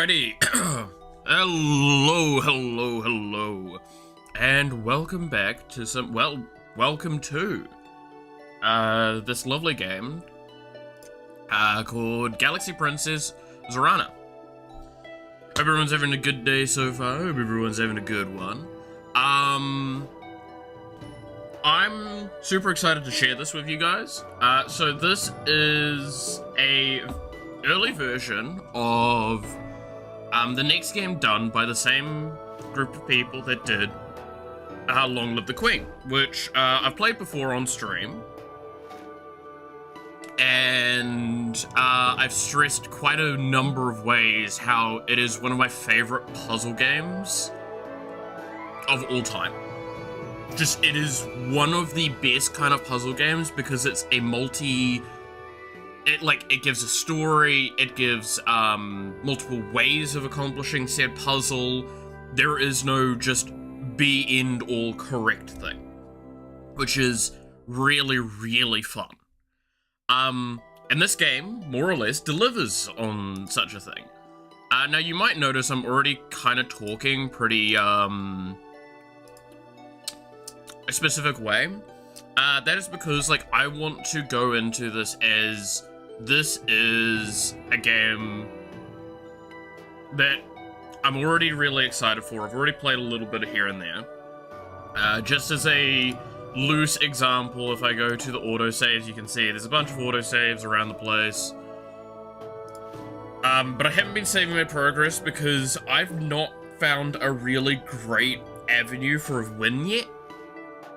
Alrighty. Hello, and welcome back to welcome to this lovely game called Galaxy Princess Zorana. Hope everyone's having a good day so far. Hope everyone's having a good one. I'm super excited to share this with you guys. So this is a early version of the next game done by the same group of people that did Long Live the Queen, which I've played before on stream. And I've stressed quite a number of ways how it is one of my favorite puzzle games of all time. Just, it is one of the best kind of puzzle games because it's a it gives a story, it gives multiple ways of accomplishing said puzzle. There is no just be end all correct thing, which is really, really fun. And this game, more or less, delivers on such a thing. Now you might notice I'm already kind of talking pretty, a specific way. That is because, like, I want to go into this as this is a game that I'm already really excited for. I've already played a little bit here and there. Just as a loose example, if I go to the autosaves, you can see there's a bunch of autosaves around the place. But I haven't been saving my progress because I've not found a really great avenue for a win yet.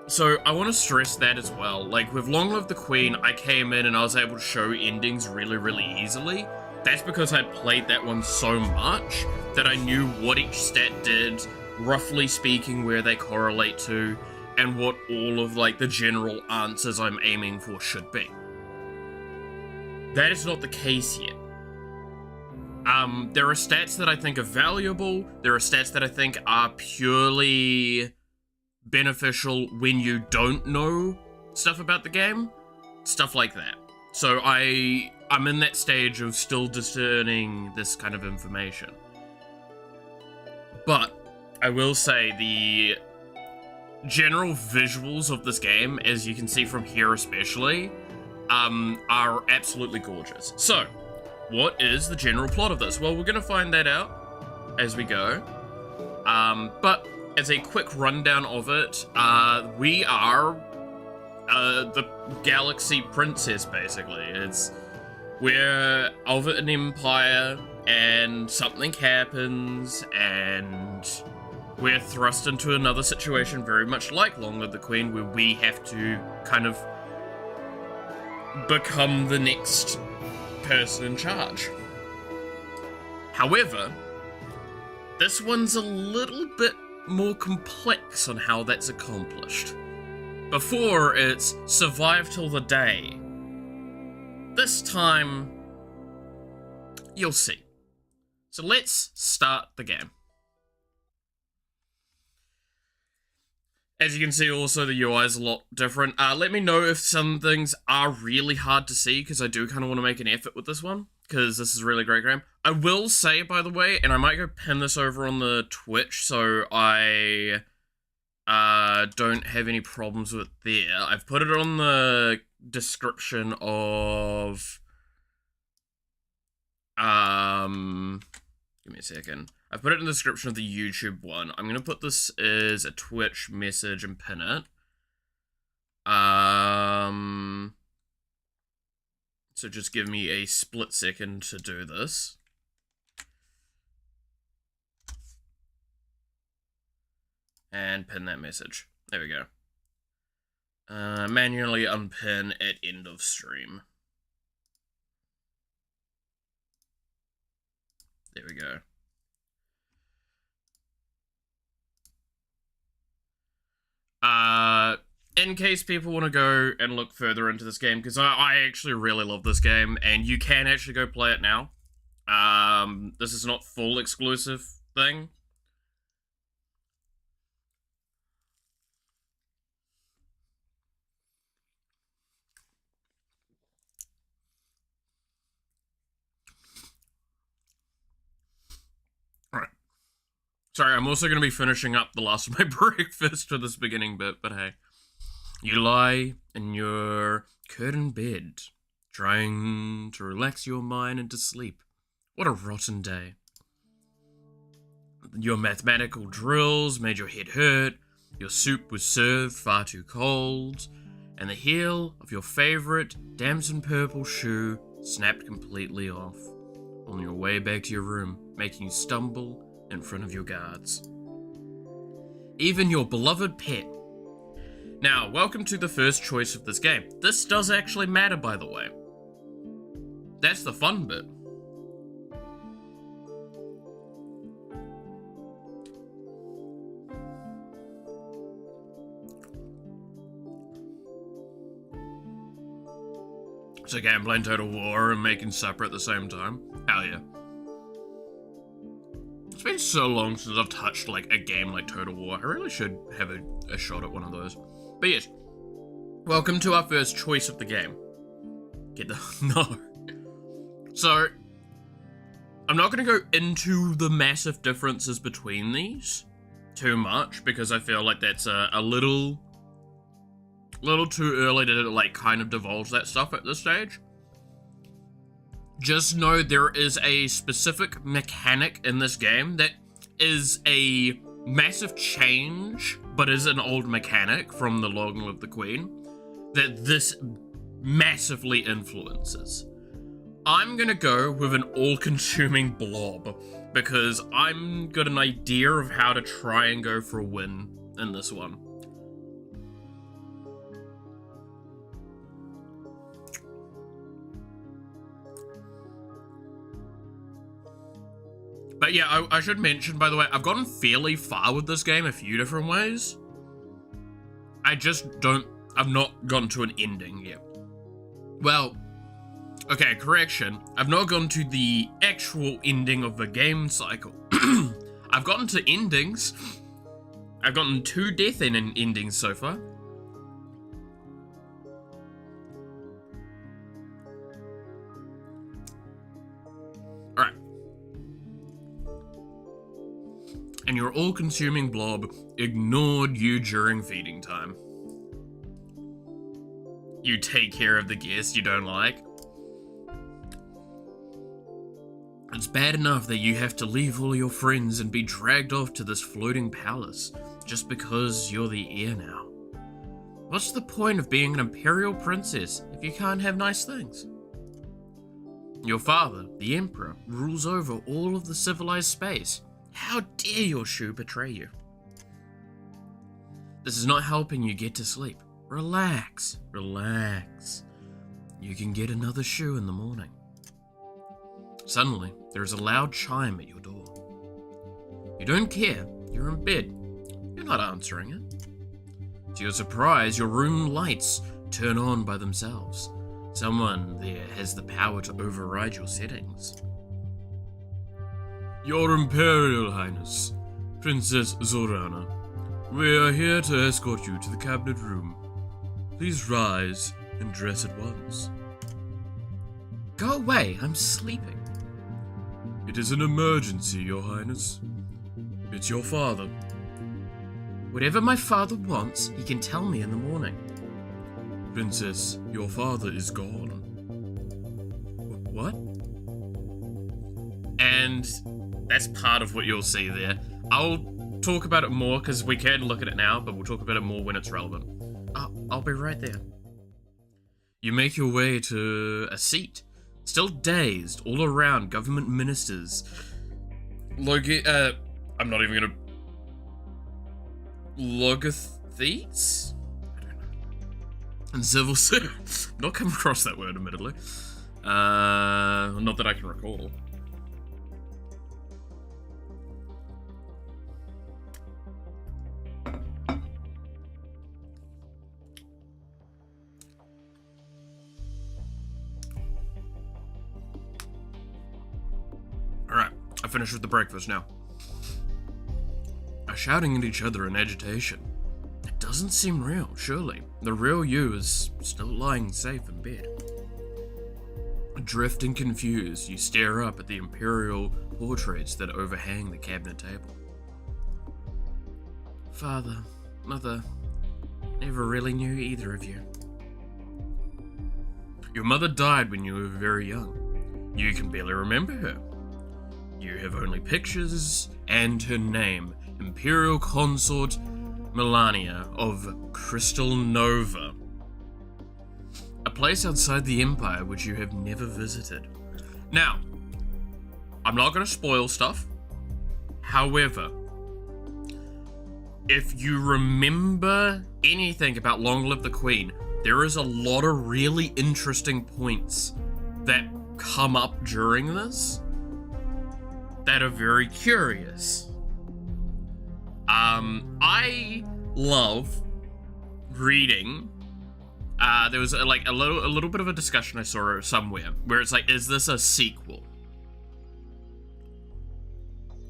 So I want to stress that as well. Like, with Long Live the Queen, I came in and I was able to show endings really, really easily. That's because I'd played that one so much that I knew what each stat did, roughly speaking where they correlate to, and what all of, like, the general answers I'm aiming for should be. That is not the case yet. There are stats that I think are valuable. There are stats that I think are purely beneficial when you don't know stuff about the game. Stuff like that. So I'm in that stage of still discerning this kind of information. But I will say the general visuals of this game, as you can see from here especially, are absolutely gorgeous. So, what is the general plot of this? Well, we're gonna find that out as we go. But as a quick rundown of it, we are the Galaxy Princess, basically. We're of an empire, and something happens, and we're thrust into another situation very much like Long Live the Queen, where we have to kind of become the next person in charge. However, this one's a little bit more complex on how that's accomplished. Before, it's survive till the day. This time, you'll see. So let's start the game. As you can see, also, the UI is a lot different. Let me know if some things are really hard to see, because I do kind of want to make an effort with this one, because this is a really great game. I will say, by the way, and I might go pin this over on the Twitch, so I don't have any problems with it there. I've put it on the description of... give me a second. I've put it in the description of the YouTube one. I'm going to put this as a Twitch message and pin it. So just give me a split second to do this. And pin that message. There we go. Manually unpin at end of stream. There we go. In case people want to go and look further into this game, because I actually really love this game, and you can actually go play it now. This is not full exclusive thing. Sorry, I'm also going to be finishing up the last of my breakfast for this beginning bit, but hey. You lie in your curtained bed, trying to relax your mind into sleep. What a rotten day. Your mathematical drills made your head hurt, your soup was served far too cold, and the heel of your favorite damson purple shoe snapped completely off on your way back to your room, making you stumble in front of your guards. Even your beloved pet. Now, welcome to the first choice of this game. This does actually matter, by the way. That's the fun bit. So okay, I'm playing Total War and making supper at the same time. Hell yeah. It's been so long since I've touched like a game like Total War. I really should have a shot at one of those. But yes, welcome to our first choice of the game. Get the... no. So, I'm not going to go into the massive differences between these too much, because I feel like that's a little too early to like kind of divulge that stuff at this stage. Just know there is a specific mechanic in this game that is a massive change, but is an old mechanic from the Long Live the Queen, that this massively influences. I'm gonna go with an all-consuming blob, because I'm got an idea of how to try and go for a win in this one. But yeah, I should mention, by the way, I've gotten fairly far with this game a few different ways. I've not gotten to an ending yet. Well, okay, correction. I've not gotten to the actual ending of the game cycle. I've gotten to endings. I've gotten 2 death endings so far. Alright. And your all-consuming blob ignored you during feeding time. You take care of the guest you don't like. It's bad enough that you have to leave all your friends and be dragged off to this floating palace just because you're the heir now. What's the point of being an imperial princess if you can't have nice things? Your father, the emperor, rules over all of the civilized space. How dare your shoe betray you? This is not helping you get to sleep. Relax, relax. You can get another shoe in the morning. Suddenly, there is a loud chime at your door. You don't care, you're in bed. You're not answering it. To your surprise, your room lights turn on by themselves. Someone there has the power to override your settings. Your Imperial Highness, Princess Zorana, we are here to escort you to the cabinet room. Please rise and dress at once. Go away, I'm sleeping. It is an emergency, Your Highness. It's your father. Whatever my father wants, he can tell me in the morning. Princess, your father is gone. What? And that's part of what you'll see there. I'll talk about it more, because we can look at it now, but we'll talk about it more when it's relevant. I'll be right there. You make your way to a seat. Still dazed, all around government ministers. I'm not even gonna... Logothetes? I don't know. And civil servants. Not come across that word, admittedly. Not that I can recall. Alright, I finished with the breakfast now. Are shouting at each other in agitation. It doesn't seem real, surely. The real you is still lying safe in bed. Adrift and confused, you stare up at the imperial portraits that overhang the cabinet table. father, mother, never really knew either of you. Your mother died when you were very young. You can barely remember her. You have only pictures and her name, Imperial Consort Melania of Crystal Nova, a place outside the Empire which you have never visited. Now, I'm not going to spoil stuff. However, if you remember anything about Long Live the Queen, there is a lot of really interesting points that come up during this that are very curious. I love reading. There was a little bit of a discussion I saw somewhere where it's like, is this a sequel?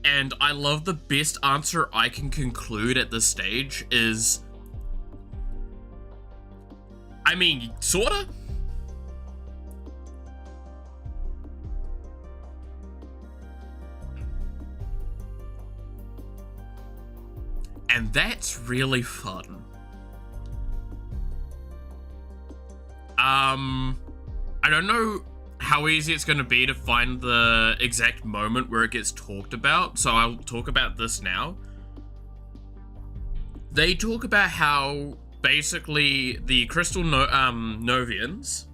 And I love the best answer I can conclude at this stage is, I mean, sorta. And that's really fun. I don't know how easy it's going to be to find the exact moment where it gets talked about, so I'll talk about this now. They talk about how basically the Crystal Novians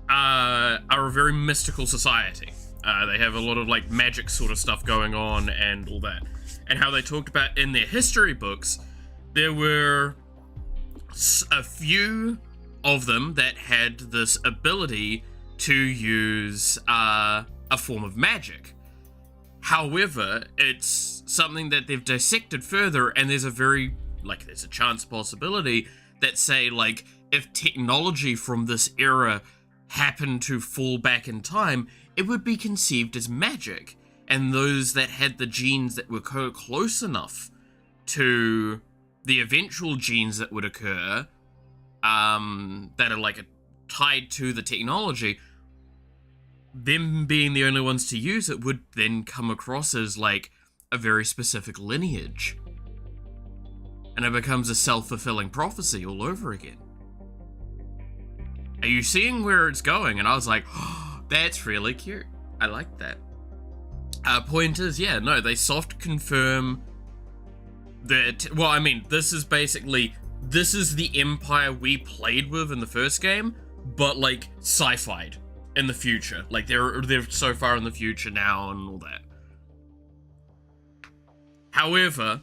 are a very mystical society. They have a lot of like magic sort of stuff going on and all that. And how they talked about in their history books, there were a few of them that had this ability to use a form of magic. However, it's something that they've dissected further, and there's a chance possibility that say, like, if technology from this era happened to fall back in time, it would be conceived as magic. And those that had the genes that were close enough to the eventual genes that would occur, that are like tied to the technology, them being the only ones to use it would then come across as like a very specific lineage. And it becomes a self-fulfilling prophecy all over again. Are you seeing where it's going? And I was like, oh, that's really cute. I like that. Point is, yeah, no, they soft confirm that, well, I mean, this is the Empire we played with in the first game, but like sci-fi'd in the future. Like they're so far in the future now and all that. However,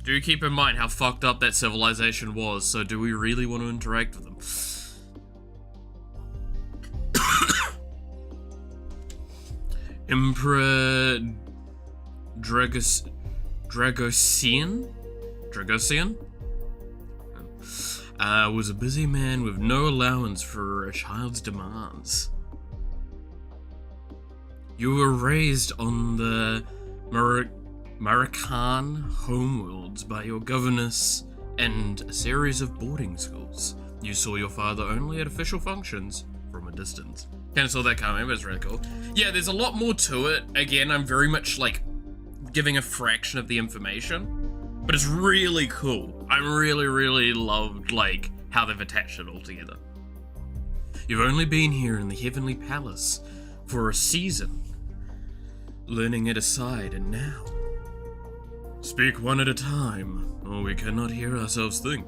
do keep in mind how fucked up that civilization was, so do we really want to interact with them? Emperor Dragosian was a busy man with no allowance for a child's demands. You were raised on the Marakan homeworlds by your governess and a series of boarding schools. You saw your father only at official functions from a distance. Kind of saw that coming, but it's really cool. Yeah, there's a lot more to it. Again, I'm very much like giving a fraction of the information, but it's really cool. I really loved like how they've attached it all together. You've only been here in the Heavenly Palace for a season, learning it aside, and now speak one at a time, or we cannot hear ourselves think.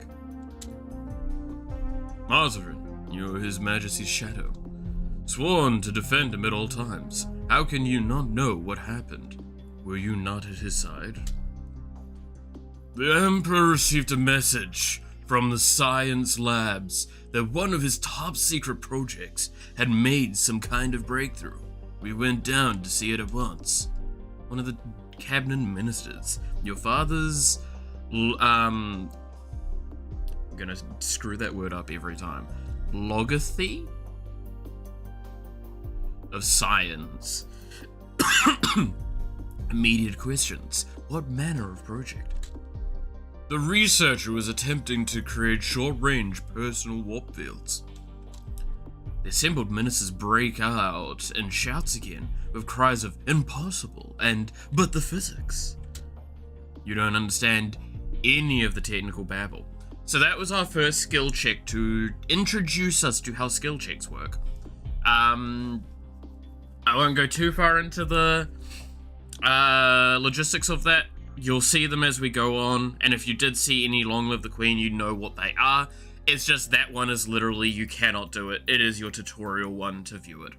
Mazarin, you are His Majesty's shadow, sworn to defend him at all times. How can you not know what happened? Were you not at his side? The Emperor received a message from the science labs that one of his top secret projects had made some kind of breakthrough. We went down to see it at once. One of the cabinet ministers, your father's, I'm gonna screw that word up every time, Logothy of science, immediate questions. What manner of project? The researcher was attempting to create short-range personal warp fields. The assembled ministers break out in shouts again, with cries of impossible and but the physics. You don't understand any of the technical babble. So that was our first skill check to introduce us to how skill checks work. I won't go too far into the logistics of that. You'll see them as we go on, and if you did see any Long Live the Queen, you know what they are. It's just that one is literally, you cannot do it. It is your tutorial one to view it.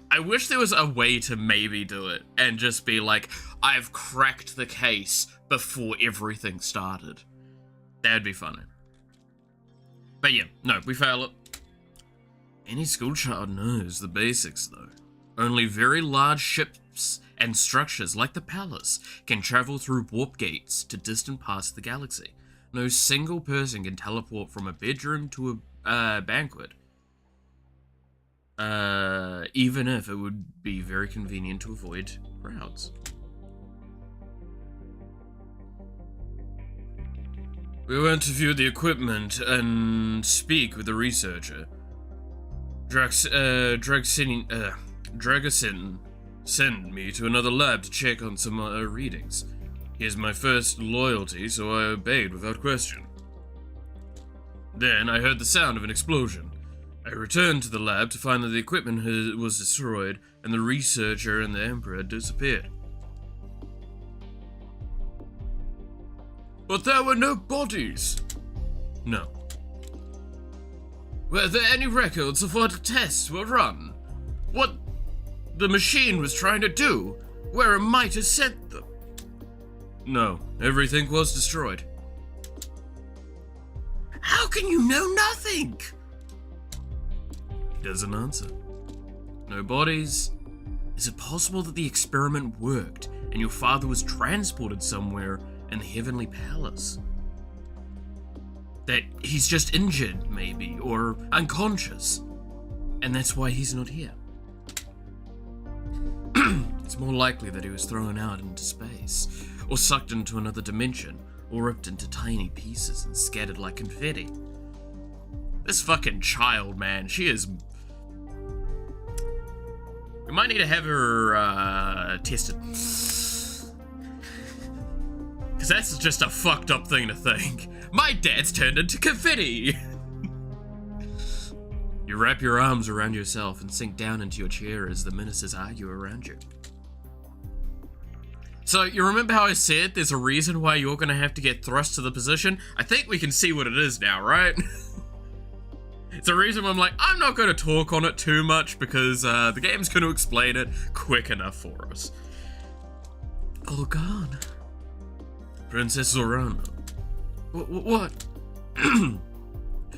I wish there was a way to maybe do it, and just be like, I've cracked the case before everything started. That'd be funny. But yeah, no, we fail it. Any schoolchild knows the basics, though. Only very large ships and structures like the palace can travel through warp gates to distant parts of the galaxy. No single person can teleport from a bedroom to a banquet. Even if it would be very convenient to avoid crowds. We went to view the equipment and speak with the researcher. Dragasin sent me to another lab to check on some readings. He is my first loyalty, so I obeyed without question. Then I heard the sound of an explosion. I returned to the lab to find that the equipment was destroyed and the researcher and the Emperor had disappeared. But there were no bodies. No. Were there any records of what tests were run? What the machine was trying to do? Where it might have sent them? No, everything was destroyed. How can you know nothing? He doesn't answer. No bodies. Is it possible that the experiment worked and your father was transported somewhere in the Heavenly Palace? That he's just injured, maybe, or unconscious, and that's why he's not here. It's more likely that he was thrown out into space, or sucked into another dimension, or ripped into tiny pieces and scattered like confetti. This fucking child, man, she is... We might need to have her, tested. Because that's just a fucked up thing to think. My dad's turned into confetti! You wrap your arms around yourself and sink down into your chair as the ministers argue around you. So, you remember how I said there's a reason why you're gonna have to get thrust to the position? I think we can see what it is now, right? It's a reason why I'm like, I'm not gonna talk on it too much because the game's gonna explain it quick enough for us. Oh god. Princess Zorana. What?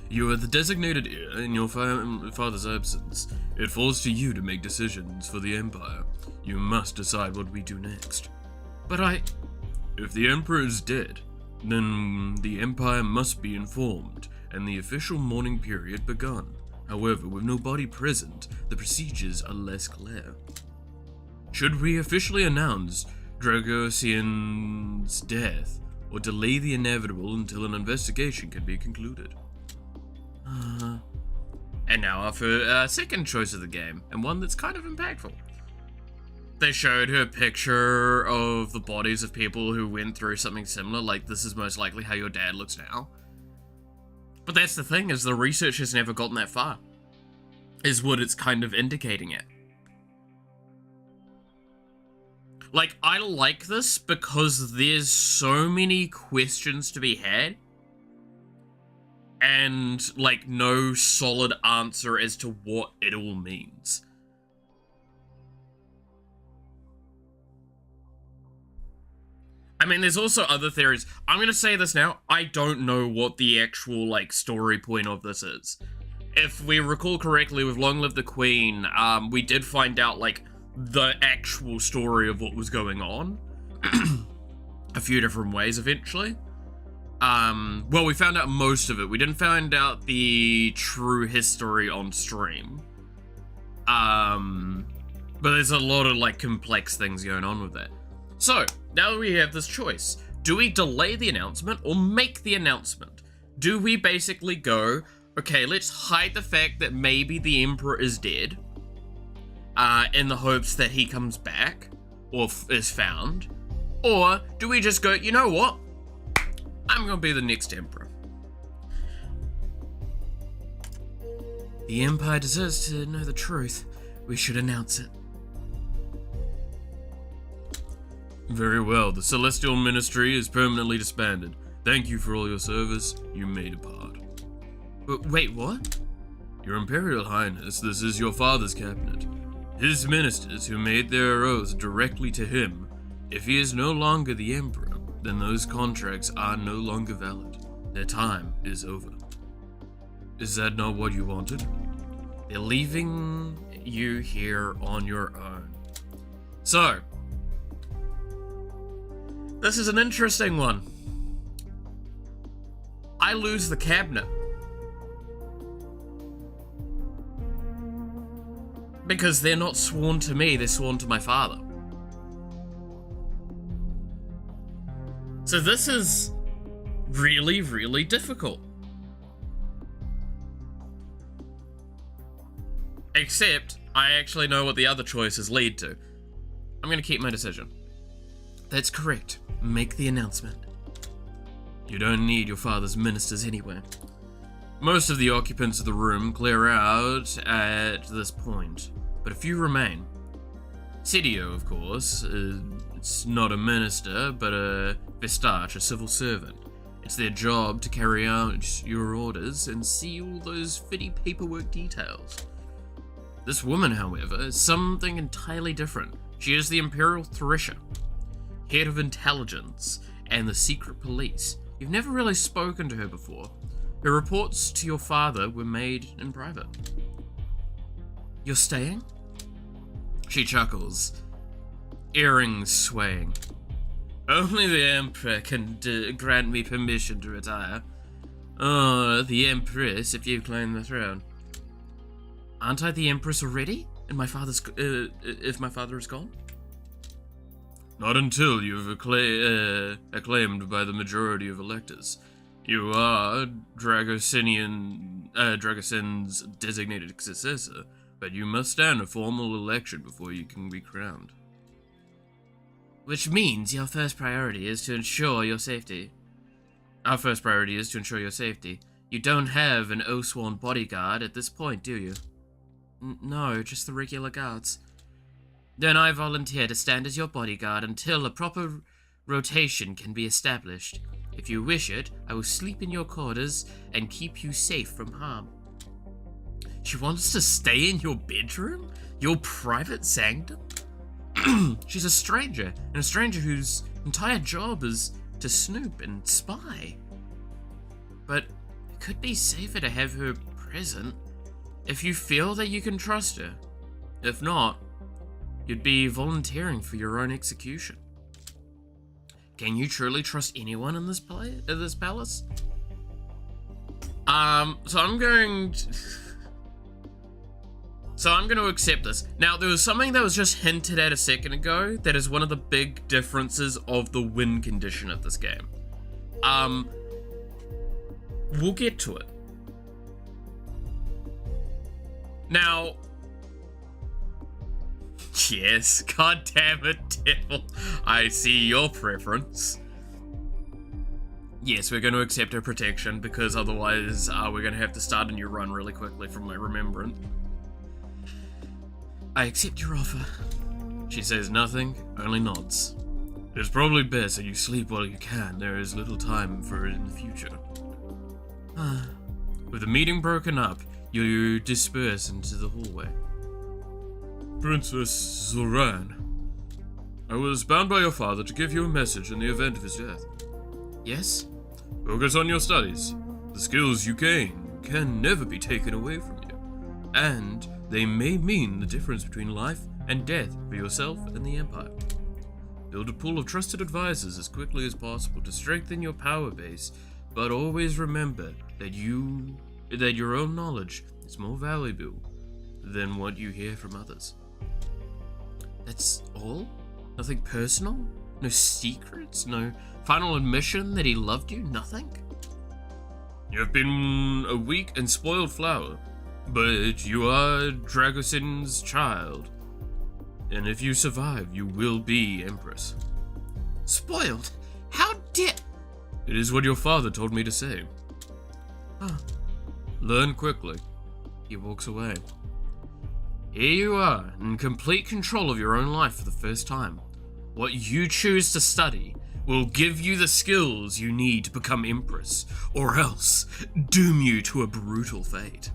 You are the designated heir in your father's absence. It falls to you to make decisions for the Empire. You must decide what we do next. But If the Emperor is dead, then the Empire must be informed, and the official mourning period begun. However, with nobody present, the procedures are less clear. Should we officially announce Dragosian's death, or delay the inevitable until an investigation can be concluded? And now our second choice of the game, and one that's kind of impactful. They showed her picture of the bodies of people who went through something similar, like this is most likely how your dad looks now. But that's the thing, is the research has never gotten that far, is what it's kind of indicating it. Like, I like this because there's so many questions to be had, and, like, no solid answer as to what it all means. I mean, there's also other theories. I'm gonna say this now, I don't know what the actual, like, story point of this is. If we recall correctly, with Long Live the Queen, we did find out, like, the actual story of what was going on. A few different ways, eventually. Well, we found out most of it. We didn't find out the true history on stream. But there's a lot of, like, complex things going on with that. So, now we have this choice. Do we delay the announcement or make the announcement? Do we basically go, okay, let's hide the fact that maybe the Emperor is dead, in the hopes that he comes back, or is found, Or do we just go, you know what? I'm gonna be the next emperor. The Empire deserves to know the truth. We should announce it. Very well. The Celestial Ministry is permanently disbanded. Thank you for all your service. You may depart. But wait, what? Your Imperial Highness, this is your father's cabinet. His ministers who made their oaths directly to him. If he is no longer the Emperor, then those contracts are no longer valid. Their time is over. Is that not what you wanted? They're leaving you here on your own. So, this is an interesting one. I lose the cabinet. Because they're not sworn to me, they're sworn to my father. So this is really, really difficult. Except, I actually know what the other choices lead to. I'm gonna keep my decision. That's correct. Make the announcement. You don't need your father's ministers anyway. Most of the occupants of the room clear out at this point, but a few remain. Sidio, of course, it's not a minister, but a Vestache, a civil servant. It's their job to carry out your orders and see all those fitty paperwork details. This woman, however, is something entirely different. She is the Imperial Thresher, head of intelligence and the secret police. You've never really spoken to her before. Her reports to your father were made in private. You're staying? She chuckles, earrings swaying. Only the Emperor can grant me permission to retire. Oh, the Empress, if you claim the throne. Aren't I the Empress already? And my father's, if my father is gone? Not until you've acclaimed by the majority of electors. You are Dragosin's designated successor, but you must stand a formal election before you can be crowned. Which means your first priority is to ensure your safety. Our first priority is to ensure your safety. You don't have an oath-sworn bodyguard at this point, do you? No, just the regular guards. Then I volunteer to stand as your bodyguard until a proper rotation can be established. If you wish it, I will sleep in your quarters and keep you safe from harm. She wants to stay in your bedroom? Your private sanctum? She's a stranger, and a stranger whose entire job is to snoop and spy. But it could be safer to have her present if you feel that you can trust her. If not, you'd be volunteering for your own execution. Can you truly trust anyone in this palace? So I'm going to accept this. Now, there was something that was just hinted at a second ago that is one of the big differences of the win condition of this game. We'll get to it. Now, yes, god damn it, devil. I see your preference. Yes, we're going to accept her protection, because otherwise we're going to have to start a new run really quickly from my remembrance. I accept your offer. She says nothing, only nods. It's probably best that you sleep while you can. There is little time for it in the future. With the meeting broken up, you disperse into the hallway. Princess Zorana, I was bound by your father to give you a message in the event of his death. Yes? Focus on your studies. The skills you gain can never be taken away from you, and they may mean the difference between life and death for yourself and the Empire. Build a pool of trusted advisors as quickly as possible to strengthen your power base, but always remember that your own knowledge is more valuable than what you hear from others. That's all? Nothing personal? No secrets? No final admission that he loved you? Nothing? You have been a weak and spoiled flower, but you are Dragosin's child. And if you survive, you will be Empress. Spoiled? How dare... It is what your father told me to say. Ah. Learn quickly. He walks away. Here you are, in complete control of your own life for the first time. What you choose to study will give you the skills you need to become Empress, or else doom you to a brutal fate.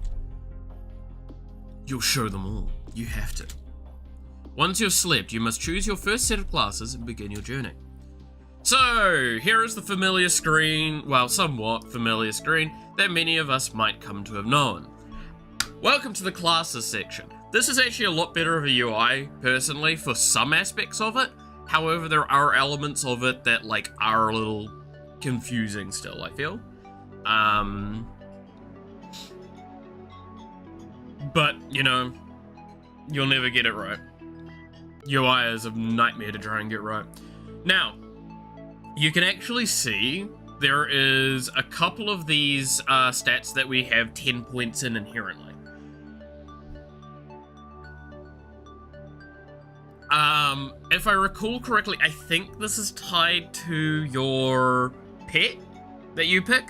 You'll show them all. You have to. Once you've slept, you must choose your first set of classes and begin your journey. So, here is the familiar screen, well, somewhat familiar screen, that many of us might come to have known. Welcome to the classes section. This is actually a lot better of a UI, personally, for some aspects of it. However, there are elements of it that, like, are a little confusing still, I feel. But, you know, you'll never get it right. UI is a nightmare to try and get right. Now, you can actually see there is a couple of these stats that we have 10 points in inherently. If I recall correctly, I think this is tied to your pet that you pick.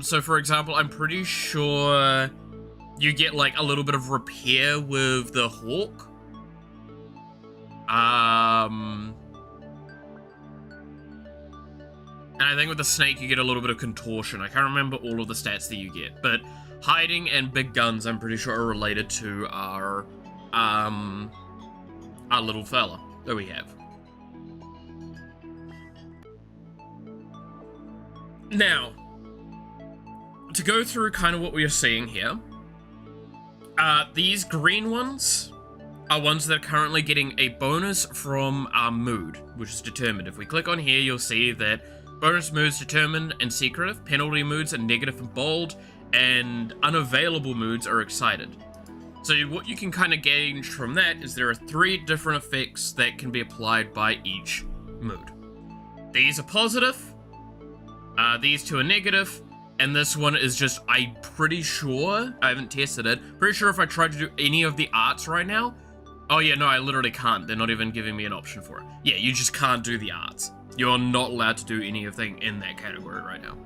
So for example, I'm pretty sure you get like a little bit of repair with the hawk. And I think with the snake you get a little bit of contortion. I can't remember all of the stats that you get, but hiding and big guns I'm pretty sure are related to our little fella that we have. Now, to go through kind of what we are seeing here, these green ones are ones that are currently getting a bonus from our mood, which is determined. If we click on here, you'll see that bonus moods determined and secretive, penalty moods are negative and bold, and unavailable moods are excited. So what you can kind of gauge from that is there are 3 different effects that can be applied by each mood. These are positive, these 2 are negative, and this one is just, I'm pretty sure, I haven't tested it, pretty sure if I tried to do any of the arts right now, oh yeah, no, I literally can't. They're not even giving me an option for it. Yeah, you just can't do the arts. You're not allowed to do anything in that category right now.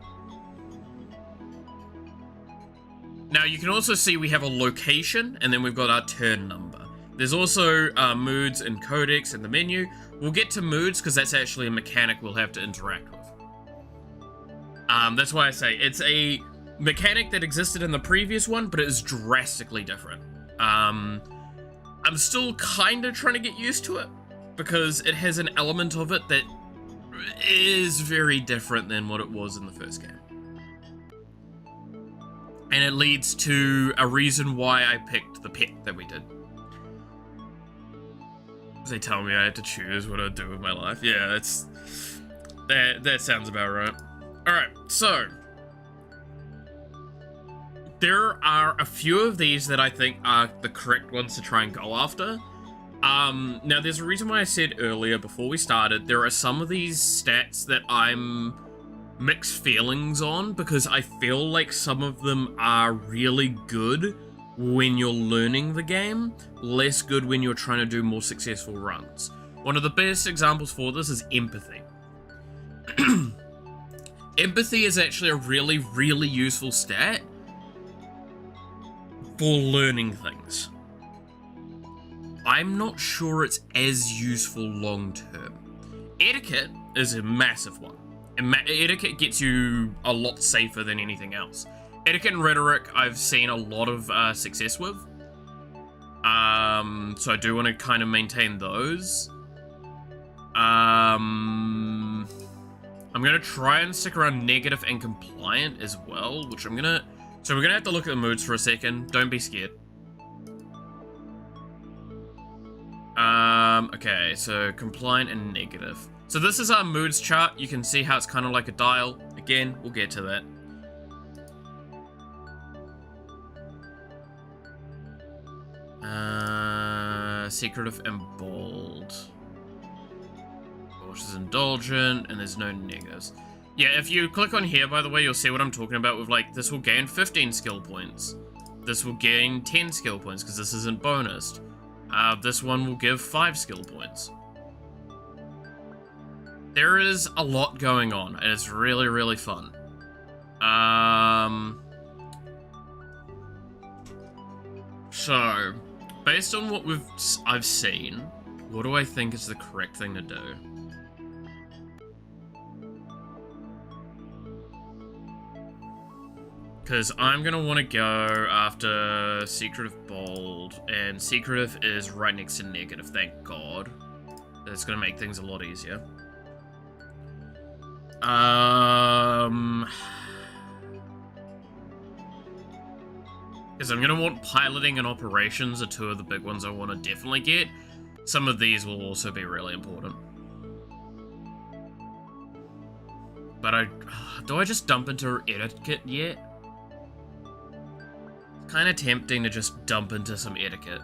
Now, you can also see we have a location, and then we've got our turn number. There's also moods and codex in the menu. We'll get to moods, because that's actually a mechanic we'll have to interact with. That's why I say it's a mechanic that existed in the previous one, but it is drastically different. I'm still kind of trying to get used to it, because it has an element of it that is very different than what it was in the first game. And it leads to a reason why I picked the pet that we did. They tell me I had to choose what I'd do with my life. Yeah, that sounds about right. Alright, so there are a few of these that I think are the correct ones to try and go after. Now there's a reason why I said earlier before we started, there are some of these stats that I'm mixed feelings on, because I feel like some of them are really good when you're learning the game, less good when you're trying to do more successful runs. One of the best examples for this is empathy. Empathy is actually a really, really useful stat for learning things. I'm not sure it's as useful long term. Etiquette is a massive one. And etiquette gets you a lot safer than anything else. Etiquette and rhetoric I've seen a lot of success with. So I do want to kind of maintain those. I'm going to try and stick around negative and compliant as well, which I'm going to... So we're going to have to look at the moods for a second. Don't be scared. Okay, so compliant and negative. So this is our moods chart. You can see how it's kind of like a dial. Again, we'll get to that. Secretive and bold. Cautious, indulgent, and there's no negatives. Yeah, if you click on here, by the way, you'll see what I'm talking about with, like, this will gain 15 skill points. This will gain 10 skill points, because this isn't bonused. This one will give 5 skill points. There is a lot going on, and it's really, really fun. So, based on what I've seen, what do I think is the correct thing to do? Because I'm going to want to go after Secretive Bold, and Secretive is right next to Negative, thank God. That's going to make things a lot easier. Because I'm going to want Piloting and Operations are 2 of the big ones I want to definitely get. Some of these will also be really important. But do I just dump into Etiquette yet? Kind of tempting to just dump into some Etiquette.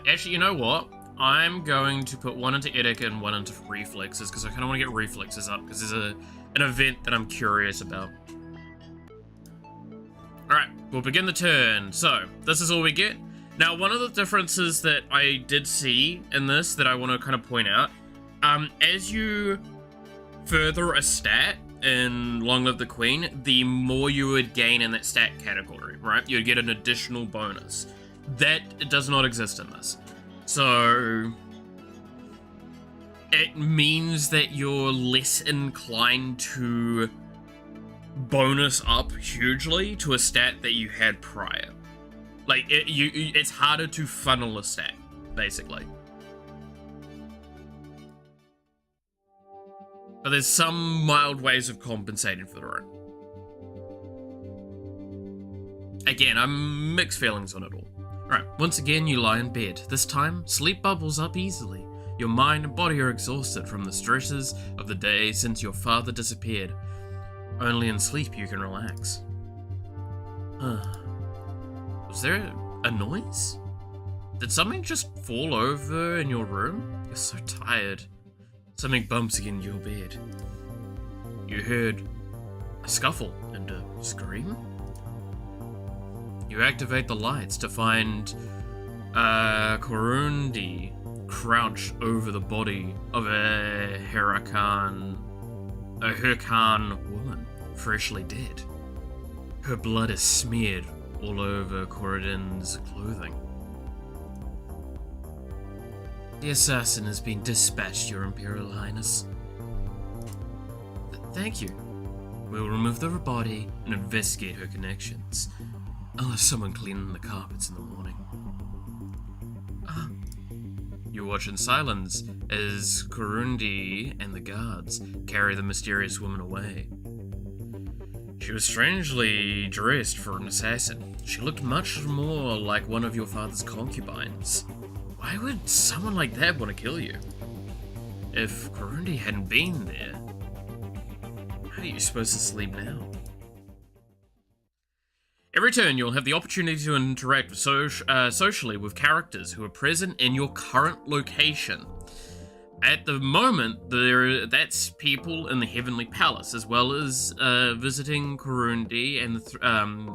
Actually, you know what? I'm going to put 1 into Etiquette and 1 into Reflexes, because I kind of want to get Reflexes up, because there's an event that I'm curious about. Alright, we'll begin the turn. So, this is all we get. Now, one of the differences that I did see in this that I want to kind of point out, as you further a stat in Long Live the Queen, the more you would gain in that stat category, right? You'd get an additional bonus. That does not exist in this. So, it means that you're less inclined to bonus up hugely to a stat that you had prior. Like, it's harder to funnel a stat, basically. But there's some mild ways of compensating for it. Again, I'm mixed feelings on it all. Alright, once again you lie in bed. This time, sleep bubbles up easily. Your mind and body are exhausted from the stresses of the day since your father disappeared. Only in sleep you can relax. Was there a noise? Did something just fall over in your room? You're so tired. Something bumps against your bed. You heard a scuffle and a scream? You activate the lights to find Kurundi crouched over the body of a Huracan woman, freshly dead. Her blood is smeared all over Corridon's clothing. The assassin has been dispatched, Your Imperial Highness. Thank you. We'll remove the body and investigate her connections. I'll have someone cleaning the carpets in the morning. You watch in silence as Kurundi and the guards carry the mysterious woman away. She was strangely dressed for an assassin. She looked much more like one of your father's concubines. Why would someone like that want to kill you? If Kurundi hadn't been there, how are you supposed to sleep now? Every turn, you'll have the opportunity to interact socially with characters who are present in your current location. At the moment, that's people in the Heavenly Palace, as well as visiting Kurundi and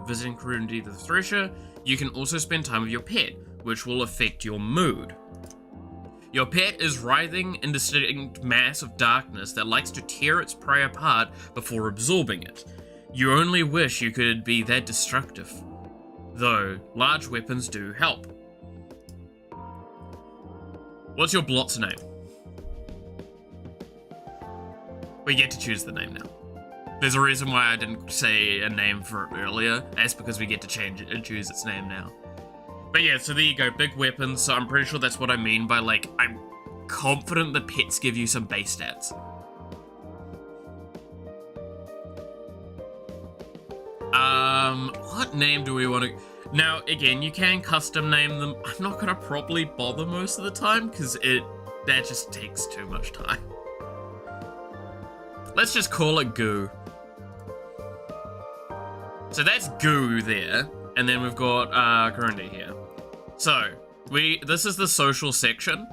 visiting Kurundi the Thresher. You can also spend time with your pet, which will affect your mood. Your pet is writhing in distinct mass of darkness that likes to tear its prey apart before absorbing it. You only wish you could be that destructive, though large weapons do help. What's your blot's name? We get to choose the name now. There's a reason why I didn't say a name for it earlier. That's because we get to change it and choose its name now. But yeah, so there you go, big weapons. So I'm pretty sure that's what I mean by, like, I'm confident the pets give you some base stats. What name do we want to... Now, again, you can custom name them. I'm not going to properly bother most of the time, because that just takes too much time. Let's just call it Goo. So that's Goo there, and then we've got Kurundi here. So, this is the social section.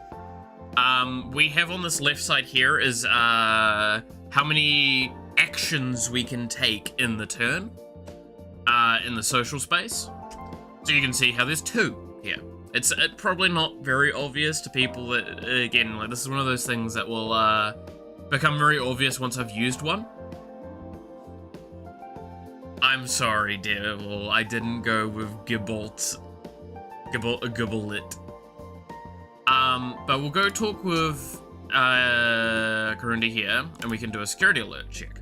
We have on this left side here is how many actions we can take in the turn. In the social space. So you can see how there's 2 here. It's probably not very obvious to people that, again, like, this is one of those things that will become very obvious once I've used one. I'm sorry, Devil, I didn't go with Gibbolt. Gibbolit. But we'll go talk with Corunda here, and we can do a security alert check.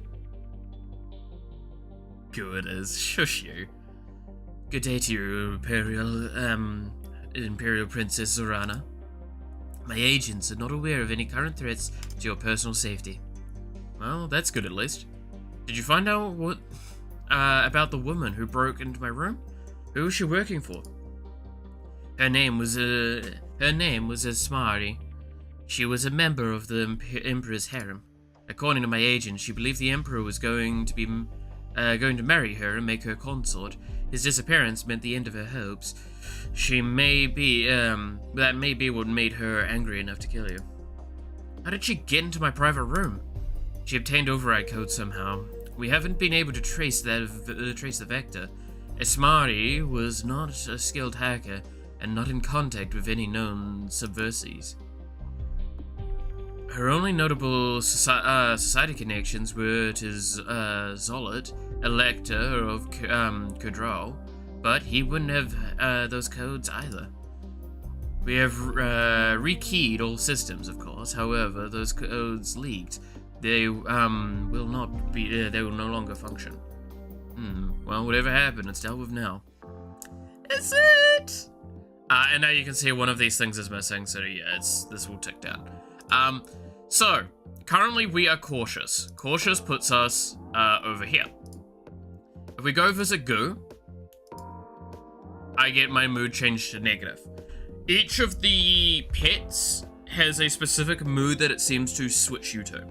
Good as shush you. Good day to you, Imperial Princess Zorana. My agents are not aware of any current threats to your personal safety. Well, that's good at least. Did you find out what about the woman who broke into my room? Who was she working for? Her name was Asmari. She was a member of the Emperor's harem. According to my agent, she believed the Emperor was going to marry her and make her consort. His disappearance meant the end of her hopes. That may be what made her angry enough to kill you. How did she get into my private room? She obtained override code somehow. We haven't been able to trace the vector. Asmari was not a skilled hacker and not in contact with any known subversives. Her only notable society connections were to Zolat, Elector of Kudral, but he wouldn't have those codes either. We have rekeyed all systems, of course. However, those codes leaked. They will no longer function. Well, whatever happened, it's dealt with now. Is it? And now you can see one of these things is missing, so yeah, this will tick down. So, currently we are cautious. Cautious puts us over here. If we go visit Goo, I get my mood changed to negative. Each of the pets has a specific mood that it seems to switch you to.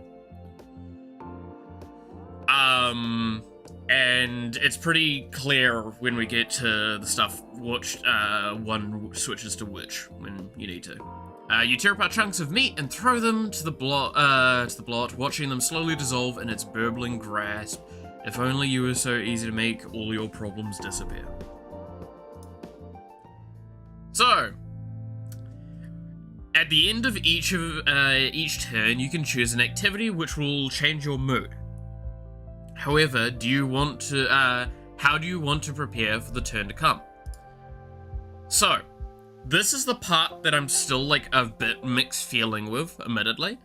And it's pretty clear when we get to the stuff which one switches to which when you need to. You tear apart chunks of meat and throw them to the blot, watching them slowly dissolve in its burbling grasp. If only you were so easy to make all your problems disappear. So, at the end of each turn, you can choose an activity which will change your mood. However, how do you want to prepare for the turn to come? So, this is the part that I'm still like a bit mixed feeling with, admittedly.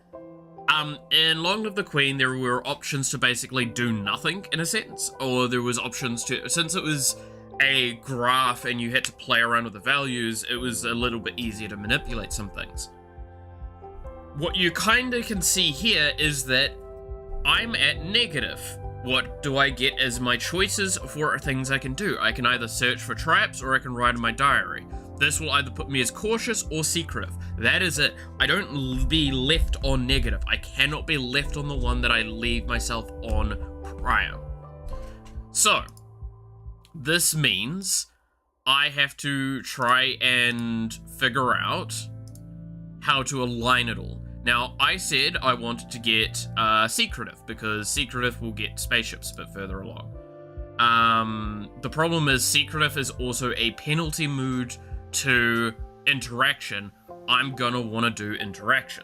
In Long Live the Queen, there were options to basically do nothing, in a sense, or there was options to, since it was a graph and you had to play around with the values, it was a little bit easier to manipulate some things. What you kind of can see here is that I'm at negative. What do I get as my choices for things I can do? I can either search for traps or I can write in my diary. This will either put me as cautious or secretive. That is it. I don't be left on negative. I cannot be left on the one that I leave myself on prior. So, this means I have to try and figure out how to align it all. Now, I said I wanted to get secretive, because secretive will get spaceships a bit further along. The problem is secretive is also a penalty mood to interaction. I'm gonna want to do interaction.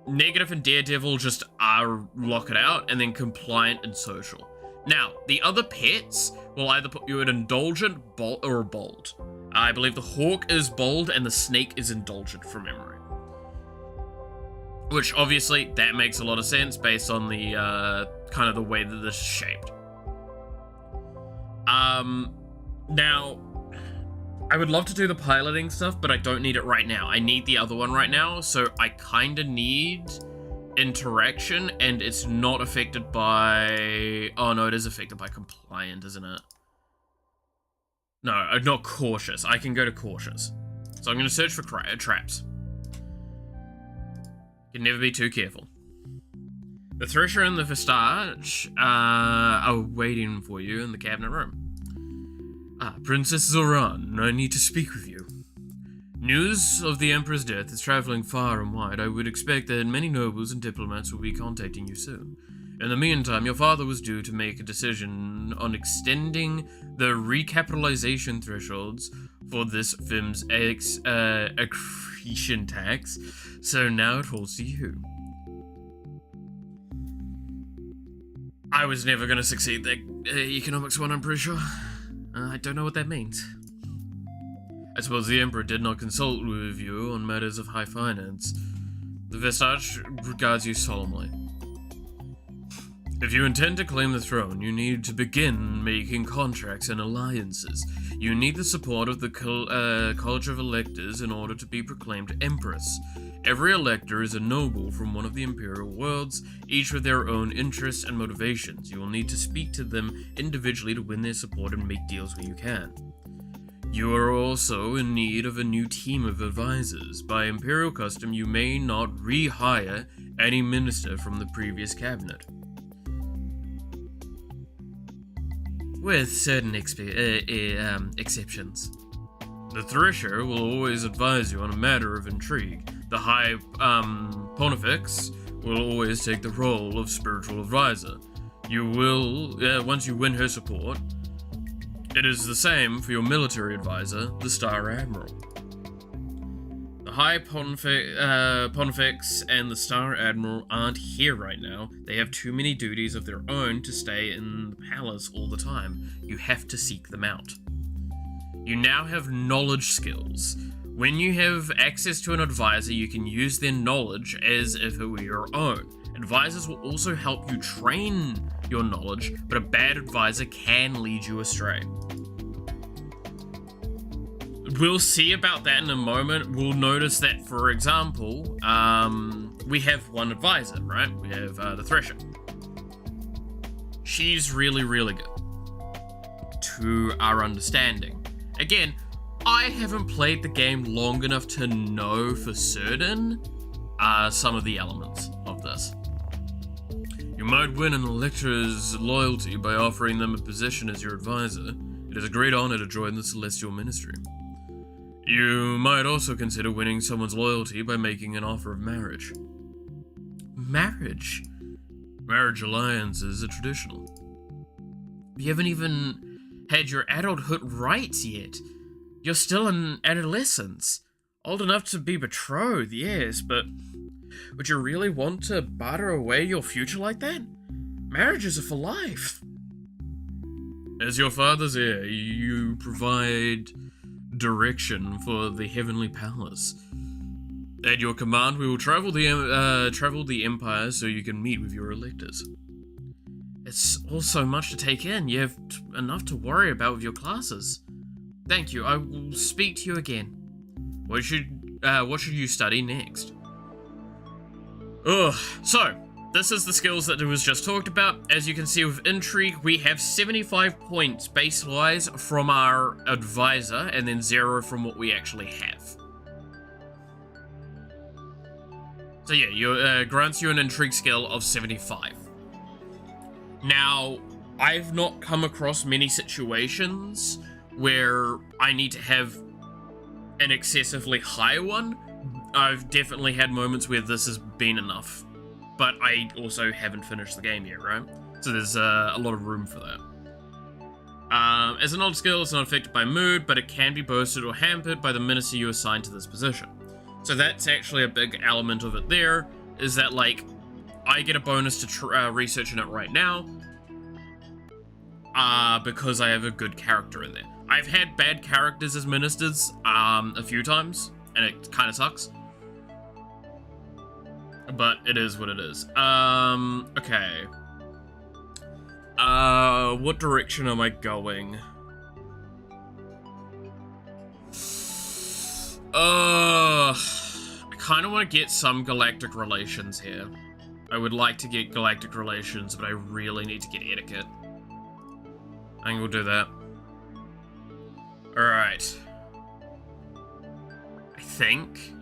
Negative and Daredevil just lock it out, and then compliant and social. Now, the other pets will either put you at indulgent, or bold. I believe the hawk is bold and the snake is indulgent from memory. Which, obviously, that makes a lot of sense based on the, kind of the way that this is shaped. Now, I would love to do the piloting stuff, but I don't need it right now. I need the other one right now, so I kind of need interaction, and it's not affected by... Oh, no, it is affected by compliant, isn't it? No, not cautious. I can go to cautious. So I'm going to search for traps. Can never be too careful. The Thresher and the Vistage are waiting for you in the cabinet room. Princess Zorana, I need to speak with you. News of the Emperor's death is traveling far and wide. I would expect that many nobles and diplomats will be contacting you soon. In the meantime, your father was due to make a decision on extending the recapitalization thresholds for this firm's accretion tax, so now it falls to you. I was never going to succeed that economics one, I'm pretty sure. I don't know what that means. I suppose the Emperor did not consult with you on matters of high finance. The Vestige regards you solemnly. If you intend to claim the throne, you need to begin making contracts and alliances. You need the support of the College of Electors in order to be proclaimed Empress. Every elector is a noble from one of the Imperial worlds, each with their own interests and motivations. You will need to speak to them individually to win their support and make deals where you can. You are also in need of a new team of advisors. By Imperial custom, you may not rehire any minister from the previous cabinet. With certain exceptions. The Thresher will always advise you on a matter of intrigue. The High Pontifex will always take the role of spiritual advisor. You will, once you win her support, it is the same for your military advisor, the Star Admiral. The High Pontifex and the Star Admiral aren't here right now. They have too many duties of their own to stay in the palace all the time. You have to seek them out. You now have knowledge skills. When you have access to an advisor, you can use their knowledge as if it were your own. Advisors will also help you train your knowledge, but a bad advisor can lead you astray. We'll see about that in a moment. We'll notice that, for example, we have one advisor, right? We have the Thresher. She's really, really good, to our understanding. Again, I haven't played the game long enough to know for certain some of the elements of this. You might win an elector's loyalty by offering them a position as your advisor. It is a great honor to join the Celestial Ministry. You might also consider winning someone's loyalty by making an offer of marriage. Marriage? Marriage alliances are traditional. You haven't even had your adulthood rights yet. You're still in adolescence. Old enough to be betrothed, yes, but would you really want to barter away your future like that? Marriages are for life. As your father's heir, you provide direction for the Heavenly Palace. At your command, we will travel the Empire so you can meet with your electors. It's all so much to take in. You have enough to worry about with your classes. Thank you. I will speak to you again. What should you study next? So this is the skills that was just talked about. As you can see with intrigue, we have 75 points base-wise from our advisor, and then 0 from what we actually have. So yeah, you grants you an intrigue skill of 75. Now, I've not come across many situations where I need to have an excessively high one. I've definitely had moments where this has been enough, but I also haven't finished the game yet, right? So there's a lot of room for that. As an old skill, it's not affected by mood, but it can be boosted or hampered by the minister you assign to this position. So that's actually a big element of it there, is that, like, I get a bonus to research in it right now, because I have a good character in there. I've had bad characters as ministers, a few times, and it kind of sucks. But it is what it is. Okay. What direction am I going? I kind of want to get some galactic relations here. I would like to get galactic relations, but I really need to get etiquette. I think we'll do that. Alright. I think.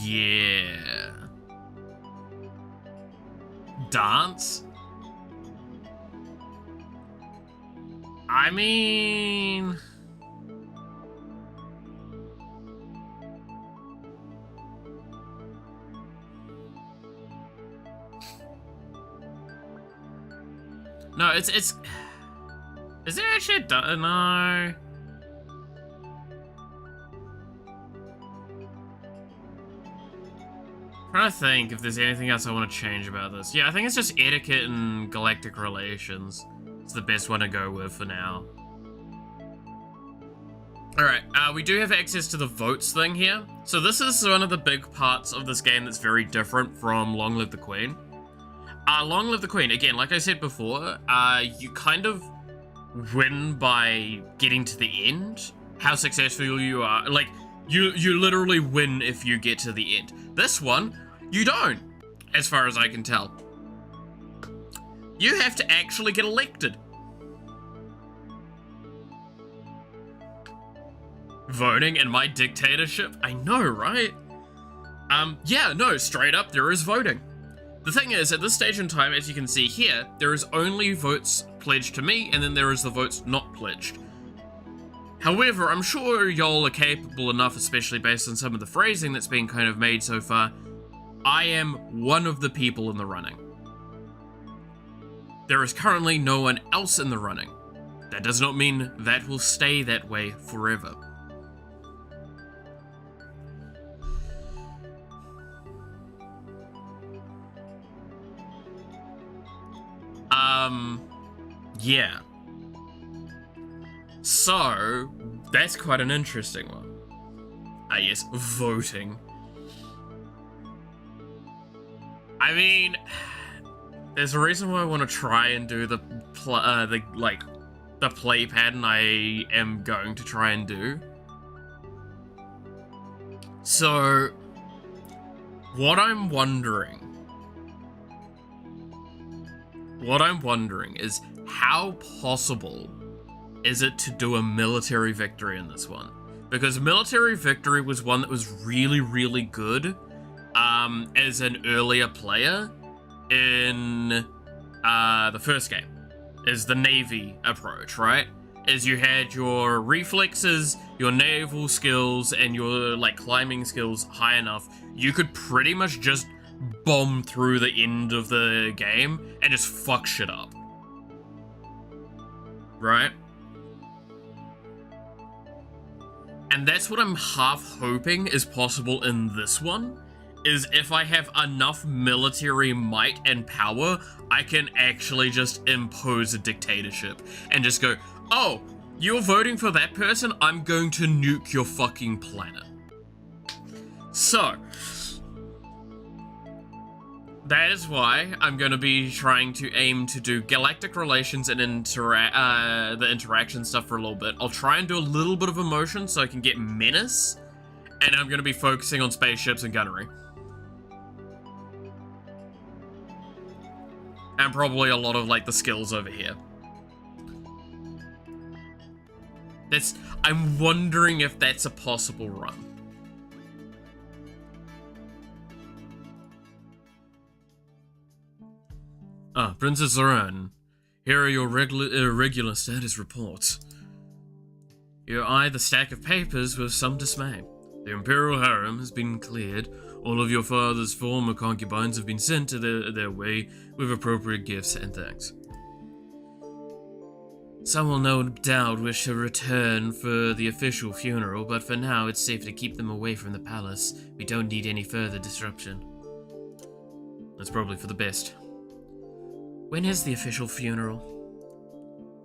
Yeah. Dance? I mean... No, it's... Is there actually a... No... I'm trying to think if there's anything else I want to change about this. Yeah, I think it's just etiquette and galactic relations. It's the best one to go with for now. Alright, we do have access to the votes thing here. So this is one of the big parts of this game that's very different from Long Live the Queen. Long Live the Queen, again, like I said before, you kind of win by getting to the end. How successful you are. Like, you literally win if you get to the end. This one, you don't, as far as I can tell. You have to actually get elected. Voting in my dictatorship? I know, right? Yeah, no, straight up, there is voting. The thing is, at this stage in time, as you can see here, there is only votes pledged to me, and then there is the votes not pledged. However, I'm sure y'all are capable enough, especially based on some of the phrasing that's been kind of made so far. I am one of the people in the running. There is currently no one else in the running. That does not mean that will stay that way forever. Yeah. So, that's quite an interesting one. Yes, voting. I mean, there's a reason why I want to try and do the play pattern I am going to try and do. So, what I'm wondering is how possible is it to do a military victory in this one? Because military victory was one that was really, really good as an earlier player in the first game, is the Navy approach, right? Is you had your reflexes, your naval skills, and your climbing skills high enough, you could pretty much just bomb through the end of the game and just fuck shit up. Right? And that's what I'm half hoping is possible in this one, is if I have enough military might and power, I can actually just impose a dictatorship and just go, oh, you're voting for that person? I'm going to nuke your fucking planet. So, that is why I'm going to be trying to aim to do galactic relations and the interaction stuff for a little bit. I'll try and do a little bit of emotion so I can get menace, and I'm going to be focusing on spaceships and gunnery. And probably a lot of the skills over here. I'm wondering if that's a possible run. Princess Zorana, here are your irregular status reports. You eye the stack of papers with some dismay. The Imperial Harem has been cleared. All of your father's former concubines have been sent to their way with appropriate gifts and thanks. Some will no doubt wish to return for the official funeral, but for now it's safe to keep them away from the palace. We don't need any further disruption. That's probably for the best. When is the official funeral?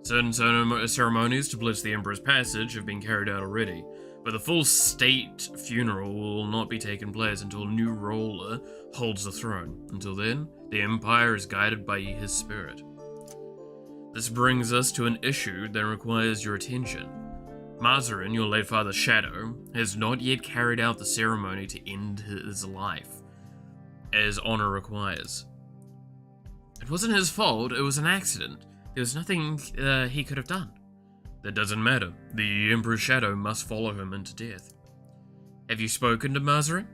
Certain ceremonies to bless the Emperor's passage have been carried out already, but the full state funeral will not be taking place until a new ruler holds the throne. Until then, the Empire is guided by his spirit. This brings us to an issue that requires your attention. Mazarin, your late father's shadow, has not yet carried out the ceremony to end his life, as honor requires. It wasn't his fault, it was an accident. There was nothing he could have done. That doesn't matter. The Emperor's shadow must follow him into death. Have you spoken to Mazarin?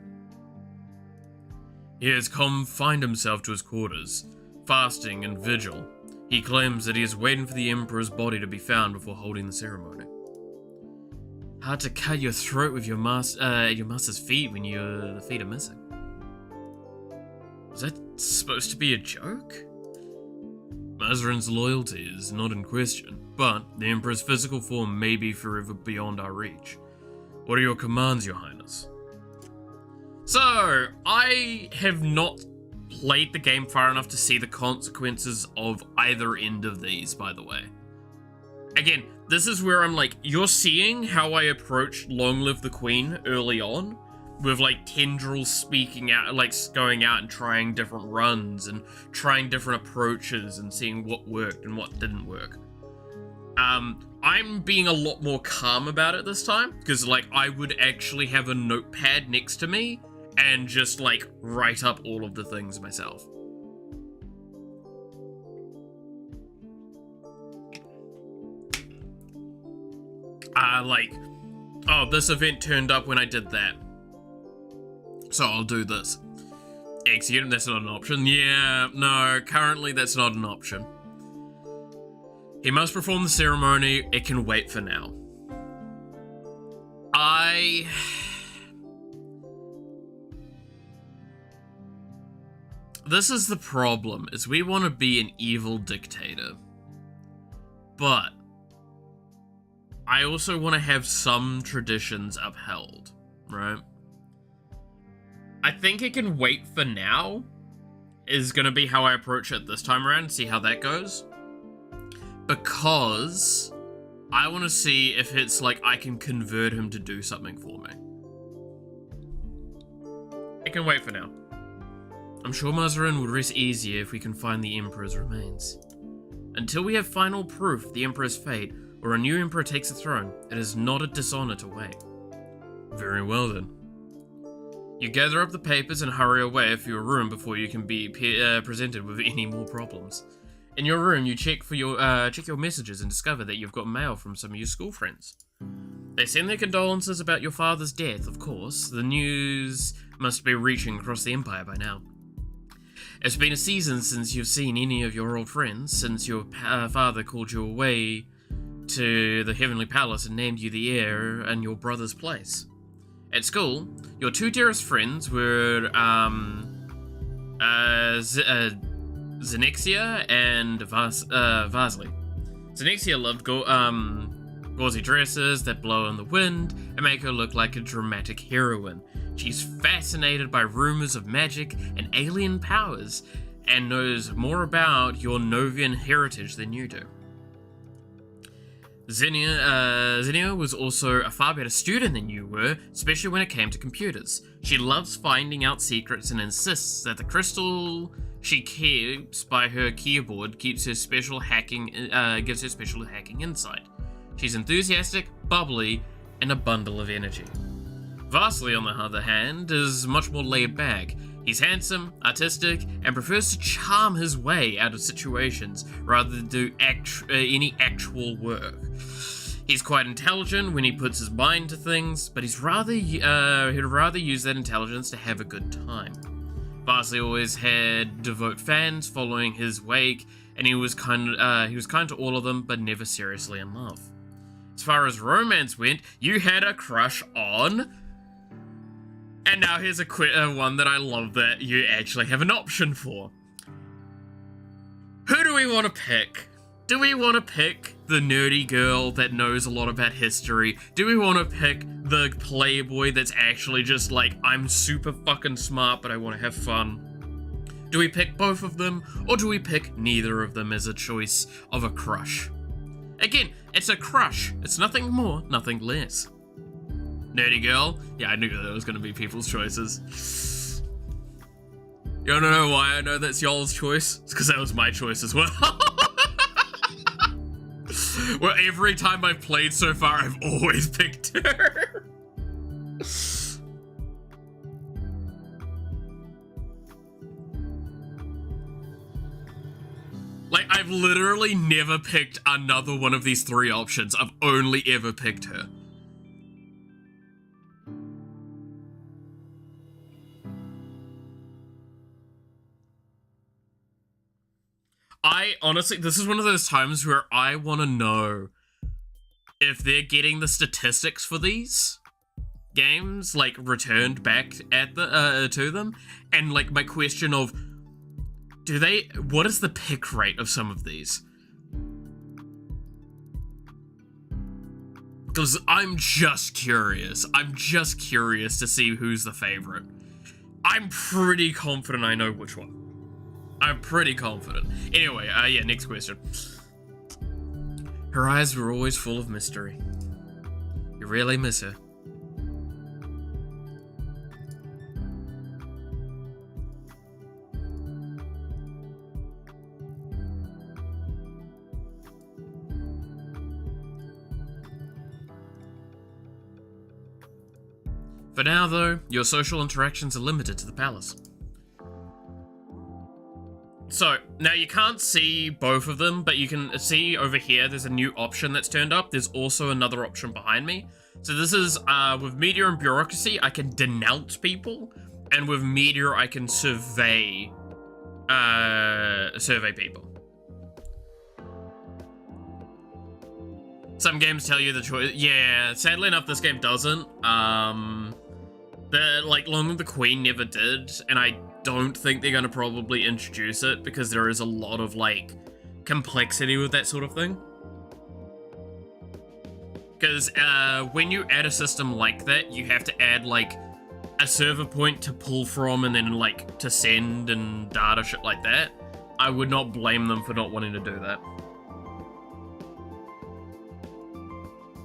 He has confined himself to his quarters, fasting and vigil. He claims that he is waiting for the Emperor's body to be found before holding the ceremony. Hard to cut your throat with your master's feet when the feet are missing. Was that supposed to be a joke? Mazarin's loyalty is not in question, but the Emperor's physical form may be forever beyond our reach. What are your commands, Your Highness? So, I have not played the game far enough to see the consequences of either end of these, by the way. Again, this is where I'm like, you're seeing how I approached Long Live the Queen early on, with like tendrils speaking out, like going out and trying different runs and trying different approaches and seeing what worked and what didn't work. I'm being a lot more calm about it this time, because like I would actually have a notepad next to me and just like write up all of the things myself. Like, oh, this event turned up when I did that, so I'll do this. Execute him, that's not an option. Yeah, no, currently that's not an option. He must perform the ceremony, it can wait for now. This is the problem, is we want to be an evil dictator. But I also want to have some traditions upheld, right? I think it can wait for now is going to be how I approach it this time around, see how that goes. Because I want to see if it's like I can convert him to do something for me. It can wait for now. I'm sure Mazarin would rest easier if we can find the Emperor's remains. Until we have final proof of the Emperor's fate, or a new Emperor takes the throne, it is not a dishonor to wait. Very well then. You gather up the papers and hurry away for your room before you can be presented with any more problems. In your room, you check your messages and discover that you've got mail from some of your school friends. They send their condolences about your father's death, of course. The news must be reaching across the Empire by now. It's been a season since you've seen any of your old friends, since your father called you away to the Heavenly Palace and named you the heir in your brother's place. At school, your two dearest friends were Zenexia and Vasily. Zenexia loved gauzy dresses that blow in the wind and make her look like a dramatic heroine. She's fascinated by rumors of magic and alien powers and knows more about your Novian heritage than you do. Xenia was also a far better student than you were, especially when it came to computers. She loves finding out secrets and insists that the crystal she keeps by her keyboard gives her special hacking insight. She's enthusiastic, bubbly, and a bundle of energy. Vasily, on the other hand, is much more laid back. He's handsome, artistic, and prefers to charm his way out of situations rather than do any actual work. He's quite intelligent when he puts his mind to things, but he'd rather use that intelligence to have a good time. Vasily always had devout fans following his wake, and he was kind to all of them, but never seriously in love. As far as romance went, you had a crush on. And now here's a one that I love that you actually have an option for. Who do we want to pick? Do we want to pick the nerdy girl that knows a lot about history? Do we want to pick the playboy that's actually just like, I'm super fucking smart, but I want to have fun? Do we pick both of them, or do we pick neither of them as a choice of a crush? Again, it's a crush. It's nothing more, nothing less. Nerdy girl? Yeah, I knew that was going to be people's choices. You wanna know why I know that's y'all's choice? It's because that was my choice as well. Well, every time I've played so far, I've always picked her. Like, I've literally never picked another one of these three options. I've only ever picked her. I honestly, this is one of those times where I want to know if they're getting the statistics for these games, like, returned back at the to them, and like my question of, what is the pick rate of some of these? Because I'm just curious. I'm just curious to see who's the favorite. I'm pretty confident I know which one. I'm pretty confident. Anyway, yeah, next question. Her eyes were always full of mystery. You really miss her. For now, though, your social interactions are limited to the palace. So, now you can't see both of them, but you can see over here there's a new option that's turned up. There's also another option behind me. So this is, with Meteor and Bureaucracy, I can denounce people, and with Meteor, I can survey people. Some games tell you the choice. Yeah, sadly enough, this game doesn't. Long Live the Queen never did, and I don't think they're going to probably introduce it because there is a lot of, like, complexity with that sort of thing. Because when you add a system like that, you have to add, like, a server point to pull from and then, like, to send and data, shit like that. I would not blame them for not wanting to do that.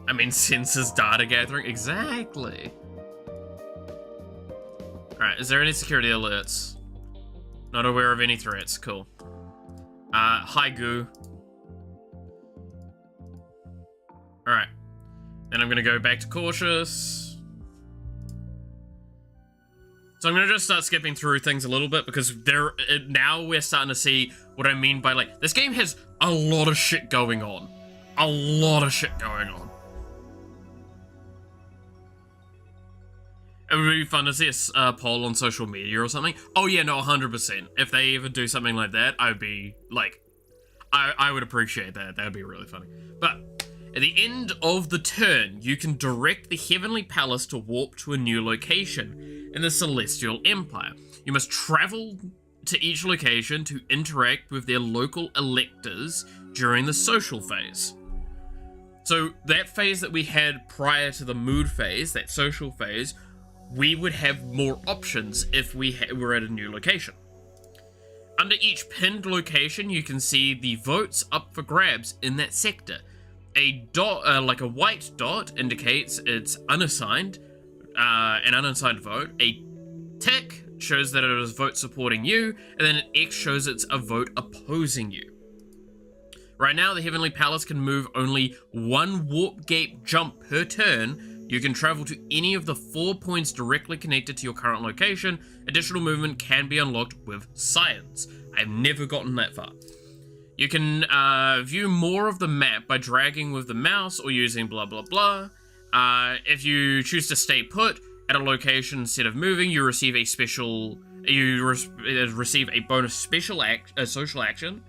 I mean, census data gathering. Exactly. Alright, is there any security alerts? Not aware of any threats. Cool. Hi, Goo. Alright. Then I'm gonna go back to cautious. So I'm gonna just start skipping through things a little bit because now we're starting to see what I mean by, like, this game has a lot of shit going on. A lot of shit going on. It would be fun to see a poll on social media or something. Oh yeah, no, 100%. If they ever do something like that, I would be, like, I would appreciate that. That would be really funny. But at the end of the turn, you can direct the Heavenly Palace to warp to a new location in the Celestial Empire. You must travel to each location to interact with their local electors during the social phase. So that phase that we had prior to the mood phase, that social phase, we would have more options if we were at a new location. Under each pinned location, you can see the votes up for grabs in that sector. A dot, like a white dot, indicates it's unassigned, an unassigned vote. A tick shows that it is vote supporting you, and then an X shows it's a vote opposing you. Right now, the Heavenly Palace can move only one warp gate jump per turn. You can travel to any of the 4 points directly connected to your current location. Additional movement can be unlocked with science. I've never gotten that far. You can view more of the map by dragging with the mouse or using blah blah blah. If you choose to stay put at a location instead of moving, you receive a special. Receive a bonus social social action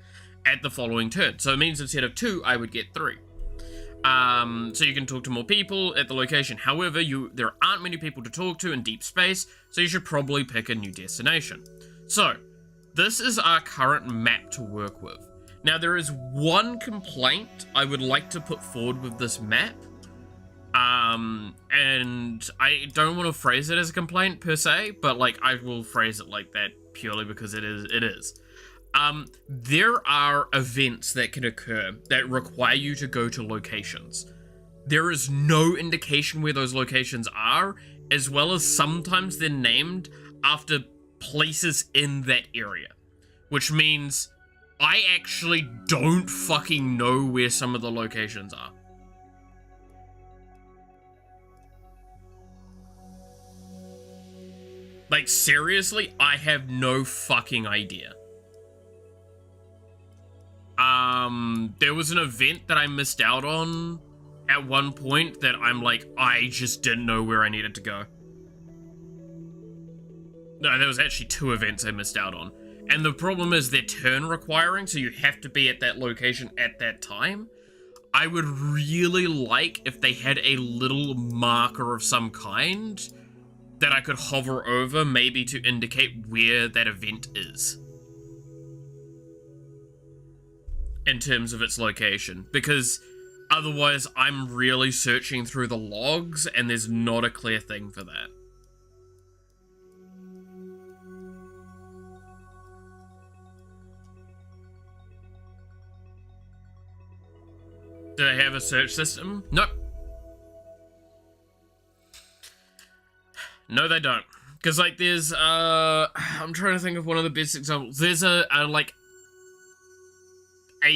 at the following turn. So it means instead of 2, I would get 3. So you can talk to more people at the location. However, there aren't many people to talk to in deep space, so you should probably pick a new destination. So, this is our current map to work with. Now, there is one complaint I would like to put forward with this map. And I don't want to phrase it as a complaint per se, but, like, I will phrase it like that purely because it is. There are events that can occur that require you to go to locations. There is no indication where those locations are, as well as sometimes they're named after places in that area. Which means I actually don't fucking know where some of the locations are. Like, seriously, I have no fucking idea. There was an event that I missed out on at one point that I'm like, I just didn't know where I needed to go. No, there was actually 2 events I missed out on. And the problem is they're turn requiring, so you have to be at that location at that time. I would really like if they had a little marker of some kind that I could hover over, maybe to indicate where that event is. in terms of its location, because otherwise I'm really searching through the logs and there's not a clear thing for that. Do they have a search system? Nope. No, they don't. Because, like, there's, I'm trying to think of one of the best examples. There's a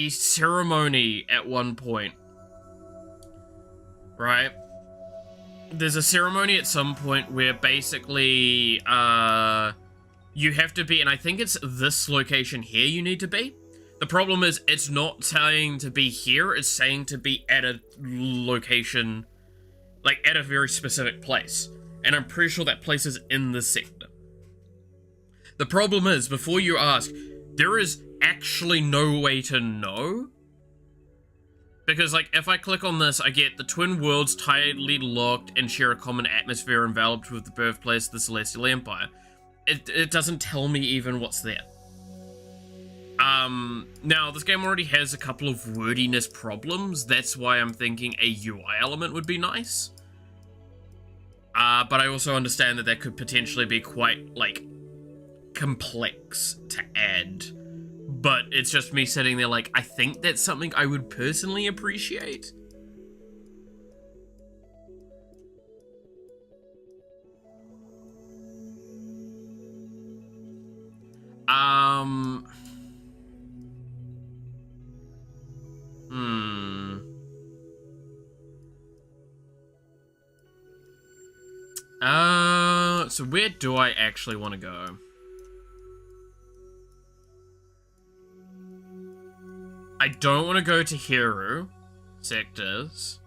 ceremony at one point. Right? There's a ceremony at some point where basically, you have to be, and I think it's this location here you need to be. The problem is, it's not saying to be here, it's saying to be at a location, like, at a very specific place. And I'm pretty sure that place is in the sector. The problem is, before you ask, there is actually no way to know. Because, like, if I click on this, I get the twin worlds tightly locked and share a common atmosphere enveloped with the birthplace of the Celestial Empire. It doesn't tell me even what's there. Now, this game already has a couple of wordiness problems. That's why I'm thinking a UI element would be nice. But I also understand that could potentially be quite, like, complex to add. But it's just me sitting there like, I think that's something I would personally appreciate. So where do I actually want to go? I don't want to go to Hero sectors.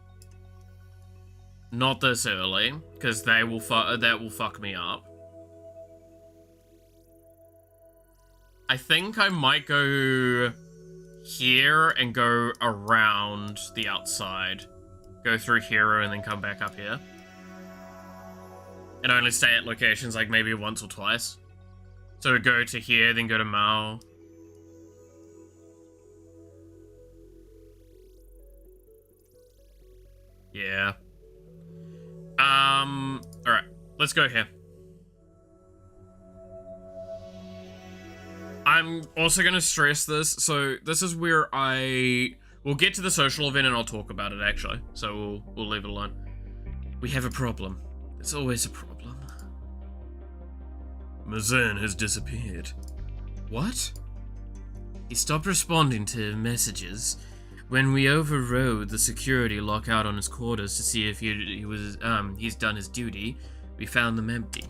Not this early, because that will fuck me up. I think I might go here and go around the outside. Go through Hero and then come back up here. And only stay at locations like maybe once or twice. So go to here, then go to Mao. Yeah. Alright, let's go here. I'm also gonna stress this, so this is where we'll get to the social event and I'll talk about it actually, so we'll leave it alone. We have a problem. There's always a problem. Mazen has disappeared. What? He stopped responding to messages. When we overrode the security lockout on his quarters to see if he's done his duty, we found them empty.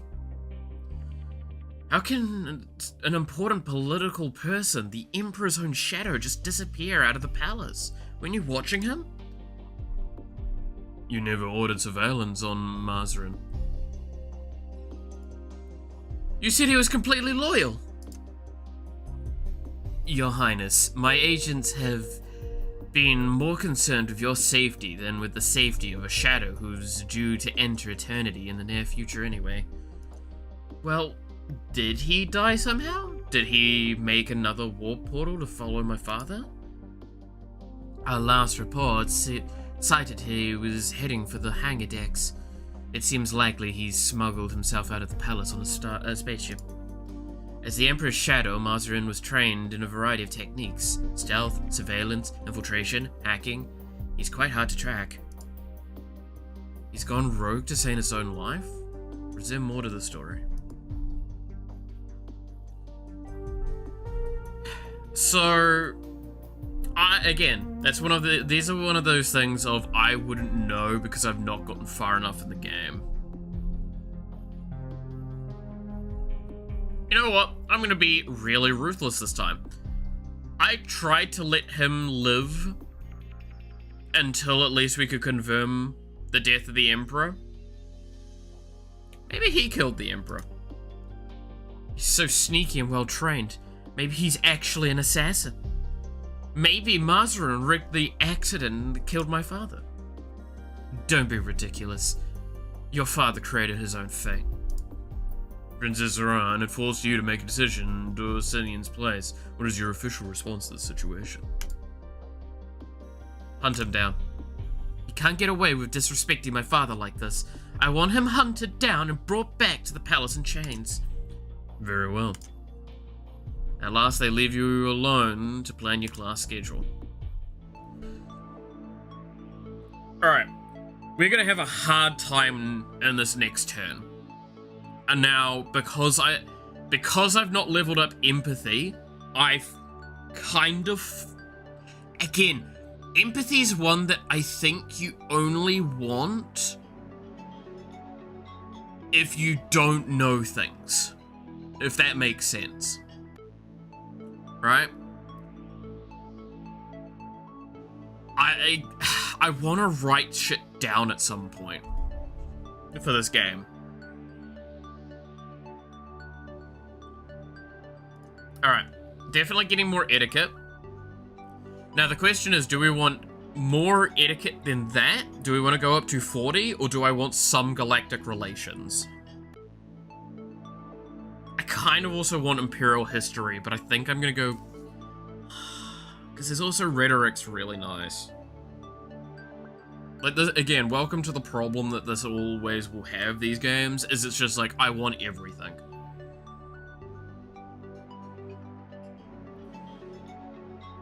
How can an important political person, the Emperor's own shadow, just disappear out of the palace? Weren't you watching him? You never ordered surveillance on Mazarin. You said he was completely loyal. Your Highness, my agents have been more concerned with your safety than with the safety of a shadow who's due to enter eternity in the near future anyway. Well, did he die somehow? Did he make another warp portal to follow my father? Our last report cited he was heading for the hangar decks. It seems likely he's smuggled himself out of the palace on a spaceship. As the Emperor's shadow, Mazarin was trained in a variety of techniques. Stealth, surveillance, infiltration, hacking. He's quite hard to track. He's gone rogue to save his own life? Or is there more to the story? So, again, these are one of those things of I wouldn't know because I've not gotten far enough in the game. You know what? I'm gonna be really ruthless this time. I tried to let him live until at least we could confirm the death of the Emperor. Maybe he killed the Emperor. He's so sneaky and well trained. Maybe he's actually an assassin. Maybe Mazarin rigged the accident that killed my father. Don't be ridiculous. Your father created his own fate. Princess Zorana had forced you to make a decision in Dorcinian's place. What is your official response to the situation? Hunt him down. He can't get away with disrespecting my father like this. I want him hunted down and brought back to the palace in chains. Very well. At last they leave you alone to plan your class schedule. Alright. We're gonna have a hard time in this next turn. And now, because I've not leveled up empathy, I've kind of... Again, empathy is one that I think you only want if you don't know things. If that makes sense. Right? I want to write shit down at some point for this game. Alright, definitely getting more etiquette. Now the question is, do we want more etiquette than that? Do we want to go up to 40, or do I want some galactic relations? I kind of also want Imperial history, but I think I'm going to go... Because there's also rhetoric's really nice. Like, this, again, welcome to the problem that this always will have, these games, is it's just like, I want everything.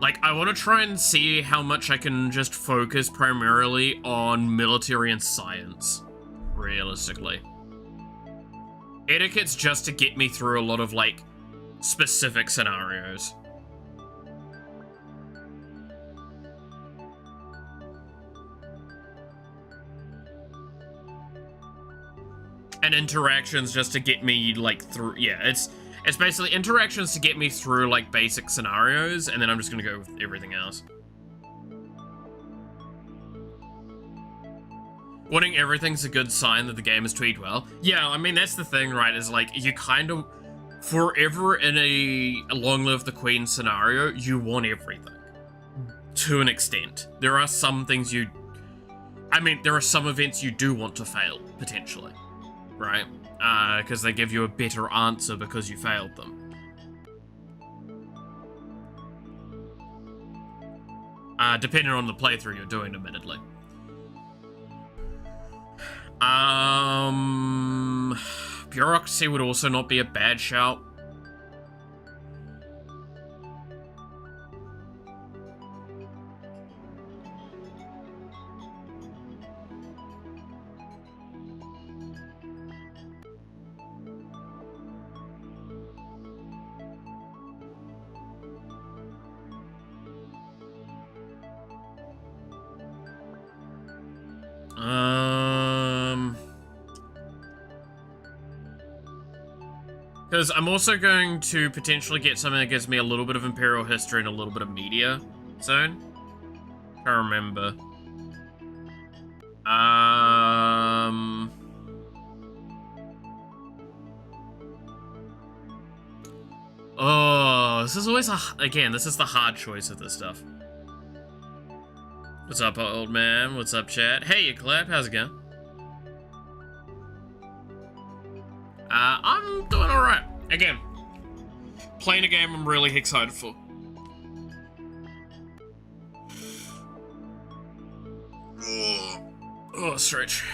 Like, I want to try and see how much I can just focus primarily on military and science, realistically. Etiquette's just to get me through a lot of, like, specific scenarios. And interactions just to get me, like, through... Yeah, it's basically interactions to get me through, like, basic scenarios, and then I'm just gonna go with everything else. Wanting everything's a good sign that the game is tweaked well. Yeah, I mean, that's the thing, right, is, like, you kind of... Forever in a Long Live the Queen scenario, you want everything. To an extent. There are some things you... I mean, there are some events you do want to fail, potentially. Right? Because they give you a better answer because you failed them. Depending on the playthrough you're doing, admittedly. Bureaucracy would also not be a bad shout. Because I'm also going to potentially get something that gives me a little bit of Imperial history and a little bit of media zone. Can't remember. Oh, this is always again, this is the hard choice of this stuff. What's up, old man? What's up, chat? Hey, you clap. How's it going? I'm doing alright. Again, playing a game I'm really excited for. Oh, stretch.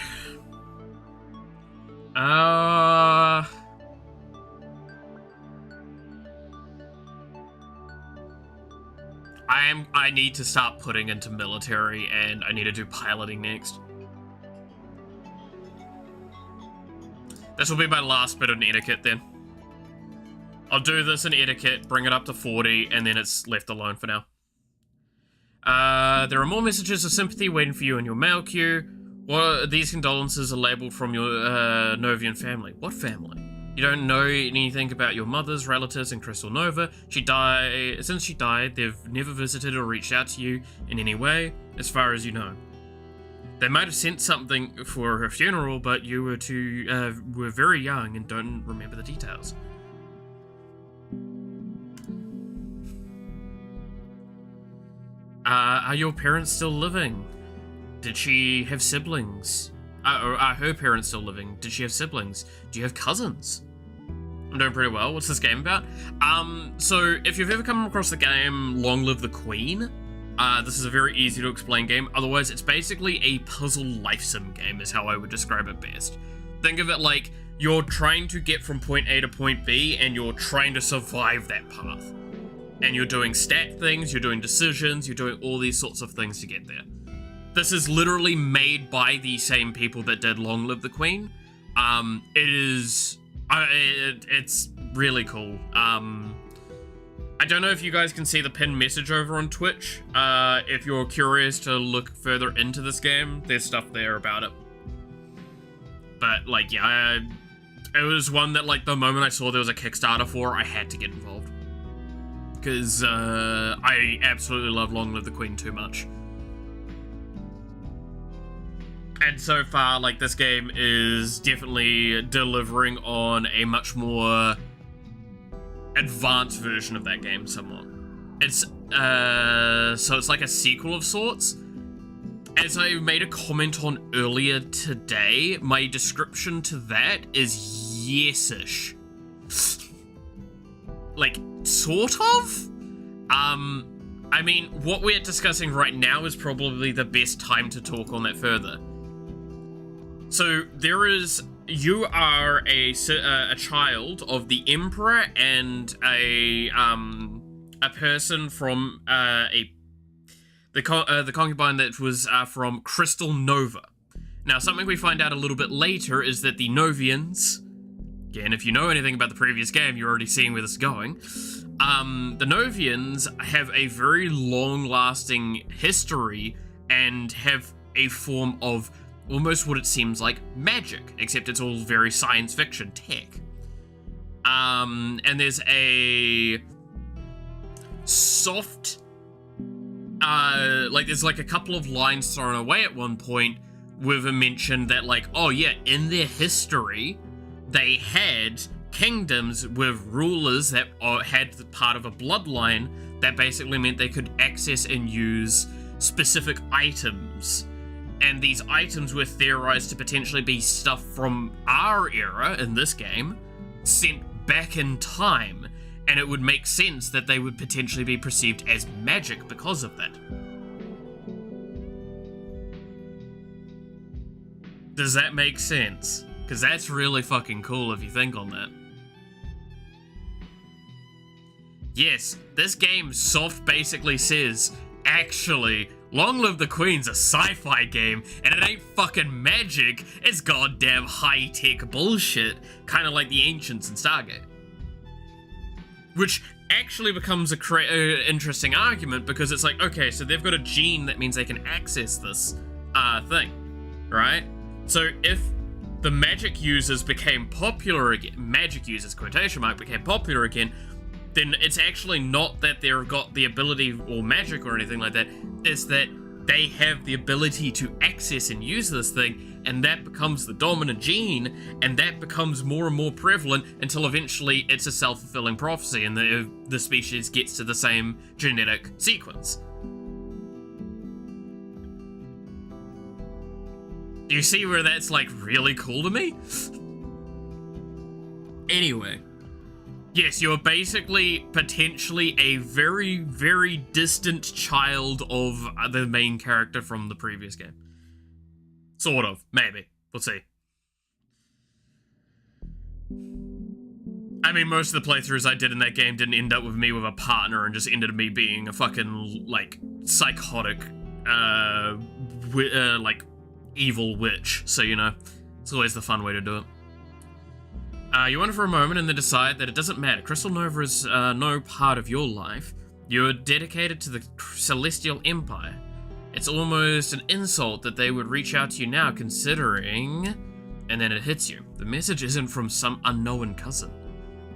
I need to start putting into military, and I need to do piloting next. This will be my last bit of etiquette then. I'll do this in etiquette, bring it up to 40, and then it's left alone for now. There are more messages of sympathy waiting for you in your mail queue. These condolences are labeled from your Novian family. What family? You don't know anything about your mother's relatives in Crystal Nova. Since she died, they've never visited or reached out to you in any way, as far as you know. They might have sent something for her funeral, but you were very young and don't remember the details. Are your parents still living? Did she have siblings? Or are her parents still living? Did she have siblings? Do you have cousins? I'm doing pretty well. What's this game about? So if you've ever come across the game Long Live the Queen, This is a very easy to explain game. Otherwise, it's basically a puzzle life sim game is how I would describe it best. Think of it like you're trying to get from point A to point B and you're trying to survive that path. And you're doing stat things, you're doing decisions, you're doing all these sorts of things to get there. This is literally made by the same people that did Long Live the Queen. It's really cool. I don't know if you guys can see the pinned message over on Twitch. If you're curious to look further into this game, there's stuff there about it. But, like, yeah, it was one that, like, the moment I saw there was a Kickstarter for, I had to get involved. Because, I absolutely love Long Live the Queen too much. And so far, like, this game is definitely delivering on a much more advanced version of that game somewhat. It's, so it's like a sequel of sorts. As I made a comment on earlier today, my description to that is yes-ish. Like, sort of? I mean, what we're discussing right now is probably the best time to talk on that further. So, you are a child of the Emperor and a person from, the concubine that was, from Crystal Nova. Now, something we find out a little bit later is that the Novians, again, if you know anything about the previous game, you're already seeing where this is going. The Novians have a very long-lasting history and have a form of almost what it seems like magic, except it's all very science fiction tech. And there's a soft, there's like a couple of lines thrown away at one point with a mention that, like, oh yeah, in their history, they had kingdoms with rulers that had part of a bloodline that basically meant they could access and use specific items. And these items were theorized to potentially be stuff from our era in this game, sent back in time. And it would make sense that they would potentially be perceived as magic because of that. Does that make sense? Because that's really fucking cool if you think on that. Yes, this game soft basically says, actually, Long Live the Queen's a sci-fi game, and it ain't fucking magic, it's goddamn high-tech bullshit, kind of like the Ancients in Stargate. Which actually becomes a interesting argument, because it's like, okay, so they've got a gene that means they can access this thing, right? So if the magic users became popular again, magic users, quotation mark, became popular again, then it's actually not that they've got the ability or magic or anything like that, it's that they have the ability to access and use this thing, and that becomes the dominant gene, and that becomes more and more prevalent until eventually it's a self-fulfilling prophecy and the species gets to the same genetic sequence. Do you see where that's, like, really cool to me? Anyway. Yes, you're basically potentially a very, very distant child of the main character from the previous game. Sort of. Maybe. We'll see. I mean, most of the playthroughs I did in that game didn't end up with me with a partner and just ended up me being a fucking, like, psychotic, like, evil witch. So, you know, it's always the fun way to do it. You wonder for a moment and then decide that it doesn't matter. Crystal Nova is no part of your life. You're dedicated to the Celestial Empire. It's almost an insult that they would reach out to you now, considering... And then it hits you. The message isn't from some unknown cousin.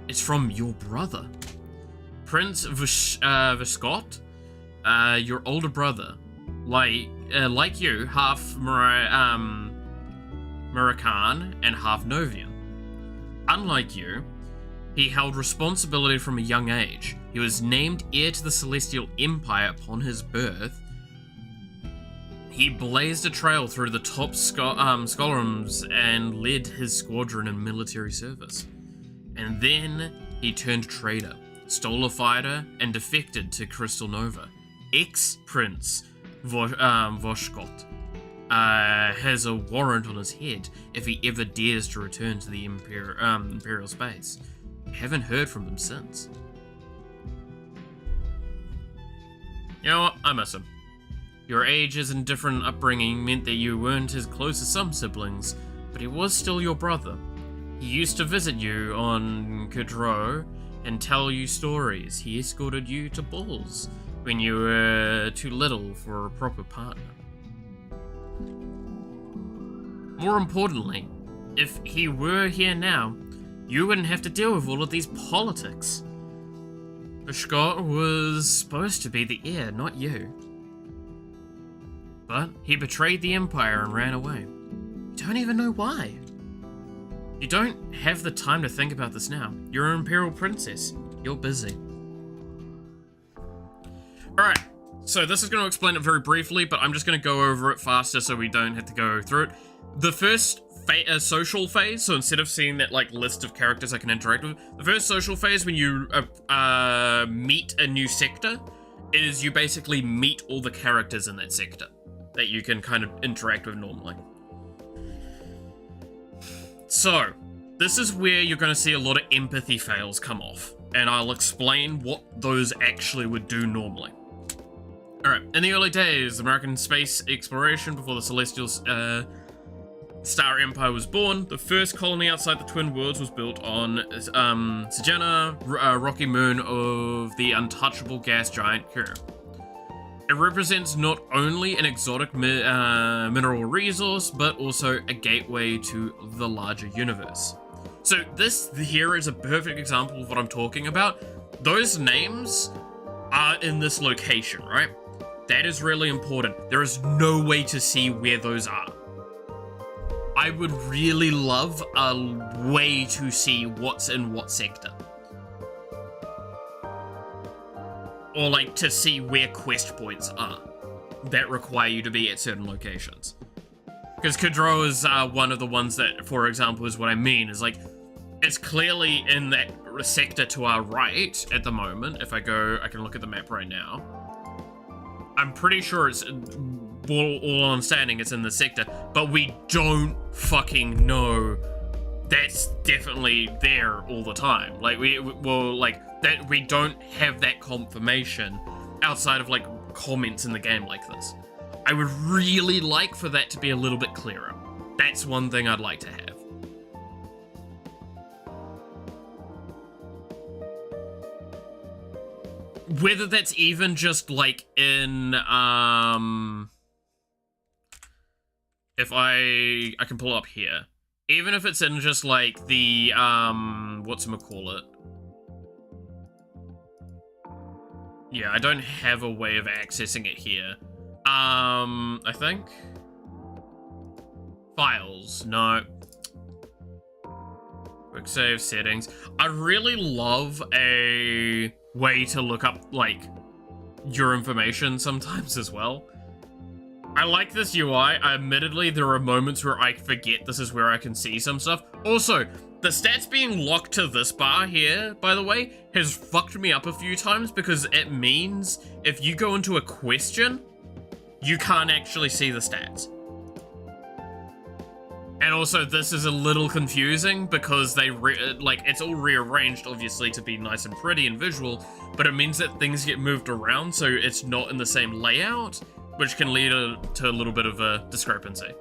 It's from your brother. Prince Viscott, your older brother. Like you, half Moroccan and half Novian. Unlike you, he held responsibility from a young age. He was named heir to the Celestial Empire upon his birth. He blazed a trail through the top scholars and led his squadron in military service. And then he turned traitor, stole a fighter, and defected to Crystal Nova. ex-prince Voshkot has a warrant on his head if he ever dares to return to the Imperial space. Haven't heard from him since. You know what? I miss him. Your ages and different upbringing meant that you weren't as close as some siblings, but he was still your brother. He used to visit you on Kudrow and tell you stories. He escorted you to balls when you were too little for a proper partner. More importantly, if he were here now, you wouldn't have to deal with all of these politics. Scott was supposed to be the heir, not you. But he betrayed the Empire and ran away. You don't even know why. You don't have the time to think about this now. You're an Imperial Princess. You're busy. Alright, so this is going to explain it very briefly, but I'm just going to go over it faster so we don't have to go through it. The first social phase, so instead of seeing that like list of characters I can interact with, the first social phase when you meet a new sector is you basically meet all the characters in that sector that you can kind of interact with normally. So, this is where you're going to see a lot of empathy fails come off, and I'll explain what those actually would do normally. Alright, in the early days, American space exploration before the Celestial Star Empire was born, the first colony outside the Twin Worlds was built on Sejana, rocky moon of the untouchable gas giant Kura. It represents not only an exotic mineral resource, but also a gateway to the larger universe. So this here is a perfect example of what I'm talking about. Those names are in this location, right? That is really important. There is no way to see where those are. I would really love a way to see what's in what sector. Or like to see where quest points are that require you to be at certain locations. Because Kudrow is one of the ones that, for example, is what I mean, is like, it's clearly in that sector to our right at the moment. If I go, I can look at the map right now. I'm pretty sure it's, all I'm standing, it's in the sector, but we don't fucking know that's definitely there all the time. Like, that we don't have that confirmation outside of, like, comments in the game like this. I would really like for that to be a little bit clearer. That's one thing I'd like to have. Whether that's even just, like, in, if I can pull up here. Even if it's in just, like, the, whatchamacallit. Yeah, I don't have a way of accessing it here. I think? Files, no. Quick save settings. I really love a way to look up, like, your information sometimes as well. I like this UI. Admittedly, there are moments where I forget this is where I can see some stuff. Also, the stats being locked to this bar here, by the way, has fucked me up a few times because it means if you go into a question, you can't actually see the stats. And also, this is a little confusing because they, it's all rearranged, obviously, to be nice and pretty and visual, but it means that things get moved around, so it's not in the same layout, which can lead to a little bit of a discrepancy.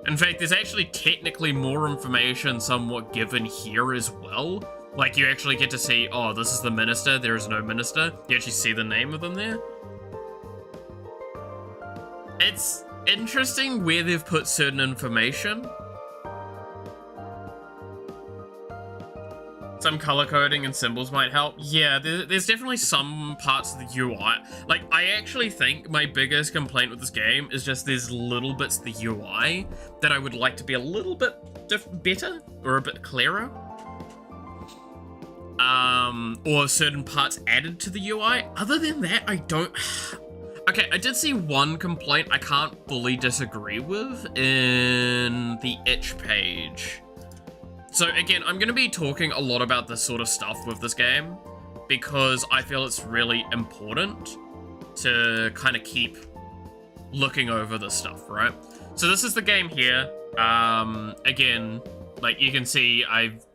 In fact, there's actually technically more information somewhat given here as well. Like, you actually get to see, oh, this is the minister, there is no minister. You actually see the name of them there. It's interesting where they've put certain information. Some color coding and symbols might help. Yeah, there's definitely some parts of the UI. Like, I actually think my biggest complaint with this game is just there's little bits of the UI that I would like to be a little bit better or a bit clearer. Or certain parts added to the UI. Other than that, I don't... Okay, I did see one complaint I can't fully disagree with in the itch page. So again, I'm going to be talking a lot about this sort of stuff with this game because I feel it's really important. to kind of keep looking over this stuff, right? So this is the game here. Again, like you can see, I've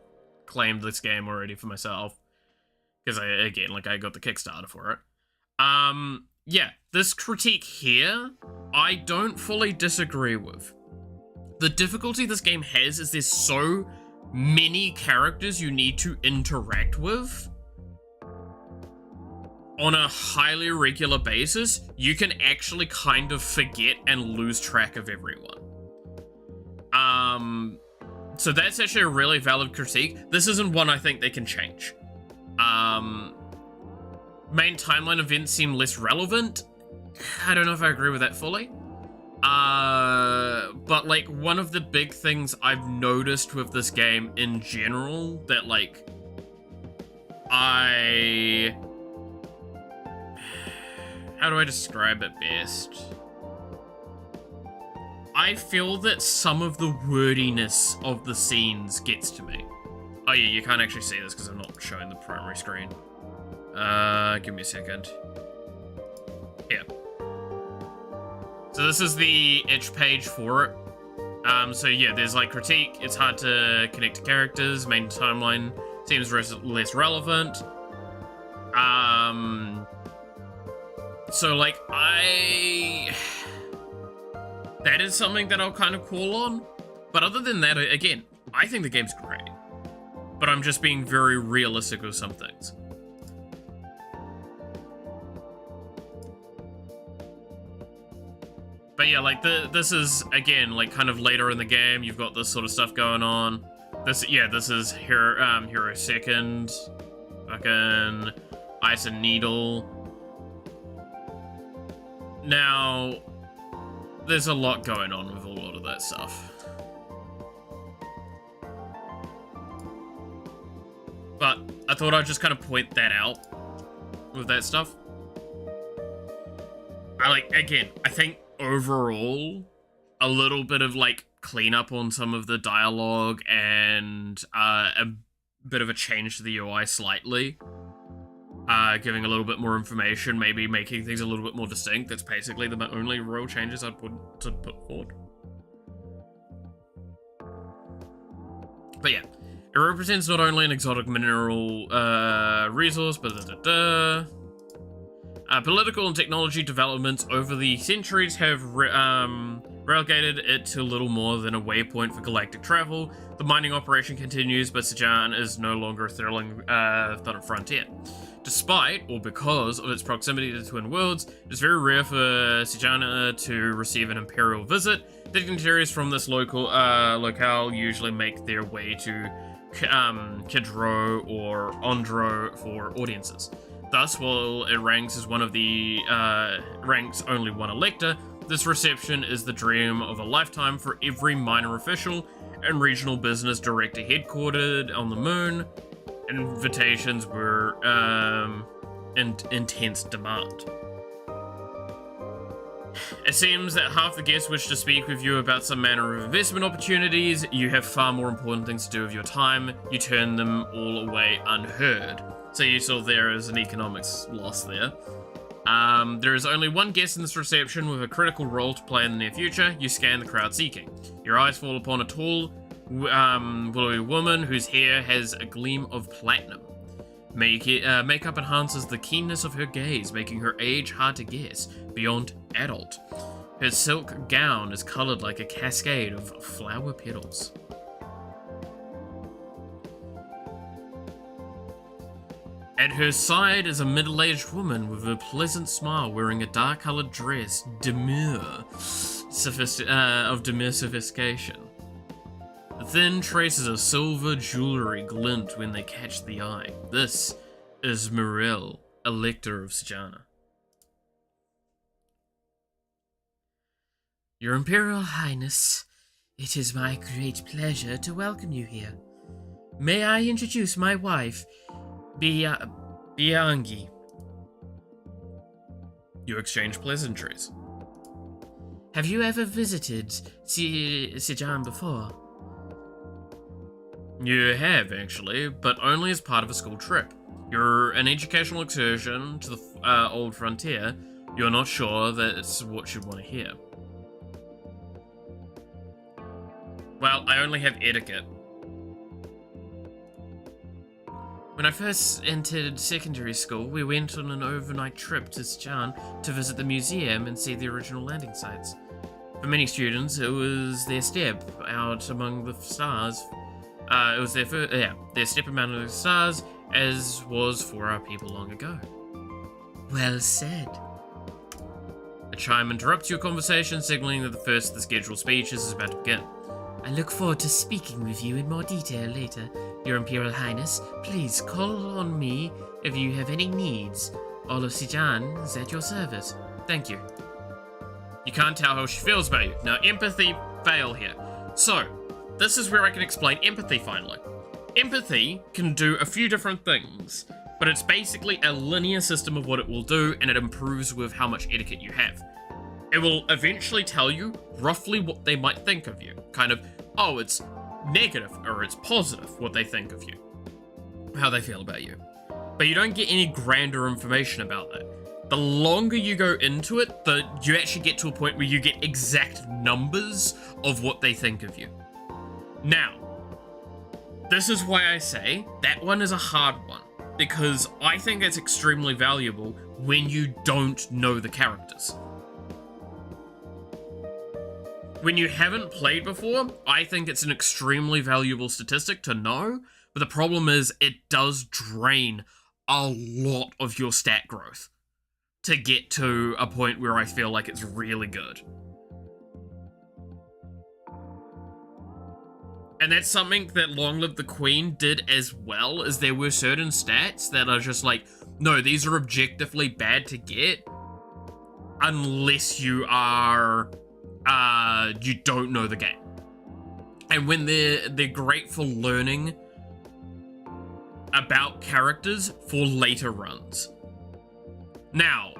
claimed this game already for myself because I got the Kickstarter for it. Yeah, this critique here, I don't fully disagree with. The difficulty this game has is there's so many characters you need to interact with on a highly regular basis. You can actually kind of forget and lose track of everyone. So that's actually a really valid critique. This isn't one I think they can change. Main timeline events seem less relevant. I don't know if I agree with that fully. But like one of the big things I've noticed with this game in general that like how do I describe it best? I feel that some of the wordiness of the scenes gets to me. Oh yeah, you can't actually see this because I'm not showing the primary screen. Give me a second. Here. So this is the itch page for it. So yeah, there's like critique. It's hard to connect to characters. Main timeline seems less relevant. So like that is something that I'll kind of call on. But other than that, again, I think the game's great. But I'm just being very realistic with some things. But yeah, like this is again like kind of later in the game. You've got this sort of stuff going on. This is Hero Second, fucking Ice and Needle. Now, there's a lot going on with a lot of that stuff. But I thought I'd just kind of point that out with that stuff. I think overall, a little bit of like cleanup on some of the dialogue and a bit of a change to the UI slightly. Giving a little bit more information, maybe making things a little bit more distinct. That's basically the only real changes I'd want to put forward. But yeah, it represents not only an exotic mineral resource, but political and technology developments over the centuries have relegated it to little more than a waypoint for galactic travel. The mining operation continues, but Zorana is no longer a thrilling frontier. Despite, or because, of its proximity to the Twin Worlds, it is very rare for Zorana to receive an Imperial visit. Dignitaries from this locale usually make their way to Kidro or Ondro for audiences. Thus, while it ranks as one of the ranks only one elector, this reception is the dream of a lifetime for every minor official and regional business director headquartered on the moon. Invitations were in intense demand. It seems that half the guests wish to speak with you about some manner of investment opportunities. You have far more important things to do with your time. You turn them all away unheard. So you saw there is an economics loss there. There is only one guest in this reception with a critical role to play in the near future. You scan the crowd seeking. Your eyes fall upon a tall, willowy woman whose hair has a gleam of platinum. Makeup enhances the keenness of her gaze, making her age hard to guess, beyond adult. Her silk gown is colored like a cascade of flower petals. At her side is a middle-aged woman with a pleasant smile wearing a dark-colored dress, demure sophistication. Thin traces of silver jewelry glint when they catch the eye. This is Mirel, Elector of Zorana. Your Imperial Highness, it is my great pleasure to welcome you here. May I introduce my wife, Biangi? You exchange pleasantries. Have you ever visited Sijan before? You have, actually, but only as part of a school trip. You're an educational excursion to the old frontier, You're not sure that it's what you'd want to hear. Well, I only have etiquette. When I first entered secondary school, we went on an overnight trip to Sichuan to visit the museum and see the original landing sites. For many students, it was their step out among the stars. It was their step among the stars, as was for our people long ago. Well said. A chime interrupts your conversation, signaling that the first of the scheduled speeches is about to begin. I look forward to speaking with you in more detail later. Your Imperial Highness, please call on me if you have any needs. All of Sichuan is at your service. Thank you. You can't tell how she feels about you. Now, empathy, fail here. So, this is where I can explain empathy finally. Empathy can do a few different things, but it's basically a linear system of what it will do, and it improves with how much etiquette you have. It will eventually tell you roughly what they might think of you. Kind of, oh, it's negative or it's positive what they think of you. How they feel about you. But you don't get any grander information about that. The longer you go into it, you actually get to a point where you get exact numbers of what they think of you. Now, this is why I say that one is a hard one, because I think it's extremely valuable when you don't know the characters. When you haven't played before, I think it's an extremely valuable statistic to know, but the problem is it does drain a lot of your stat growth to get to a point where I feel like it's really good. And that's something that Long Live the Queen did as well, is there were certain stats that are just like, no, these are objectively bad to get, unless you are, you don't know the game. And when they're great for learning about characters for later runs. Now,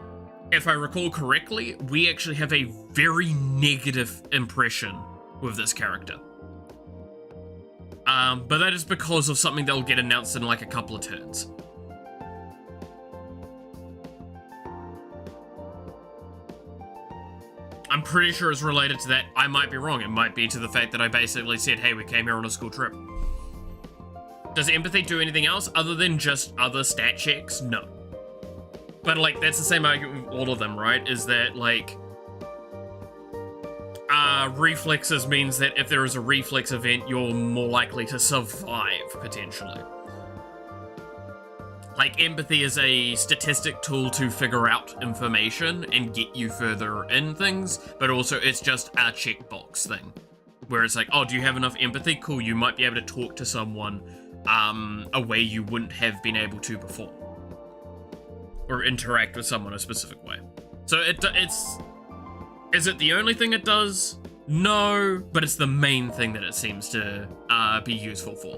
if I recall correctly, we actually have a very negative impression with this character. But that is because of something that will get announced in like a couple of turns. I'm pretty sure it's related to that. I might be wrong. It might be to the fact that I basically said, hey, we came here on a school trip. Does empathy do anything else other than just other stat checks? No. But, like, that's the same argument with all of them, right? Is that, like, reflexes means that if there is a reflex event, you're more likely to survive, potentially. Like, empathy is a statistic tool to figure out information and get you further in things, but also it's just a checkbox thing. Where it's like, oh, do you have enough empathy? Cool, you might be able to talk to someone a way you wouldn't have been able to before. Or interact with someone a specific way. So it's... Is it the only thing it does? No, but it's the main thing that it seems to be useful for.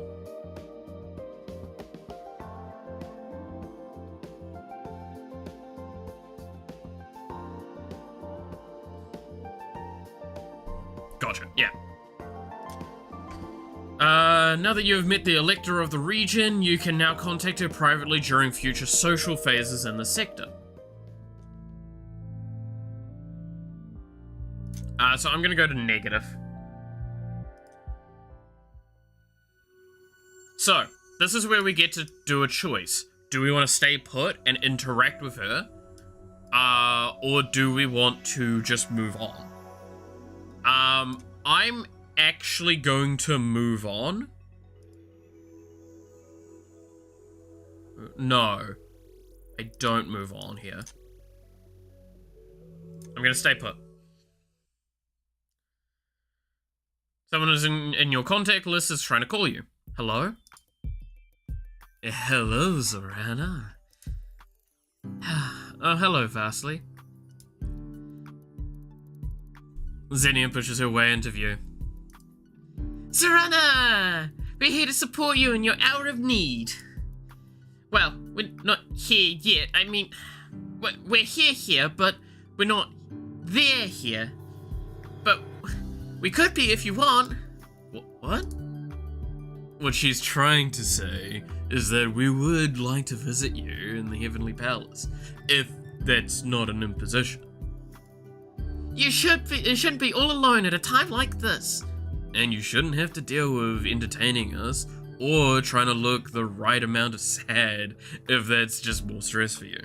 Gotcha, yeah. Now that you have met the Elector of the region, you can now contact her privately during future social phases in the sector. So I'm gonna go to negative. So, this is where we get to do a choice. Do we want to stay put and interact with her? Or do we want to just move on? I'm actually going to move on. No, I don't move on here. I'm gonna stay put. Someone is in your contact list is trying to call you. Hello? Hello, Zorana. Oh, hello, Vasily. Xenia pushes her way into view. Zorana! We're here to support you in your hour of need. Well, we're not here yet. I mean, we're here, but we're not there here. But we could be if you want. What? What she's trying to say is that we would like to visit you in the Heavenly Palace. If that's not an imposition. You shouldn't be all alone at a time like this. And you shouldn't have to deal with entertaining us or trying to look the right amount of sad if that's just more stress for you.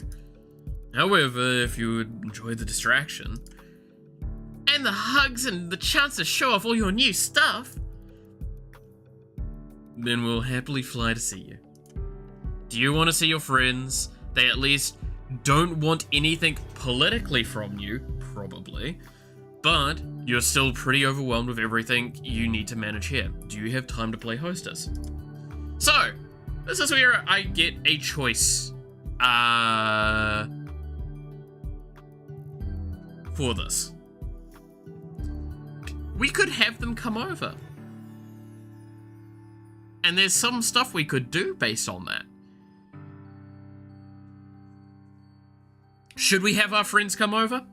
However, if you would enjoy the distraction and the hugs and the chance to show off all your new stuff, then we'll happily fly to see you. Do you want to see your friends? They at least don't want anything politically from you, probably, but you're still pretty overwhelmed with everything you need to manage here. Do you have time to play hostess? So, this is where I get a choice for this. We could have them come over. And there's some stuff we could do based on that. Should we have our friends come over?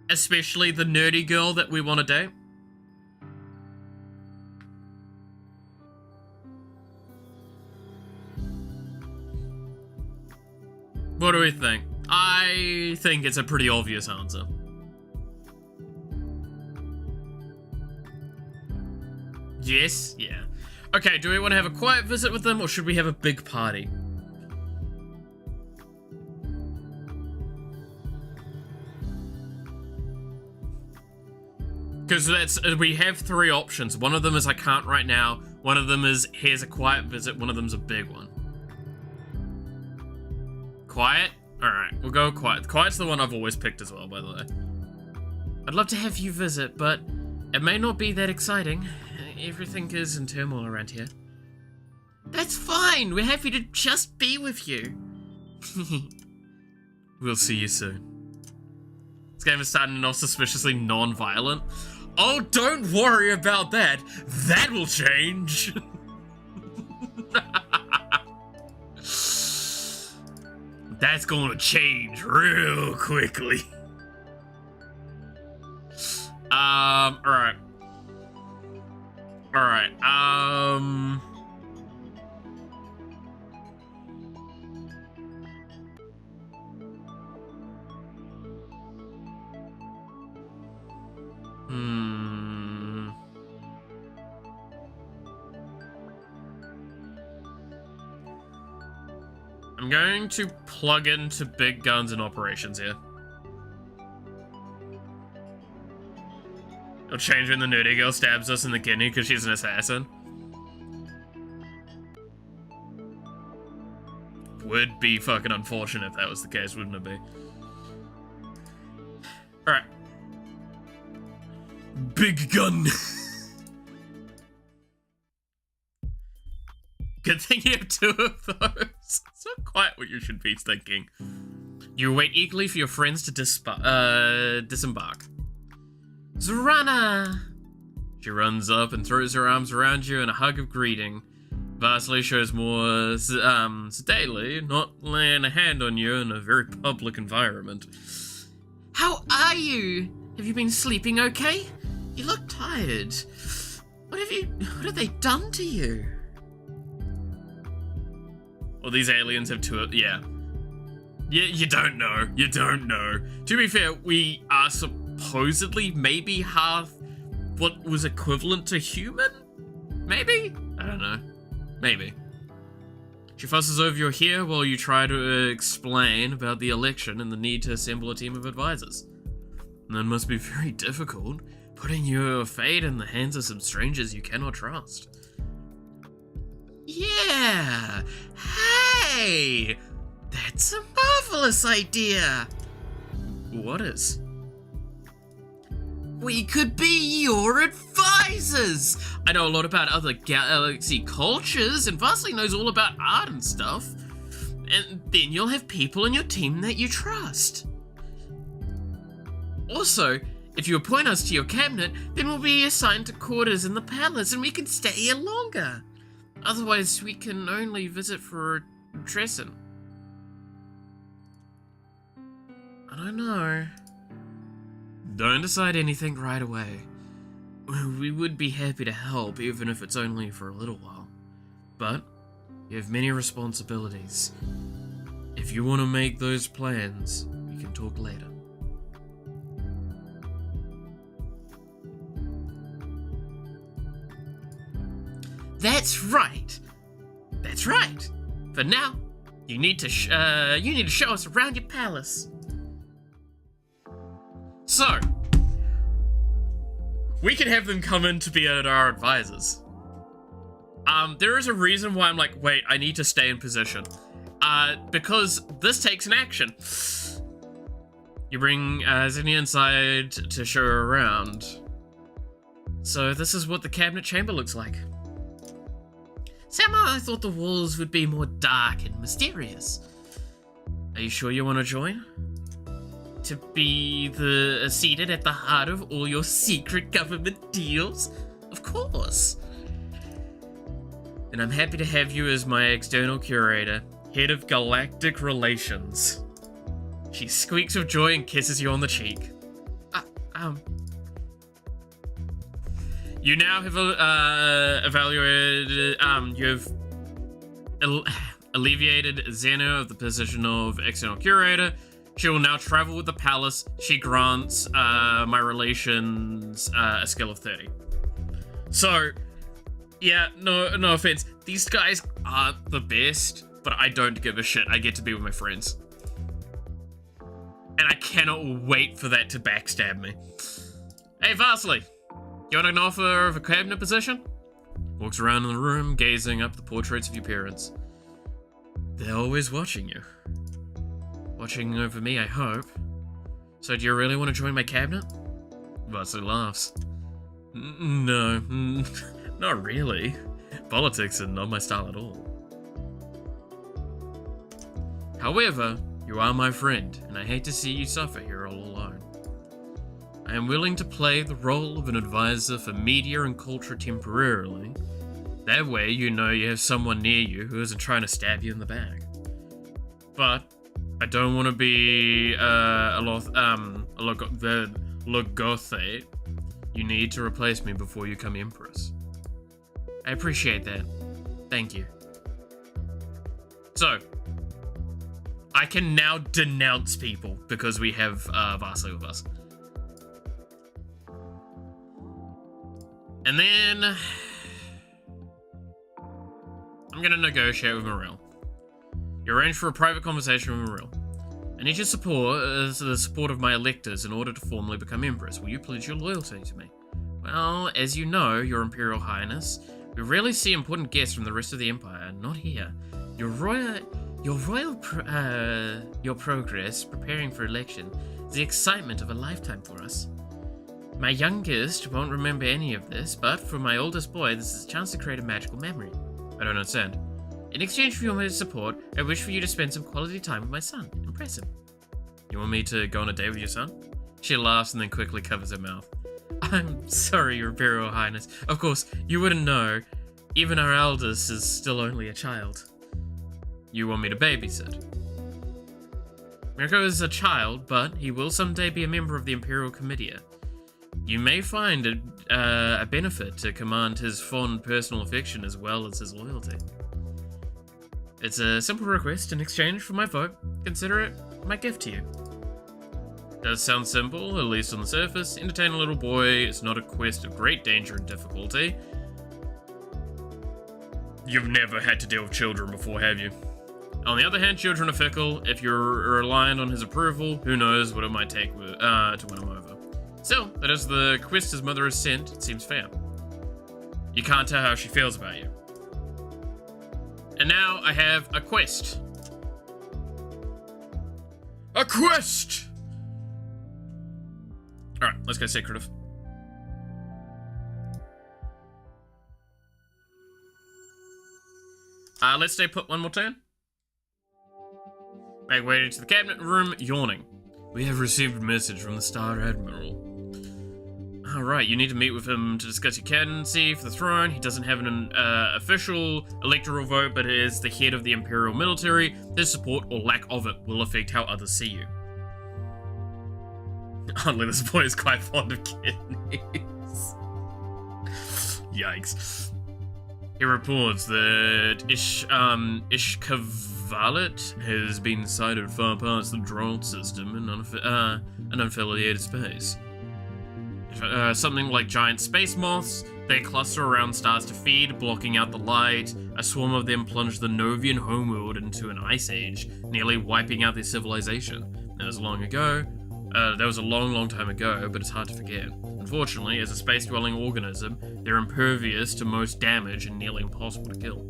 Especially the nerdy girl that we want to date? What do we think? I think it's a pretty obvious answer. Yes? Yeah. Okay, do we want to have a quiet visit with them, or should we have a big party? Because we have three options. One of them is I can't right now. One of them is here's a quiet visit. One of them's a big one. Quiet? Alright, we'll go quiet. Quiet's the one I've always picked as well, by the way. I'd love to have you visit, but it may not be that exciting. Everything is in turmoil around here. That's fine. We're happy to just be with you. We'll see you soon. This game is starting off suspiciously non-violent. Oh, don't worry about that. That will change. That's going to change real quickly. Alright. Alright, I'm going to plug into big guns and operations here. It'll change when the nerdy girl stabs us in the kidney because she's an assassin. Would be fucking unfortunate if that was the case, wouldn't it be? Alright. Big gun! Good thing you have two of those. It's not quite what you should be thinking. You wait eagerly for your friends to disembark. Zorana! She runs up and throws her arms around you in a hug of greeting. Vasily shows more sedately, not laying a hand on you in a very public environment. How are you? Have you been sleeping okay? You look tired. What have they done to you? Well, these aliens have two, yeah. You don't know. You don't know. To be fair, we are supposedly maybe half what was equivalent to human? Maybe? I don't know. Maybe. She fusses over your hair while you try to explain about the election and the need to assemble a team of advisors. And that must be very difficult, putting your fate in the hands of some strangers you cannot trust. Yeah! Hey! That's a marvelous idea! What is? We could be your advisors! I know a lot about other galaxy cultures, and Vasily knows all about art and stuff. And then you'll have people in your team that you trust. Also, if you appoint us to your cabinet, then we'll be assigned to quarters in the palace and we can stay here longer. Otherwise, we can only visit for a dressing. I don't know. Don't decide anything right away. We would be happy to help, even if it's only for a little while. But you have many responsibilities. If you want to make those plans, we can talk later. That's right. That's right. For now, you need to show us around your palace. So, we can have them come in to be our advisors. There is a reason why I'm like, wait, I need to stay in position. Because this takes an action. You bring Zinnia inside to show her around. So this is what the cabinet chamber looks like. Somehow I thought the walls would be more dark and mysterious. Are you sure you want to join? To be seated at the heart of all your secret government deals? Of course. And I'm happy to have you as my external curator, head of galactic relations. She squeaks with joy and kisses you on the cheek. You now have alleviated Xena of the position of external curator. She will now travel with the palace. She grants my relations a skill of 30. So, yeah, no offense. These guys aren't the best, but I don't give a shit. I get to be with my friends. And I cannot wait for that to backstab me. Hey, Vasily. You want an offer of a cabinet position? Walks around in the room, gazing up the portraits of your parents. They're always watching you. Watching over me, I hope. So do you really want to join my cabinet? Vasily laughs. No, not really. Politics are not my style at all. However, you are my friend, and I hate to see you suffer here all alone. I am willing to play the role of an advisor for media and culture temporarily. That way you know you have someone near you who isn't trying to stab you in the back. But I don't want to be the Logothe. You need to replace me before you come Empress. I appreciate that. Thank you. So, I can now denounce people because we have Vasily with us. And then I'm gonna negotiate with Morel. You arrange for a private conversation with Morel. I need your support, the support of my electors, in order to formally become Empress. Will you pledge your loyalty to me? Well, as you know, Your Imperial Highness, we rarely see important guests from the rest of the Empire. Not here. Your progress preparing for election is the excitement of a lifetime for us. My youngest won't remember any of this, but for my oldest boy, this is a chance to create a magical memory. I don't understand. In exchange for your support, I wish for you to spend some quality time with my son. Impress him. You want me to go on a date with your son? She laughs and then quickly covers her mouth. I'm sorry, Your Imperial Highness. Of course, you wouldn't know. Even our eldest is still only a child. You want me to babysit? Mirko is a child, but he will someday be a member of the Imperial Comitia. You may find it a benefit to command his fond personal affection as well as his loyalty. It's a simple request in exchange for my vote. Consider it my gift to you. Does sound simple, at least on the surface. Entertain a little boy, it's not a quest of great danger and difficulty. You've never had to deal with children before, have you? On the other hand, children are fickle. If you're reliant on his approval, who knows what it might take to win him over. Still, that is the quest his mother has sent, it seems fair. You can't tell how she feels about you. And now I have a quest. A quest! Alright, let's go secretive. Let's stay put one more turn. Make way into the cabinet room, yawning. We have received a message from the Star Admiral. Alright, you need to meet with him to discuss your candidacy for the throne. He doesn't have an official electoral vote, but is the head of the Imperial military. His support, or lack of it, will affect how others see you. Oddly, this boy is quite fond of kidneys. Yikes. He reports that Cavallet has been sighted far past the Droll system in an unaffiliated space. Something like giant space moths, they cluster around stars to feed, blocking out the light. A swarm of them plunged the Novian homeworld into an ice age, nearly wiping out their civilization. That was long ago. That was a long time ago, but it's hard to forget. Unfortunately, as a space-dwelling organism, they're impervious to most damage and nearly impossible to kill.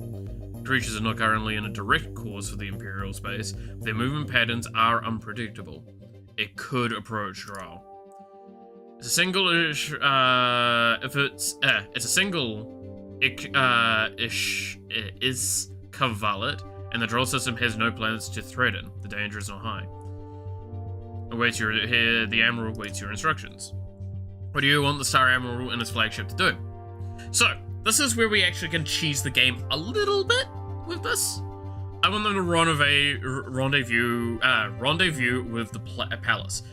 Creatures are not currently in a direct course for the Imperial space, but their movement patterns are unpredictable. It could approach Drow. It's a single-ish, it's a single-ish is Cavallet, and the Droll system has no planets to threaten. The danger is not high. The Admiral waits your instructions. What do you want the Star Admiral and his flagship to do? So, this is where we actually can cheese the game a little bit with this. I want them to rendezvous with the palace.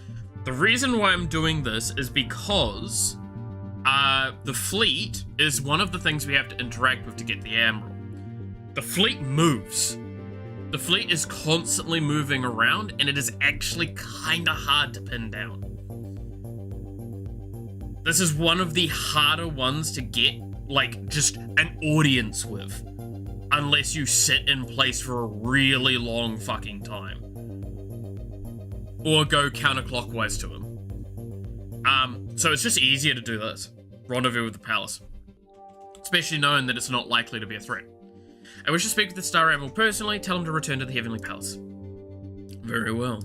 The reason why I'm doing this is because the fleet is one of the things we have to interact with to get the Admiral. The fleet moves. The fleet is constantly moving around, and it is actually kind of hard to pin down. This is one of the harder ones to get, like, just an audience with. Unless you sit in place for a really long fucking time. Or go counterclockwise to him. So it's just easier to do this. Rendezvous with the palace. Especially knowing that it's not likely to be a threat. I wish to speak with the Star Admiral personally. Tell him to return to the Heavenly Palace. Very well.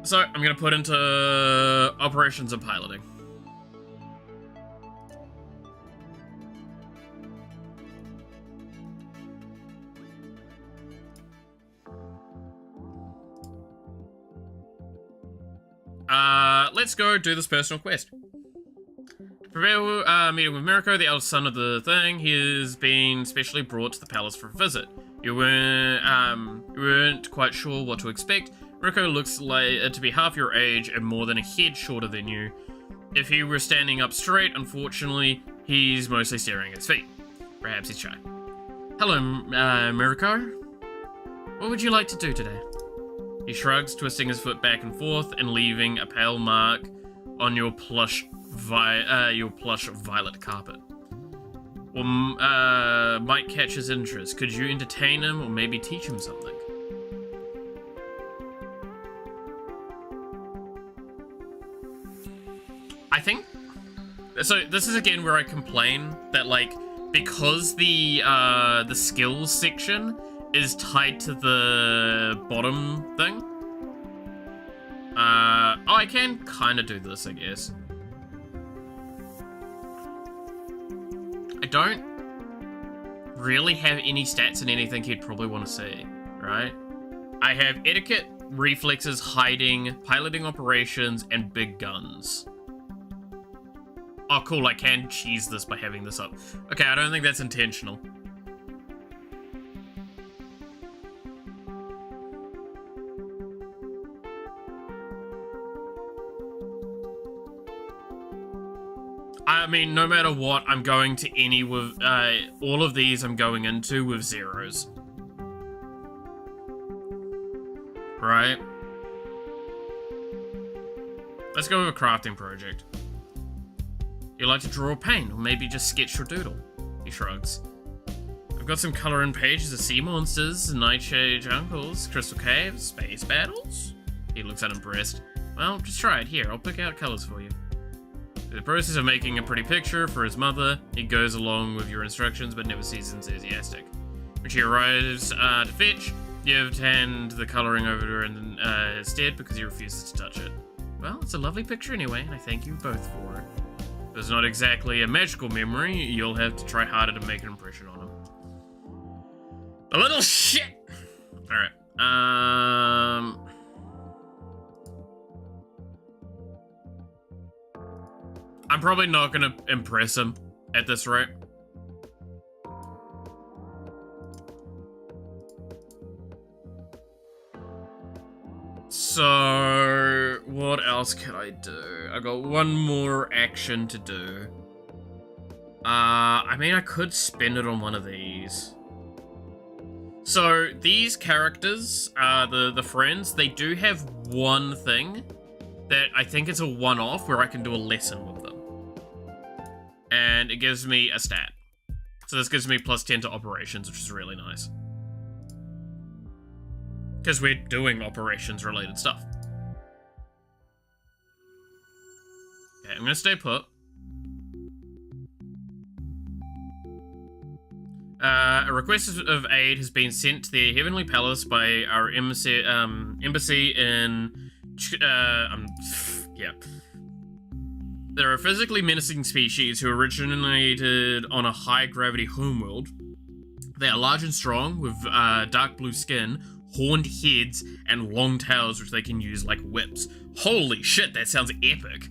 So, I'm gonna put into operations and piloting. Let's go do this personal quest. Prepare meeting with Mirko, the eldest son of the thing. He has been specially brought to the palace for a visit. You weren't quite sure what to expect. Mirko looks like to be half your age and more than a head shorter than you. If he were standing up straight, unfortunately, he's mostly staring at his feet. Perhaps he's shy. Hello, Mirko. What would you like to do today? He shrugs, twisting his foot back and forth and leaving a pale mark on your plush violet carpet. Or might catch his interest. Could you entertain him or maybe teach him something? I think so. This is again where I complain that, like, because the skills section is tied to the bottom thing. I can kind of do this, I guess. I don't really have any stats in anything he'd probably want to see, right? I have etiquette, reflexes, hiding, piloting operations, and big guns. Oh, cool, I can cheese this by having this up. Okay, I don't think that's intentional. I mean, no matter what, I'm going to any with, all of these I'm going into with zeros. Right? Let's go with a crafting project. You like to draw or paint, or maybe just sketch or doodle? He shrugs. I've got some color in pages of sea monsters, nightshade jungles, crystal caves, space battles? He looks unimpressed. Well, just try it. Here, I'll pick out colors for you. In the process of making a pretty picture for his mother, he goes along with your instructions but never seems enthusiastic. When she arrives to fetch, you have to hand the colouring over to her instead because he refuses to touch it. Well, it's a lovely picture anyway, and I thank you both for it. If it's not exactly a magical memory, you'll have to try harder to make an impression on him. The little shit! Alright, I'm probably not gonna impress him at this rate. So, what else can I do? I got one more action to do. I mean, I could spend it on one of these. So, these characters, the friends, they do have one thing that I think it's a one-off where I can do a lesson with them. And it gives me a stat. So this gives me plus 10 to operations, which is really nice. Because we're doing operations-related stuff. Okay, I'm going to stay put. A request of aid has been sent to the Heavenly Palace by our embassy in... yeah. There are physically menacing species who originated on a high-gravity homeworld. They are large and strong, with dark blue skin, horned heads, and long tails which they can use like whips. Holy shit, that sounds epic!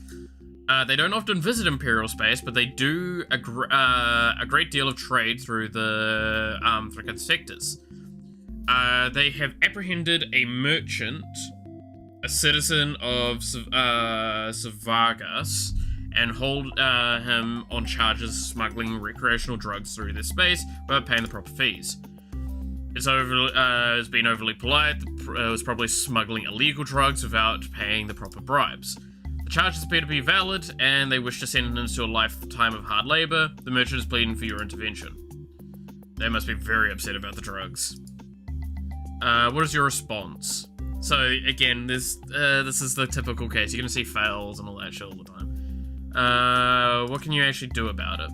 They don't often visit Imperial space, but they do a great deal of trade through the sectors. They have apprehended a merchant, a citizen of Savagas, and hold him on charges of smuggling recreational drugs through this space without paying the proper fees. It's been overly polite. It was probably smuggling illegal drugs without paying the proper bribes. The charges appear to be valid, and they wish to send him to a lifetime of hard labor. The merchant is pleading for your intervention. They must be very upset about the drugs. What is your response? So, again, this is the typical case. You're gonna see fails and all that shit all the time. What can you actually do about it?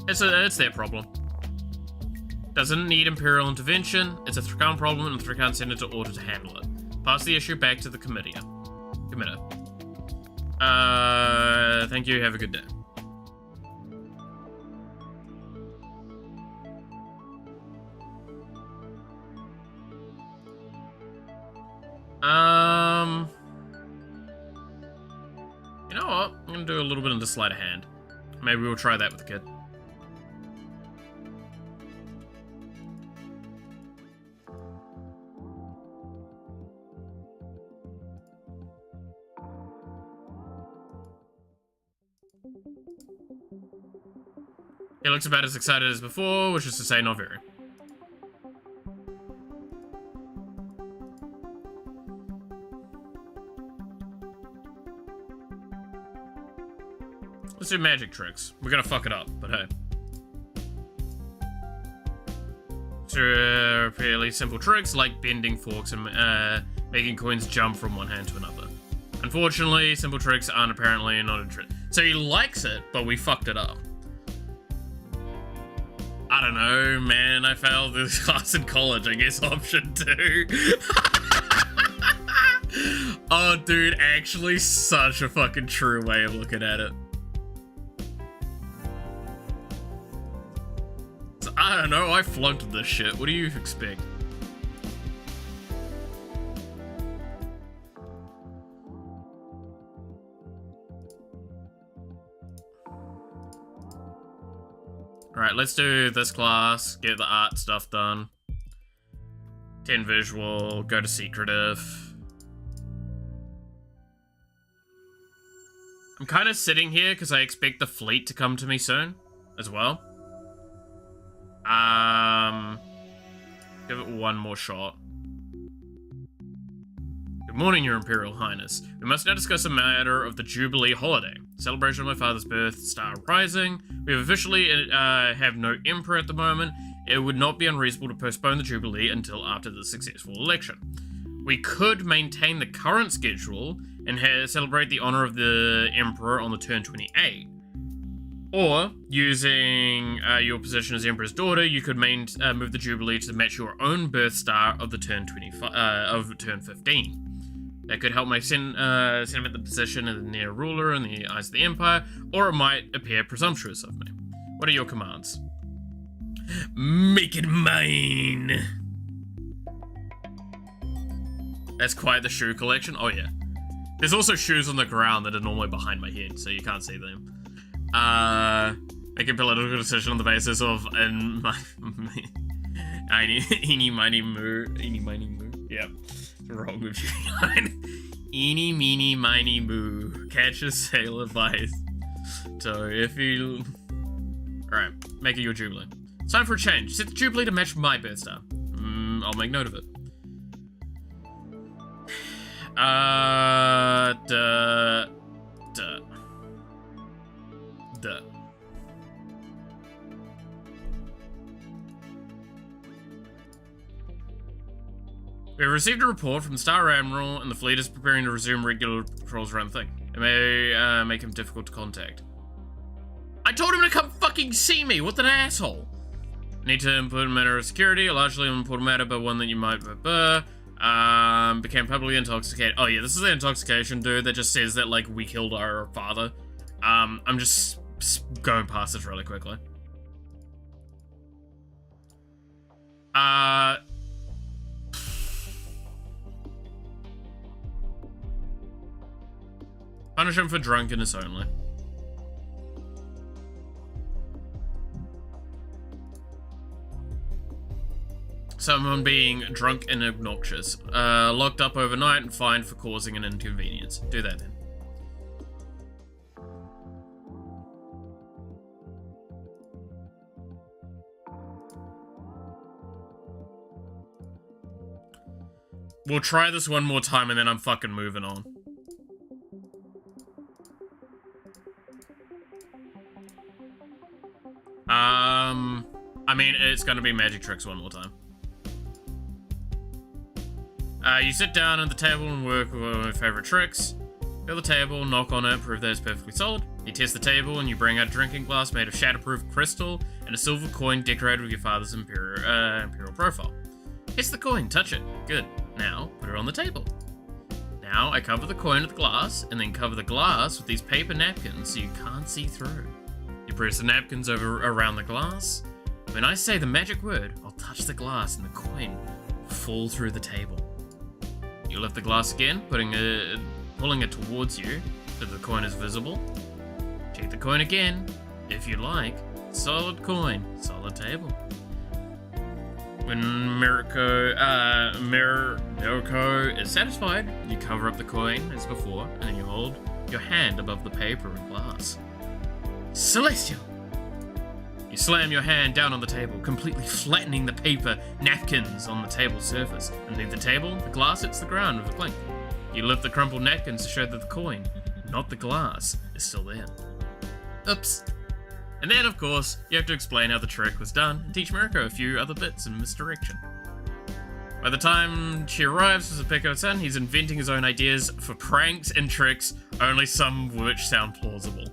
It's their problem. Doesn't need Imperial intervention. It's a Thrakan problem, and Thrakan sent it to order to handle it. Pass the issue back to the committer. Thank you. Have a good day. You know what? I'm gonna do a little bit of the sleight of hand. Maybe we'll try that with the kid. He looks about as excited as before, which is to say not very. Let's do magic tricks. We're gonna fuck it up, but hey. So, fairly simple tricks like bending forks and making coins jump from one hand to another. Unfortunately, simple tricks aren't apparently not a trick. So he likes it, but we fucked it up. I don't know, man. I failed this class in college. I guess option 2. Oh, dude, actually such a fucking true way of looking at it. So, I don't know, I flunked this shit. What do you expect? Alright, let's do this class, get the art stuff done. 10 visual, go to secretive. I'm kind of sitting here because I expect the fleet to come to me soon, as well. Give it one more shot. Good morning, Your Imperial Highness. We must now discuss a matter of the Jubilee holiday. Celebration of my father's birth, star rising. We officially have no emperor at the moment. It would not be unreasonable to postpone the Jubilee until after the successful election. We could maintain the current schedule and celebrate the honor of the emperor on the turn 28. Or, using your position as Emperor's daughter, you could move the Jubilee to match your own birth star of the turn 15. That could help my sentiment the position of the near ruler in the eyes of the Empire, or it might appear presumptuous of me. What are your commands? Make it mine! That's quite the shoe collection. Oh yeah. There's also shoes on the ground that are normally behind my head, so you can't see them. Make a political decision on the basis of eeny, miny, moo. Yep. wrong with you? Eeny, meeny, miny, moo. Catch a sailor by his toe. If you... Alright, make it your Jubilee. It's time for a change. Set the Jubilee to match my birth star. I'll make note of it. Duh. We have received a report from the Star Admiral, and the fleet is preparing to resume regular patrols around the thing. It may make him difficult to contact. I told him to come fucking see me! What an asshole! Need to input a matter of security, a largely unimportant matter, but one that you might became publicly intoxicated. Oh yeah, this is the intoxication dude that just says that, like, we killed our father. I'm just going past this really quickly. Punish him for drunkenness only. Someone being drunk and obnoxious. Locked up overnight and fined for causing an inconvenience. Do that then. We'll try this one more time and then I'm fucking moving on. I mean, it's gonna be magic tricks one more time. You sit down at the table and work with one of my favorite tricks. Fill the table, knock on it, prove that it's perfectly solid. You test the table and you bring out a drinking glass made of shatterproof crystal and a silver coin decorated with your father's imperial profile. Test the coin, touch it. Good. Now, put it on the table. Now, I cover the coin with the glass and then cover the glass with these paper napkins so you can't see through. You press the napkins around the glass. When I say the magic word, I'll touch the glass and the coin will fall through the table. You lift the glass again, pulling it towards you so the coin is visible. Check the coin again. If you like, solid coin, solid table. When Mirko is satisfied, you cover up the coin as before, and then you hold your hand above the paper and glass. Celestial! You slam your hand down on the table, completely flattening the paper napkins on the table surface. Underneath the table, the glass hits the ground with a clink. You lift the crumpled napkins to show that the coin, not the glass, is still there. Oops. And then, of course, you have to explain how the trick was done and teach Mirko a few other bits in misdirection. By the time she arrives with Pecco's son, he's inventing his own ideas for pranks and tricks, only some of which sound plausible.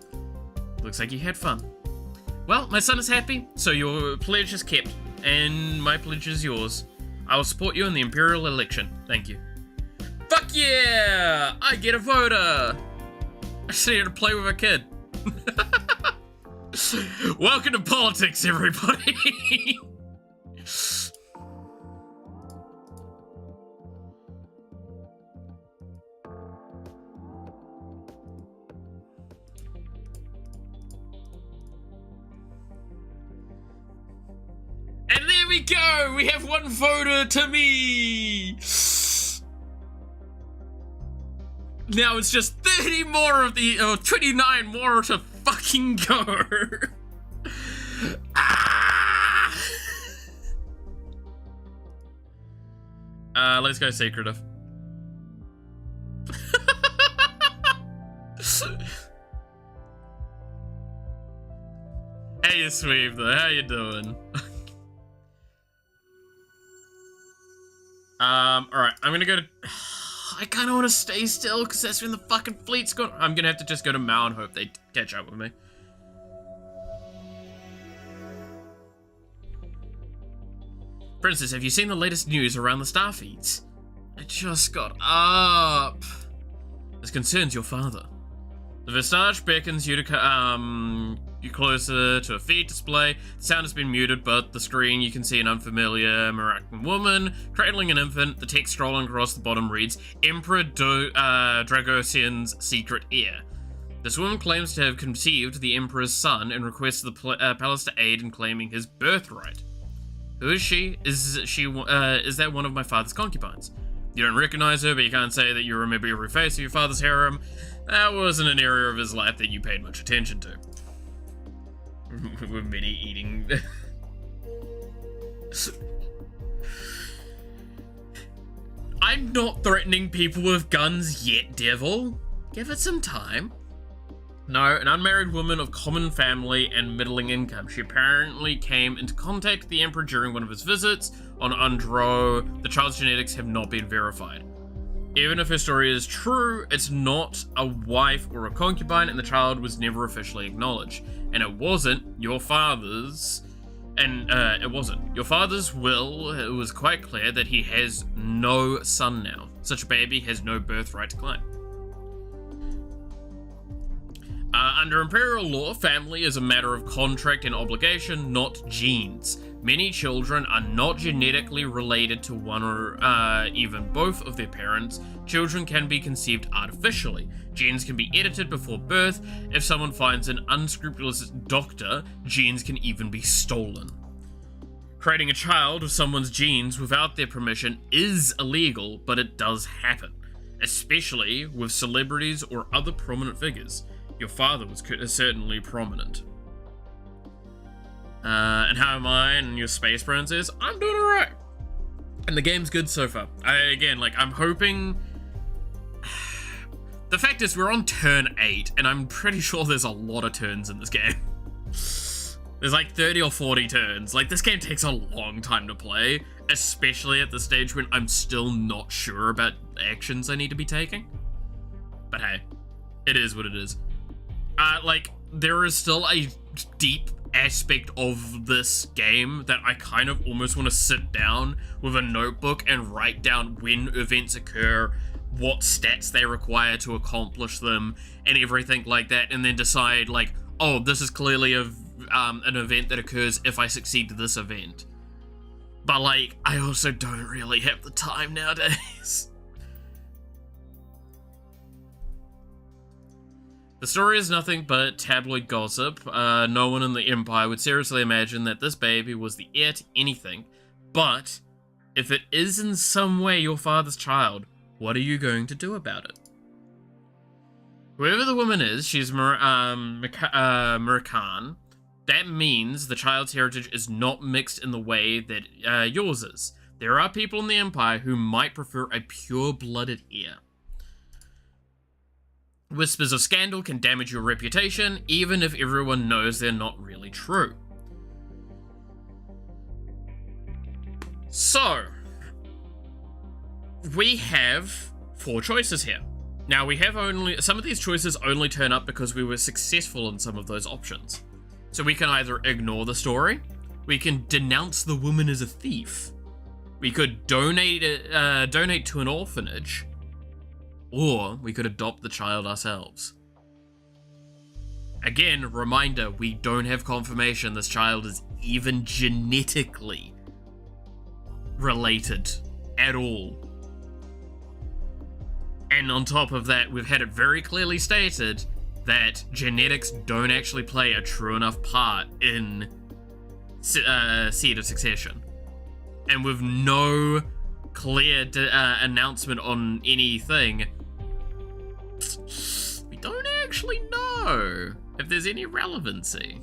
Looks like you had fun. Well, my son is happy, so your pledge is kept, and my pledge is yours. I will support you in the Imperial election. Thank you. Fuck yeah! I get a voter! I just need to play with a kid. Welcome to politics, everybody! And there we go! We have one voter to me! Now it's just 30 more of the, 29 more to fucking go! Ah! Let's go secretive. Hey, Sweep, though, how you doing? Alright, I'm gonna go to... I kinda wanna stay still, because that's when the fucking fleet's gone. I'm gonna have to just go to Mao and hope they catch up with me. Princess, have you seen the latest news around the Starfleets? It just got up. This concerns your father. The Vistage beckons you to you closer to a feed display. The sound has been muted, but the screen you can see an unfamiliar Moroccan woman cradling an infant. The text scrolling across the bottom reads, Emperor Dragosian's secret heir. This woman claims to have conceived the Emperor's son and requests the palace to aid in claiming his birthright. Who is she? Is that one of my father's concubines? You don't recognize her, but you can't say that you remember every face of your father's harem. That wasn't an area of his life that you paid much attention to. With many eating... I'm not threatening people with guns yet, devil. Give it some time. No, an unmarried woman of common family and middling income. She apparently came into contact with the Emperor during one of his visits on Undro. The child's genetics have not been verified. Even if her story is true, it's not a wife or a concubine, and the child was never officially acknowledged. And it wasn't your father's... it wasn't. Your father's will, it was quite clear that he has no son now. Such a baby has no birthright to claim. Under imperial law, family is a matter of contract and obligation, not genes. Many children are not genetically related to one or even both of their parents. Children can be conceived artificially. Genes can be edited before birth. If someone finds an unscrupulous doctor, genes can even be stolen. Creating a child with someone's genes without their permission is illegal, but it does happen, especially with celebrities or other prominent figures. Your father was certainly prominent. And how am I and your space princess? I'm doing alright. And the game's good so far. I'm hoping... The fact is, we're on turn 8, and I'm pretty sure there's a lot of turns in this game. There's like 30 or 40 turns. Like, this game takes a long time to play, especially at the stage when I'm still not sure about the actions I need to be taking. But hey, it is what it is. There is still a deep aspect of this game that I kind of almost want to sit down with a notebook and write down when events occur, what stats they require to accomplish them, and everything like that, and then decide, like, oh, this is clearly an event that occurs if I succeed to this event. But, like, I also don't really have the time nowadays. The story is nothing but tabloid gossip. No one in the Empire would seriously imagine that this baby was the heir to anything. But, if it is in some way your father's child, what are you going to do about it? Whoever the woman is, she's Murikan. That means the child's heritage is not mixed in the way that yours is. There are people in the Empire who might prefer a pure-blooded heir. Whispers of scandal can damage your reputation, even if everyone knows they're not really true. So, we have 4 choices here. Now, some of these choices only turn up because we were successful in some of those options. So we can either ignore the story, we can denounce the woman as a thief, we could donate to an orphanage, or we could adopt the child ourselves. Again, reminder, we don't have confirmation this child is even genetically related at all. And on top of that, we've had it very clearly stated that genetics don't actually play a true enough part in seed of succession. And with no clear announcement on anything, we don't actually know if there's any relevancy.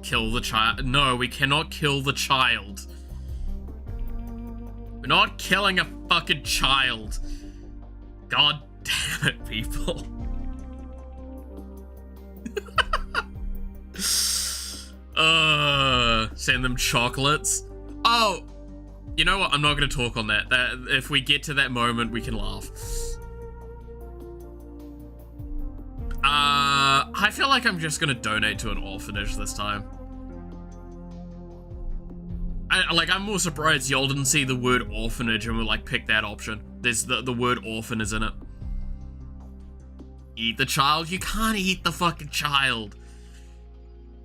Kill the child. No, we cannot kill the child. We're not killing a fucking child. God damn it, people. Send them chocolates. Oh, you know what? I'm not going to talk on that. If we get to that moment, we can laugh. I feel like I'm just going to donate to an orphanage this time. I'm more surprised y'all didn't see the word orphanage and were like, pick that option. There's the word orphan is in it. Eat the child? You can't eat the fucking child.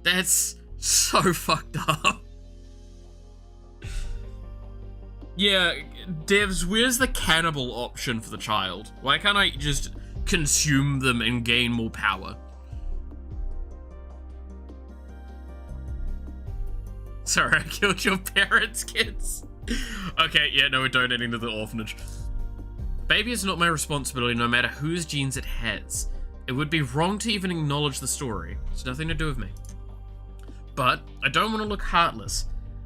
That's so fucked up. Yeah, devs, where's the cannibal option for the child? Why can't I just consume them and gain more power? Sorry, I killed your parents, kids. Okay, yeah, no, we're donating to the orphanage. Baby is not my responsibility no matter whose genes it has. It would be wrong to even acknowledge the story. It's nothing to do with me. But I don't want to look heartless.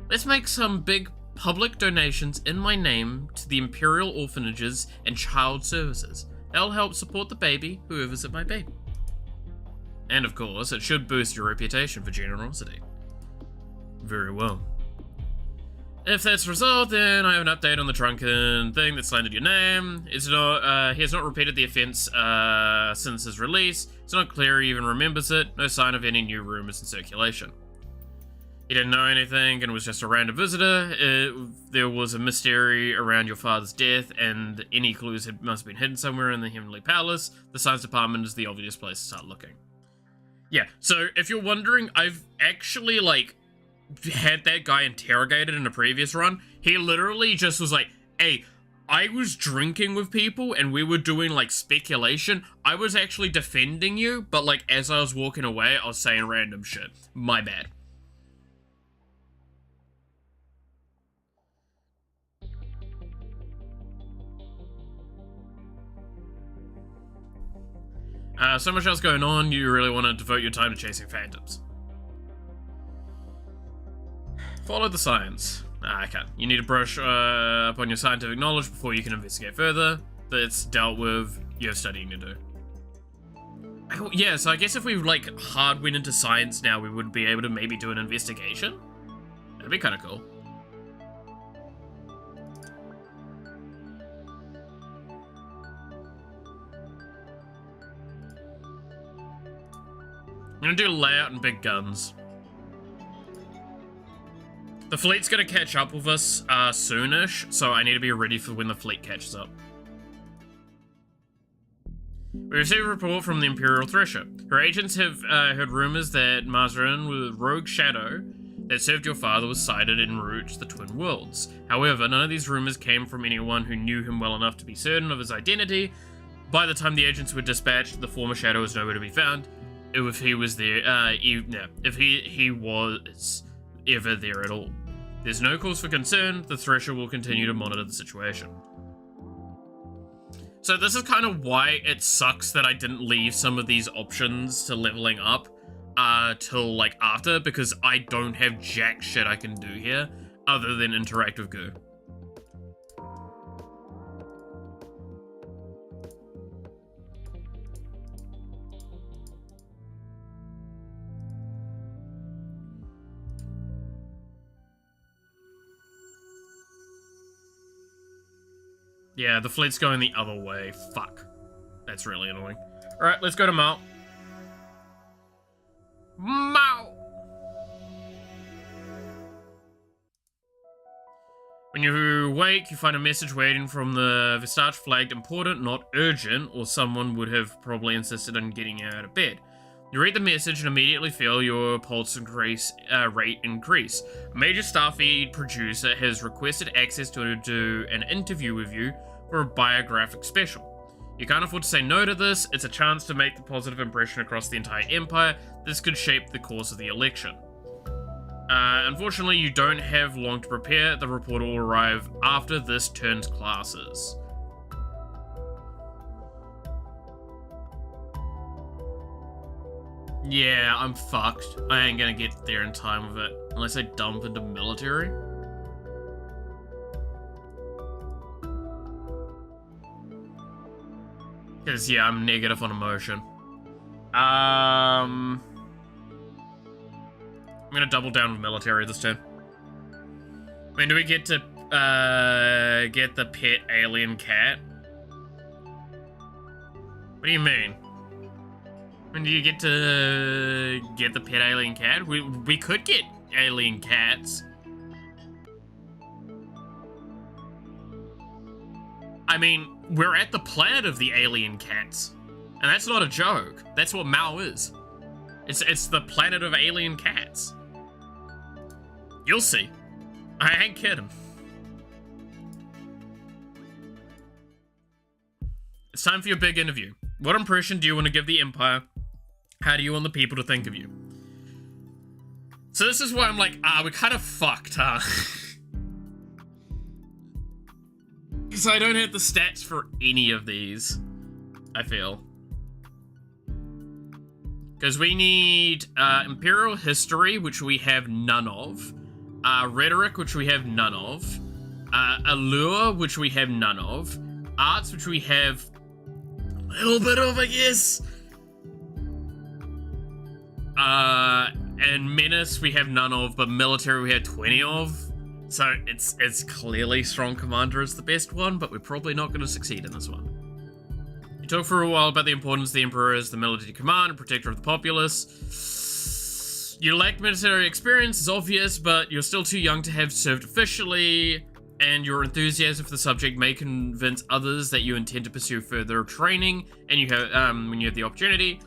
Let's make some big public donations in my name to the Imperial Orphanages and Child Services. That'll help support the baby, whoever's at my baby. And of course, it should boost your reputation for generosity. Very well. If that's the result, then I have an update on the drunken thing that slandered your name. He has not repeated the offense since his release. It's not clear he even remembers it. No sign of any new rumors in circulation. He didn't know anything and was just a random visitor. There was a mystery around your father's death, and any clues must have been hidden somewhere in the Heavenly Palace. The Science Department is the obvious place to start looking. Yeah, so if you're wondering, I've actually, had that guy interrogated in a previous run. He literally just was like, hey, I was drinking with people and we were doing speculation. I was actually defending you, but as I was walking away, I was saying random shit. My bad. So much else going on, you really want to devote your time to chasing phantoms. Follow the science. I can't. You need to brush up on your scientific knowledge before you can investigate further. That's dealt with. You have studying to do. Yeah, so I guess if we hard went into science now, we would be able to maybe do an investigation. That'd be kind of cool. I'm gonna do layout and big guns. The fleet's gonna catch up with us soonish, so I need to be ready for when the fleet catches up. We received a report from the Imperial Thresher. Her agents have heard rumors that Mazarin, with rogue shadow that served your father, was sighted en route to the Twin Worlds. However, none of these rumors came from anyone who knew him well enough to be certain of his identity. By the time the agents were dispatched, the former shadow was nowhere to be found. If he was there, if he was ever there at all. There's no cause for concern. The Thresher will continue to monitor the situation. So this is kind of why it sucks that I didn't leave some of these options to leveling up till after, because I don't have jack shit I can do here other than interact with Goo. Yeah, the fleet's going the other way. Fuck. That's really annoying. Alright, let's go to Mao. Mao! When you wake, you find a message waiting from the Visage flagged important, not urgent, or someone would have probably insisted on getting you out of bed. You read the message and immediately feel your pulse rate increase. A major Starfleet producer has requested access to do an interview with you for a biographic special. You can't afford to say no to this. It's a chance to make the positive impression across the entire Empire. This could shape the course of the election. Unfortunately, you don't have long to prepare. The report will arrive after this turn's classes. Yeah, I'm fucked. I ain't gonna get there in time with it. Unless I dump into military. Because, yeah, I'm negative on emotion. I'm gonna double down with military this turn. When do we get to, get the pet alien cat? What do you mean? When do you get to get the pet alien cat? We could get alien cats. I mean, we're at the planet of the alien cats. And that's not a joke. That's what Mao is. It's the planet of alien cats. You'll see. I ain't kidding. It's time for your big interview. What impression do you want to give the Empire? How do you want the people to think of you? So this is where I'm like, we're kind of fucked, huh? Because I don't have the stats for any of these, I feel. Because we need Imperial History, which we have none of. Rhetoric, which we have none of. Allure, which we have none of. Arts, which we have a little bit of, I guess. And Menace, we have none of, but Military, we have 20 of. So it's clearly Strong Commander is the best one, but we're probably not going to succeed in this one. You talk for a while about the importance of the Emperor as the military command and protector of the populace. You lack military experience, it's obvious, but you're still too young to have served officially, and your enthusiasm for the subject may convince others that you intend to pursue further training, and you have when you have the opportunity.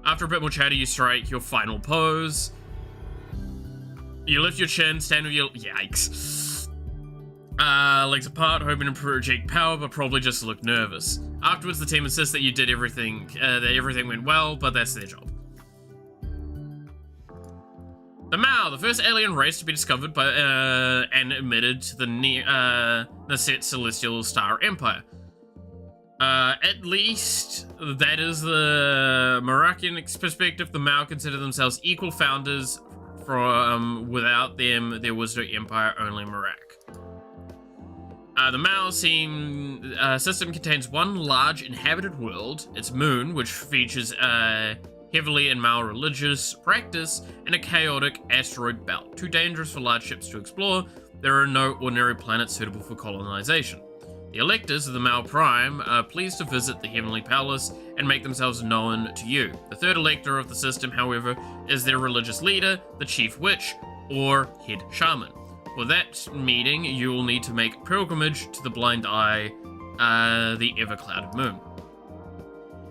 After a bit more chatter, you strike your final pose. You lift your chin, stand with your... Yikes. Legs apart, hoping to project power, but probably just look nervous. Afterwards, the team insists that you did everything, that everything went well, but that's their job. The Mao, the first alien race to be discovered by, and admitted to the set Celestial Star Empire. At least, that is the Moroccan perspective. The Mao consider themselves equal founders. Without them, there was no empire, only Marak. The Mao system contains one large inhabited world, its moon, which features heavily in Mao religious practice, and a chaotic asteroid belt. Too dangerous for large ships to explore, there are no ordinary planets suitable for colonization. The electors of the Mao Prime are pleased to visit the Heavenly Palace and make themselves known to you. The third elector of the system, however, is their religious leader, the Chief Witch, or Head Shaman. For that meeting, you will need to make pilgrimage to the Blind Eye, the ever-clouded moon.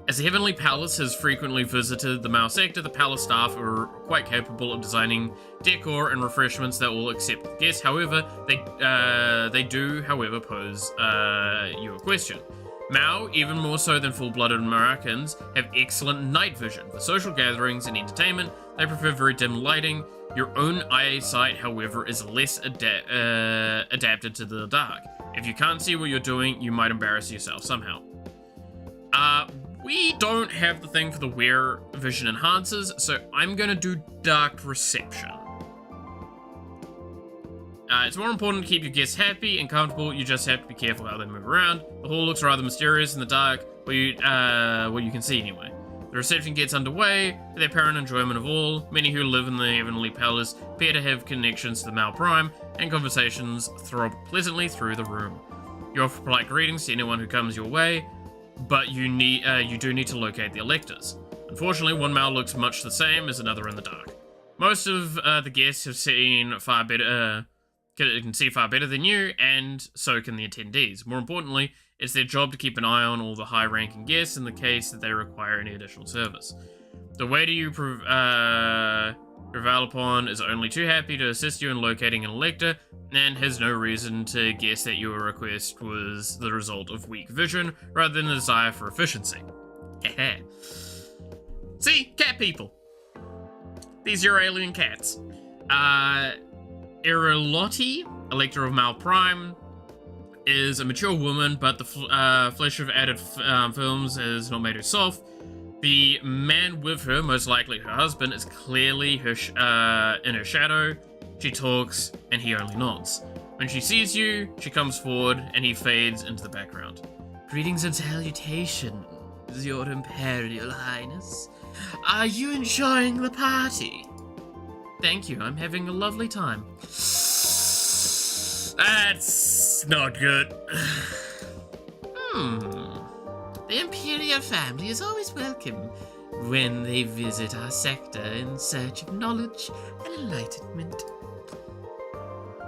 As the Heavenly Palace has frequently visited the Mao sector, the palace staff are quite capable of designing decor and refreshments that will accept the guests. However, they do, however, pose you a question. Mao, even more so than full-blooded Moroccans, have excellent night vision. For social gatherings and entertainment, they prefer very dim lighting. Your own eyesight, however, is less adapted to the dark. If you can't see what you're doing, you might embarrass yourself somehow. We don't have the thing for the wear vision enhancers, so I'm gonna do dark reception. It's more important to keep your guests happy and comfortable. You just have to be careful how they move around. The hall looks rather mysterious in the dark, what you can see anyway. The reception gets underway, with the apparent enjoyment of all. Many who live in the Heavenly Palace appear to have connections to the Mao Prime, and conversations throb pleasantly through the room. You offer polite greetings to anyone who comes your way, but you do need to locate the electors. Unfortunately, one Mao looks much the same as another in the dark. Most of the guests have seen far better, can see far better than you, and so can the attendees. More importantly, it's their job to keep an eye on all the high-ranking guests in the case that they require any additional service. The waiter you prevail upon is only too happy to assist you in locating an elector, and has no reason to guess that your request was the result of weak vision, rather than a desire for efficiency. See? Cat people. These are alien cats. Erilotti, Elector of Mao Prime, is a mature woman, but the flesh of added films has not made her soft. The man with her, most likely her husband, is clearly her in her shadow. She talks, and he only nods. When she sees you, she comes forward, and he fades into the background. Greetings and salutations, Your Imperial Highness. Are you enjoying the party? Thank you, I'm having a lovely time. That's not good. The Imperial family is always welcome when they visit our sector in search of knowledge and enlightenment.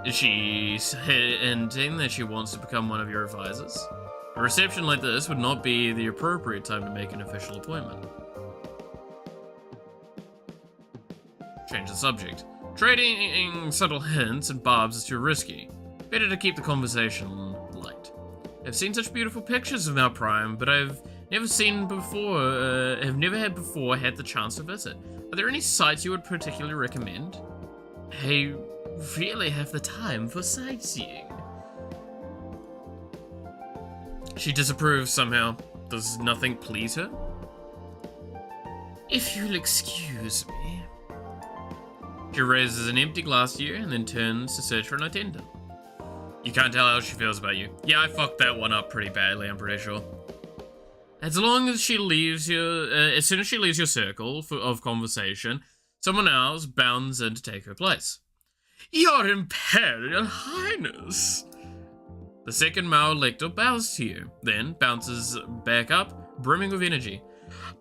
Is she hinting that she wants to become one of your advisors? A reception like this would not be the appropriate time to make an official appointment. Change the subject. Trading subtle hints and barbs is too risky. Better to keep the conversation light. I've seen such beautiful pictures of Mao Prime, but I've never had before had the chance to visit. Are there any sites you would particularly recommend? I really have the time for sightseeing. She disapproves somehow. Does nothing please her? If you'll excuse me. She raises an empty glass to you and then turns to search for an attendant. You can't tell how she feels about you. Yeah, I fucked that one up pretty badly, I'm pretty sure. As long as she leaves your, as soon as she leaves your circle of conversation, someone else bounds in to take her place. Your Imperial Highness. The second male elector bows to you, then bounces back up, brimming with energy.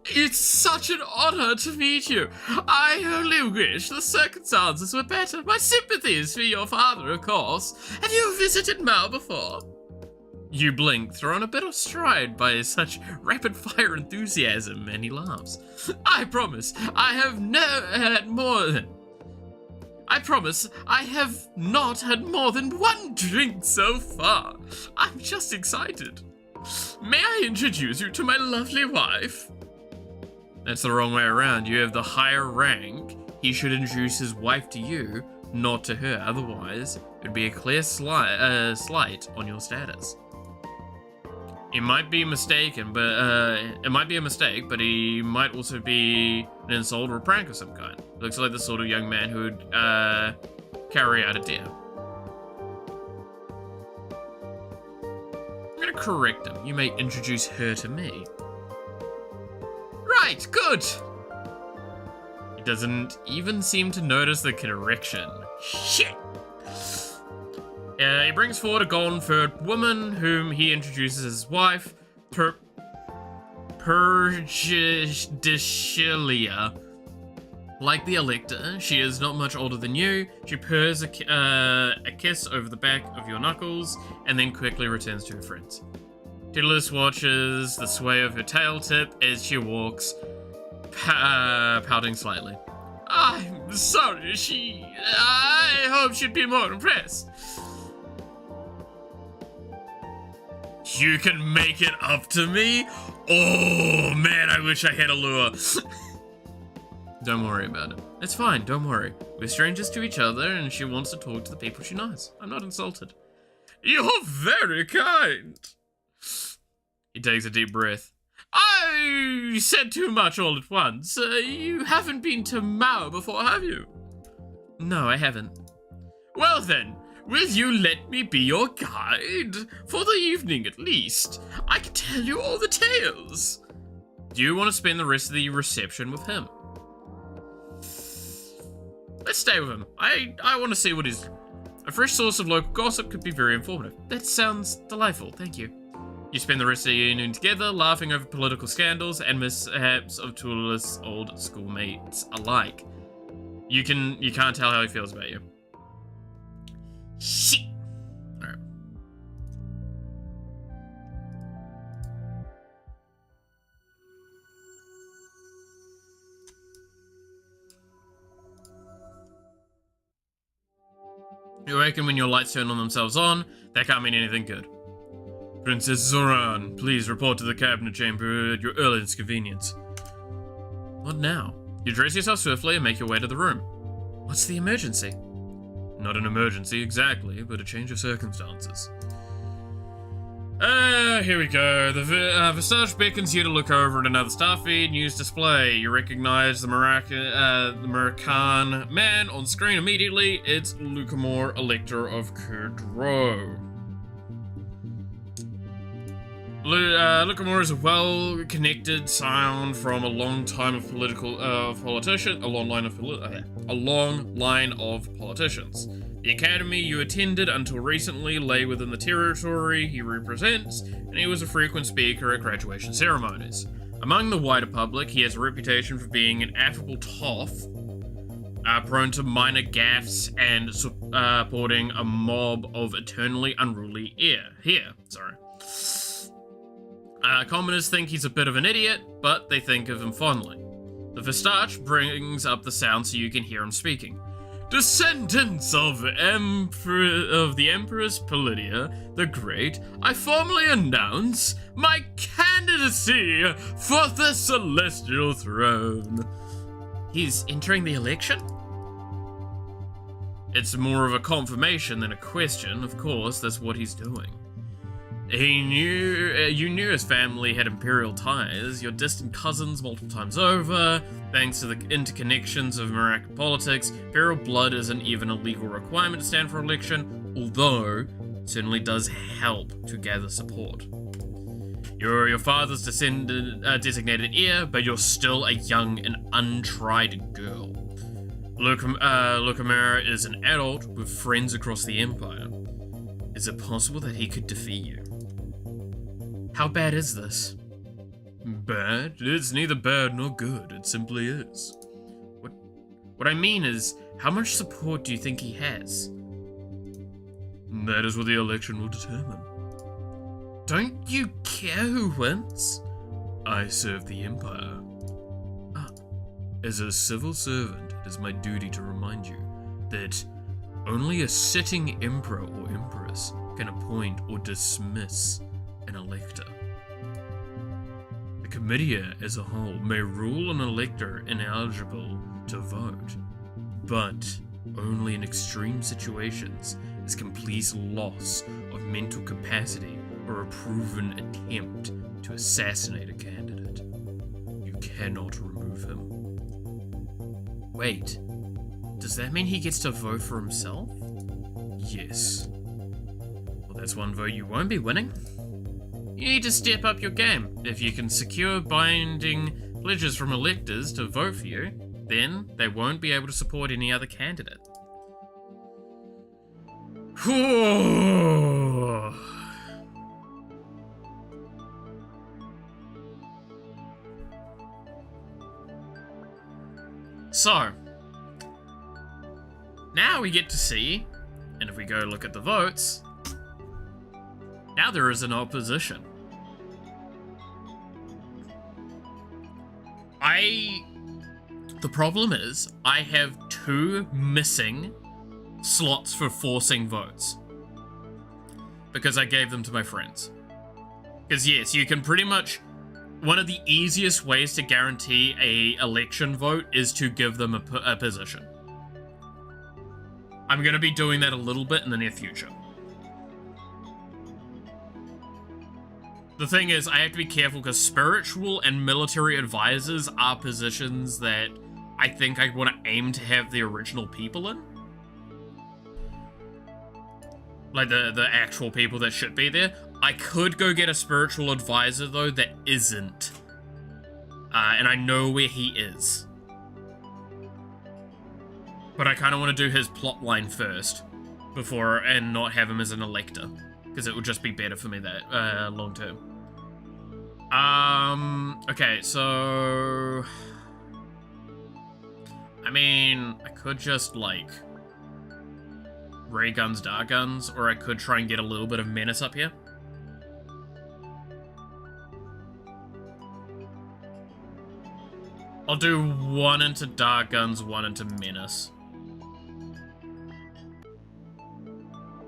It's such an honor to meet you. I only wish the circumstances were better. My sympathies for your father, of course. Have you visited Mao before? You blink, thrown a bit of stride by such rapid-fire enthusiasm, and he laughs. I promise I have not had more than one drink so far. I'm just excited. May I introduce you to my lovely wife? That's the wrong way around. You have the higher rank. He should introduce his wife to you, not to her. Otherwise, it would be a clear slight on your status. It might be mistaken, but it might be a mistake, but he might also be an insult or a prank of some kind. Looks like the sort of young man who would carry out a dare. I'm gonna correct him. You may introduce her to me. Right, good. He doesn't even seem to notice the correction. Shit. He brings forward a golden-furred woman whom he introduces as his wife, Pergishilia. Like the Elector, she is not much older than you. She purrs a kiss over the back of your knuckles and then quickly returns to her friends. Daedalus watches the sway of her tail tip as she walks, pouting slightly. I'm sorry, I hope she'd be more impressed. You can make it up to me? Oh man, I wish I had a lure. Don't worry about it. It's fine, don't worry. We're strangers to each other and she wants to talk to the people she knows. I'm not insulted. You're very kind. He takes a deep breath. I said too much all at once. You haven't been to Mao before, have you? No, I haven't. Well then, will you let me be your guide? For the evening at least. I can tell you all the tales. Do you want to spend the rest of the reception with him? Let's stay with him. I want to see what he's... A fresh source of local gossip could be very informative. That sounds delightful, thank you. You spend the rest of the evening together, laughing over political scandals and mishaps of toothless old schoolmates alike. You can't tell how he feels about you. Shit. Alright. You reckon when your lights turn on themselves on, that can't mean anything good. Princess Zorana, please report to the cabinet chamber at your earliest convenience. What now? You dress yourself swiftly and make your way to the room. What's the emergency? Not an emergency exactly, but a change of circumstances. Here we go. The Visage beckons you to look over at another Starfeed news display. You recognize the Murakan man on screen immediately. It's Lucamore, Elector of Kurdro. Lucamore is a well-connected scion from a long line of politicians. The academy you attended until recently lay within the territory he represents, and he was a frequent speaker at graduation ceremonies. Among the wider public, he has a reputation for being an affable toff, prone to minor gaffes, and supporting a mob of eternally unruly commoners think he's a bit of an idiot, but they think of him fondly. The Visage brings up the sound so you can hear him speaking. Descendants of the Empress Palladium the Great, I formally announce my candidacy for the celestial throne. He's entering the election? It's more of a confirmation than a question, of course, that's what he's doing. You knew his family had imperial ties, your distant cousins multiple times over. Thanks to the interconnections of Moroccan politics, imperial blood isn't even a legal requirement to stand for election, although it certainly does help to gather support. You're your father's designated heir, but you're still a young and untried girl. Lucamera is an adult with friends across the Empire. Is it possible that he could defeat you? How bad is this? Bad? It's neither bad nor good, it simply is. What I mean is, how much support do you think he has? That is what the election will determine. Don't you care who wins? I serve the Empire. As a civil servant, it is my duty to remind you that only a sitting emperor or empress can appoint or dismiss an elector. The Comitia as a whole may rule an elector ineligible to vote, but only in extreme situations as complete loss of mental capacity or a proven attempt to assassinate a candidate. You cannot remove him. Wait, does that mean he gets to vote for himself? Yes. Well, that's one vote you won't be winning. You need to step up your game. If you can secure binding pledges from electors to vote for you, then they won't be able to support any other candidate. So, now we get to see, and if we go look at the votes, now there is an opposition. The problem is, I have 2 missing slots for forcing votes. Because I gave them to my friends. Because yes, you can pretty much... One of the easiest ways to guarantee a election vote is to give them a position. I'm going to be doing that a little bit in the near future. The thing is, I have to be careful because spiritual and military advisors are positions that I think I want to aim to have the original people in. Like the actual people that should be there. I could go get a spiritual advisor though that isn't. And I know where he is. But I kind of want to do his plot line first. And not have him as an elector. Because it would just be better for me that long term. Okay, so... I mean, I could just, like... ray guns, dart guns, or I could try and get a little bit of menace up here. I'll do 1 into dart guns, 1 into menace.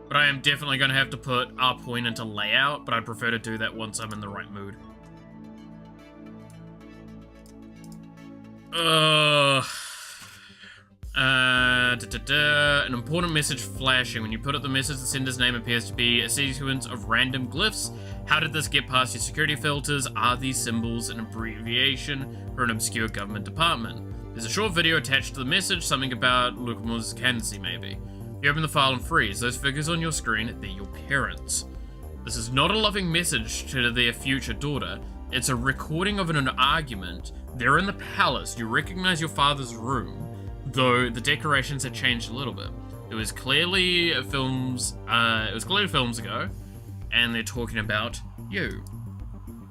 But I am definitely going to have to put our point into layout, but I'd prefer to do that once I'm in the right mood. An important message flashing. When you put up the message, the sender's name appears to be a sequence of random glyphs. How did this get past your security filters? Are these symbols an abbreviation for an obscure government department? There's a short video attached to the message, something about Lucamera's candidacy maybe. You open the file and freeze. Those figures on your screen, they're your parents. This is not a loving message to their future daughter. It's a recording of an argument. They're in the palace. You recognize your father's room, though the decorations had changed a little bit. It was clearly films ago, and they're talking about you.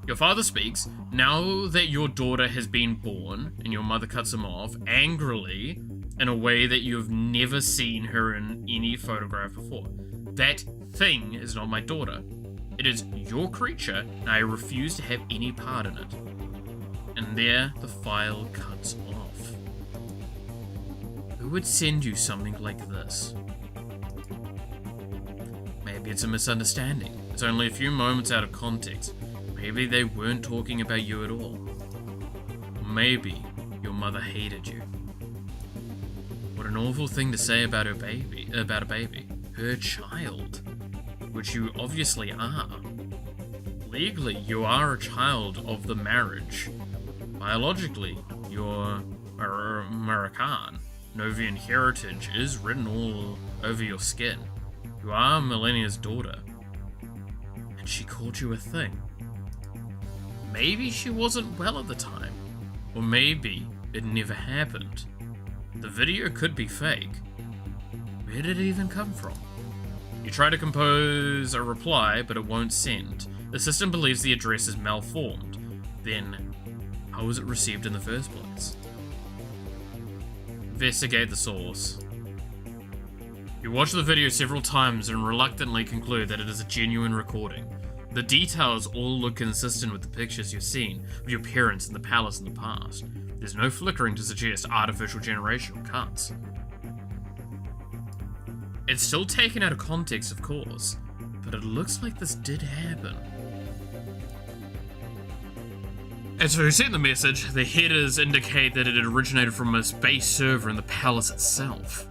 Your father speaks. Now that your daughter has been born, and your mother cuts him off, angrily, in a way that you've never seen her in any photograph before. That thing is not my daughter. It is your creature, and I refuse to have any part in it. And there, the file cuts off. Who would send you something like this? Maybe it's a misunderstanding. It's only a few moments out of context. Maybe they weren't talking about you at all. Maybe your mother hated you. What an awful thing to say about a baby. Her child. Which you obviously are. Legally, you are a child of the marriage. Biologically, you're American. Novian heritage is written all over your skin. You are Millennia's daughter. And she called you a thing. Maybe she wasn't well at the time. Or maybe it never happened. The video could be fake. Where did it even come from? You try to compose a reply, but it won't send. The system believes the address is malformed. Then, how was it received in the first place? Investigate the source. You watch the video several times and reluctantly conclude that it is a genuine recording. The details all look consistent with the pictures you've seen of your parents in the palace in the past. There's no flickering to suggest artificial generation or cuts. It's still taken out of context, of course, but it looks like this did happen. As for who sent the message, the headers indicate that it had originated from a base server in the palace itself.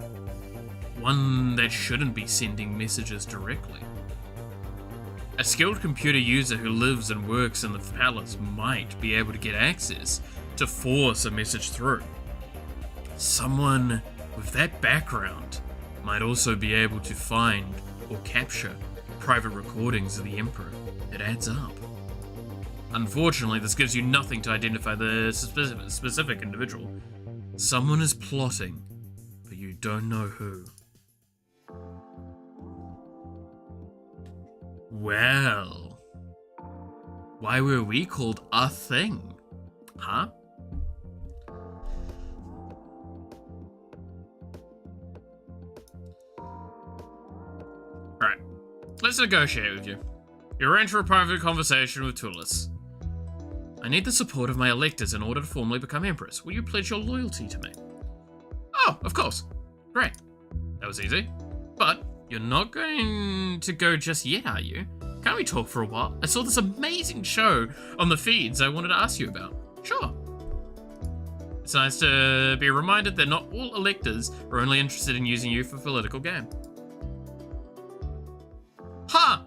One that shouldn't be sending messages directly. A skilled computer user who lives and works in the palace might be able to get access to force a message through. Someone with that background might also be able to find or capture private recordings of the Emperor. It adds up. Unfortunately, this gives you nothing to identify the specific individual. Someone is plotting, but you don't know who. Well, why were we called a thing? Huh? Alright, let's negotiate with you. You're in for a private conversation with Tullus. I need the support of my electors in order to formally become Empress. Will you pledge your loyalty to me? Oh, of course. Great. That was easy. But you're not going to go just yet, are you? Can't we talk for a while? I saw this amazing show on the feeds I wanted to ask you about. Sure. It's nice to be reminded that not all electors are only interested in using you for political gain. Huh!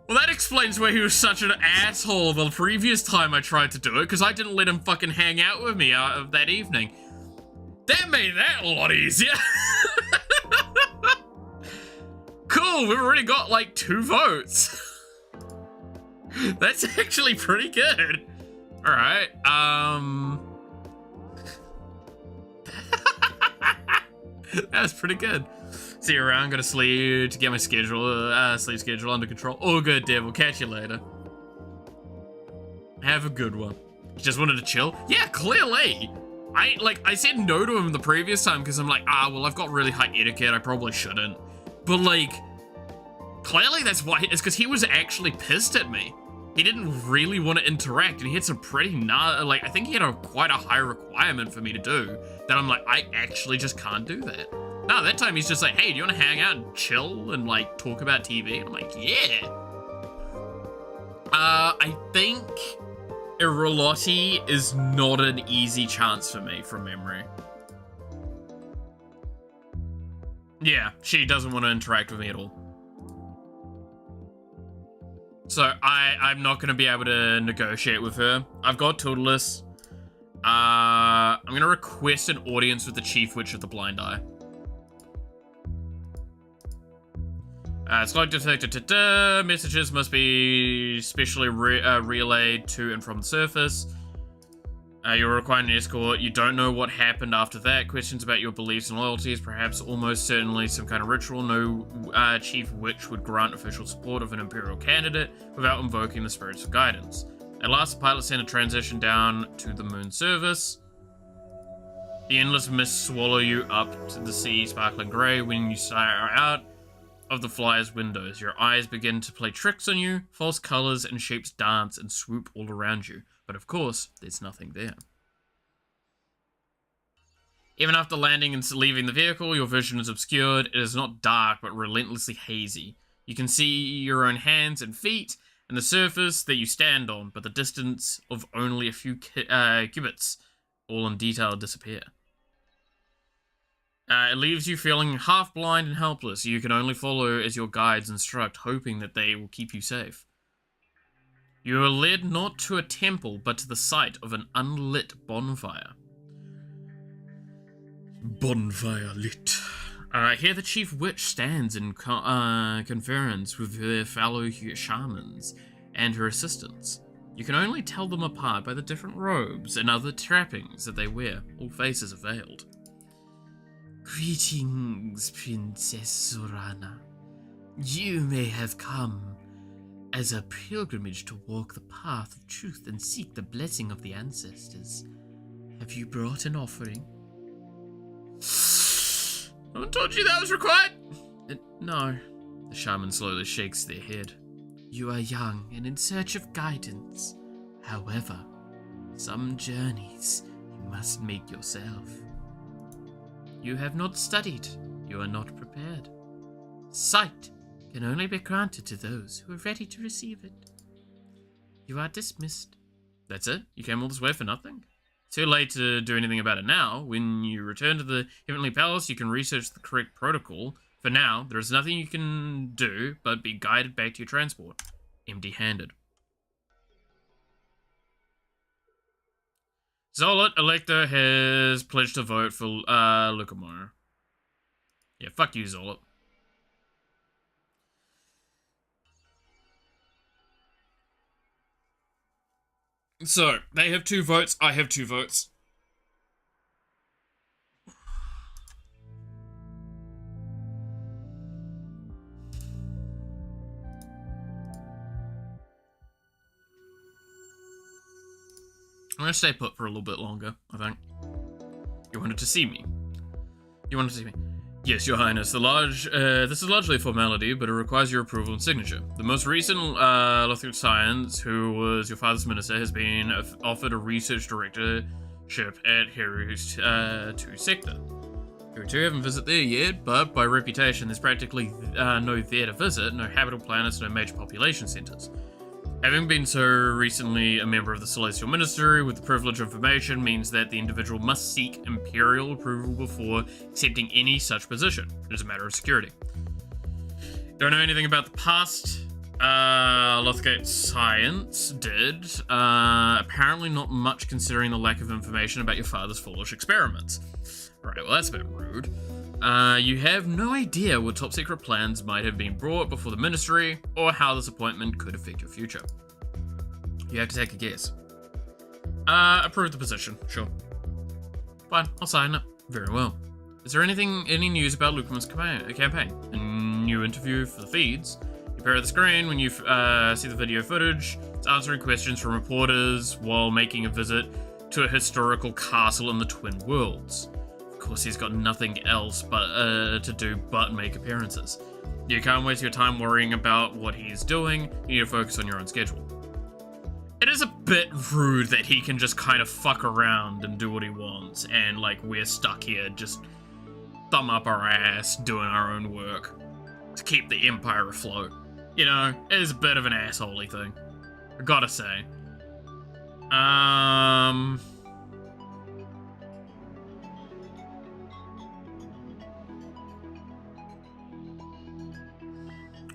Well, that explains why he was such an asshole the previous time I tried to do it, because I didn't let him fucking hang out with me that evening. That made that a lot easier. Cool, we've already got like 2 votes. That's actually pretty good. Alright, that was pretty good. See you around, gotta sleep to get my schedule, sleep schedule under control. All good, Dev, we'll catch you later. Have a good one. You just wanted to chill? Yeah, clearly. I said no to him the previous time because I'm like, well, I've got really high etiquette, I probably shouldn't. But like, clearly that's why, it's because he was actually pissed at me. He didn't really want to interact, and he had some pretty, I think he had quite a high requirement for me to do, that I'm like, I actually just can't do that. No, that time he's just like, hey, do you want to hang out and chill and like talk about TV? And I'm like, yeah. I think Irolotti is not an easy chance for me from memory. Yeah, she doesn't want to interact with me at all. So I'm not going to be able to negotiate with her. I've got Tullus. I'm going to request an audience with the Chief Witch of the Blind Eye. Smoke detected. Messages must be specially relayed to and from the surface. You're required an escort. You don't know what happened after that. Questions about your beliefs and loyalties. Perhaps almost certainly some kind of ritual. No chief witch would grant official support of an imperial candidate without invoking the spirits of guidance. At last, the pilot sent a transition down to the moon surface. The endless mists swallow you up to the sea, sparkling grey. When you stare out of the flyer's windows, your eyes begin to play tricks on you. False colors and shapes dance and swoop all around you. But of course, there's nothing there. Even after landing and leaving the vehicle, your vision is obscured. It is not dark, but relentlessly hazy. You can see your own hands and feet and the surface that you stand on, but the distance of only a few cubits, all in detail, disappear. It leaves you feeling half blind and helpless. You can only follow as your guides instruct, hoping that they will keep you safe. You are led not to a temple, but to the site of an unlit bonfire. Bonfire lit. Here the chief witch stands in conference with her fellow shamans and her assistants. You can only tell them apart by the different robes and other trappings that they wear. All faces are veiled. Greetings, Princess Zorana. You may have come as a pilgrimage to walk the path of truth and seek the blessing of the ancestors. Have you brought an offering? No one told you that was required? No. The shaman slowly shakes their head. You are young and in search of guidance. However, some journeys you must make yourself. You have not studied. You are not prepared. Sight can only be granted to those who are ready to receive it. You are dismissed. That's it? You came all this way for nothing? Too late to do anything about it now. When you return to the Heavenly Palace, you can research the correct protocol. For now, there is nothing you can do but be guided back to your transport, empty-handed. Zolet Elector has pledged to vote for Lucamore. Yeah, fuck you, Zolet. So, they have 2 votes, I have 2 votes. I'm gonna stay put for a little bit longer, I think. You wanted to see me. You wanted to see me. Yes, Your Highness. This is largely a formality, but it requires your approval and signature. The most recent Lothian Science, who was your father's minister, has been offered a research directorship at Heru's 2 sector. Heru 2 haven't visited there yet, but by reputation, there's practically no there to visit, no habitable planets, no major population centers. Having been so recently a member of the Celestial Ministry with the privilege of information means that the individual must seek imperial approval before accepting any such position. It is a matter of security. Don't know anything about the past. Lothgate Science did. Apparently not much considering the lack of information about your father's foolish experiments. Right, well that's a bit rude. You have no idea what top secret plans might have been brought before the ministry, or how this appointment could affect your future. You have to take a guess. Approve the position, sure. Fine, I'll sign it. Very well. Is there any news about Lucamon's campaign? A new interview for the feeds? You appear at the screen when you see the video footage. It's answering questions from reporters while making a visit to a historical castle in the Twin Worlds. Of course, he's got nothing else but to do but make appearances. You can't waste your time worrying about what he's doing. You need to focus on your own schedule. It is a bit rude that he can just kind of fuck around and do what he wants, and like we're stuck here just thumb up our ass doing our own work to keep the Empire afloat. You know, it is a bit of an assholey thing, I gotta say.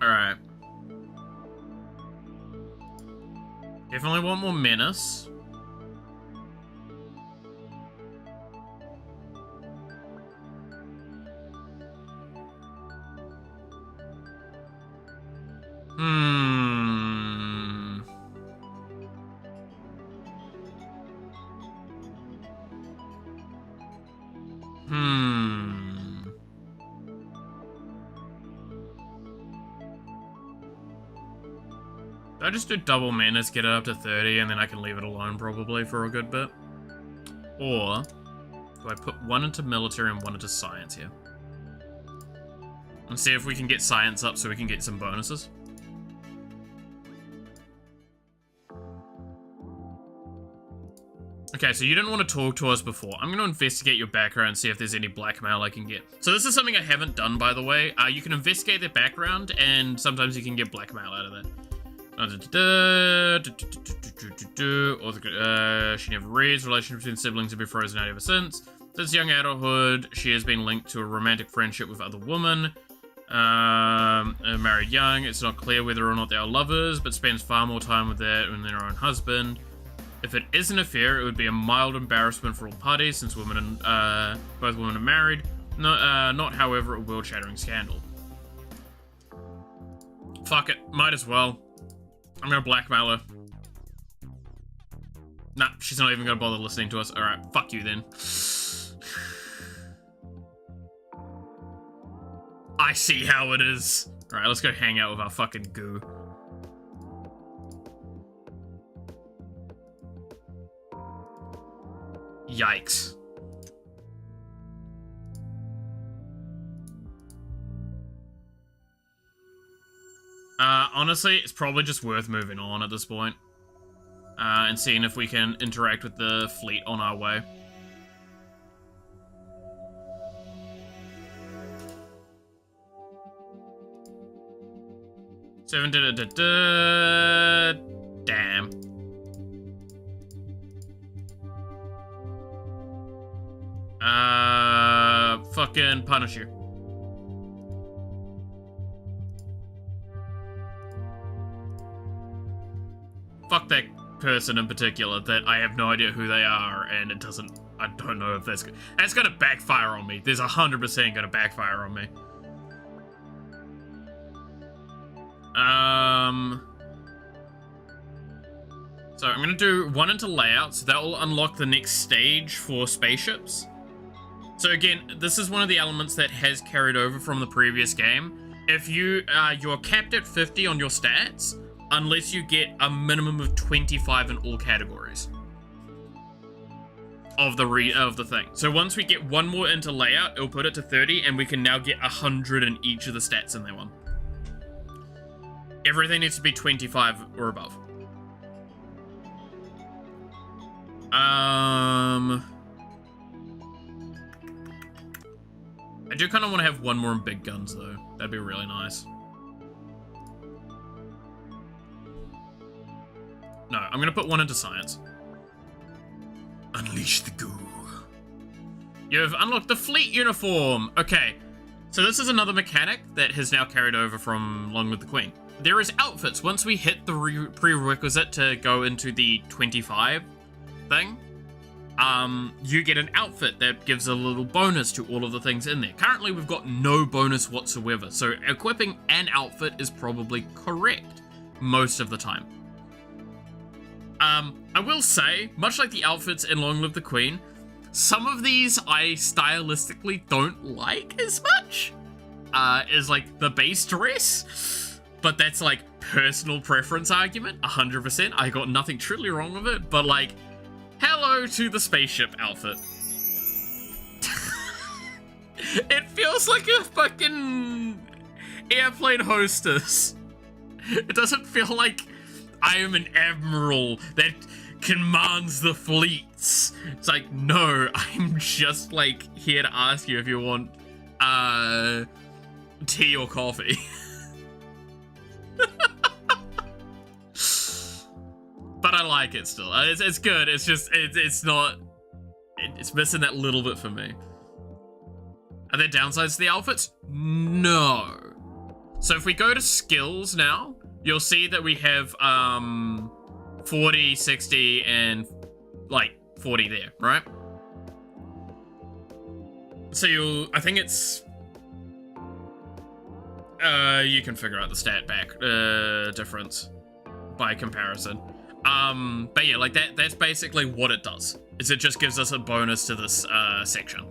Alright. Definitely want more menace. I just do double menace, get it up to 30, and then I can leave it alone probably for a good bit. Or do I put 1 into military and 1 into science here? And see if we can get science up so we can get some bonuses. Okay, so you didn't want to talk to us before. I'm going to investigate your background and see if there's any blackmail I can get. So this is something I haven't done, by the way. You can investigate their background, and sometimes you can get blackmail out of that. She never reads. Relationship between siblings have been frozen out ever since. Since young adulthood, she has been linked to a romantic friendship with other women. Married young, it's not clear whether or not they are lovers, but spends far more time with than their own husband. If it is an affair, it would be a mild embarrassment for all parties, since both women are married. Not, however, a world-shattering scandal. Fuck it, might as well. I'm gonna blackmail her. Nah, she's not even gonna bother listening to us. Alright, fuck you then. I see how it is. Alright, let's go hang out with our fucking goo. Yikes. Honestly, it's probably just worth moving on at this point. And seeing if we can interact with the fleet on our way. Damn. Fucking punish you. Fuck that person in particular that I have no idea who they are, and it doesn't, I don't know if that's gonna backfire on me. There's 100% gonna backfire on me. So I'm gonna do one into layout, so that will unlock the next stage for spaceships. So again, this is one of the elements that has carried over from the previous game. If you're capped at 50 on your stats, unless you get a minimum of 25 in all categories of the thing. So once we get one more into layout, it'll put it to 30, and we can now get 100 in each of the stats in that one. Everything needs to be 25 or above. I do kind of want to have one more in big guns, though. That'd be really nice. No, I'm going to put one into science. Unleash the goo. You have unlocked the fleet uniform. Okay, so this is another mechanic that has now carried over from Long Live the Queen. There is outfits. Once we hit the prerequisite to go into the 25 thing, you get an outfit that gives a little bonus to all of the things in there. Currently, we've got no bonus whatsoever, so equipping an outfit is probably correct most of the time. I will say, much like the outfits in Long Live the Queen, some of these I stylistically don't like as much as like the base dress, but that's like personal preference argument, 100%. I got nothing truly wrong with it, but like, hello to the spaceship outfit. It feels like a fucking airplane hostess. It doesn't feel like I am an admiral that commands the fleets. It's like, no, I'm just like here to ask you if you want tea or coffee. But I like it still. It's good. It's just, it's not, it's missing that little bit for me. Are there downsides to the outfits? No. So if we go to skills now, you'll see that we have 40, 60, and like 40 there, right? So I think it's, you can figure out the stat back difference by comparison. But yeah, like that's basically what it does, is it just gives us a bonus to this section.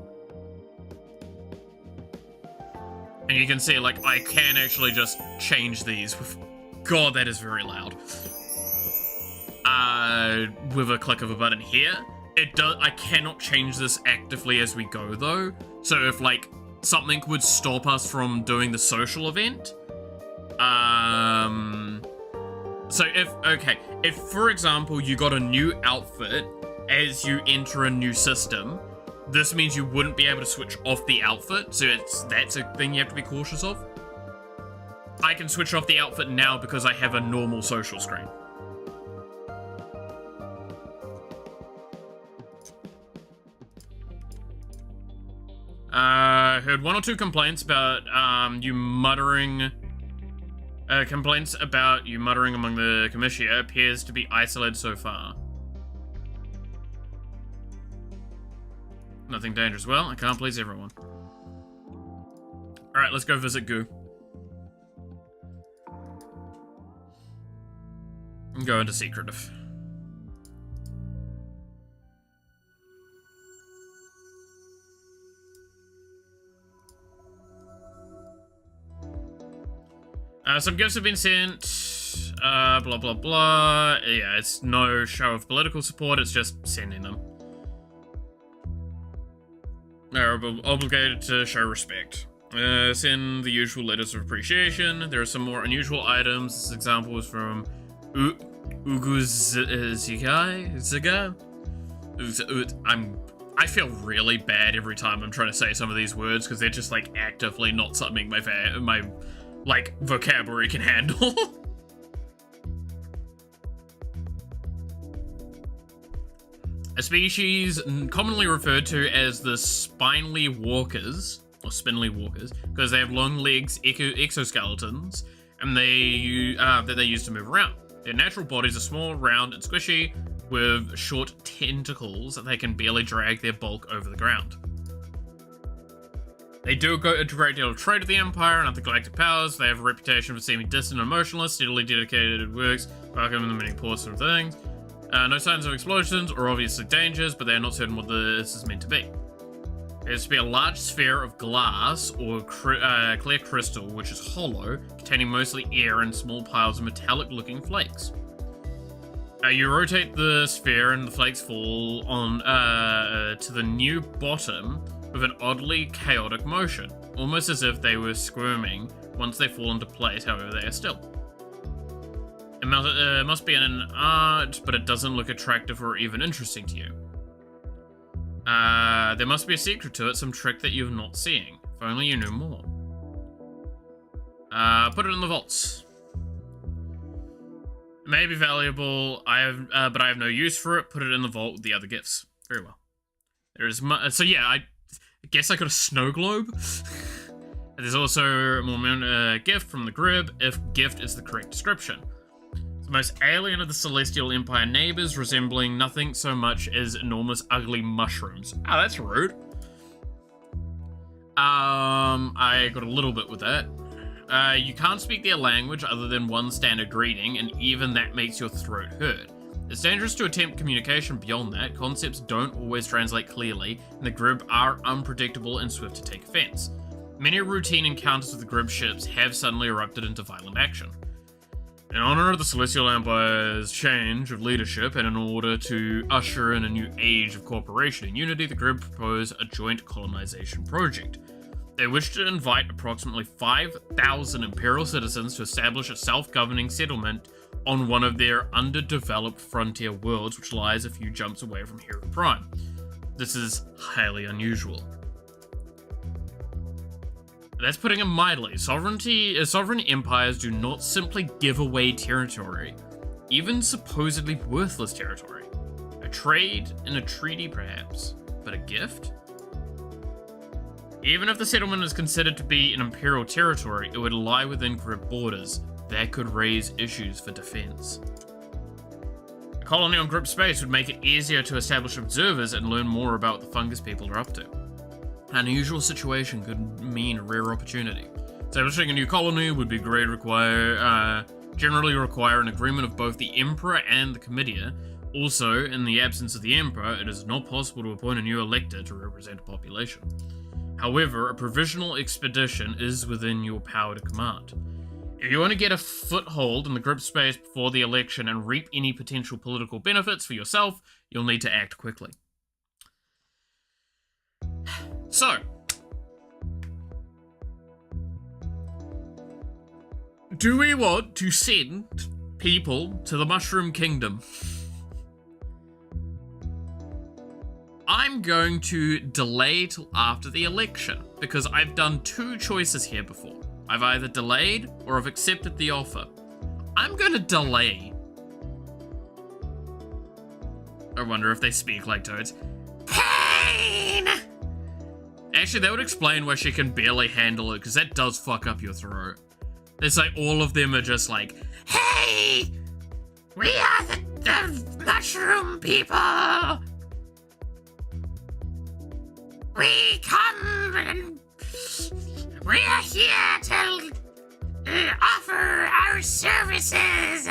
And you can see, like, I can actually just change these with, God, that is very loud. With a click of a button here. I cannot change this actively as we go, though. So if, like, something would stop us from doing the social event, so if, for example, you got a new outfit as you enter a new system, this means you wouldn't be able to switch off the outfit, so that's a thing you have to be cautious of. I can switch off the outfit now because I have a normal social screen. Heard one or two complaints about you muttering. Complaints about you muttering among the comitia appears to be isolated so far. Nothing dangerous. Well, I can't please everyone. Alright, let's go visit Goo. And go into secretive. Some gifts have been sent, blah blah blah. Yeah, it's no show of political support, it's just sending them. They're obligated to show respect. Send the usual letters of appreciation. There are some more unusual items. This example is from Ziga. I feel really bad every time I'm trying to say some of these words because they're just like actively not something my like vocabulary can handle. A species commonly referred to as the spindly walkers, or spindly walkers, because they have long legs, exoskeletons, and that they use to move around. Their natural bodies are small, round, and squishy, with short tentacles that they can barely drag their bulk over the ground. They do go a great deal of trade with the Empire and other galactic powers. They have a reputation for seeming distant and emotionless, steadily dedicated works, welcome in the many ports and things. No signs of explosions or obviously dangers, but they are not certain what this is meant to be. There is to be a large sphere of glass or clear crystal, which is hollow, containing mostly air and small piles of metallic-looking flakes. You rotate the sphere and the flakes fall on to the new bottom with an oddly chaotic motion, almost as if they were squirming once they fall into place, however they are still. It must be an art, but it doesn't look attractive or even interesting to you. There must be a secret to it, some trick that you're not seeing. If only you knew more. Put it in the vaults. It may be valuable, but I have no use for it. Put it in the vault with the other gifts. Very well. There is so yeah, I guess I got a snow globe. There's also a more gift from the Grib, if gift is the correct description. The most alien of the Celestial Empire neighbors, resembling nothing so much as enormous ugly mushrooms. Oh, that's rude. I got a little bit with that. You can't speak their language other than one standard greeting, and even that makes your throat hurt. It's dangerous to attempt communication beyond that. Concepts don't always translate clearly, and the Grib are unpredictable and swift to take offense. Many routine encounters with the Grib ships have suddenly erupted into violent action. In honor of the Celestial Empire's change of leadership, and in order to usher in a new age of cooperation and unity, the Grib propose a joint colonization project. They wish to invite approximately 5,000 Imperial citizens to establish a self-governing settlement on one of their underdeveloped frontier worlds, which lies a few jumps away from Hero Prime. This is highly unusual. That's putting it mildly. Sovereign empires do not simply give away territory, even supposedly worthless territory. A trade and a treaty, perhaps, but a gift? Even if the settlement is considered to be an imperial territory, it would lie within Grib borders. That could raise issues for defense. A colony on Grib space would make it easier to establish observers and learn more about what the fungus people are up to. An unusual situation could mean a rare opportunity. Establishing a new colony would be generally require an agreement of both the Emperor and the Comitia. Also, in the absence of the Emperor, it is not possible to appoint a new elector to represent a population. However, a provisional expedition is within your power to command. If you want to get a foothold in the Grib space before the election and reap any potential political benefits for yourself, you'll need to act quickly. So, do we want to send people to the Mushroom Kingdom? I'm going to delay till after the election, because I've done two choices here before. I've either delayed or I've accepted the offer. I'm going to delay. I wonder if they speak like toads. Pain! Actually, that would explain why she can barely handle it, because that does fuck up your throat. It's like all of them are just like, hey, we are the mushroom people. We come and we are here to offer our services.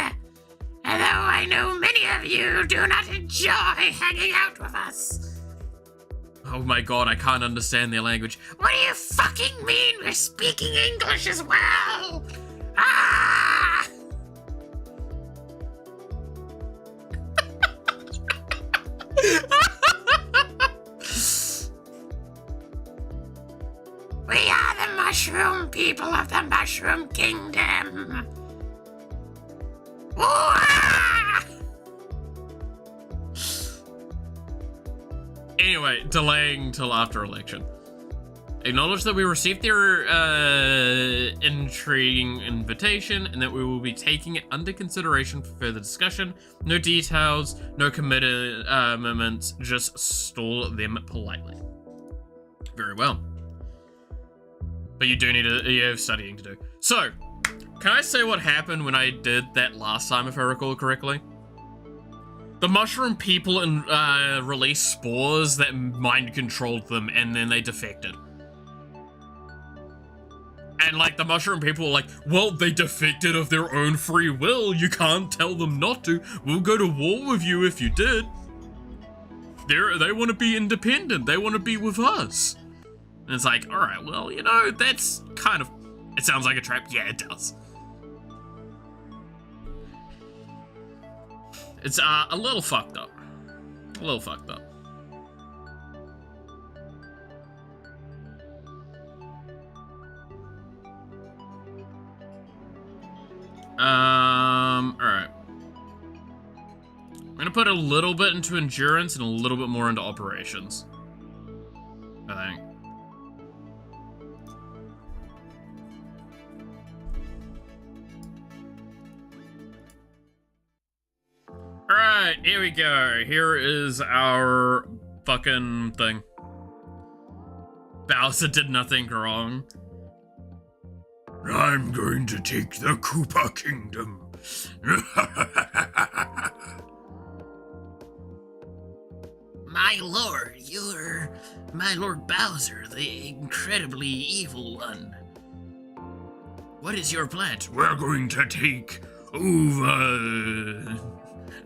Although I know many of you do not enjoy hanging out with us. Oh my god, I can't understand their language. What do you fucking mean we're speaking English as well? Ah! We are the mushroom people of the Mushroom Kingdom. Anyway, delaying till after election. Acknowledge that we received their intriguing invitation and that we will be taking it under consideration for further discussion. No details, no commitments, just stall them politely. Very well. But you do need you have studying to do. So, can I say what happened when I did that last time, if I recall correctly? The mushroom people released spores that mind-controlled them, and then they defected. And, like, the mushroom people were like, well, they defected of their own free will. You can't tell them not to. We'll go to war with you if you did. They want to be independent. They want to be with us. And it's like, alright, well, you know, that's kind of... It sounds like a trap. Yeah, it does. It's a little fucked up. A little fucked up. Alright. I'm gonna put a little bit into endurance and a little bit more into operations, I think. Alright, here we go. Here is our fucking thing. Bowser did nothing wrong. I'm going to take the Koopa Kingdom. My lord, you're my Lord Bowser, the incredibly evil one. What is your plan? We're going to take over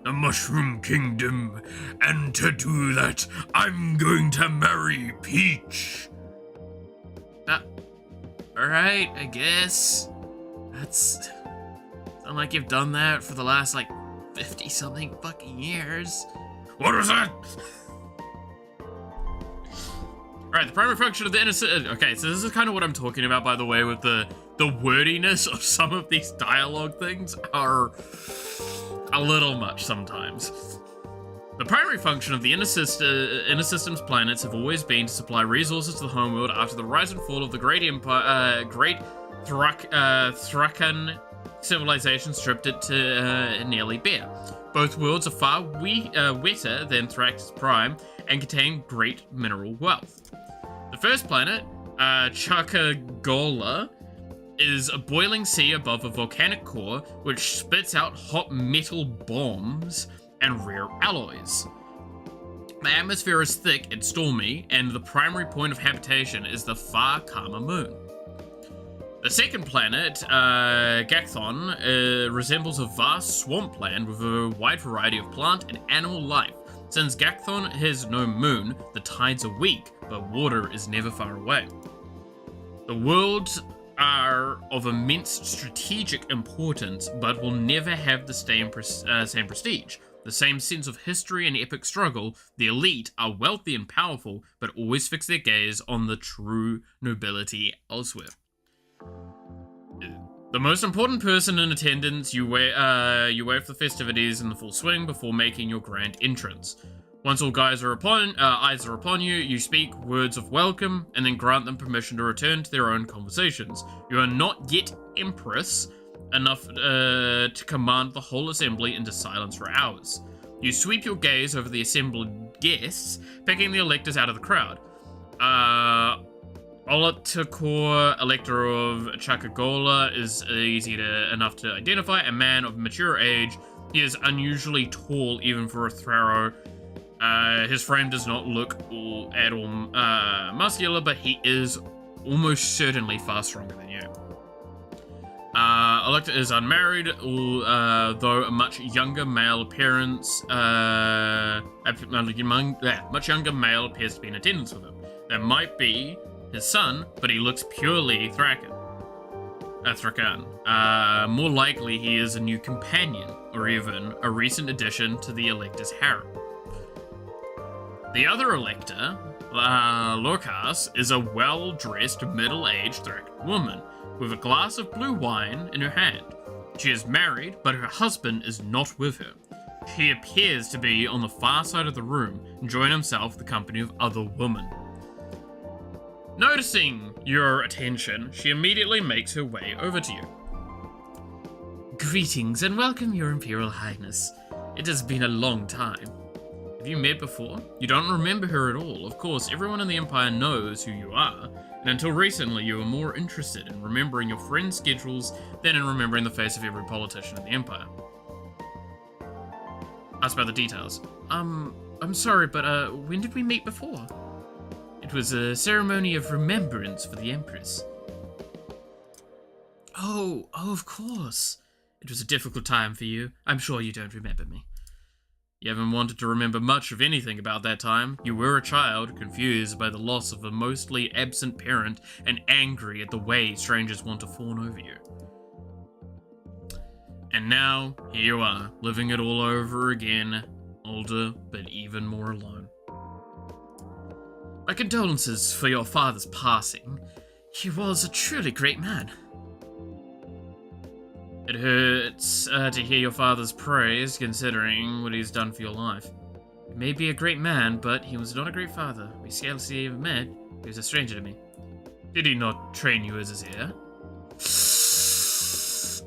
the Mushroom Kingdom, and to do that, I'm going to marry Peach. Alright, I guess. That's... Sound like you've done that for the last, like, 50-something fucking years. What was that? Alright, the primary function of the innocent... Okay, so this is kind of what I'm talking about, by the way, with the wordiness of some of these dialogue things are a little much sometimes. The primary function of the inner system's planets have always been to supply resources to the homeworld after the rise and fall of the Great Empire, Thrakan civilization stripped it to nearly bare. Both worlds are far wetter than Thrax Prime and contain great mineral wealth. The first planet, Chakagola, is a boiling sea above a volcanic core which spits out hot metal bombs and rare alloys. The atmosphere is thick and stormy, and the primary point of habitation is the far Kama moon. The second planet, Gakthon, resembles a vast swampland with a wide variety of plant and animal life. Since Gakthon has no moon, the tides are weak, but water is never far away. The worlds are of immense strategic importance, but will never have the same prestige. The same sense of history and epic struggle. The elite are wealthy and powerful, but always fix their gaze on the true nobility elsewhere. The most important person in attendance, you wait for the festivities in the full swing before making your grand entrance. Once all eyes are upon you, you speak words of welcome and then grant them permission to return to their own conversations. You are not yet Empress enough to command the whole assembly into silence for hours. You sweep your gaze over the assembled guests, picking the electors out of the crowd. Olatakor, Elector of Chakagola, is easy enough to identify. A man of mature age. He is unusually tall, even for a Thraro. His frame does not look at all muscular, but he is almost certainly far stronger than you. Elector is unmarried, though a much younger male appearance, much younger male appears to be in attendance with him. That might be his son, but he looks purely Thrakan. More likely he is a new companion, or even a recent addition to the Elector's harem. The other Elector, Lorcas, is a well-dressed, middle-aged Thrakan woman, with a glass of blue wine in her hand. She is married, but her husband is not with her. She appears to be on the far side of the room, enjoying himself the company of other women. Noticing your attention, she immediately makes her way over to you. Greetings and welcome, Your Imperial Highness. It has been a long time. Have you met before? You don't remember her at all. Of course, everyone in the Empire knows who you are, and until recently you were more interested in remembering your friends' schedules than in remembering the face of every politician in the Empire. Ask about the details. I'm sorry, but when did we meet before? It was a ceremony of remembrance for the Empress. Oh, of course. It was a difficult time for you. I'm sure you don't remember me. You haven't wanted to remember much of anything about that time. You were a child, confused by the loss of a mostly absent parent and angry at the way strangers want to fawn over you. And now, here you are, living it all over again, older but even more alone. My condolences for your father's passing. He was a truly great man. It hurts to hear your father's praise, considering what he's done for your life. He may be a great man, but he was not a great father. We scarcely ever met. He was a stranger to me. Did he not train you as his heir?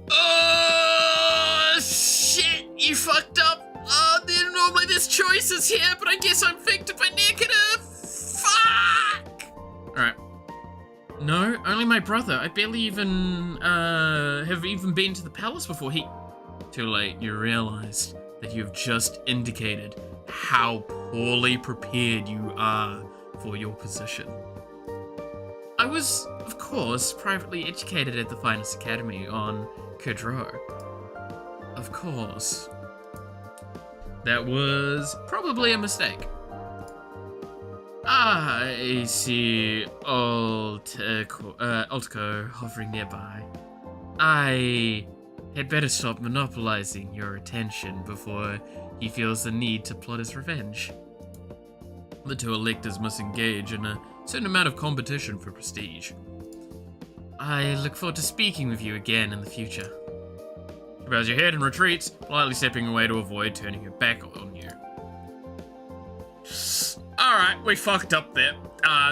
Oh, shit! You fucked up! Normally there's choices here, but I guess I'm victim by negative! Fuck! Alright. No, only my brother. I barely even, have even been to the palace before he... Too late, you realized that you've just indicated how poorly prepared you are for your position. I was, of course, privately educated at the finest academy on Kudro. Of course. That was probably a mistake. I see Altico hovering nearby. I had better stop monopolizing your attention before he feels the need to plot his revenge. The two electors must engage in a certain amount of competition for prestige. I look forward to speaking with you again in the future. She bows your head and retreats, politely stepping away to avoid turning her back on you. Alright, we fucked up there.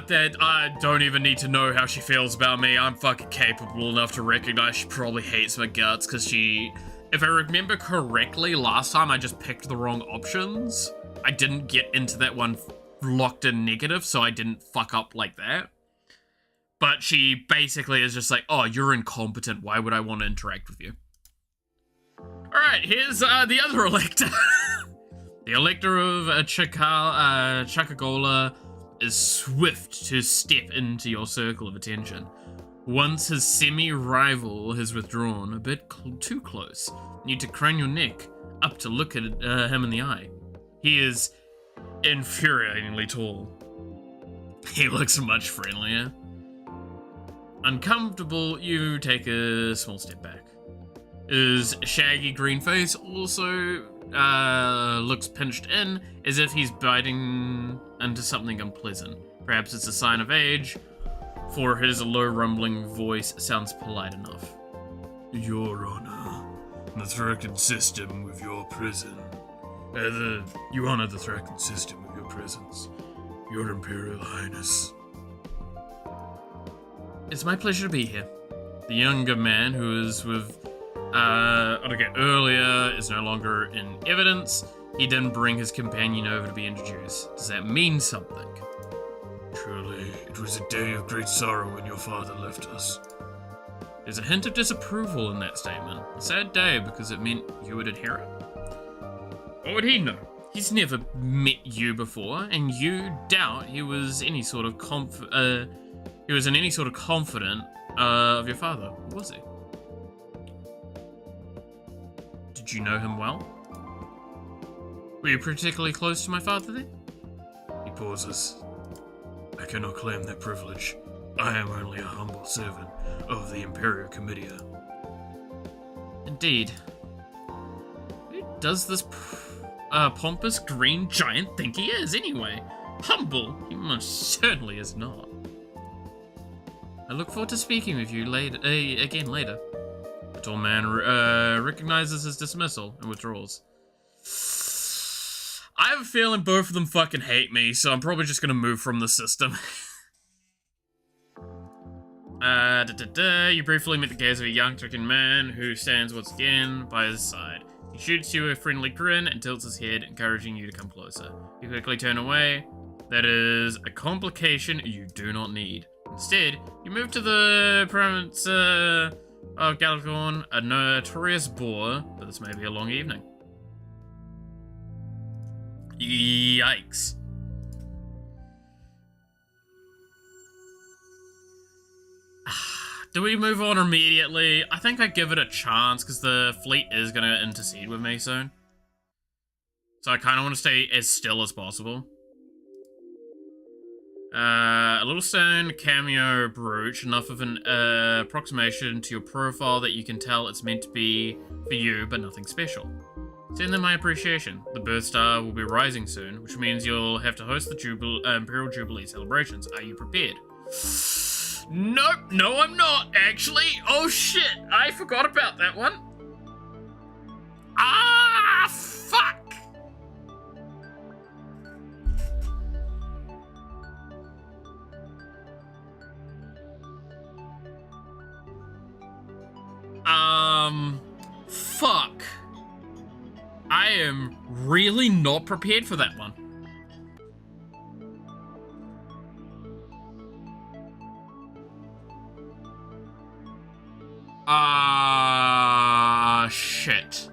That I don't even need to know how she feels about me. I'm fucking capable enough to recognize she probably hates my guts because if I remember correctly, last time I just picked the wrong options. I didn't get into that one locked in negative, so I didn't fuck up like that. But she basically is just like, oh, you're incompetent. Why would I want to interact with you? Alright, here's the other elector. The Elector of Chakagola is swift to step into your circle of attention. Once his semi-rival has withdrawn a bit too close, you need to crane your neck up to look at him in the eye. He is infuriatingly tall. He looks much friendlier. Uncomfortable, you take a small step back. His shaggy green face also looks pinched in, as if he's biting into something unpleasant. Perhaps it's a sign of age, for his low rumbling voice sounds polite enough. Your Honor, the Thrakan system with your prison. You honor the Thrakan system with your presence, Your Imperial Highness. It's my pleasure to be here. The younger man who is with earlier is no longer in evidence. He didn't bring his companion over to be introduced. Does that mean something? Truly, it was a day of great sorrow when your father left us. There's a hint of disapproval in that statement. A sad day because it meant you would inherit. What would he know? He's never met you before, and you doubt he was any sort of confident of your father, was he? Did you know him well? Were you particularly close to my father then? He pauses. I cannot claim that privilege. I am only a humble servant of the Imperial Comitia. Indeed. Who does this pompous green giant think he is, anyway? Humble? He most certainly is not. I look forward to speaking with you again later. The tall man recognizes his dismissal and withdraws. I have a feeling both of them fucking hate me, so I'm probably just gonna move from the system. You briefly meet the gaze of a young looking man who stands once again by his side. He shoots you a friendly grin and tilts his head, encouraging you to come closer. You quickly turn away. That is a complication you do not need. Instead, you move to the Prince of Galgorn, a notorious bore, but this may be a long evening. Yikes. Do we move on immediately? I think I give it a chance because the fleet is going to intercede with me soon. So I kind of want to stay as still as possible. A little stone cameo brooch, enough of an approximation to your profile that you can tell it's meant to be for you, but nothing special. Send them my appreciation. The birth star will be rising soon, which means you'll have to host the Imperial Jubilee celebrations. Are you prepared? Nope, no I'm not, actually. Oh shit, I forgot about that one. Ah, fuck. Fuck. I am really not prepared for that one. Shit.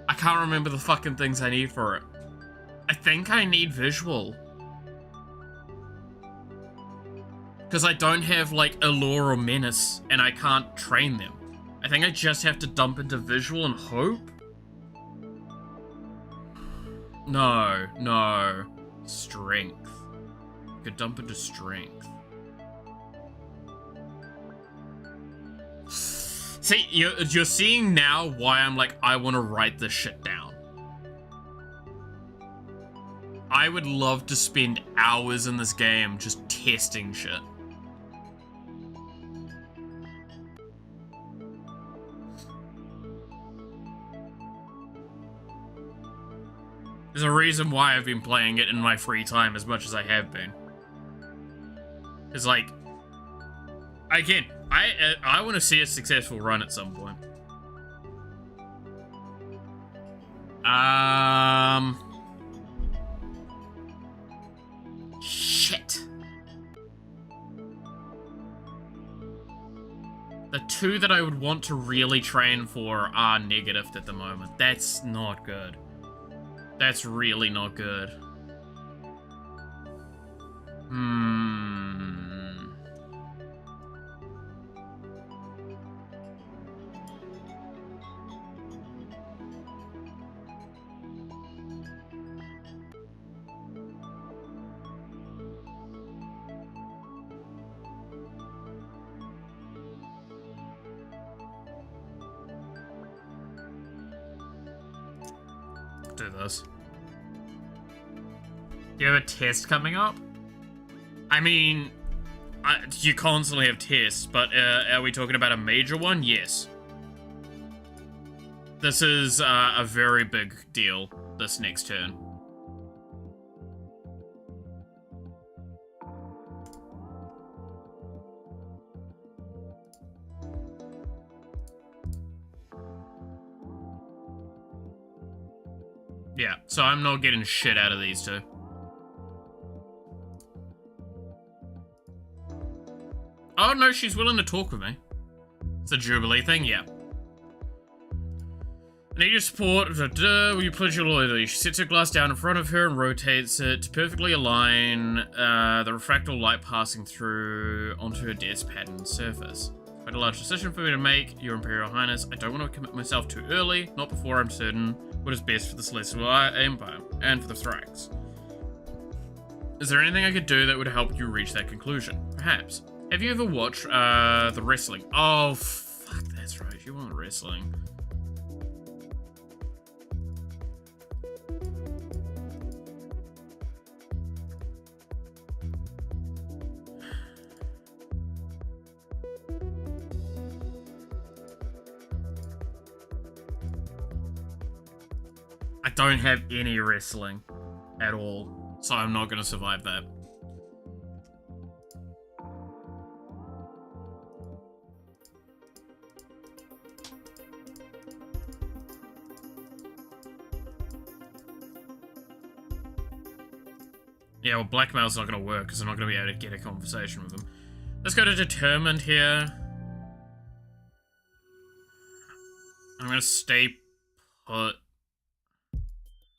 I can't remember the fucking things I need for it. I think I need visual. Because I don't have, like, Allure or Menace, and I can't train them. I think I just have to dump into visual and hope? No. Strength. I could dump into strength. See, you're seeing now why I'm like, I want to write this shit down. I would love to spend hours in this game just testing shit. There's a reason why I've been playing it in my free time as much as I have been. It's like, again, I want to see a successful run at some point. Shit. The two that I would want to really train for are negative at the moment. That's not good. That's really not good. Do this. Do you have a test coming up? I mean, you constantly have tests, but are we talking about a major one? Yes. This is a very big deal, this next turn. Yeah, so I'm not getting shit out of these two. Oh, no, she's willing to talk with me. It's a Jubilee thing, yeah. I need your support. Will you pledge your loyalty? She sets her glass down in front of her and rotates it to perfectly align the refractal light passing through onto her desk patterned surface. Quite a large decision for me to make, Your Imperial Highness. I don't want to commit myself too early, not before I'm certain what is best for the Celestial Empire and for the Thrax. Is there anything I could do that would help you reach that conclusion? Perhaps. Have you ever watched the wrestling? Oh, fuck, that's right. You want wrestling. I don't have any wrestling at all, so I'm not going to survive that. Yeah, well, blackmail's not going to work because I'm not going to be able to get a conversation with him. Let's go to determined here. I'm going to stay put.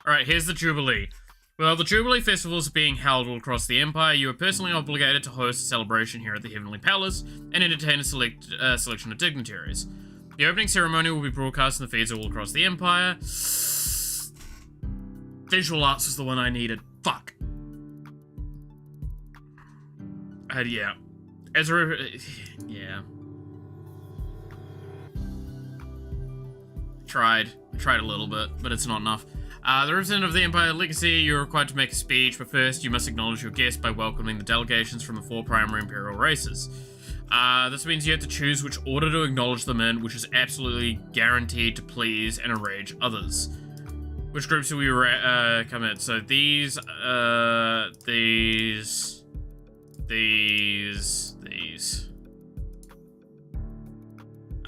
Alright, here's the Jubilee. Well, the Jubilee Festivals are being held all across the Empire. You are personally obligated to host a celebration here at the Heavenly Palace and entertain a selection of dignitaries. The opening ceremony will be broadcast in the feeds all across the Empire. Visual arts was the one I needed. Fuck. Yeah. Yeah. I tried a little bit, but it's not enough. The representative of the Empire Legacy, you're required to make a speech, but first you must acknowledge your guest by welcoming the delegations from the 4 primary Imperial races. This means you have to choose which order to acknowledge them in, which is absolutely guaranteed to please and enrage others. Which groups do we come in? So these.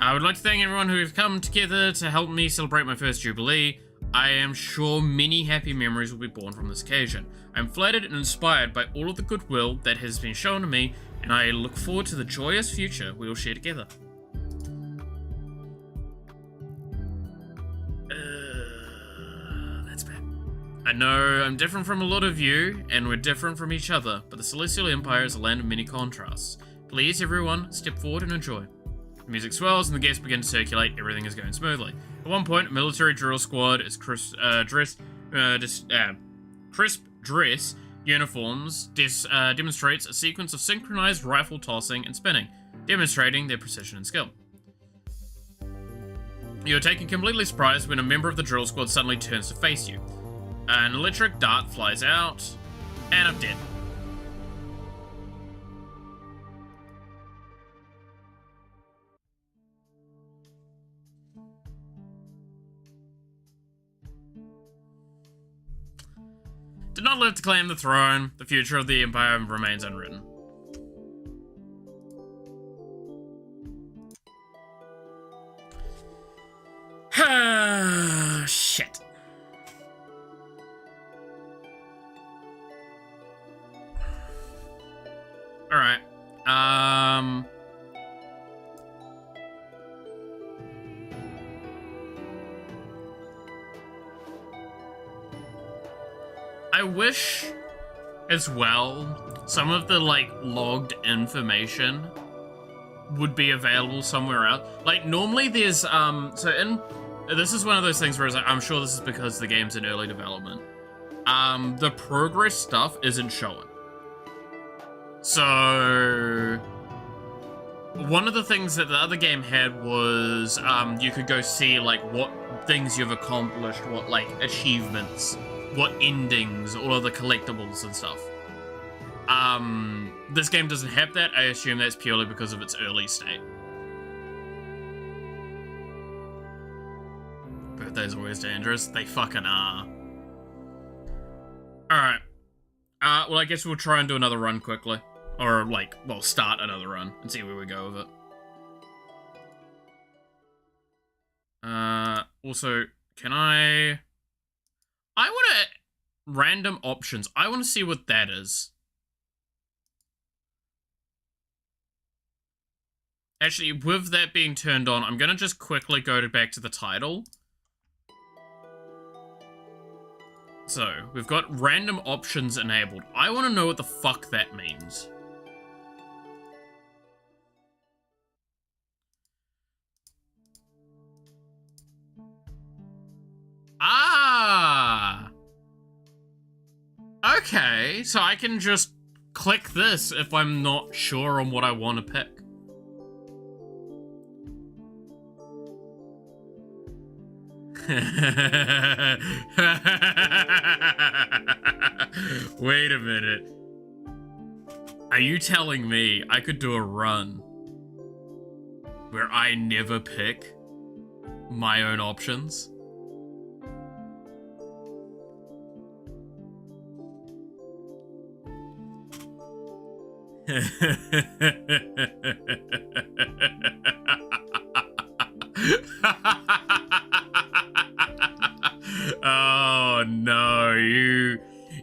I would like to thank everyone who has come together to help me celebrate my first Jubilee. I am sure many happy memories will be born from this occasion. I am flattered and inspired by all of the goodwill that has been shown to me, and I look forward to the joyous future we will share together. That's bad. I know I'm different from a lot of you, and we're different from each other, but the Celestial Empire is a land of many contrasts. Please, everyone, step forward and enjoy. The music swells and the guests begin to circulate. Everything is going smoothly. At one point, a military drill squad is crisp dress uniforms demonstrates a sequence of synchronized rifle tossing and spinning, demonstrating their precision and skill. You are taken completely surprised when a member of the drill squad suddenly turns to face you. An electric dart flies out, and I'm dead. Did not live to claim the throne. The future of the Empire remains unwritten. Shit. Alright. I wish, as well, some of the, like, logged information would be available somewhere else. Like, normally there's, this is one of those things where I'm sure this is because the game's in early development. The progress stuff isn't showing. So, one of the things that the other game had was, you could go see, like, what things you've accomplished, what, like, achievements, what endings, all of the collectibles and stuff. This game doesn't have that. I assume that's purely because of its early state. Birthdays are always dangerous. They fucking are. Alright. Well, I guess we'll try and do another run quickly. Or, like, well, start another run and see where we go with it. Also, can I want to... Random options. I want to see what that is. Actually, with that being turned on, I'm gonna just quickly go back to the title. So, we've got random options enabled. I want to know what the fuck that means. Ah! Okay, so I can just click this if I'm not sure on what I want to pick. Wait a minute. Are you telling me I could do a run where I never pick my own options? Oh no,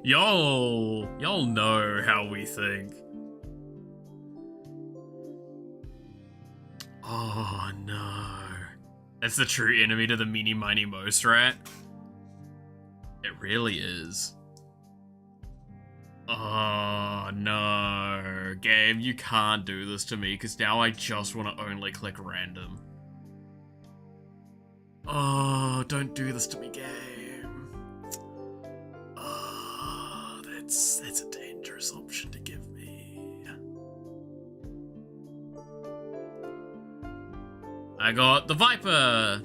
y'all know how we think. Oh no. That's the true enemy to the meeny miny mo strat. It really is. Oh no, game, you can't do this to me because now I just want to only click random. Oh, don't do this to me, game. Oh, that's a dangerous option to give me. I got the Viper,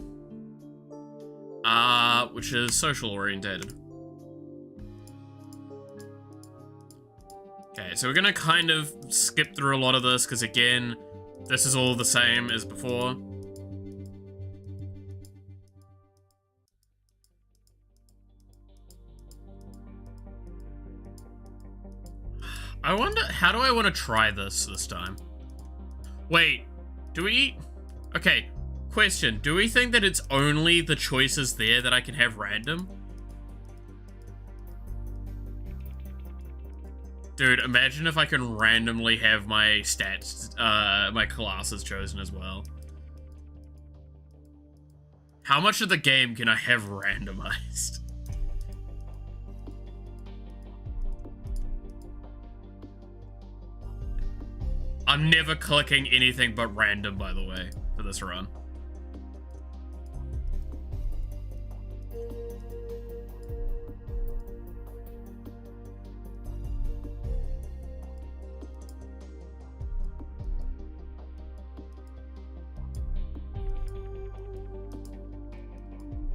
which is social orientated. Okay, so we're gonna kind of skip through a lot of this because again, this is all the same as before. I wonder, how do I want to try this time? Wait, do we... Okay, question. Do we think that it's only the choices there that I can have random? Dude, imagine if I can randomly have my stats, my classes chosen as well. How much of the game can I have randomized? I'm never clicking anything but random, by the way, for this run.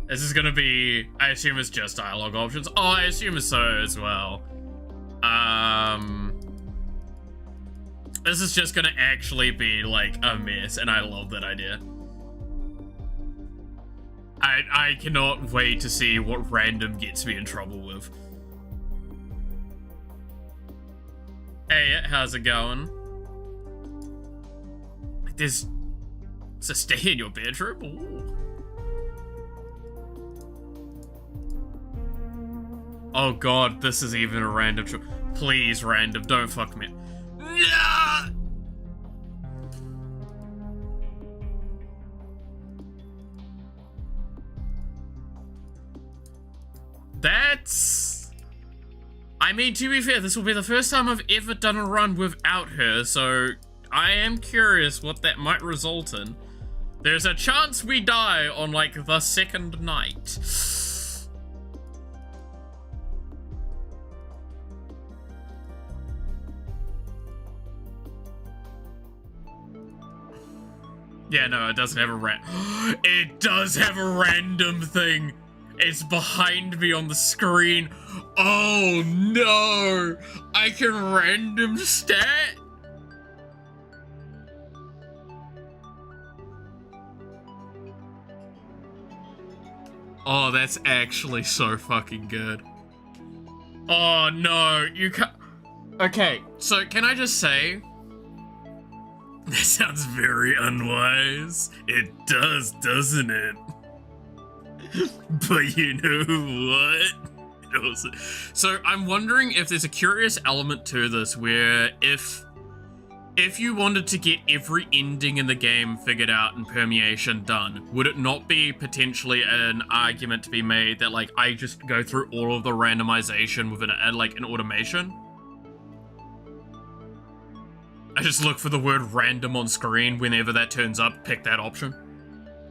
This is gonna be, I assume it's just dialogue options. Oh, I assume it's so as well. This is just gonna actually be like a mess, and I love that idea. I cannot wait to see what random gets me in trouble with. Hey, how's it going? Like there's a stay in your bedroom? Ooh. Oh god, this is even a random choice. Please, random, don't fuck me. Yeah! That's... I mean, to be fair, this will be the first time I've ever done a run without her, so I am curious what that might result in. There's a chance we die on, like, the second night. Yeah, no, it doesn't have a it does have a random thing. It's behind me on the screen. Oh no! I can random stat? Oh, that's actually so fucking good. Oh no, you can't... Okay, so can I just say... That sounds very unwise. It does, doesn't it? But you know what? It also... So I'm wondering if there's a curious element to this where if If you wanted to get every ending in the game figured out and permeation done, would it not be potentially an argument to be made that, like, I just go through all of the randomization with an automation? I just look for the word random on screen whenever that turns up, pick that option.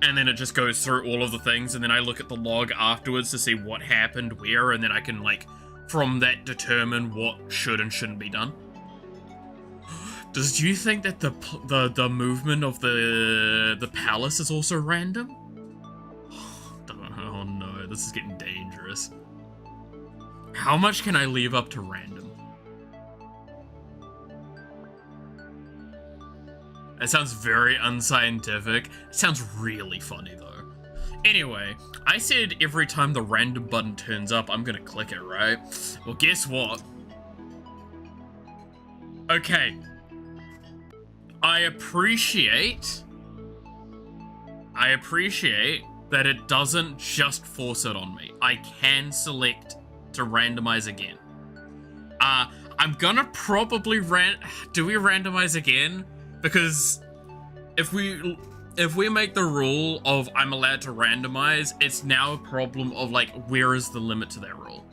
And then it just goes through all of the things, and then I look at the log afterwards to see what happened where, and then I can, like, from that determine what should and shouldn't be done. Do you think that the movement of the palace is also random? Oh no, this is getting dangerous. How much can I leave up to random? That sounds very unscientific. It sounds really funny though. Anyway, I said every time the random button turns up, I'm gonna click it, right? Well, guess what? Okay. I appreciate that it doesn't just force it on me. I can select to randomize again. I'm gonna probably do we randomize again? Because if we make the rule of I'm allowed to randomize, it's now a problem of, like, where is the limit to that rule?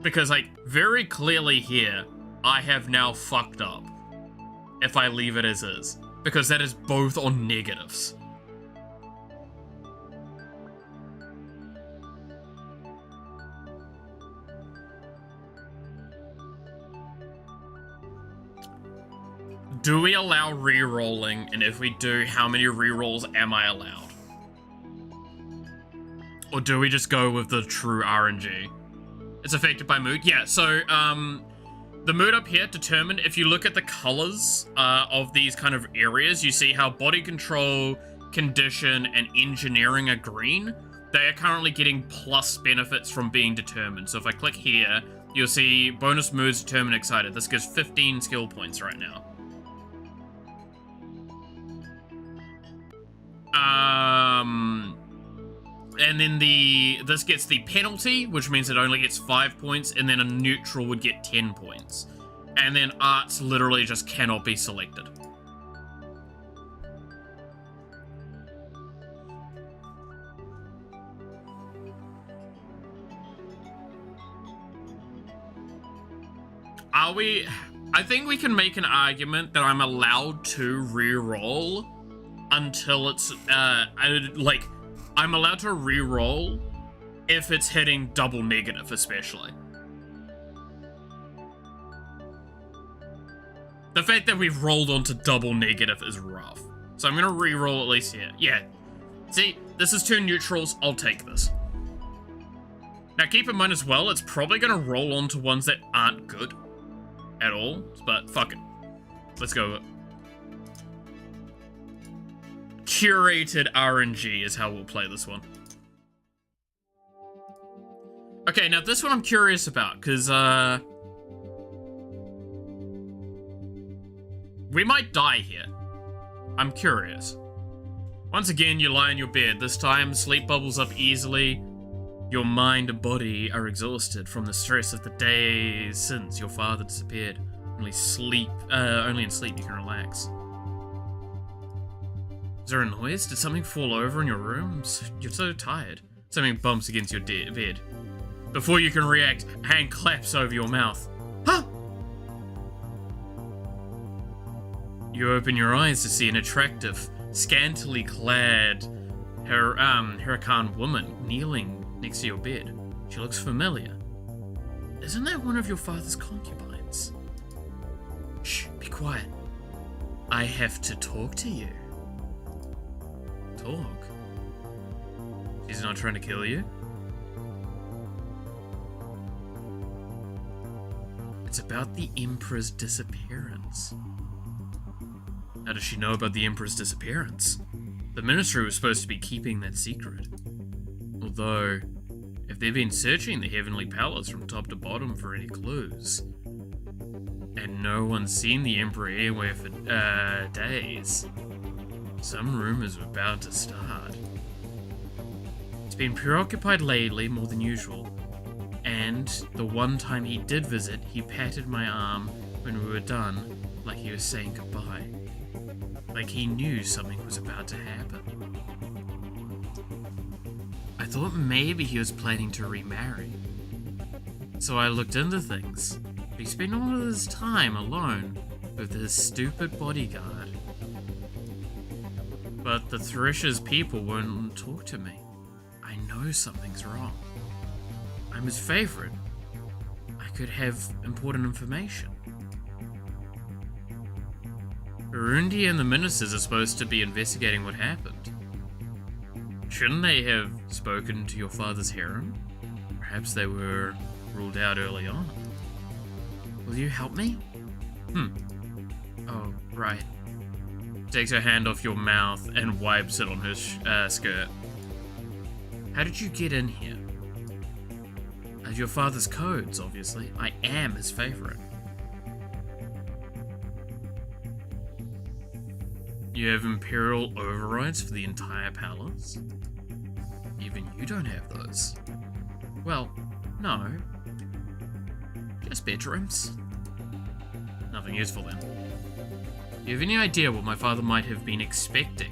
Because, like, very clearly here, I have now fucked up if I leave it as is, because that is both on negatives. Do we allow re-rolling, and if we do, how many re-rolls am I allowed? Or do we just go with the true RNG? It's affected by mood? Yeah, so, the mood up here determined, if you look at the colors of these kind of areas, you see how body control, condition, and engineering are green. They are currently getting plus benefits from being determined. So if I click here, you'll see bonus moods determined excited. This gives 15 skill points right now. And then this gets the penalty, which means it only gets 5 points, and then a neutral would get 10 points. And then arts literally just cannot be selected. I think we can make an argument that I'm allowed to re-roll until it's, I'm allowed to re-roll if it's hitting double negative, especially. The fact that we've rolled onto double negative is rough. So I'm gonna re-roll at least here. Yeah. See, this is 2 neutrals, I'll take this. Now keep in mind as well, it's probably gonna roll onto ones that aren't good at all, but fuck it. Let's go with it. Curated RNG is how we'll play this one. Okay, now this one I'm curious about, because, we might die here. I'm curious. Once again, you lie in your bed. This time, sleep bubbles up easily. Your mind and body are exhausted from the stress of the days since your father disappeared. Only in sleep you can relax. Is there a noise? Did something fall over in your room? You're so tired. Something bumps against your bed. Before you can react, a hand claps over your mouth. Huh? You open your eyes to see an attractive, scantily clad Huracan woman kneeling next to your bed. She looks familiar. Isn't that one of your father's concubines? Shh, be quiet. I have to talk to you. Talk? She's not trying to kill you? It's about the Emperor's disappearance. How does she know about the Emperor's disappearance? The Ministry was supposed to be keeping that secret. Although, if they've been searching the Heavenly Palace from top to bottom for any clues, and no one's seen the Emperor anywhere for days, some rumors are about to start. He's been preoccupied lately more than usual, and the one time he did visit, he patted my arm when we were done Like he was saying goodbye. Like he knew something was about to happen. I thought maybe he was planning to remarry. So I looked into things. He spent all of his time alone with his stupid bodyguard. But the Thresher's people won't talk to me. I know something's wrong. I'm his favorite. I could have important information. Burundi and the ministers are supposed to be investigating what happened. Shouldn't they have spoken to your father's harem? Perhaps they were ruled out early on. Will you help me? Oh, right. Takes her hand off your mouth and wipes it on her skirt. How did you get in here? Your father's codes, obviously. I am his favorite. You have imperial overrides for the entire palace? Even you don't have those. Well, no. Just bedrooms. Nothing useful then. Do you have any idea what my father might have been expecting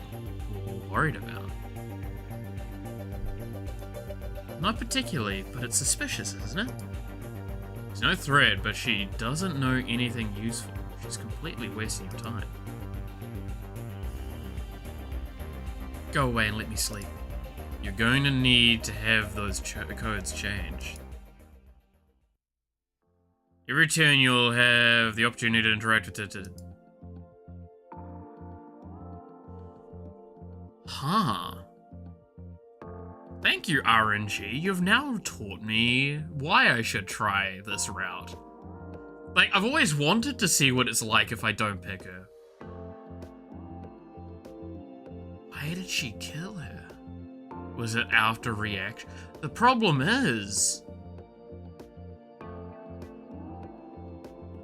or worried about? Not particularly, but it's suspicious, isn't it? There's no threat, but she doesn't know anything useful. She's completely wasting your time. Go away and let me sleep. You're going to need to have those codes changed. Every turn you'll have the opportunity to interact with it. Huh. Thank you, RNG. You've now taught me why I should try this route. Like, I've always wanted to see what it's like if I don't pick her. Why did she kill her? Was it after reaction? The problem is,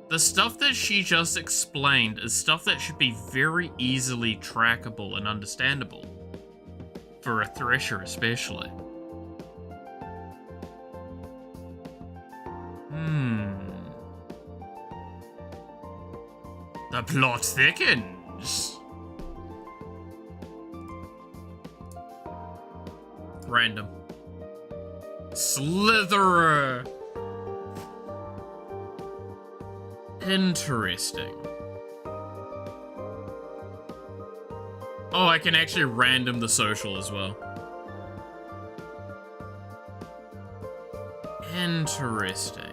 the stuff that she just explained is stuff that should be very easily trackable and understandable. For a Thresher especially. The plot thickens. Random. Slitherer. Interesting. Oh, I can actually random the social as well. Interesting.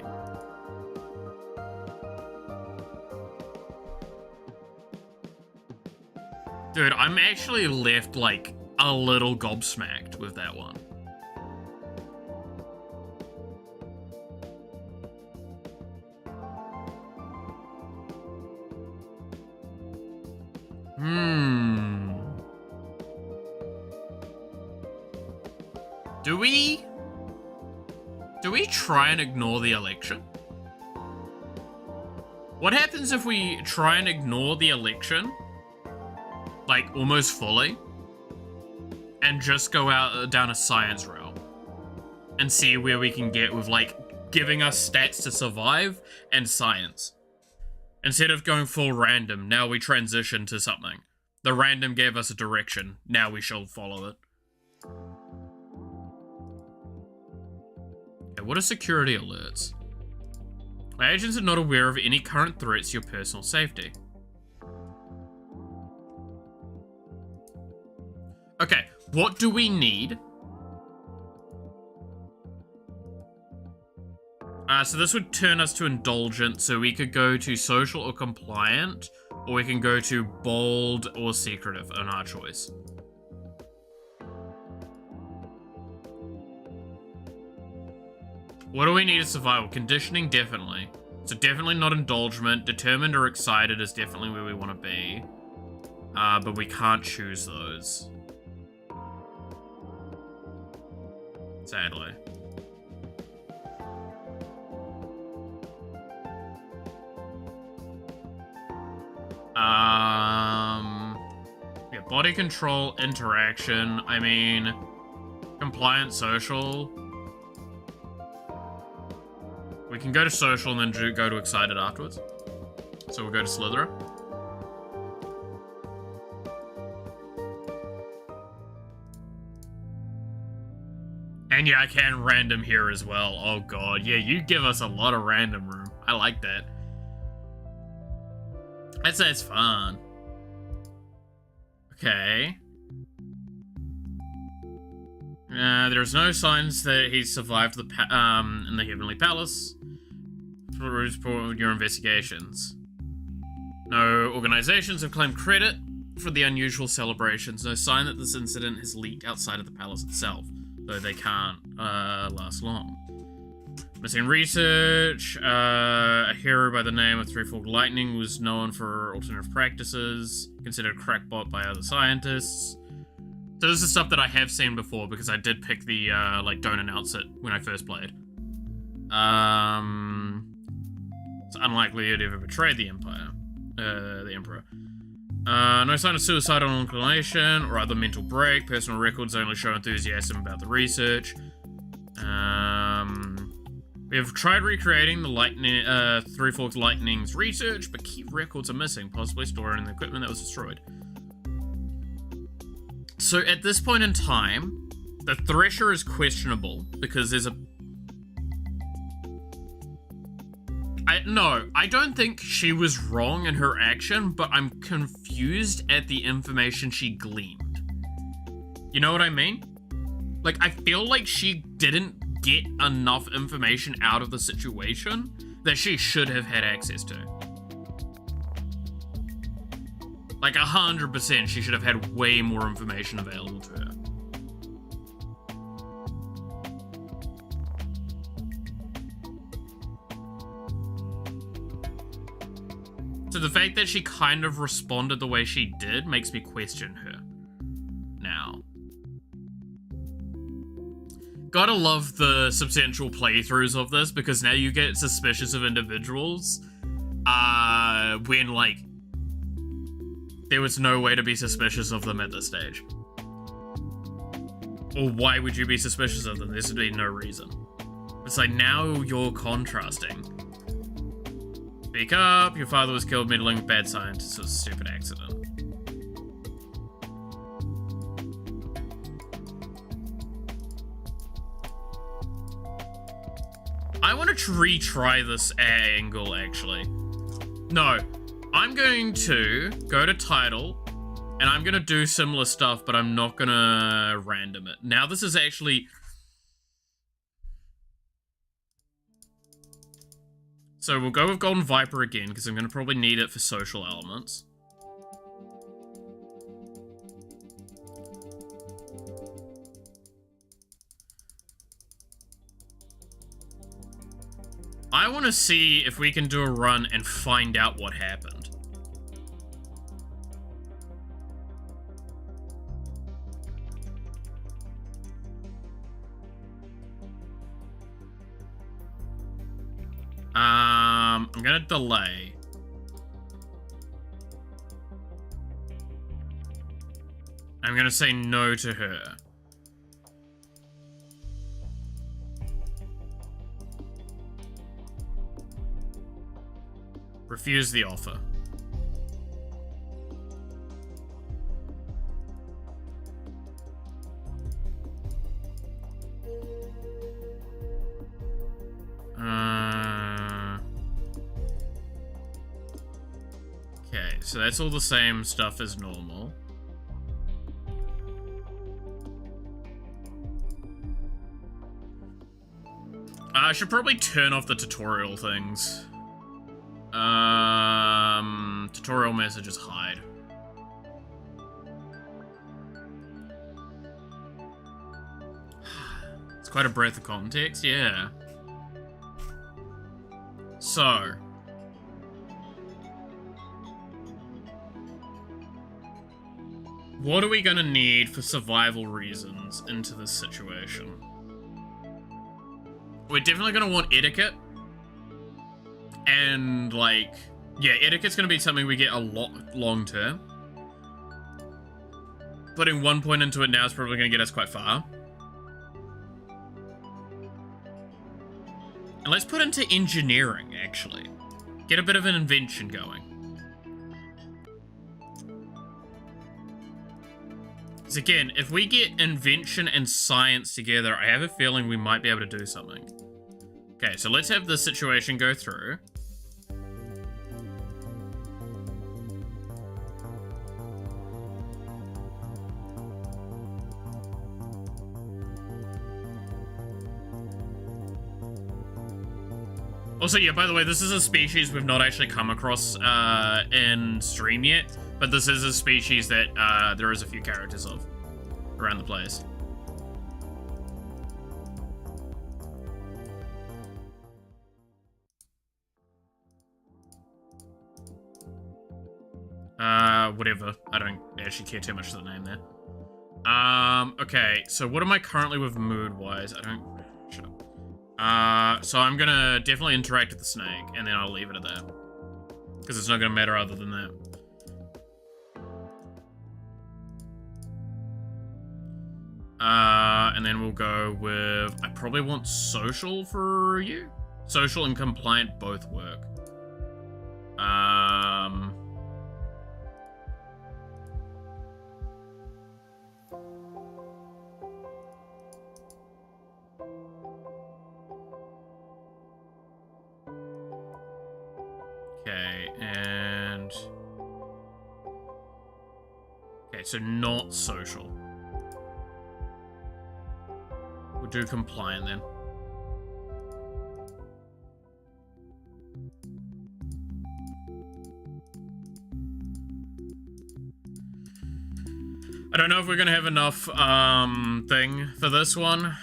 Dude, I'm actually left, like, a little gobsmacked with that one. Do we try and ignore the election? What happens if we try and ignore the election, like almost fully, and just go out down a science route and see where we can get with like giving us stats to survive and science? Instead of going full random, now we transition to something. The random gave us a direction, now we shall follow it. Okay, what are security alerts? My agents are not aware of any current threats to your personal safety. Okay, what do we need? So this would turn us to indulgent, so we could go to social or compliant, or we can go to bold or secretive on our choice. What do we need to survival? Conditioning, definitely. So definitely not indulgent. Determined or excited is definitely where we want to be. But we can't choose those. Sadly. Yeah, body control, interaction, I mean, compliant, social. We can go to social and then go to excited afterwards. So we'll go to Slitherer. And yeah, I can random here as well. Oh god, yeah, you give us a lot of random room. I like that. I'd say it's fun. Okay. There's no signs that he survived in the Heavenly Palace for your investigations. No organizations have claimed credit for the unusual celebrations. No sign that this incident has leaked outside of the palace itself, though they can't last long. Missing research. A hero by the name of Threefold Lightning was known for alternative practices, considered a crackpot by other scientists. So this is stuff that I have seen before because I did pick the, like, don't announce it when I first played. It's unlikely he'd ever betrayed the Empire. The Emperor. No sign of suicidal inclination or other mental break. Personal records only show enthusiasm about the research. We have tried recreating the lightning, Threefold Lightning's research, but key records are missing, possibly stored in the equipment that was destroyed. So at this point in time, the Thresher is questionable because there's a... No, I don't think she was wrong in her action, but I'm confused at the information she gleaned. You know what I mean? Like, I feel like she didn't get enough information out of the situation that she should have had access to. Like, 100% she should have had way more information available to her. So the fact that she kind of responded the way she did makes me question her now. Gotta love the substantial playthroughs of this, because now you get suspicious of individuals when, like, there was no way to be suspicious of them at this stage. Or why would you be suspicious of them? There should be no reason. It's like, now you're contrasting. Speak up, your father was killed meddling with bad scientists. It was a stupid accident. I want to retry this angle, actually. No. I'm going to go to title, and I'm going to do similar stuff, but I'm not going to random it. Now, this is actually... So we'll go with Golden Viper again, because I'm going to probably need it for social elements. I want to see if we can do a run and find out what happened. I'm gonna delay. I'm gonna say no to her. Refuse the offer. Okay, so that's all the same stuff as normal. I should probably turn off the tutorial things. Tutorial messages hide. It's quite a breadth of context, yeah. So. What are we gonna need for survival reasons into this situation? We're definitely gonna want etiquette. And, like, yeah, etiquette's gonna be something we get a lot long-term. Putting 1 point into it now is probably gonna get us quite far. And let's put into engineering, actually. Get a bit of an invention going. Because again, if we get invention and science together, I have a feeling we might be able to do something. Okay, so let's have this situation go through. Also, yeah, by the way, this is a species we've not actually come across in stream yet, but this is a species that there is a few characters of around the place. Whatever. I don't actually care too much for the name there. Okay, so what am I currently with mood-wise? I don't... Shut up. So I'm gonna definitely interact with the snake, and then I'll leave it at that. Because it's not gonna matter other than that. And then we'll go with... I probably want social for you. Social and compliant both work. Okay, and... Okay, so not social. We'll do compliant then. I don't know if we're gonna have enough thing for this one.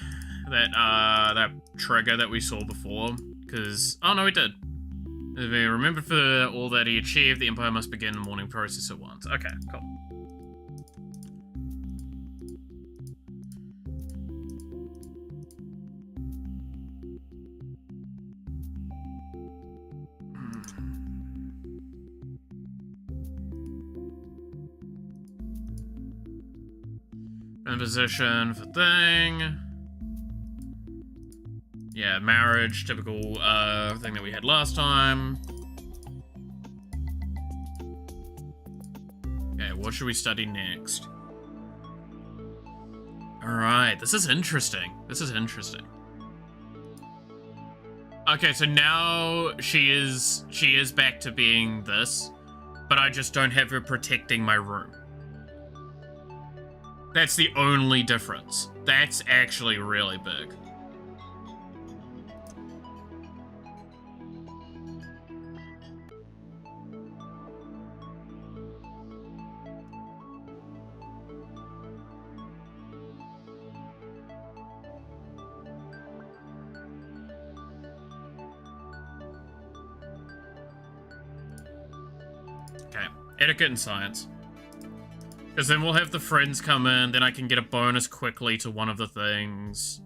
That trigger that we saw before. Because... Oh no, we did. If we remember for all that he achieved, the Empire must begin the mourning process at once. Okay, cool. Position for thing. Yeah, marriage, typical thing that we had last time. Okay, what should we study next? Alright, this is interesting. This is interesting. Okay, so now she is back to being this, but I just don't have her protecting my room. That's the only difference. That's actually really big. Okay, etiquette and science. Because then we'll have the friends come in, then I can get a bonus quickly to one of the things.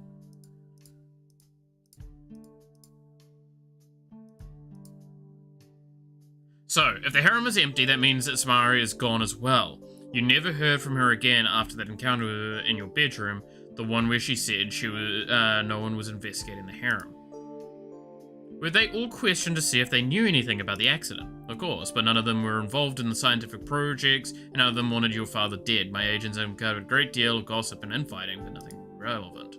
So, if the harem is empty, that means that Samari is gone as well. You never heard from her again after that encounter in your bedroom, the one where she said she was, no one was investigating the harem. Were they all questioned to see if they knew anything about the accident? Of course, but none of them were involved in the scientific projects, and none of them wanted your father dead. My agents uncovered a great deal of gossip and infighting, but nothing relevant.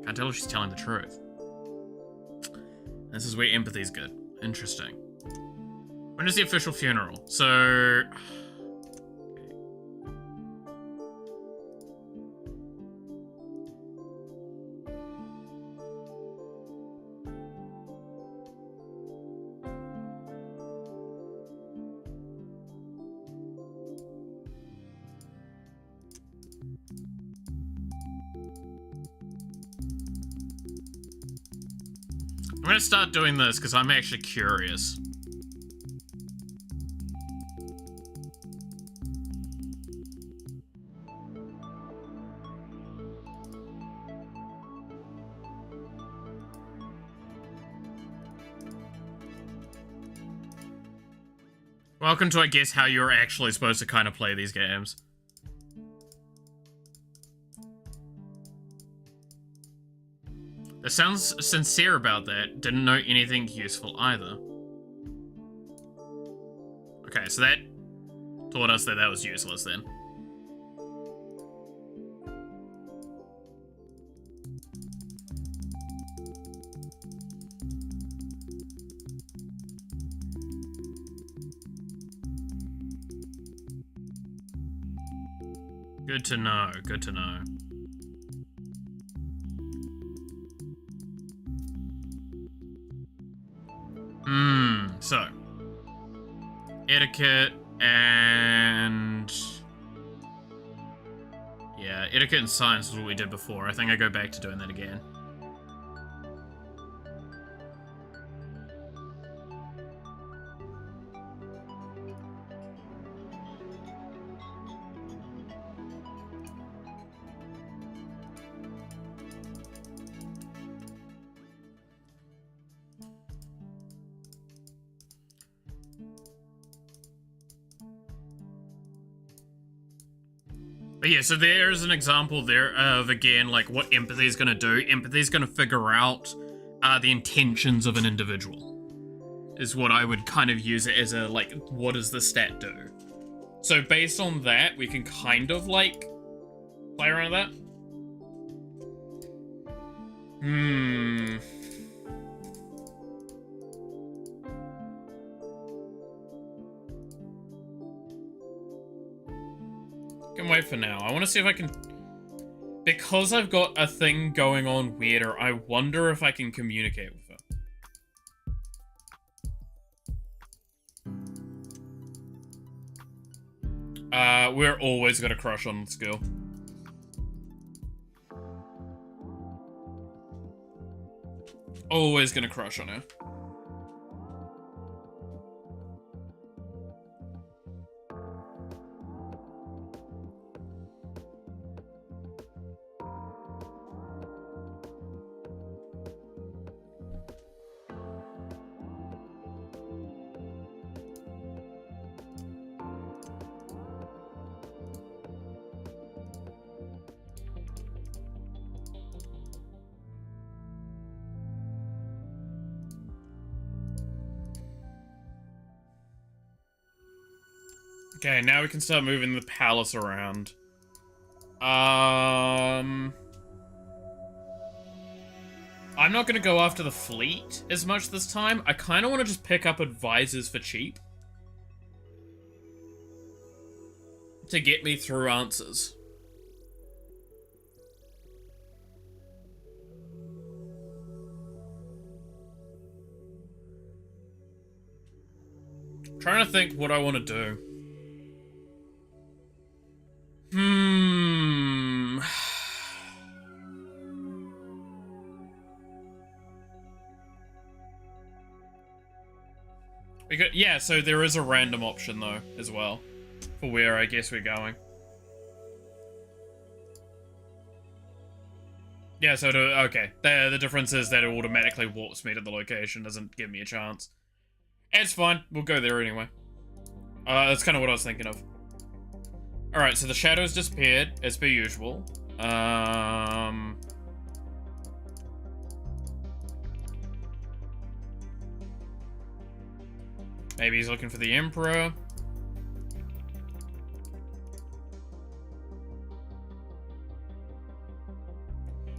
Can't tell if she's telling the truth. This is where empathy's good. Interesting. When is the official funeral? So... I'm gonna start doing this because I'm actually curious. Welcome to, I guess, how you're actually supposed to kind of play these games. That sounds sincere about that. Didn't know anything useful either. so that taught us that that was useless then. Good to know, good to know. So. Etiquette and... Yeah, etiquette and science is what we did before. I think I go back to doing that again. But yeah, so there's an example there of, again, like, what empathy is going to do. Empathy is going to figure out the intentions of an individual, is what I would kind of use it as a, like, what does the stat do? So based on that, we can kind of, like, play around with that. Can wait for now. I want to see if I can... Because I've got a thing going on weirder, I wonder if I can communicate with her. We're always gonna crush on this girl. Always gonna crush on her. Okay, now we can start moving the palace around. I'm not gonna go after the fleet as much this time. I kind of want to just pick up advisors for cheap. To get me through answers. Trying to think what I want to do. Yeah, so there is a random option, though, as well. For where I guess we're going. Yeah, so okay. The difference is that it automatically warps me to the location, doesn't give me a chance. It's fine, we'll go there anyway. That's kind of what I was thinking of. Alright, so the shadows disappeared, as per usual. Maybe he's looking for the Emperor.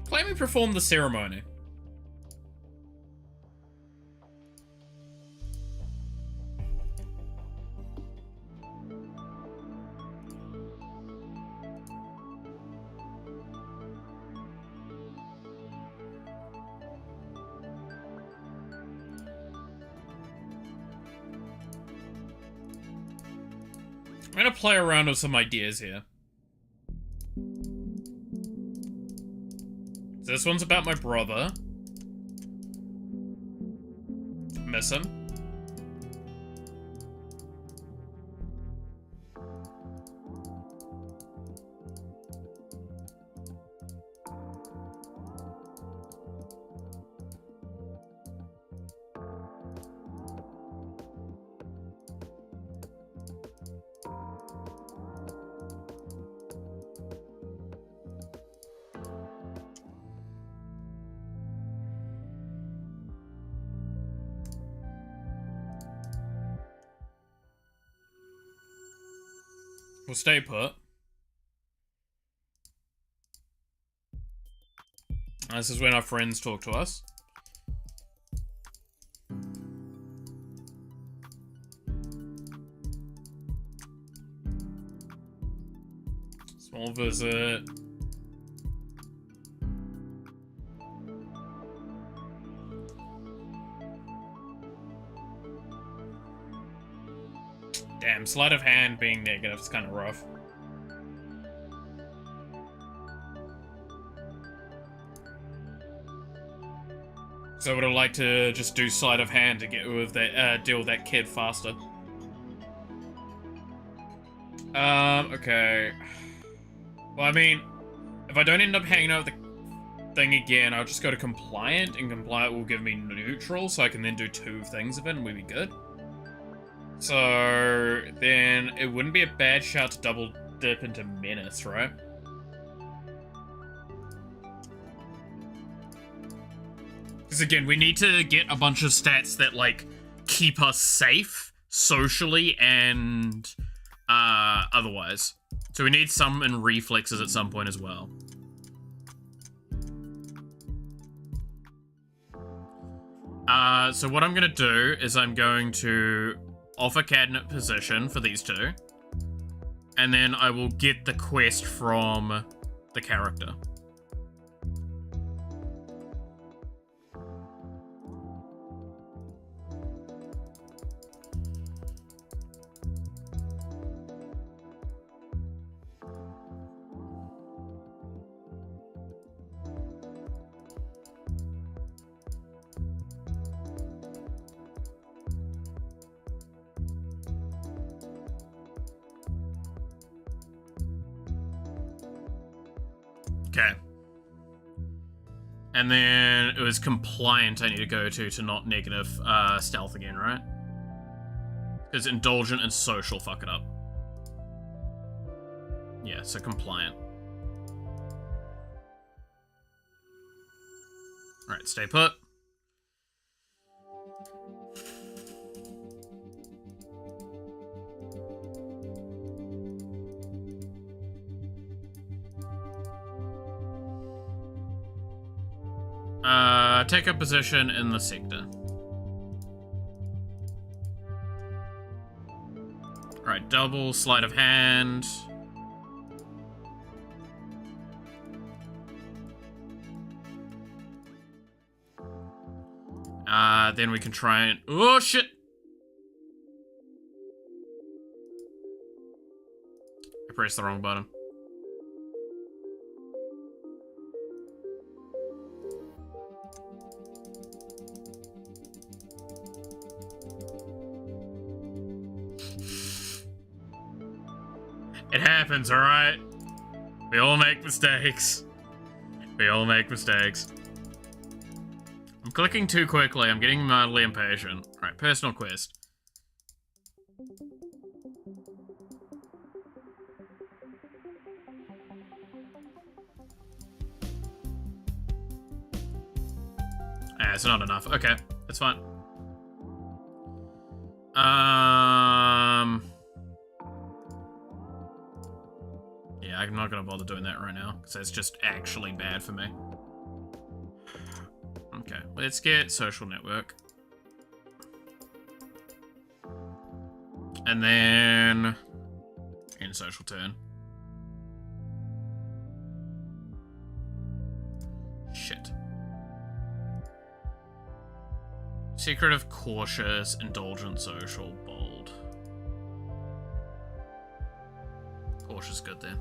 Claim he performed the ceremony. I'm gonna play around with some ideas here. This one's about my brother. Miss him. We'll stay put. This is when our friends talk to us. Small visit. Damn, sleight of hand being negative is kind of rough. So I would have liked to just do sleight of hand to get with that, deal with that kid faster. Okay. Well, I mean, if I don't end up hanging out with the thing again, I'll just go to compliant, and compliant will give me neutral, so I can then do 2 things of it, and we'll be good. So then it wouldn't be a bad shout to double dip into menace, right? Because again, we need to get a bunch of stats that, like, keep us safe socially and otherwise. So we need some in reflexes at some point as well. So what I'm going to do is I'm going to offer cabinet position for these 2. And then I will get the quest from the character. Okay. And then it was compliant I need to go to not negative stealth again, right? Because indulgent and social fuck it up. Yeah, so compliant. Alright, stay put. Take a position in the sector. Alright, double sleight of hand. Then we can try and... Oh, shit! I pressed the wrong button. It happens, alright? We all make mistakes. We all make mistakes. I'm clicking too quickly. I'm getting mildly impatient. Alright, personal quest. Ah, it's not enough. Okay, that's fine. Yeah, I'm not gonna bother doing that right now, because that's just actually bad for me. Okay, let's get social network. And then... in social turn. Shit. Secretive, cautious, indulgent, social, bold. Cautious, good then.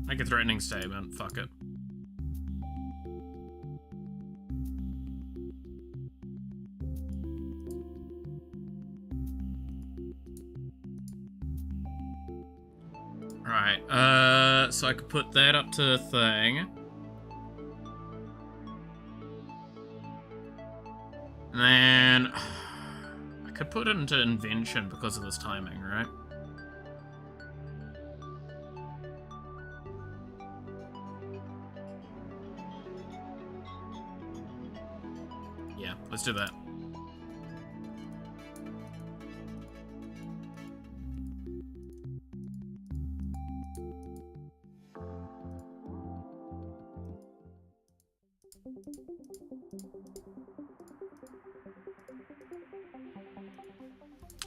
Make a threatening statement. Fuck it. Right, so I could put that up to a thing. And then I could put it into invention because of this timing, right? Yeah, let's do that.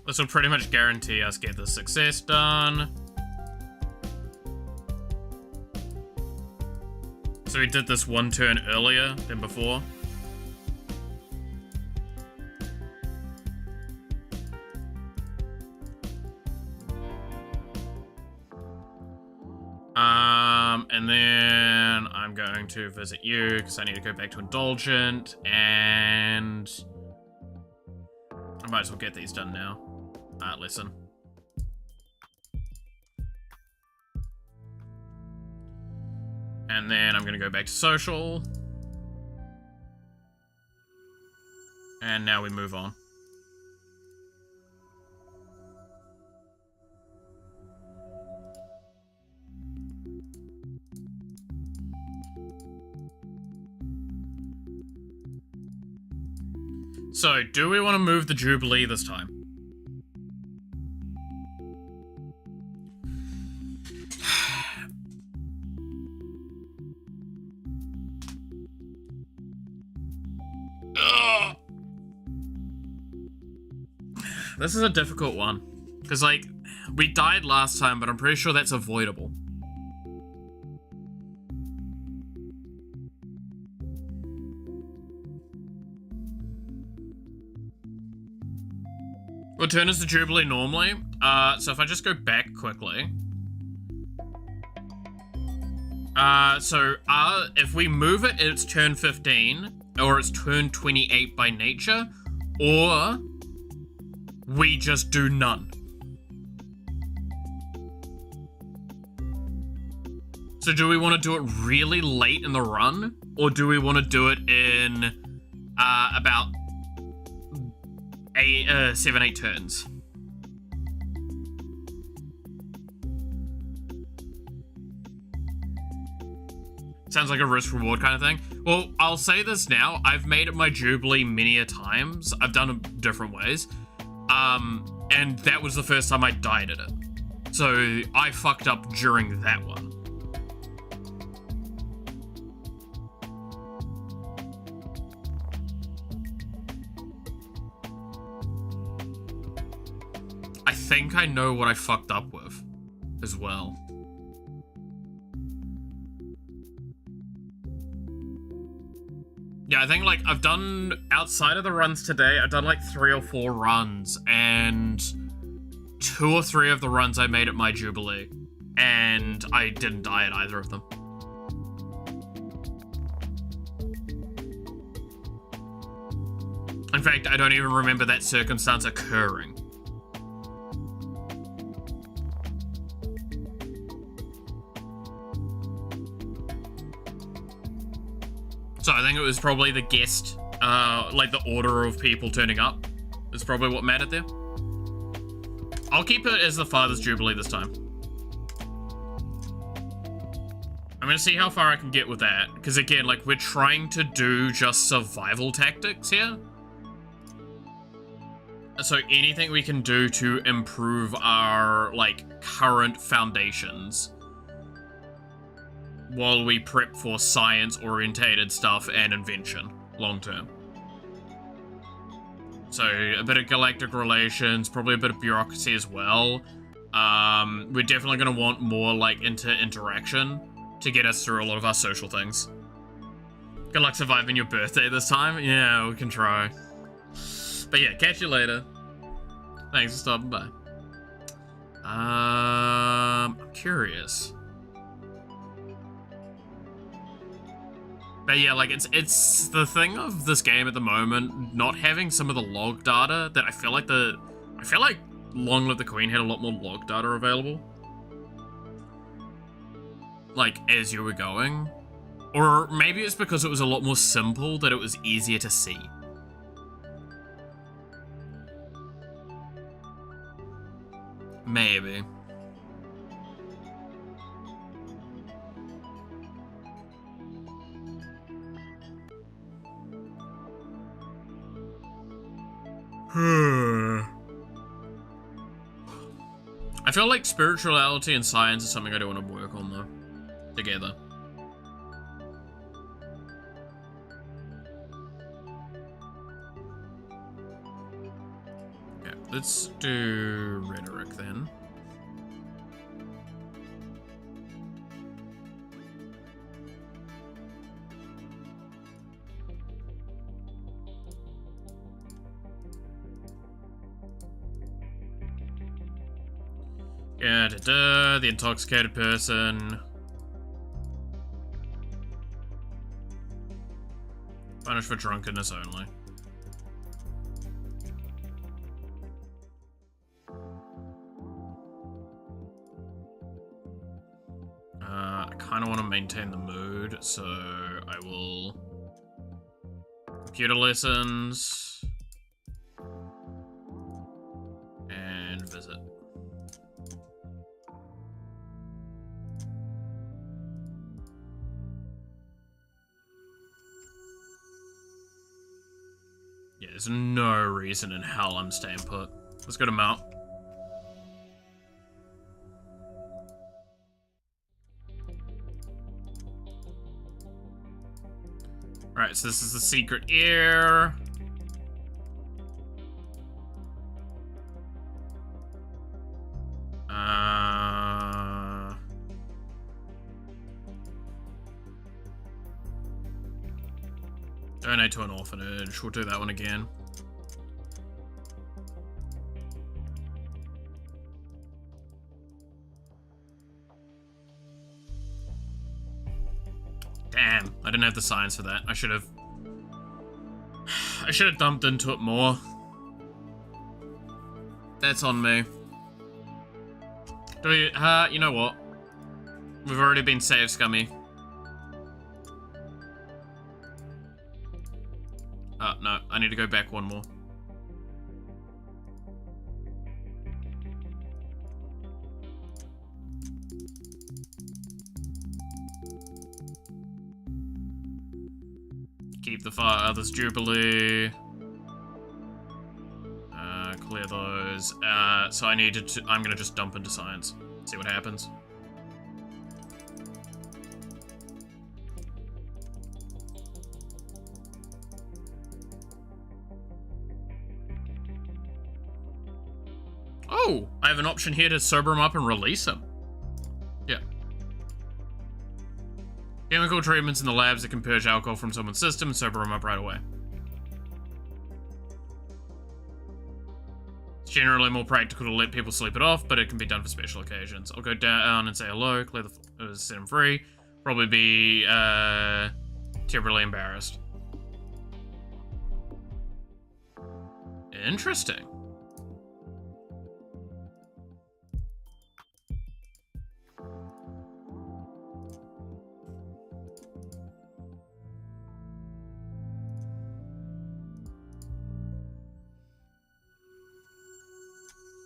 This will pretty much guarantee us get the success done. So we did this one turn earlier than before. And then I'm going to visit you because I need to go back to Indulgent, and I might as well get these done now. Listen. And then I'm gonna go back to social. And now we move on. So, do we want to move the Jubilee this time? This is a difficult one. Because, like, we died last time, but I'm pretty sure that's avoidable. What turn is the Jubilee normally? So if I just go back quickly. If we move it, it's turn 15, or it's turn 28 by nature, or we just do none. So do we want to do it really late in the run, or do we want to do it in about 7-8 turns? Sounds like a risk-reward kind of thing. Well, I'll say this now. I've made it my Jubilee many a times. I've done it different ways. And that was the first time I died at it. So I fucked up during that one. I think I know what I fucked up with as well. Yeah, I think, like, I've done, outside of the runs today, I've done, like, 3 or 4 runs, and 2 or 3 of the runs I made at my Jubilee, and I didn't die at either of them. In fact, I don't even remember that circumstance occurring. So I think it was probably the guest, like the order of people turning up is probably what mattered there. I'll keep it as the Father's Jubilee this time. I'm gonna see how far I can get with that, because again, like, we're trying to do just survival tactics here. So anything we can do to improve our, like, current foundations while we prep for science-orientated stuff and invention, long-term. So, a bit of galactic relations, probably a bit of bureaucracy as well. We're definitely going to want more, like, interaction to get us through a lot of our social things. Good luck surviving your birthday this time? Yeah, we can try. But yeah, catch you later. Thanks for stopping by. I'm curious. But yeah, like, it's the thing of this game at the moment, not having some of the log data that I feel like Long Live the Queen had a lot more log data available. Like, as you were going. Or maybe it's because it was a lot more simple that it was easier to see. Maybe. I feel like spirituality and science is something I do want to work on, though. Together. Okay, let's do rhetoric then. The intoxicated person. Punished for drunkenness only. I kind of want to maintain the mood, so I will... Computer lessons. And visit. Yeah, there's no reason in hell I'm staying put. Let's go to Mount. Alright, so this is the secret ear. Donate to an orphanage. We'll do that one again. Damn, I didn't have the science for that. I should have dumped into it more. That's on me. Do we, you know what? We've already been saved, Scummy. No, I need to go back one more. Keep the others Jubilee. Clear those. So I needed to, I'm gonna just dump into science. See what happens. Oh, I have an option here to sober him up and release him. Yeah. Chemical treatments in the labs that can purge alcohol from someone's system and sober him up right away. It's generally more practical to let people sleep it off, but it can be done for special occasions. I'll go down and say hello, clear the set him free. Probably be terribly embarrassed. Interesting.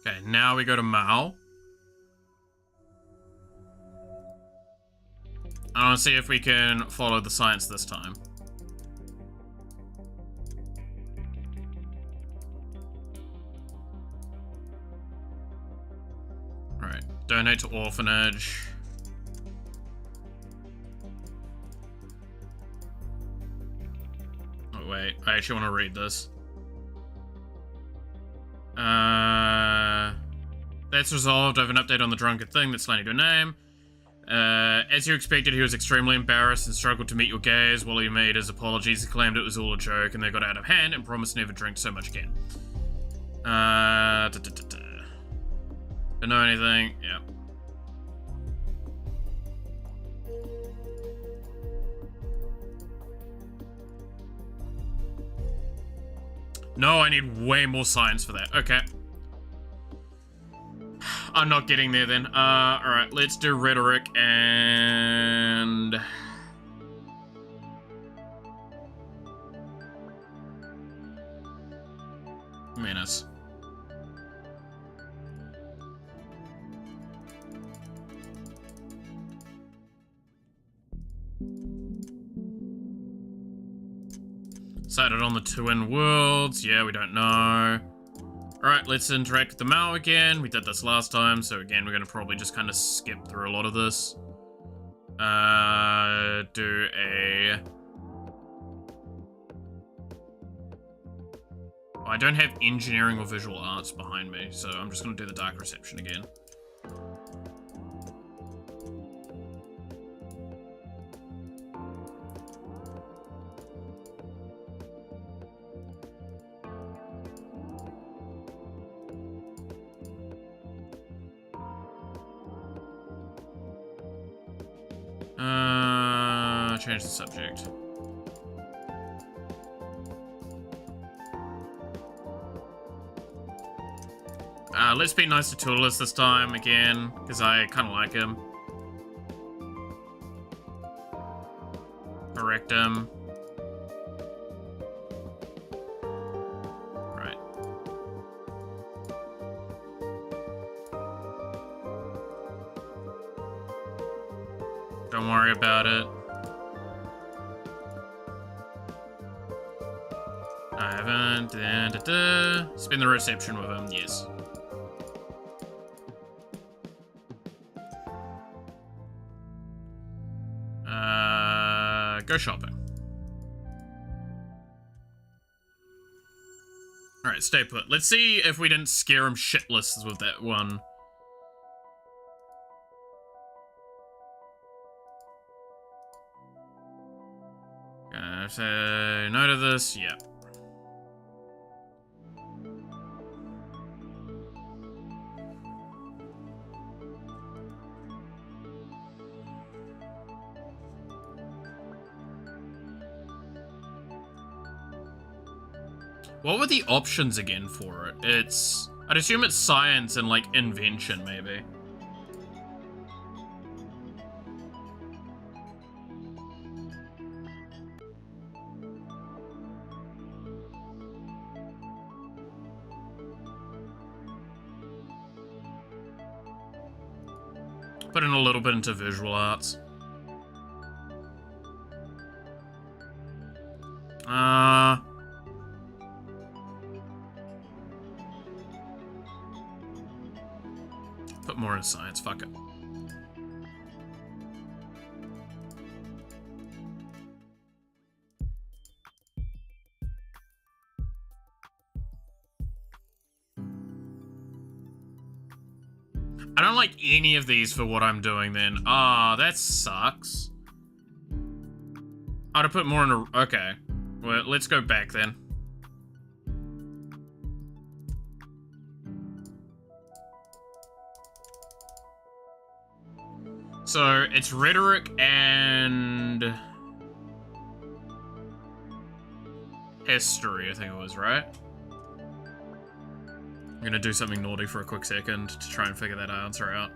Okay, now we go to Mao. I want to see if we can follow the science this time. Alright, donate to orphanage. Oh wait, I actually want to read this. That's resolved. I have an update on the drunken thing that's landing to a name. As you expected, he was extremely embarrassed and struggled to meet your gaze. While he made his apologies, he claimed it was all a joke and they got out of hand and promised never to drink so much again. Don't know anything. Yeah. No, I need way more science for that. Okay. I'm not getting there then. Alright, let's do rhetoric and... menace. Decided on the twin worlds. Yeah, we don't know. Alright, let's interact with the Mao again. We did this last time, so again, we're gonna probably just kind of skip through a lot of this. Do a... I don't have engineering or visual arts behind me, so I'm just gonna do the dark reception again. Change the subject. Let's be nice to Tootless this time again, because I kind of like him. Correct him. Right. Don't worry about it. I haven't. Spin the reception with him, yes. Go shopping. Alright, stay put. Let's see if we didn't scare him shitless with that one. Say no to this, yeah. What were the options again for it? I'd assume it's science and, like, invention, maybe. Put in a little bit into visual arts. Put more in science, fuck it. I don't like any of these for what I'm doing then. Ah, that sucks. I'd have put more in a... Okay. Well, let's go back then. So, it's rhetoric and... history, I think it was, right? I'm gonna do something naughty for a quick second to try and figure that answer out.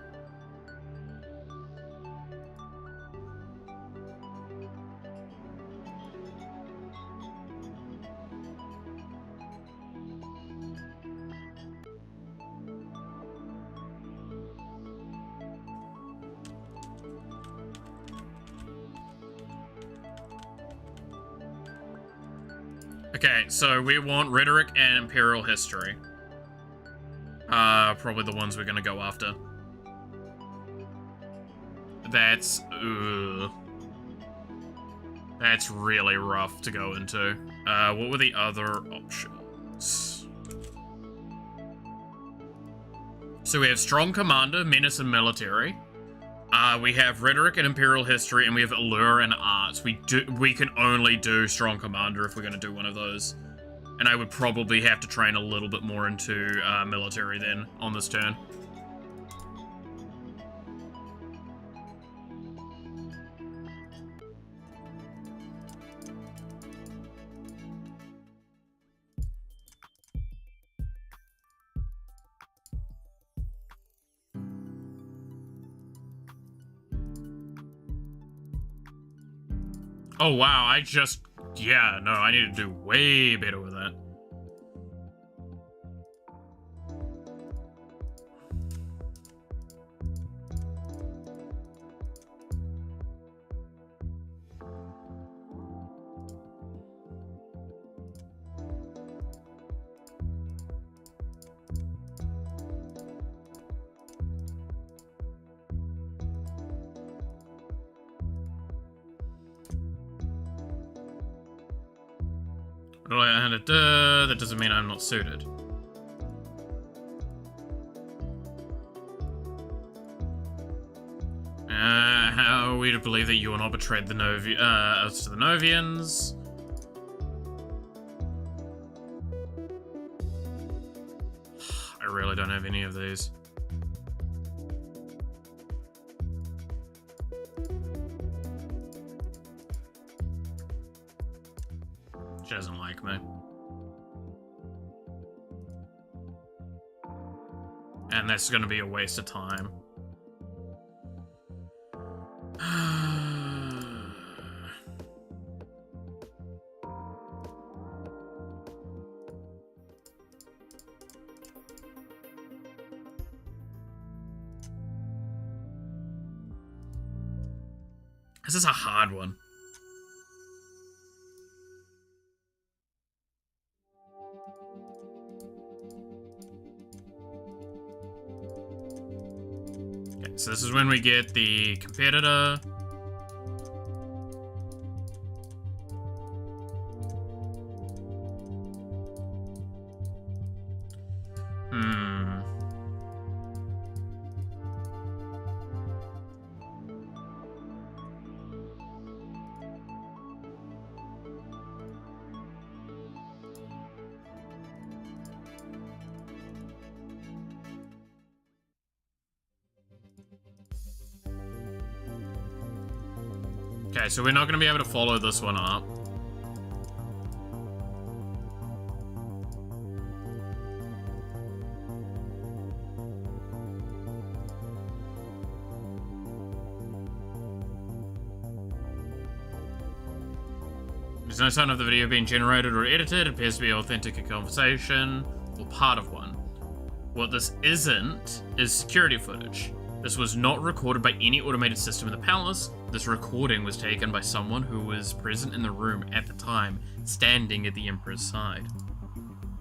Okay, so we want rhetoric and imperial history. Probably the ones we're gonna go after. That's really rough to go into. What were the other options? So we have strong commander, menace, and military. We have rhetoric and imperial history, and we have allure and arts. We can only do strong commander if we're gonna do one of those. And I would probably have to train a little bit more into military then on this turn. Oh wow, yeah, no, I need to do way better with that. That doesn't mean I'm not suited. How are we to believe that you will not betrayed the us to the Novians? I really don't have any of these. She doesn't like me. And that's gonna be a waste of time. This is a hard one. Okay, so this is when we get the competitor. Okay, so we're not going to be able to follow this one up. There's no sign of the video being generated or edited. It appears to be authentic conversation, or part of one. What this isn't is security footage. This was not recorded by any automated system in the palace. This recording was taken by someone who was present in the room at the time, standing at the Emperor's side.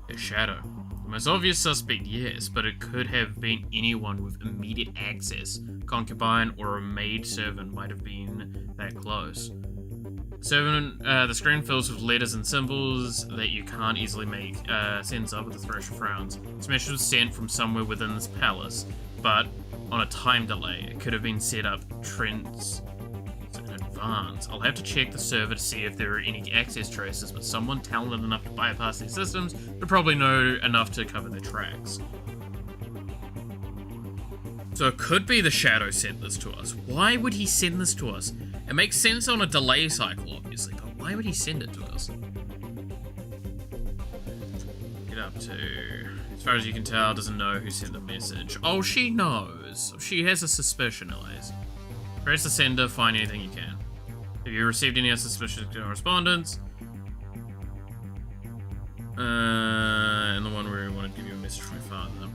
A shadow. The most obvious suspect, yes, but it could have been anyone with immediate access. Concubine or a maid servant might have been that close. The screen fills with letters and symbols that you can't easily make sense of with the thresh of frowns. This message was sent from somewhere within this palace, but on a time delay. It could have been set up trends in advance. I'll have to check the server to see if there are any access traces, but someone talented enough to bypass these systems would probably know enough to cover their tracks. So it could be the Shadow sent this to us. Why would he send this to us? It makes sense on a delay cycle, obviously, but why would he send it to us? Get up to... As far as you can tell, doesn't know who sent the message. Oh, she knows. She has a suspicion, at least. Press the sender, find anything you can. Have you received any suspicious correspondence? And the one where he wanted to give you a message from your father.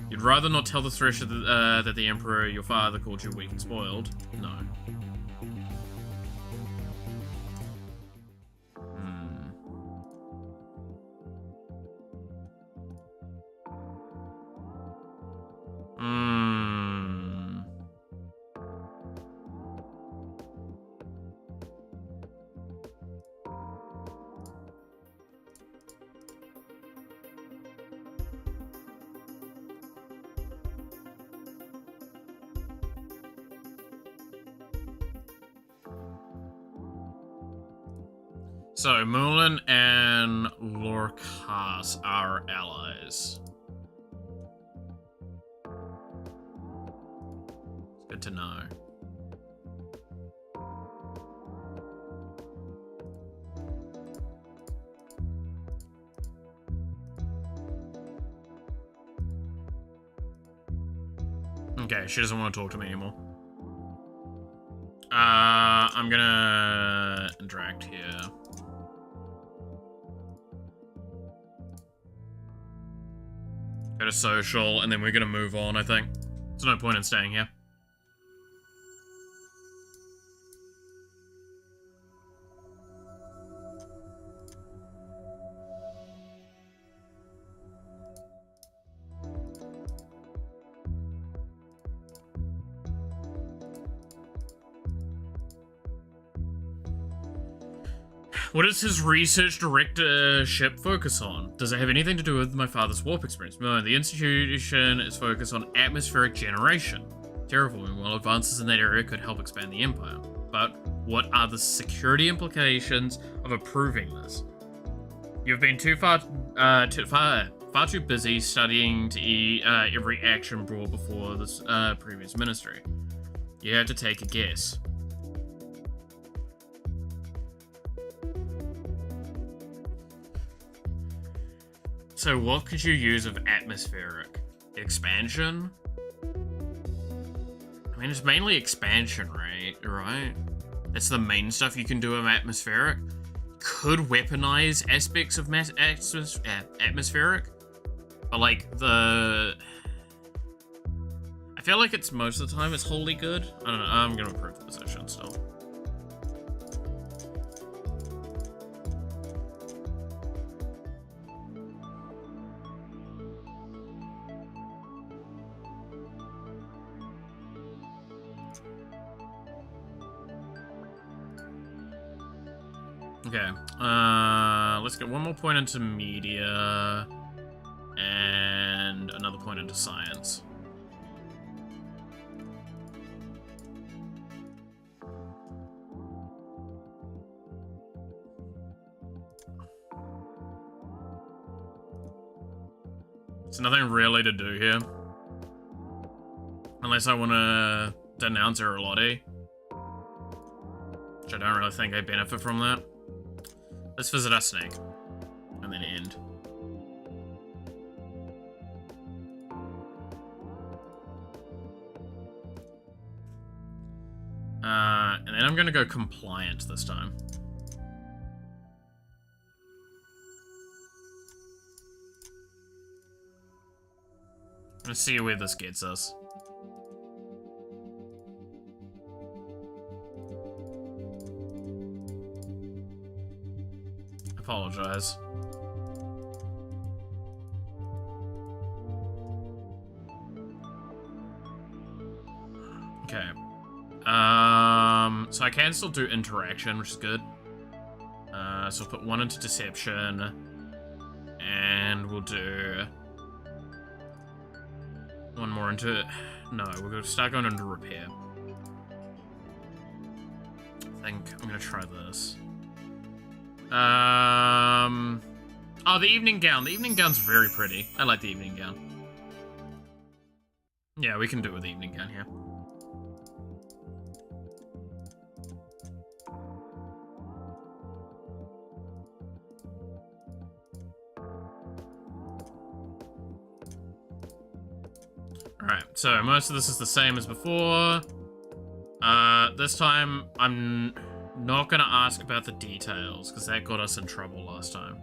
You'd rather not tell the Thresher that the Emperor, your father, called you weak and spoiled? No. So, Mulan and Lorcas are allies. It's good to know. Okay, she doesn't want to talk to me anymore. I'm gonna interact here. Go to social, and then we're gonna move on, I think. There's no point in staying here. What does his research directorship focus on? Does it have anything to do with my father's warp experience? No, the institution is focused on atmospheric generation. Terraforming, while advances in that area could help expand the empire. But what are the security implications of approving this? You've been far too busy studying to eat every action brought before this previous ministry. You have to take a guess. So what could you use of atmospheric? Expansion? I mean, it's mainly expansion, right? Right? That's the main stuff you can do of atmospheric. Could weaponize aspects of atmospheric. But like I feel like it's most of the time it's wholly good. I don't know, I'm gonna approve the position still. Okay, let's get one more point into media and another point into science. There's nothing really to do here. Unless I want to denounce Erolotti. Which I don't really think I benefit from that. Let's visit our snake. And then end. And then I'm gonna go compliant this time. Let's see where this gets us. Apologize. Okay. So I can still do interaction, which is good. So we'll put one into deception. And we'll do one more into... No, we're going to start going into repair. I think I'm going to try this. Oh, the evening gown. The evening gown's very pretty. I like the evening gown. Yeah, we can do it with the evening gown here. Alright, so most of this is the same as before. This time, I'm not gonna ask about the details, because that got us in trouble last time.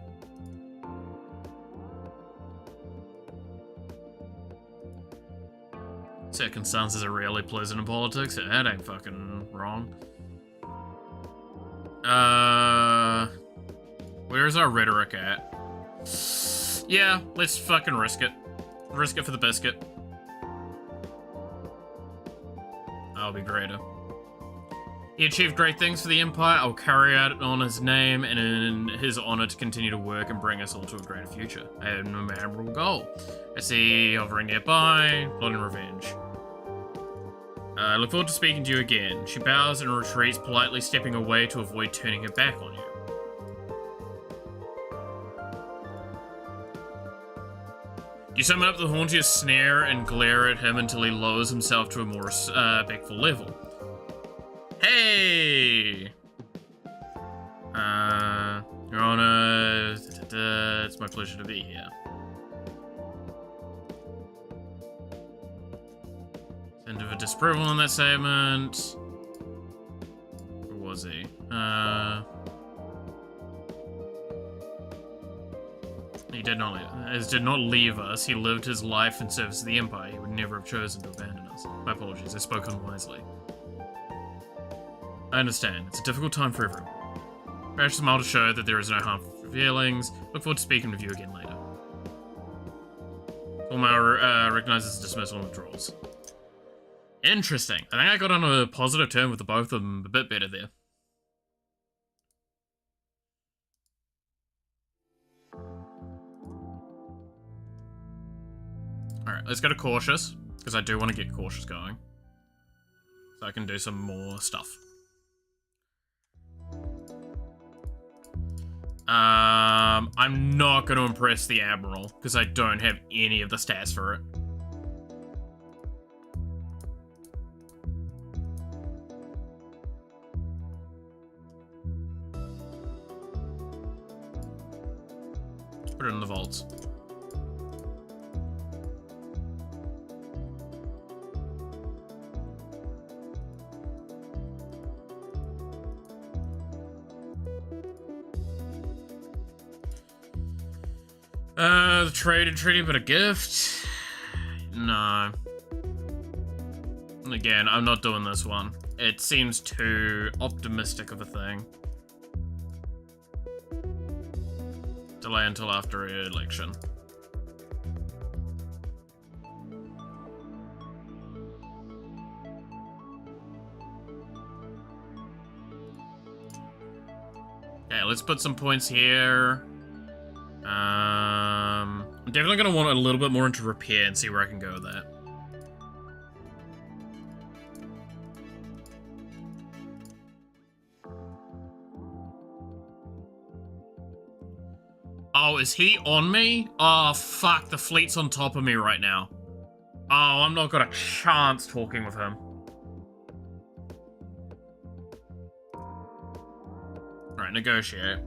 Circumstances are really pleasant in politics. That ain't fucking wrong. Where's our rhetoric at? Yeah, let's fucking risk it. Risk it for the biscuit. I'll be greater. He achieved great things for the Empire. I'll carry out on his name and in his honor to continue to work and bring us all to a greater future. I have no memorable goal. I see hovering nearby, plotting revenge. I look forward to speaking to you again. She bows and retreats, politely stepping away to avoid turning her back on you. You summon up the hauntiest snare and glare at him until he lowers himself to a more respectful level. Hey! Your Honor, it's my pleasure to be here. End of a disapproval on that statement. Where was he? He did not leave us. He lived his life in service of the Empire. He would never have chosen to abandon us. My apologies, I spoke unwisely. I understand. It's a difficult time for everyone. Crash smile to show that there is no harm for feelings. Look forward to speaking with you again later. Tormar recognizes dismissal and withdrawals. Interesting. I think I got on a positive term with the both of them a bit better there. Alright, let's go to cautious, because I do want to get cautious going. So I can do some more stuff. I'm not going to impress the Admiral, because I don't have any of the stats for it. Put it in the vaults. The trading, but a gift? No. Again, I'm not doing this one. It seems too optimistic of a thing. Delay until after election. Okay, let's put some points here. I'm definitely gonna want a little bit more into repair and see where I can go with that. Oh, is he on me? Oh, fuck, the fleet's on top of me right now. Oh, I'm not got a chance talking with him. Right, negotiate.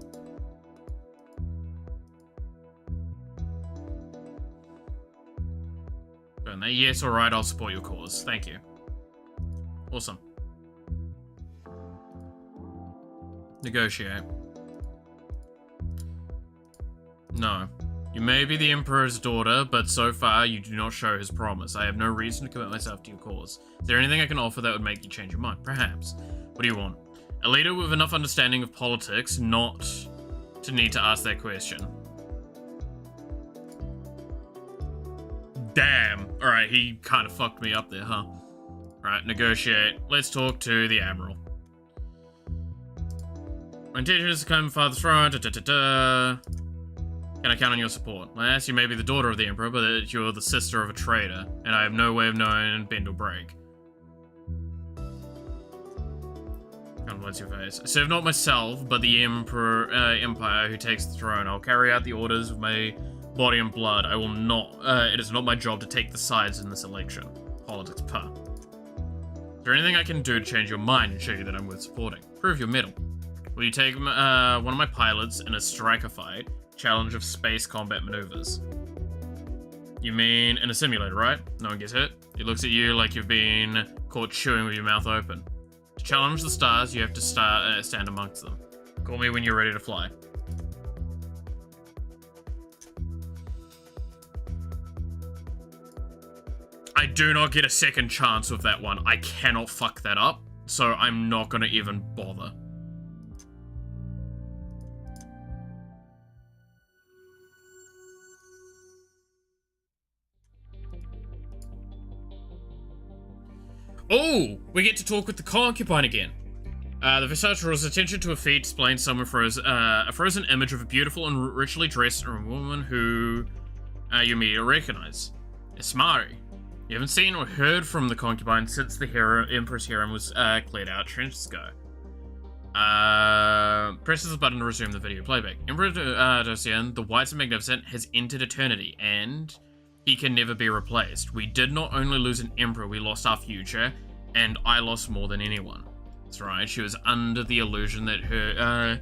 Doing that. Yes, alright, I'll support your cause. Thank you. Awesome. Negotiate. No. You may be the Emperor's daughter, but so far you do not show his promise. I have no reason to commit myself to your cause. Is there anything I can offer that would make you change your mind? Perhaps. What do you want? A leader with enough understanding of politics not to need to ask that question. Damn. Alright, he kind of fucked me up there, huh? Alright, negotiate. Let's talk to the Admiral. My intention is to come farthest front. Can I count on your support? Yes, you may be the daughter of the Emperor, but you're the sister of a traitor, and I have no way of knowing bend or break. God bless your face. I serve not myself, but the Empire who takes the throne. I'll carry out the orders with my body and blood. I will not. It is not my job to take the sides in this election. Politics, puh. Is there anything I can do to change your mind and show you that I'm worth supporting? Prove your mettle. Will you take one of my pilots in a striker fight? Challenge of space combat maneuvers. You mean in a simulator, right? No one gets hurt. It looks at you like you've been caught chewing with your mouth open. To challenge the stars, you have to stand amongst them. Call me when you're ready to fly. I do not get a second chance with that one. I cannot fuck that up, so I'm not gonna even bother. Oh, we get to talk with the concubine again. The Versace draws attention to a feat displaying someone a frozen image of a beautiful and richly dressed woman who you immediately recognize. Ismari. You haven't seen or heard from the concubine since the Emperor's harem was cleared out trenches ago. Presses the button to resume the video playback. Emperor Dosian, the Wise and Magnificent, has entered eternity, and he can never be replaced. We did not only lose an emperor, we lost our future, and I lost more than anyone. That's right, she was under the illusion that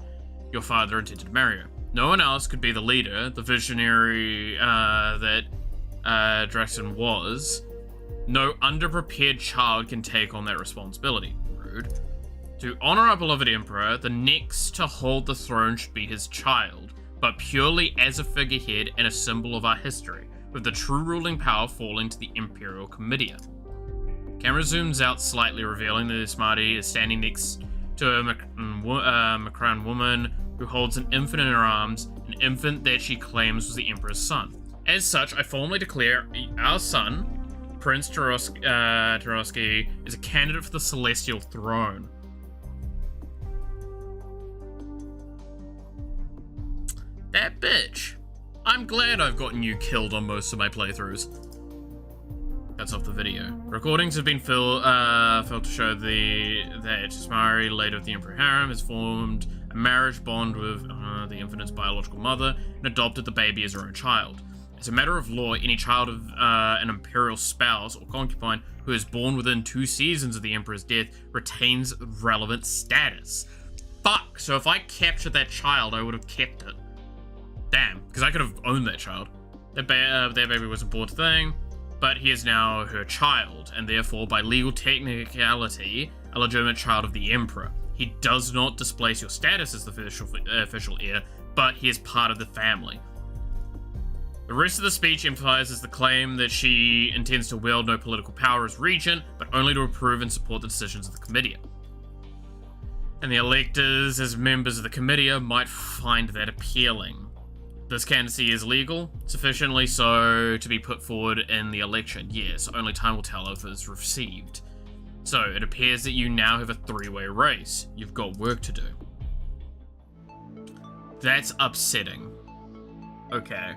your father intended to marry her. No one else could be the leader, the visionary that Draxon was. No underprepared child can take on that responsibility. Rude. To honor our beloved emperor, the next to hold the throne should be his child, but purely as a figurehead and a symbol of our history, with the true ruling power falling to the Imperial Comitia. Camera zooms out slightly, revealing that Ismari is standing next to a Macron woman who holds an infant in her arms, an infant that she claims was the Emperor's son. As such, I formally declare our son, Prince Tarosky, is a candidate for the Celestial Throne. That bitch. I'm glad I've gotten you killed on most of my playthroughs. That's off the video. Recordings have been filmed to show that Ismari, later of the Emperor Harem, has formed a marriage bond with the infant's biological mother and adopted the baby as her own child. As a matter of law, any child of an imperial spouse or concubine who is born within 2 seasons of the Emperor's death retains relevant status. Fuck, so if I captured that child, I would have kept it. Damn, because I could have owned that child. That baby was a born thing, but he is now her child, and therefore, by legal technicality, a legitimate child of the Emperor. He does not displace your status as the official heir, but he is part of the family. The rest of the speech emphasizes the claim that she intends to wield no political power as regent, but only to approve and support the decisions of the Comitia. And the electors, as members of the Comitia, might find that appealing. This candidacy is legal, sufficiently so to be put forward in the election. Yes, only time will tell if it is received. So, it appears that you now have a 3-way race. You've got work to do. That's upsetting. Okay.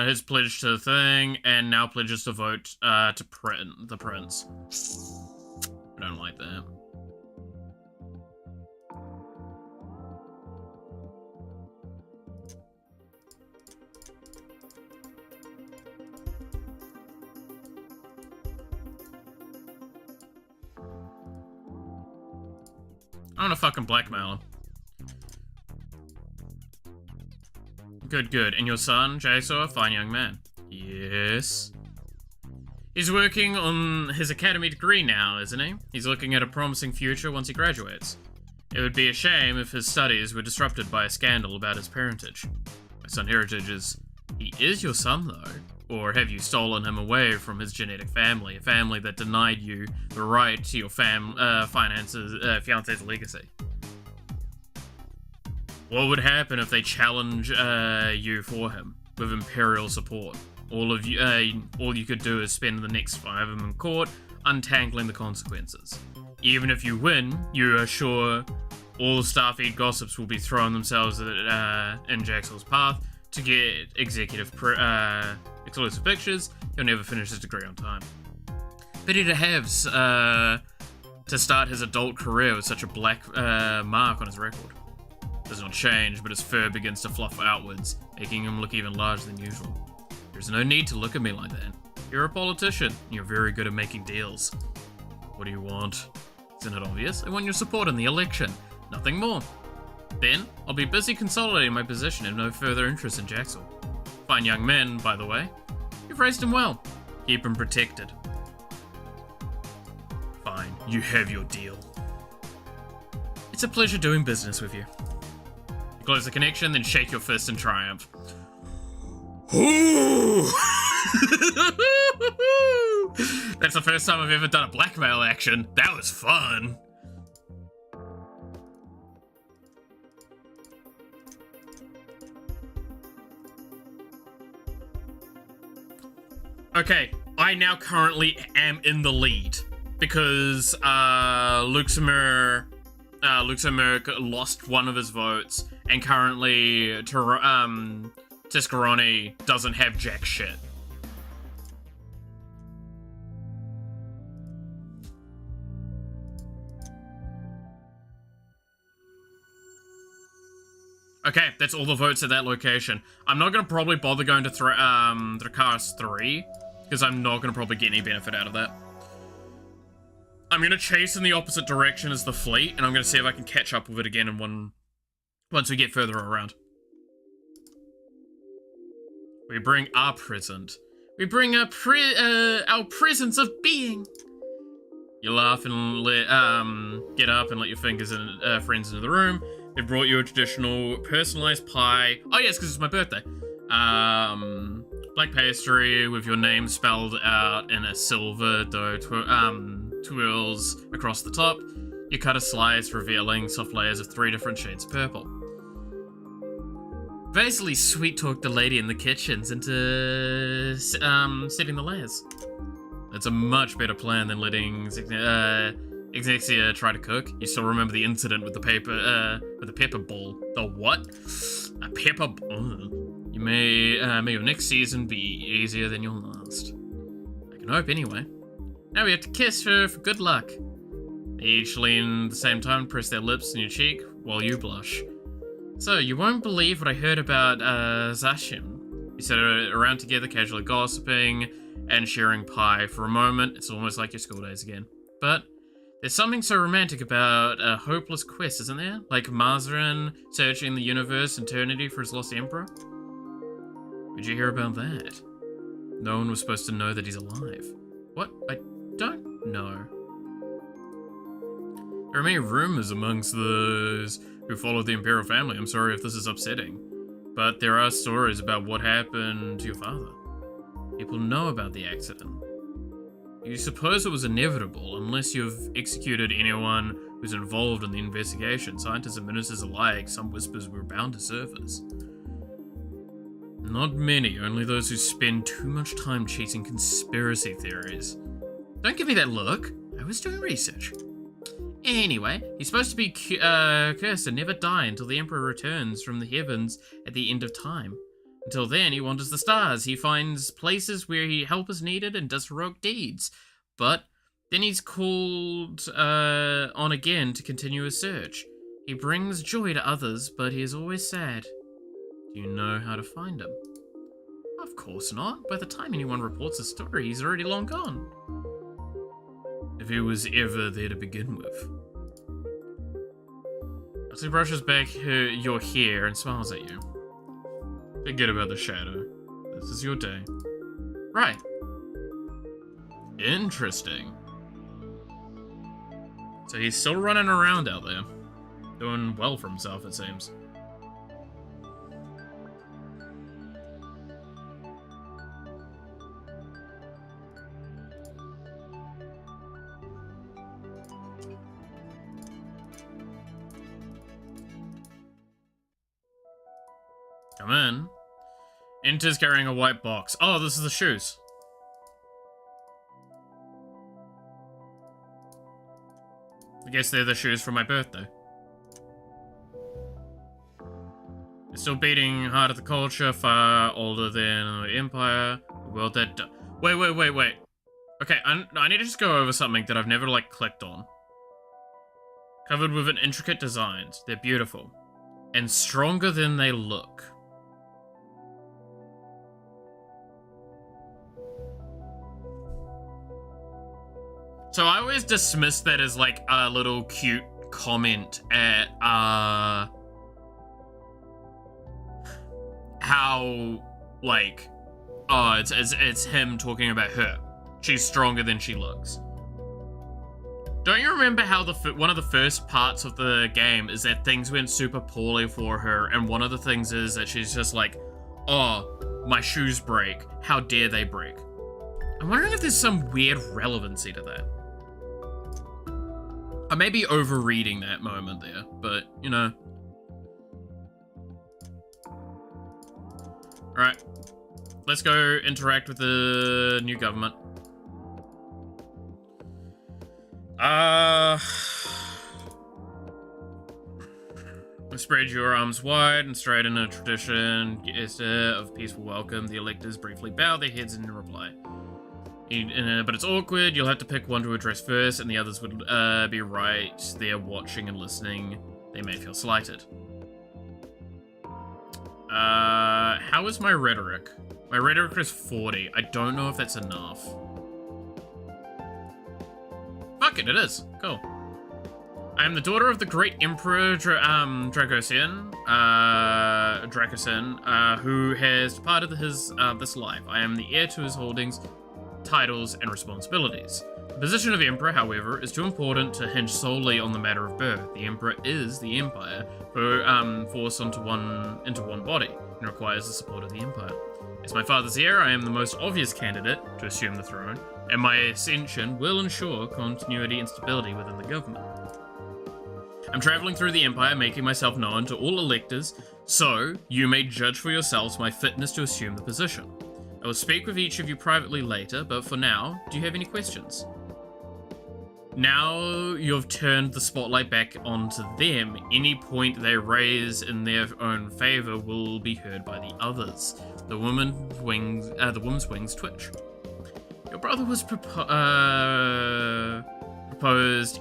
His pledge to the thing, and now pledges to vote to the prince. I don't like that. I'm gonna fucking blackmail him. Good. And your son, Jaso, a fine young man. Yes. He's working on his academy degree now, isn't he? He's looking at a promising future once he graduates. It would be a shame if his studies were disrupted by a scandal about his parentage. My son heritage is... He is your son, though. Or have you stolen him away from his genetic family? A family that denied you the right to your fiance's legacy. What would happen if they challenge you for him with imperial support? All you could do is spend the next 5 of them in court, untangling the consequences. Even if you win, you are sure all Starfleet gossips will be throwing themselves in Jaxel's path to get exclusive pictures. He'll never finish his degree on time. Pity to have to start his adult career with such a black mark on his record. Does not change, but his fur begins to fluff outwards, making him look even larger than usual. There's no need to look at me like that. You're a politician, and you're very good at making deals. What do you want? Isn't it obvious? I want your support in the election. Nothing more. Then, I'll be busy consolidating my position and no further interest in Jaxel. Fine young man, by the way. You've raised him well. Keep him protected. Fine, you have your deal. It's a pleasure doing business with you. Close the connection, then shake your fist in triumph. Ooh! That's the first time I've ever done a blackmail action. That was fun. Okay, I now currently am in the lead because Luxembourg lost one of his votes, and currently Tiscaroni doesn't have jack shit. Okay, that's all the votes at that location. I'm not gonna probably bother going to Dracaris 3, because I'm not gonna probably get any benefit out of that. I'm gonna chase in the opposite direction as the fleet, and I'm gonna see if I can catch up with it again in once we get further around. We bring our present. We bring our presence of being. You laugh and get up and let your fingers and friends into the room. They brought you a traditional personalized pie. Oh yes, because it's my birthday. Black pastry with your name spelled out in a silver dough twirls across the top. You cut a slice, revealing soft layers of 3 different shades of purple. Basically, sweet talk the lady in the kitchens into setting the layers. That's a much better plan than letting Xexia try to cook. You still remember the incident with the pepper ball? The what? A pepper ball. You may your next season be easier than your last. I can hope anyway. Now we have to kiss her for good luck. They each lean at the same time and press their lips on your cheek while you blush. So, you won't believe what I heard about Zashim. You sit around together, casually gossiping and sharing pie. For a moment, it's almost like your school days again. But there's something so romantic about a hopeless quest, isn't there? Like Mazarin searching the universe and eternity for his lost emperor? Did you hear about that? No one was supposed to know that he's alive. What? I don't know. There are many rumors amongst those who follow the imperial family. I'm sorry if this is upsetting, but there are stories about what happened to your father. People know about the accident. You suppose it was inevitable, unless you've executed anyone who's involved in the investigation. Scientists and ministers alike, some whispers were bound to surface. Not many, only those who spend too much time chasing conspiracy theories. Don't give me that look. I was doing research. Anyway, he's supposed to be cursed and never die until the Emperor returns from the heavens at the end of time. Until then, he wanders the stars. He finds places where help is needed and does heroic deeds. But then he's called on again to continue his search. He brings joy to others, but he is always sad. Do you know how to find him? Of course not. By the time anyone reports his story, he's already long gone. If he was ever there to begin with. As he brushes back your hair and smiles at you. Forget about the shadow. This is your day. Right. Interesting. So he's still running around out there. Doing well for himself, it seems. Come in. Enters carrying a white box. Oh, this is the shoes. I guess they're the shoes for my birthday. They're still beating hard at the culture, far older than the Empire. The world that... Wait. Okay, I need to just go over something that I've never, clicked on. Covered with an intricate designs. They're beautiful. And stronger than they look. So I always dismiss that as a little cute comment at how it's him talking about her. She's stronger than she looks. Don't you remember how one of the first parts of the game is that things went super poorly for her, and one of the things is that she's just like, oh, my shoes break. How dare they break? I'm wondering if there's some weird relevancy to that. I may be overreading that moment there, but, you know. Alright. Let's go interact with the new government. Spread your arms wide and straight in a tradition gesture of peaceful welcome. The electors briefly bow their heads in reply. But it's awkward. You'll have to pick one to address first, and the others would be right there watching and listening. They may feel slighted. How is my rhetoric? My rhetoric is 40. I don't know if that's enough. Fuck it, it is. Cool. I am the daughter of the great Emperor Dragosian, who has departed this life. I am the heir to his holdings, titles, and responsibilities. The position of Emperor, however, is too important to hinge solely on the matter of birth. The Emperor is the Empire, forced into one body, and requires the support of the Empire. As my father's heir, I am the most obvious candidate to assume the throne, and my ascension will ensure continuity and stability within the government. I'm traveling through the Empire, making myself known to all electors, So, you may judge for yourselves my fitness to assume the position. I will speak with each of you privately later, but for now, do you have any questions? Now you've turned the spotlight back onto them, any point they raise in their own favor will be heard by the others. The woman's wings twitch. Your brother was proposed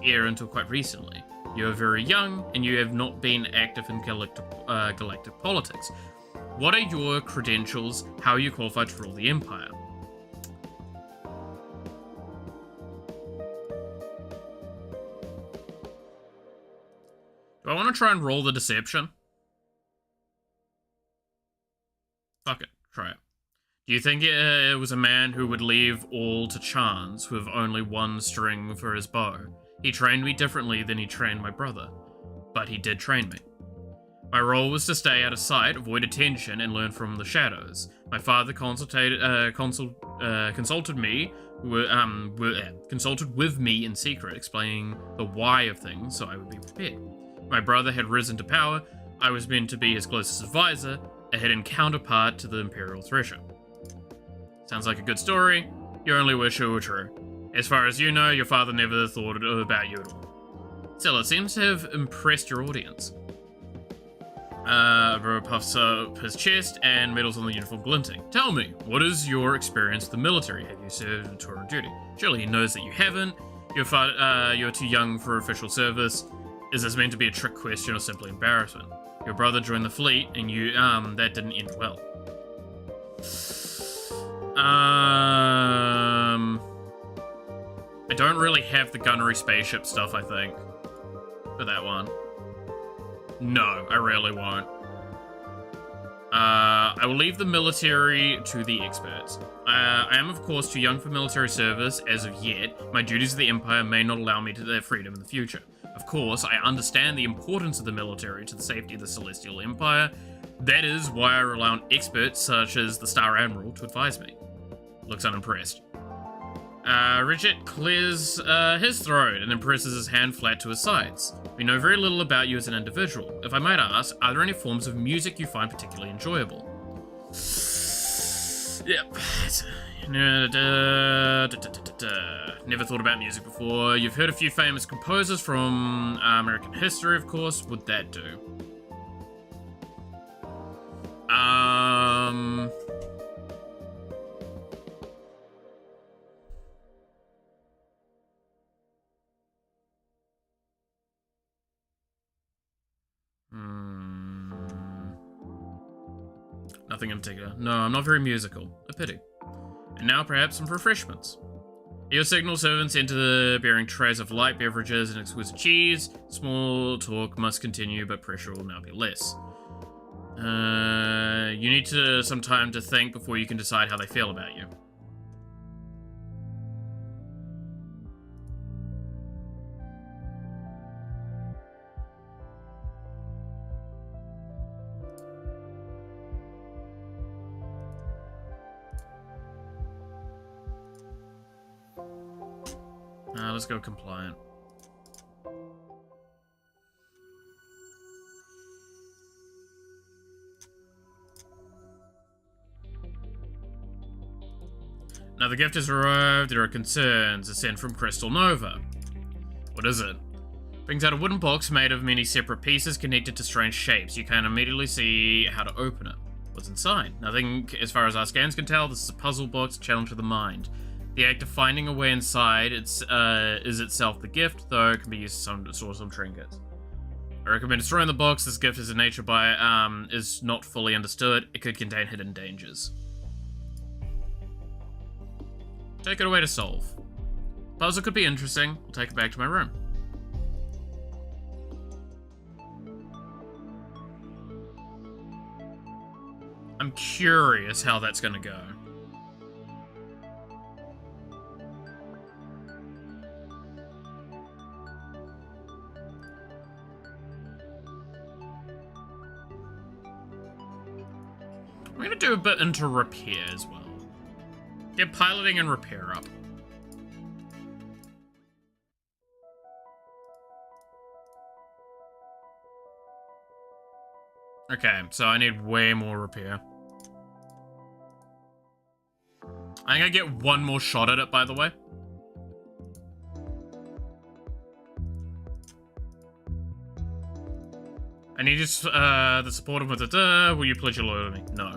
heir until quite recently. You are very young, and you have not been active in galactic politics. What are your credentials? How are you qualified to rule the Empire? Do I want to try and roll the deception? Fuck it, try it. Do you think it was a man who would leave all to chance with only one string for his bow? He trained me differently than he trained my brother, but he did train me. My role was to stay out of sight, avoid attention, and learn from the shadows. My father consulted with me in secret, explaining the why of things so I would be prepared. My brother had risen to power. I was meant to be his closest advisor, a hidden counterpart to the Imperial Thresher. Sounds like a good story. You only wish it were true. As far as you know, your father never thought about you at all. Still, it seems to have impressed your audience. Bro puffs up his chest and medals on the uniform glinting. Tell me, what is your experience with the military? Have you served a tour of duty? Surely he knows that you haven't. You're too young for official service. Is this meant to be a trick question or simply embarrassment? Your brother joined the fleet and you, that didn't end well. I don't really have the gunnery spaceship stuff, I think, for that one. No, I really won't. I will leave the military to the experts. I am, of course, too young for military service as of yet. My duties of the Empire may not allow me to their freedom in the future. Of course, I understand the importance of the military to the safety of the Celestial Empire. That is why I rely on experts such as the Star Admiral to advise me. Looks unimpressed. Richard clears his throat and then presses his hand flat to his sides. We know very little about you as an individual. If I might ask, are there any forms of music you find particularly enjoyable? Yep. Never thought about music before. You've heard a few famous composers from American history, of course. Would that do? Nothing in particular. No, I'm not very musical. A pity. And now perhaps some refreshments. Your signal servants enter bearing trays of light beverages and exquisite cheese. Small talk must continue, but pressure will now be less. You need some time to think before you can decide how they feel about you. Let's go compliant. Now the gift has arrived. There are concerns. A sent from Crystal Nova. What is it? Brings out a wooden box made of many separate pieces connected to strange shapes. You can immediately see how to open it. What's inside? Nothing as far as our scans can tell. This is a puzzle box, a challenge to the mind. The act of finding a way inside is itself the gift, though it can be used to store some trinkets. I recommend destroying the box. This gift is in nature is not fully understood. It could contain hidden dangers. Take it away to solve. Puzzle could be interesting. I'll take it back to my room. I'm curious how that's gonna go. I'm gonna do a bit into repair as well. Get piloting and repair up. Okay, so I need way more repair. I think I get one more shot at it, by the way. I need the support of will you pledge your loyalty? No.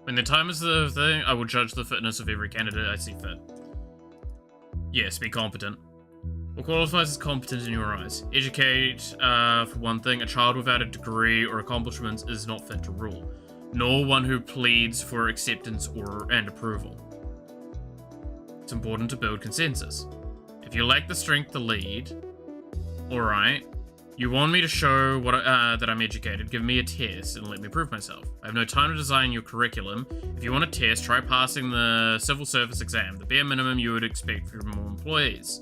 When the time is the thing, I will judge the fitness of every candidate I see fit. Yes, be competent. What qualifies as competent in your eyes? Educate, for one thing, a child without a degree or accomplishments is not fit to rule, nor one who pleads for acceptance and approval. It's important to build consensus. If you lack the strength to lead, alright. You want me to show that I'm educated, give me a test and let me prove myself. I have no time to design your curriculum. If you want a test, try passing the civil service exam, the bare minimum you would expect from more employees.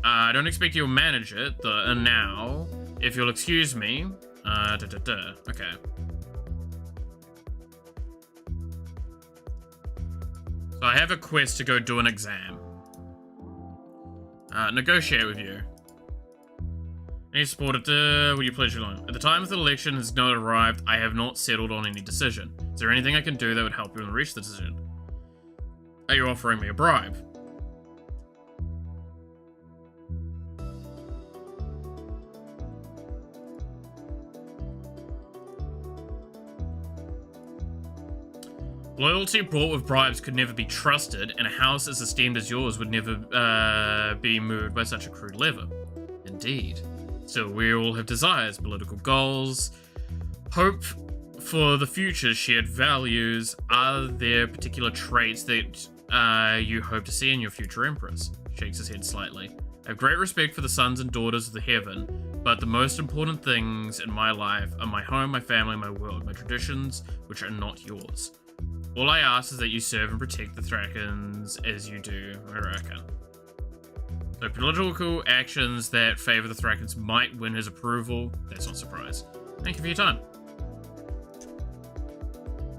I don't expect you'll manage it, now, if you'll excuse me, okay. So I have a quest to go do an exam. Negotiate with you. Any support will you pledge your loan? At the time of the election has not arrived, I have not settled on any decision. Is there anything I can do that would help you reach the decision? Are you offering me a bribe? Loyalty bought with bribes could never be trusted, and a house as esteemed as yours would never be moved by such a crude lever. Indeed. So we all have desires, political goals, hope for the future, shared values. Are there particular traits that you hope to see in your future empress? Shakes his head slightly. I have great respect for the sons and daughters of the heaven, but the most important things in my life are my home, my family, my world, my traditions, which are not yours. All I ask is that you serve and protect the Thrakans as you do, I reckon. So political actions that favor the Thrakans might win his approval. That's not a surprise. Thank you for your time.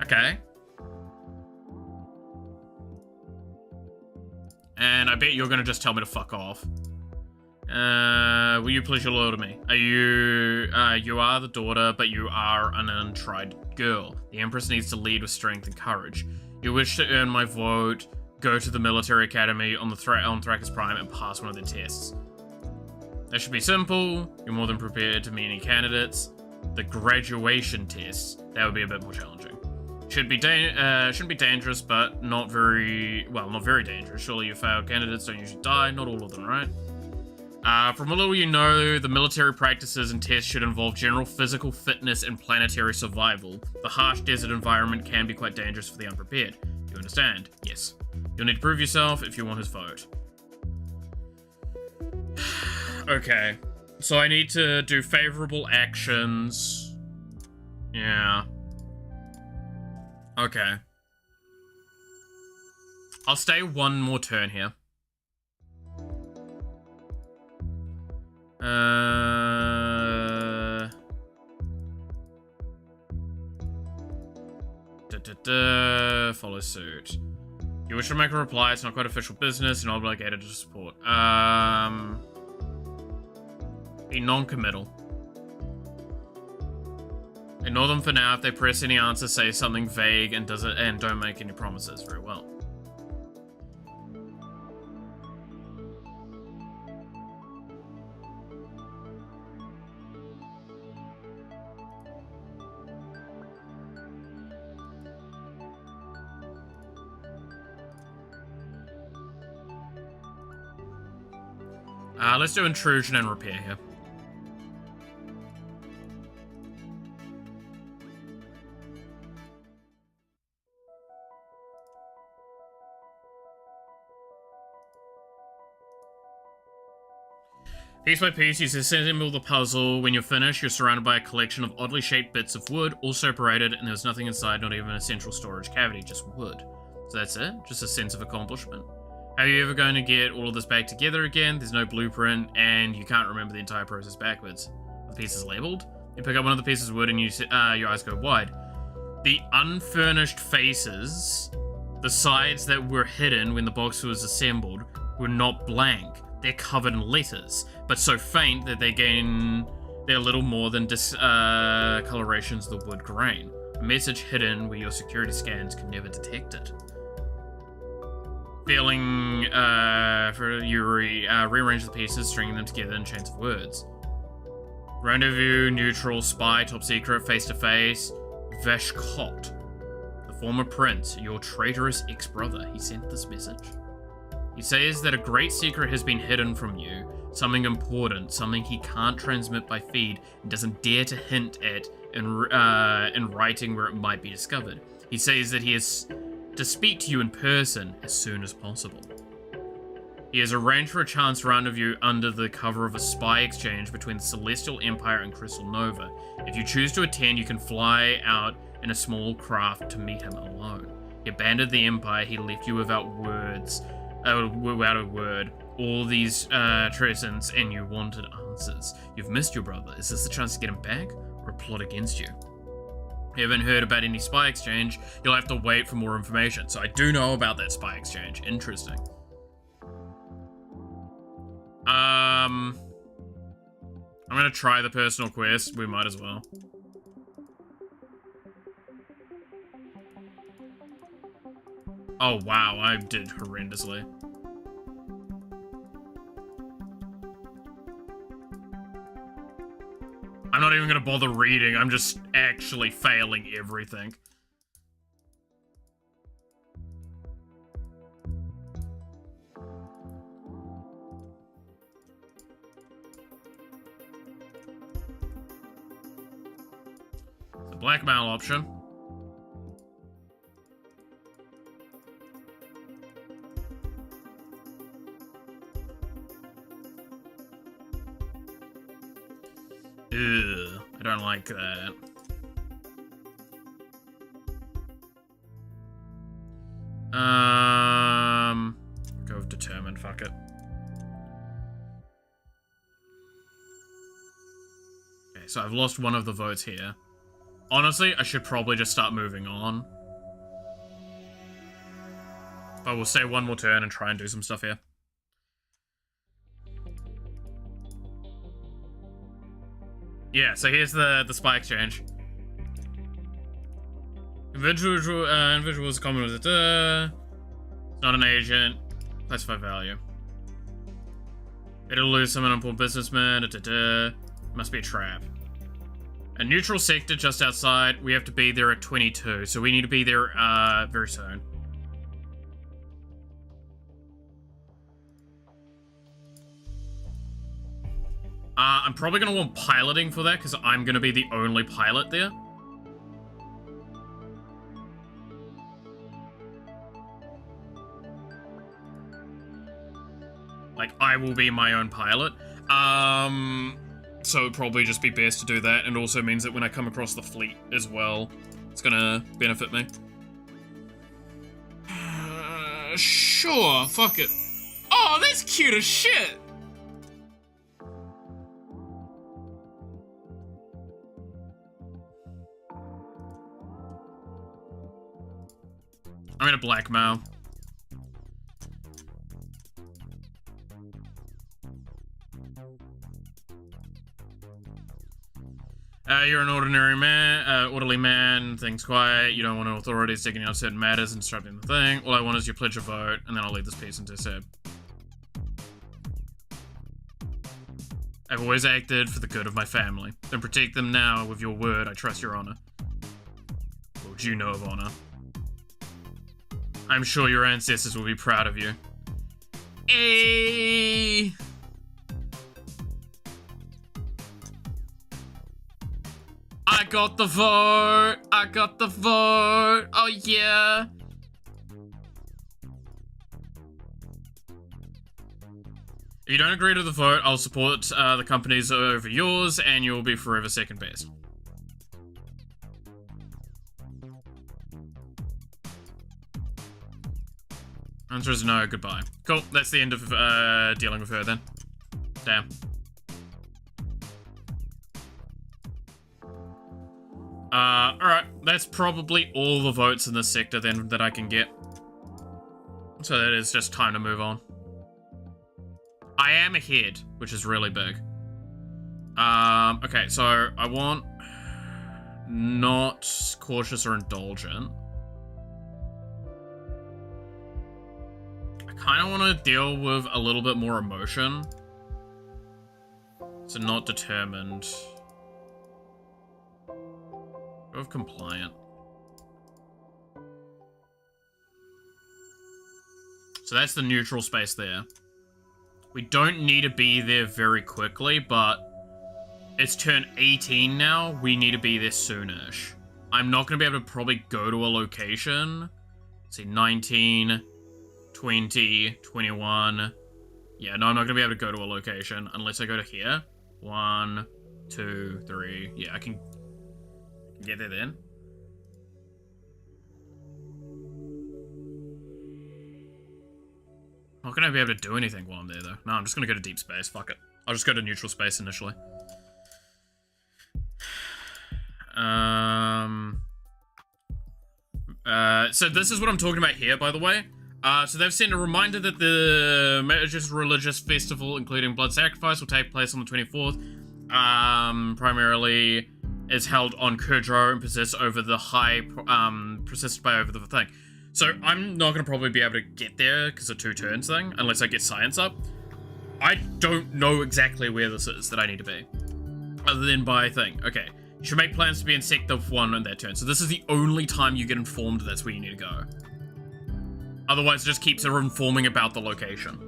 Okay. And I bet you're gonna just tell me to fuck off. Will you please your loyal to me? Are you, you are the daughter, but you are an untried girl. The Empress needs to lead with strength and courage. You wish to earn my vote, go to the military academy on Thrakus Prime and pass one of their tests. That should be simple. You're more than prepared to meet any candidates. The graduation test, that would be a bit more challenging. Shouldn't be dangerous, but not very dangerous. Surely you failed candidates don't usually die, not all of them, right? From what little you know, the military practices and tests should involve general physical fitness and planetary survival. The harsh desert environment can be quite dangerous for the unprepared. You understand? Yes. You'll need to prove yourself if you want his vote. Okay. So I need to do favorable actions. Yeah. Okay. I'll stay one more turn here. Follow suit. You wish to make a reply, it's not quite official business and obligated to support. Be non-committal. Ignore them for now. If they press any answer, say something vague and don't make any promises. Very well. Let's do intrusion and repair here. Piece by piece, you assemble the puzzle. When you're finished, you're surrounded by a collection of oddly shaped bits of wood, all separated, and there's nothing inside, not even a central storage cavity, just wood. So that's it? Just a sense of accomplishment. How are you ever going to get all of this back together again? There's no blueprint, and you can't remember the entire process backwards. The piece is labeled. You pick up one of the pieces of wood, and your eyes go wide. The unfurnished faces, the sides that were hidden when the box was assembled, were not blank. They're covered in letters, but so faint that They're little more than discolorations of the wood grain. A message hidden where your security scans can never detect it. Feeling for you rearrange the pieces, stringing them together in chains of words. Rendezvous, neutral, spy, top secret, face to face. Veshkot, the former prince, your traitorous ex-brother. He sent this message. He says that a great secret has been hidden from you, something important, something he can't transmit by feed, and doesn't dare to hint at in writing where it might be discovered. He says that he is to speak to you in person as soon as possible. He has arranged for a chance rendezvous under the cover of a spy exchange between the Celestial Empire and Crystal Nova. If you choose to attend, you can fly out in a small craft to meet him alone. He abandoned the Empire, he left you without words, without a word. All these treasons, and you wanted answers. You've missed your brother. Is this the chance to get him back, or a plot against you? You haven't heard about any spy exchange, you'll have to wait for more information. So I do know about that spy exchange. Interesting. I'm gonna try the personal quest. We might as well. Oh wow, I did horrendously. I'm not even gonna bother reading, I'm just actually failing everything. The blackmail option. Ugh, I don't like that. Go with determined, fuck it. Okay, so I've lost one of the votes here. Honestly, I should probably just start moving on. But we'll stay one more turn and try and do some stuff here. Yeah, so here's the spy exchange. Individual is common with it. It's not an agent. Classified value. It'll lose some important businessman. Must be a trap. A neutral sector just outside. We have to be there at 22, so we need to be there very soon. I'm probably going to want piloting for that, because I'm going to be the only pilot there. Like, I will be my own pilot. So it'd probably just be best to do that, and also means that when I come across the fleet as well, it's going to benefit me. Sure, fuck it. Oh, that's cute as shit! I'm gonna blackmail. You're an ordinary man, orderly man, things quiet, you don't want authorities taking out certain matters and disrupting the thing. All I want is your pledge of vote, and then I'll lead this piece into Seb. I've always acted for the good of my family. Then protect them now with your word, I trust your honor. What do you know of honor? I'm sure your ancestors will be proud of you. Hey! I got the vote! I got the vote! Oh yeah! If you don't agree to the vote, I'll support the companies over yours, and you'll be forever second best. Answer is no, goodbye. Cool, that's the end of dealing with her then. Damn. Alright, that's probably all the votes in this sector then that I can get. So that is just time to move on. I am ahead, which is really big. Okay, so I want not cautious or indulgent. I kind of want to deal with a little bit more emotion. So not determined. Go with compliant. So that's the neutral space there. We don't need to be there very quickly, but it's turn 18 now. We need to be there soonish. I'm not going to be able to probably go to a location. Let's see, 19, 20, 21. Yeah, no, I'm not going to be able to go to a location unless I go to here. 1, 2, 3. Yeah, I can get there then. Not gonna be able to do anything while I'm there, though. No, I'm just gonna go to deep space. Fuck it. I'll just go to neutral space initially. So this is what I'm talking about here, by the way. So they've sent a reminder that the major religious festival, including blood sacrifice, will take place on the 24th. Primarily is held on Kudro and persists over the over the thing. So I'm not going to probably be able to get there because of 2 turns thing, unless I get science up. I don't know exactly where this is that I need to be. Other than by thing. Okay. You should make plans to be in Sector 1 on that turn. So this is the only time you get informed that's where you need to go. Otherwise, it just keeps informing about the location.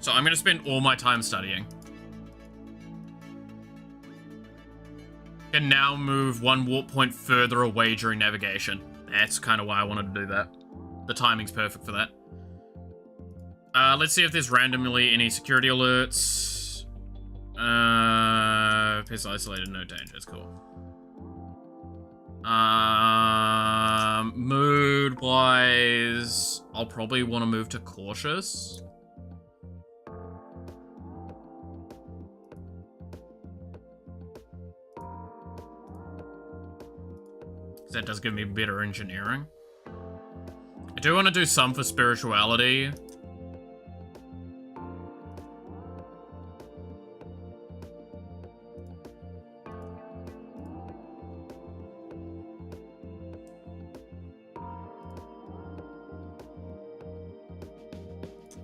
So I'm going to spend all my time studying. Can now move 1 warp point further away during navigation. That's kind of why I wanted to do that. The timing's perfect for that. Let's see if there's randomly any security alerts. Person isolated, no danger. It's cool. Mood-wise, I'll probably want to move to cautious. That does give me better engineering. I do want to do some for spirituality.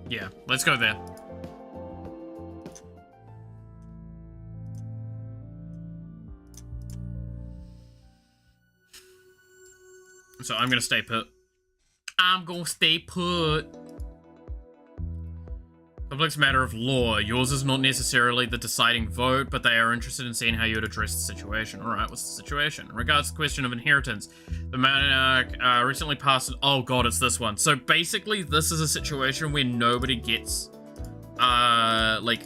Yeah, let's go there. So I'm gonna stay put. I'm gonna stay put. Complex matter of law. Yours is not necessarily the deciding vote, but they are interested in seeing how you would address the situation. Alright, what's the situation? In regards to the question of inheritance, the monarch recently passed... Oh god, it's this one. So basically, this is a situation where nobody gets... like...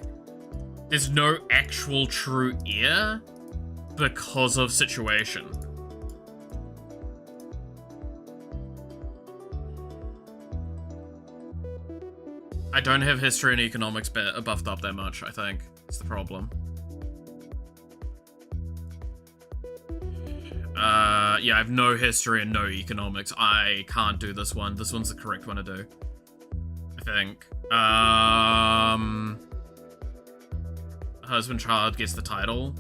There's no actual true heir because of situation. I don't have history and economics buffed up that much, I think. That's the problem. Yeah, I have no history and no economics. I can't do this one. This one's the correct one to do, I think. Husband child gets the title.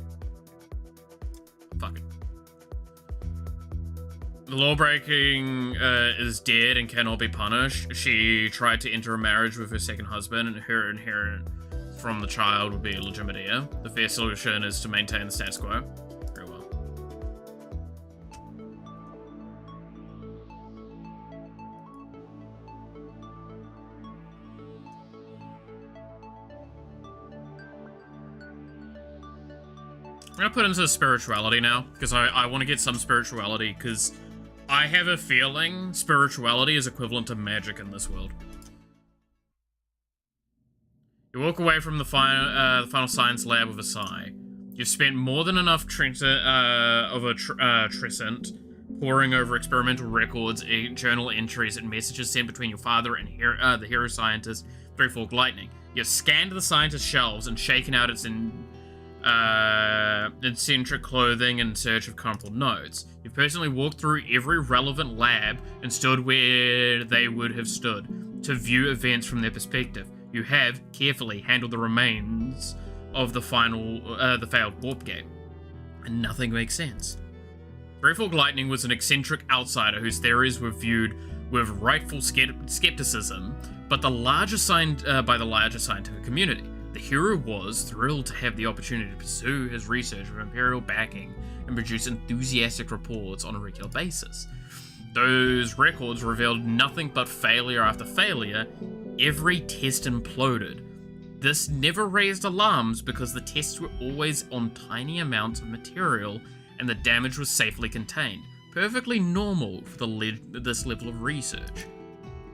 Fuck it. The lawbreaking is dead and cannot be punished. She tried to enter a marriage with her second husband, and her inheritance from the child would be a legitimate heir. The fair solution is to maintain the status quo. Very well. I'm gonna put into spirituality now, because I want to get some spirituality, because I have a feeling spirituality is equivalent to magic in this world. You walk away from the final science lab with a sigh. You've spent more than enough trescent poring over experimental records, journal entries, and messages sent between your father and the hero scientist, Three Forked Lightning. You've scanned the scientist's shelves and shaken out its eccentric clothing in search of crumpled notes. You've personally walked through every relevant lab and stood where they would have stood to view events from their perspective. You have carefully handled the remains of the failed warp gate, and nothing makes sense. Threefold Lightning was an eccentric outsider whose theories were viewed with rightful skepticism, but by the larger scientific community. The hero was thrilled to have the opportunity to pursue his research with imperial backing and produce enthusiastic reports on a regular basis. Those records revealed nothing but failure after failure. Every test imploded. This never raised alarms because the tests were always on tiny amounts of material and the damage was safely contained. Perfectly normal for this level of research.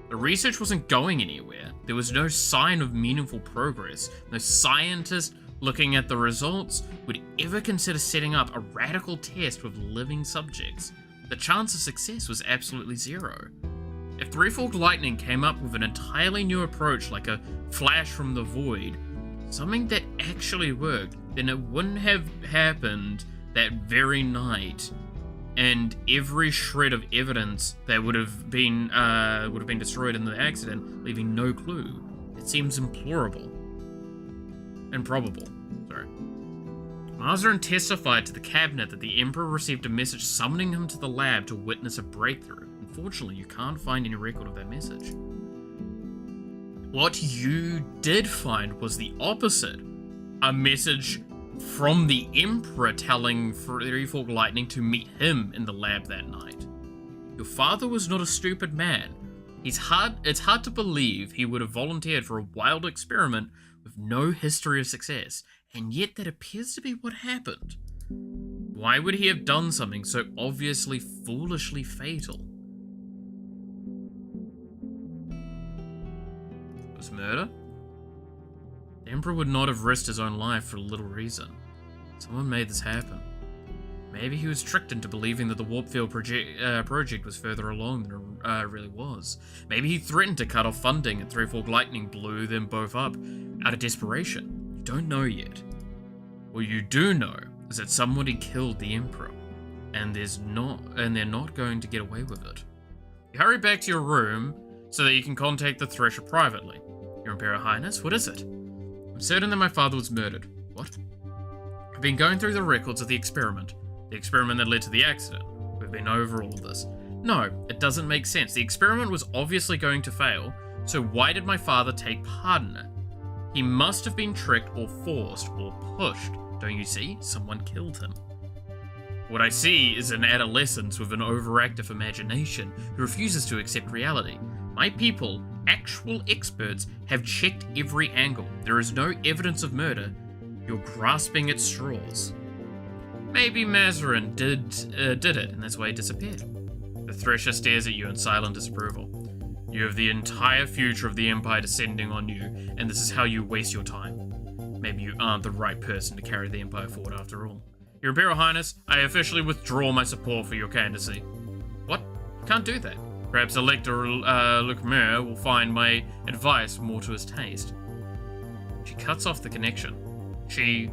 The research wasn't going anywhere. There was no sign of meaningful progress. No scientist looking at the results would ever consider setting up a radical test with living subjects. The chance of success was absolutely zero. If Threefold Lightning came up with an entirely new approach like a flash from the void, something that actually worked, then it wouldn't have happened that very night. And every shred of evidence that would have been destroyed in the accident, leaving no clue. It seems improbable. Sorry. Mazarin testified to the cabinet that the Emperor received a message summoning him to the lab to witness a breakthrough. Unfortunately, you can't find any record of that message. What you did find was the opposite. A message from the Emperor telling Threefold Lightning to meet him in the lab that night. Your father was not a stupid man. It's hard to believe he would have volunteered for a wild experiment with no history of success, and yet that appears to be what happened. Why would he have done something so obviously foolishly fatal? It was murder? The Emperor would not have risked his own life for a little reason. Someone made this happen. Maybe he was tricked into believing that the warp field project was further along than it really was. Maybe he threatened to cut off funding and Threefold Lightning blew them both up out of desperation. You don't know yet. What you do know is that somebody killed the Emperor, and they're not going to get away with it. You hurry back to your room so that you can contact the Thresher privately. Your Imperial Highness, what is it? I'm certain that my father was murdered. What? I've been going through the records of the experiment that led to the accident. We've been over all of this. No, it doesn't make sense. The experiment was obviously going to fail, so why did my father take part in it? He must have been tricked or forced or pushed. Don't you see? Someone killed him. What I see is an adolescent with an overactive imagination who refuses to accept reality. My people, actual experts, have checked every angle. There is no evidence of murder. You're grasping at straws. Maybe Mazarin did it, and that's why he disappeared. The Thresher stares at you in silent disapproval. You have the entire future of the Empire descending on you, and this is how you waste your time. Maybe you aren't the right person to carry the Empire forward after all. Your Imperial Highness, I officially withdraw my support for your candidacy. What? Can't do that. Perhaps Elector Lucmer will find my advice more to his taste. She cuts off the connection. She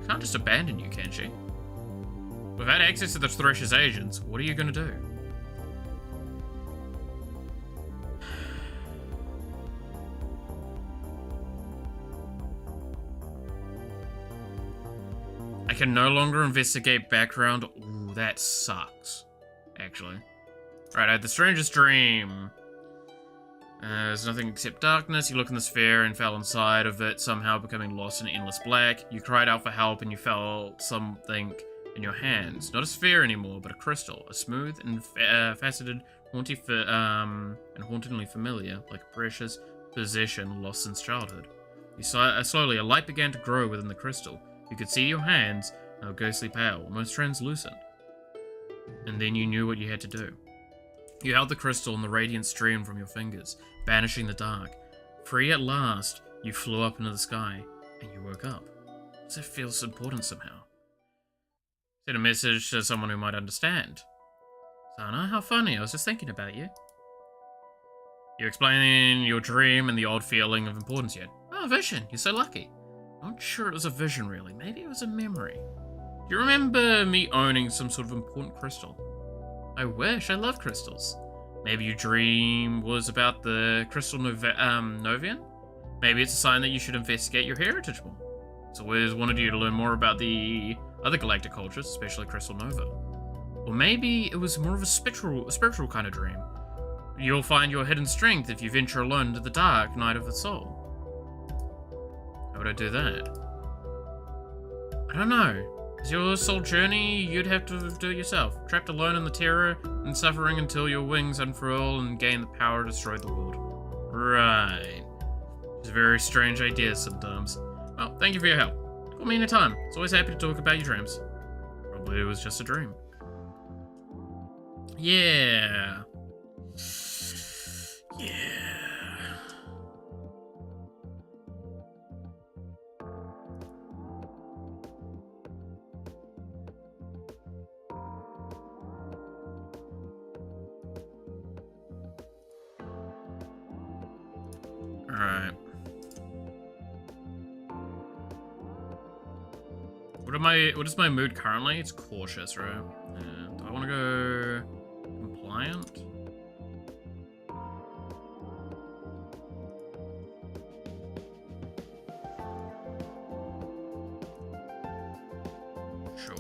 can't just abandon you, can she? Without access to the Thresher's agents, what are you going to do? I can no longer investigate background. Ooh, that sucks, actually. Right, I had the strangest dream. There's nothing except darkness. You look in the sphere and fell inside of it, somehow becoming lost in endless black. You cried out for help and you felt something in your hands. Not a sphere anymore, but a crystal. A smooth and faceted, hauntingly familiar, like a precious possession lost since childhood. Slowly, a light began to grow within the crystal. You could see your hands, they were ghostly pale, almost translucent. And then you knew what you had to do. You held the crystal and the radiance streamed from your fingers, banishing the dark. Free at last, you flew up into the sky, and you woke up. Does it feel important somehow? Send a message to someone who might understand. Sana, how funny, I was just thinking about you. You explain your dream and the odd feeling of importance yet. Oh, Vision, you're so lucky. Not sure it was a vision, really. Maybe it was a memory. Do you remember me owning some sort of important crystal? I wish. I love crystals. Maybe your dream was about the crystal Novian? Maybe it's a sign that you should investigate your heritage more. It's always wanted you to learn more about the other galactic cultures, especially Crystal Nova. Or maybe it was more of a spiritual kind of dream. You'll find your hidden strength if you venture alone into the dark night of the soul. How would I do that? I don't know. Is your soul journey, you'd have to do it yourself. Trapped alone in the terror and suffering until your wings unfurl and gain the power to destroy the world. Right. It's a very strange idea sometimes. Well, thank you for your help. Call me anytime. It's always happy to talk about your dreams. Probably it was just a dream. Yeah. Yeah. Alright. What is my mood currently? It's cautious, right? And I want to go compliant. Sure.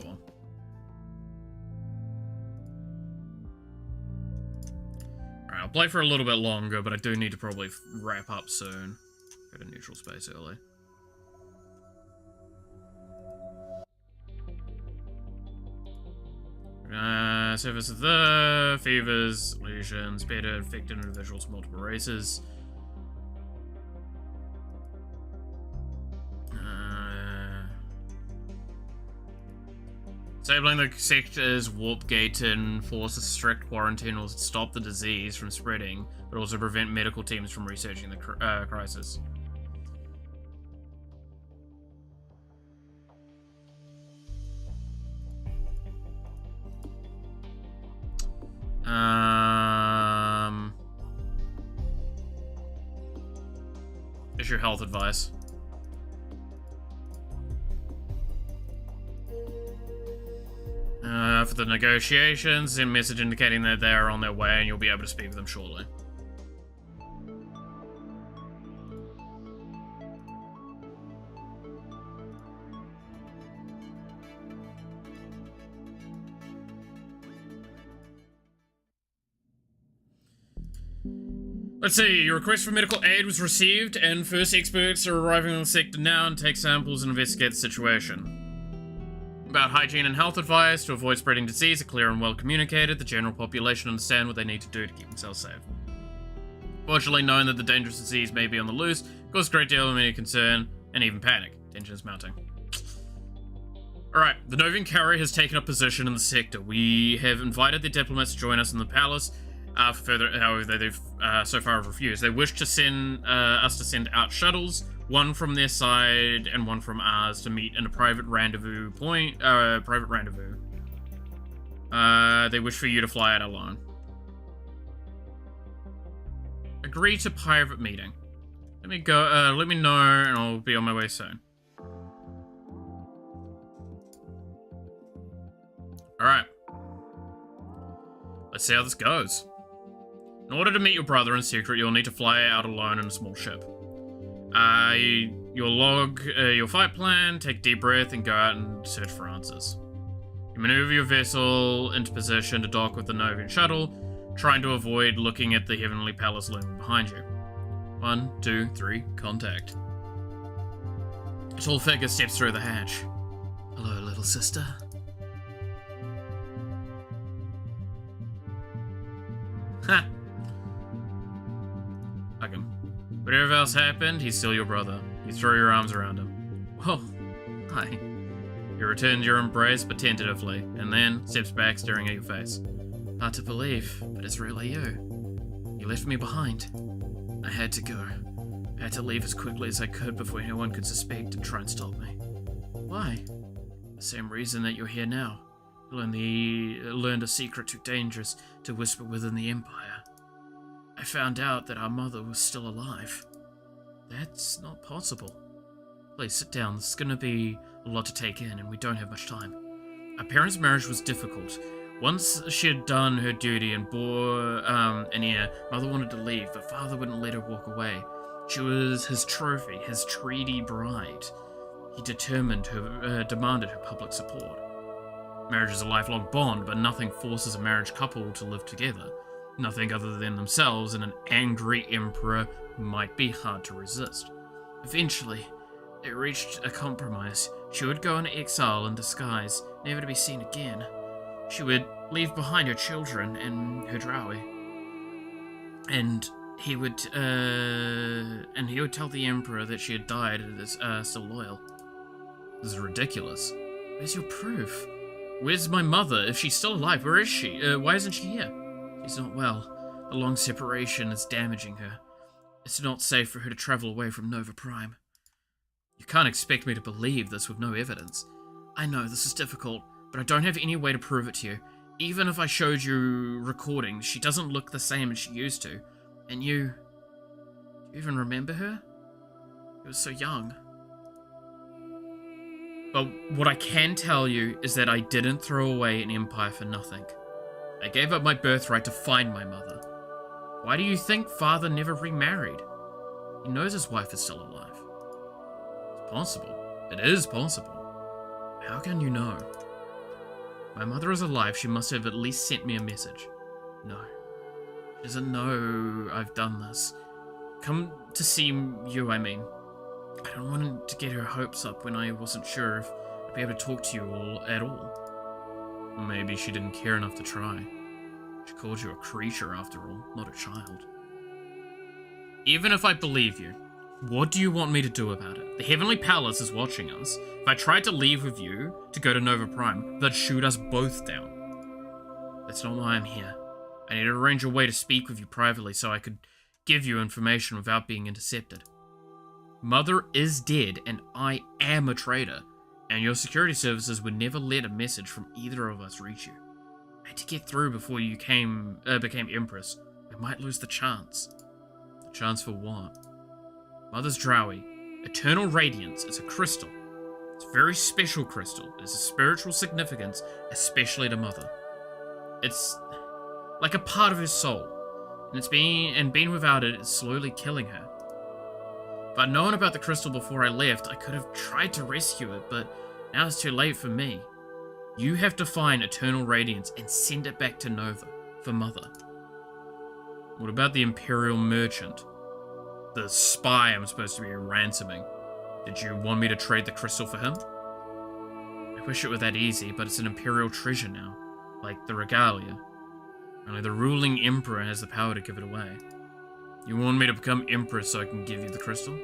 Alright, I'll play for a little bit longer, but I do need to probably wrap up soon. Go to neutral space early. Surface of the fevers, lesions, better infected individuals, multiple races. Disabling the sector's warp gate to enforce a strict quarantine will stop the disease from spreading, but also prevent medical teams from researching the crisis. Issue health advice. For the negotiations, send a message indicating that they are on their way and you'll be able to speak with them shortly. Let's see, your request for medical aid was received, and first experts are arriving on the sector now and take samples and investigate the situation. About hygiene and health advice to avoid spreading disease are clear and well communicated. The general population understand what they need to do to keep themselves safe. Fortunately, knowing that the dangerous disease may be on the loose caused a great deal of immediate concern and even panic. Tension is mounting. Alright, the Novian carrier has taken up position in the sector. We have invited the diplomats to join us in the palace. However, they've so far have refused. They wish to send us to send out shuttles, one from their side and one from ours, to meet in a private rendezvous point. They wish for you to fly out alone. Agree to private meeting. Let me go. Let me know, and I'll be on my way soon. All right. Let's see how this goes. In order to meet your brother in secret, you'll need to fly out alone in a small ship. You'll log your flight plan, take a deep breath, and go out and search for answers. You maneuver your vessel into position to dock with the Novian shuttle, trying to avoid looking at the Heavenly Palace looming behind you. 1, 2, 3, contact. A tall figure steps through the hatch. Hello, little sister. Ha! Fuck him. Whatever else happened, he's still your brother. You throw your arms around him. Whoa. Hi. You returned your embrace, but tentatively, and then steps back, staring at your face. Hard to believe, but it's really you. You left me behind. I had to go. I had to leave as quickly as I could before anyone could suspect and try and stop me. Why? The same reason that you're here now. You learned a secret too dangerous to whisper within the Empire. I found out that our mother was still alive. That's not possible. Please sit down. This is gonna be a lot to take in, and we don't have much time. Our parents' marriage was difficult. Once she had done her duty and bore an heir, Mother wanted to leave, but Father wouldn't let her walk away. She was his trophy, his treaty bride. He demanded her public support. Marriage is a lifelong bond, but nothing forces a marriage couple to live together. Nothing other than themselves and an angry emperor might be hard to resist. Eventually, they reached a compromise. She would go into exile in disguise, never to be seen again. She would leave behind her children and her drowie. And he would tell the emperor that she had died and is still loyal. This is ridiculous. Where's your proof? Where's my mother? If she's still alive, where is she? Why isn't she here? She's not well. The long separation is damaging her. It's not safe for her to travel away from Nova Prime. You can't expect me to believe this with no evidence. I know this is difficult, but I don't have any way to prove it to you. Even if I showed you recordings, she doesn't look the same as she used to. And do you even remember her? You were so young. But what I can tell you is that I didn't throw away an empire for nothing. I gave up my birthright to find my mother. Why do you think Father never remarried? He knows his wife is still alive. It's possible. It is possible. How can you know? My mother is alive. She must have at least sent me a message. No. She doesn't know I've done this. Come to see you, I mean. I don't want to get her hopes up when I wasn't sure if I'd be able to talk to you all at all. Maybe she didn't care enough to try. She called you a creature after all, not a child. Even if I believe you, what do you want me to do about it? The Heavenly Palace is watching us. If I tried to leave with you to go to Nova Prime, they'd shoot us both down. That's not why I'm here. I need to arrange a way to speak with you privately so I could give you information without being intercepted. Mother is dead, and I am a traitor, and your security services would never let a message from either of us reach you. I had to get through before you became Empress. I might lose the chance. The chance for what? Mother's Drowie, Eternal Radiance, is a crystal. It's a very special crystal. It has a spiritual significance, especially to Mother. It's like a part of her soul, and being without it is slowly killing her. If I'd known about the crystal before I left, I could have tried to rescue it, but now it's too late for me. You have to find Eternal Radiance and send it back to Nova, for Mother. What about the Imperial Merchant? The spy I'm supposed to be ransoming. Did you want me to trade the crystal for him? I wish it were that easy, but it's an Imperial treasure now, like the Regalia. Only the ruling Emperor has the power to give it away. You want me to become Empress so I can give you the crystal?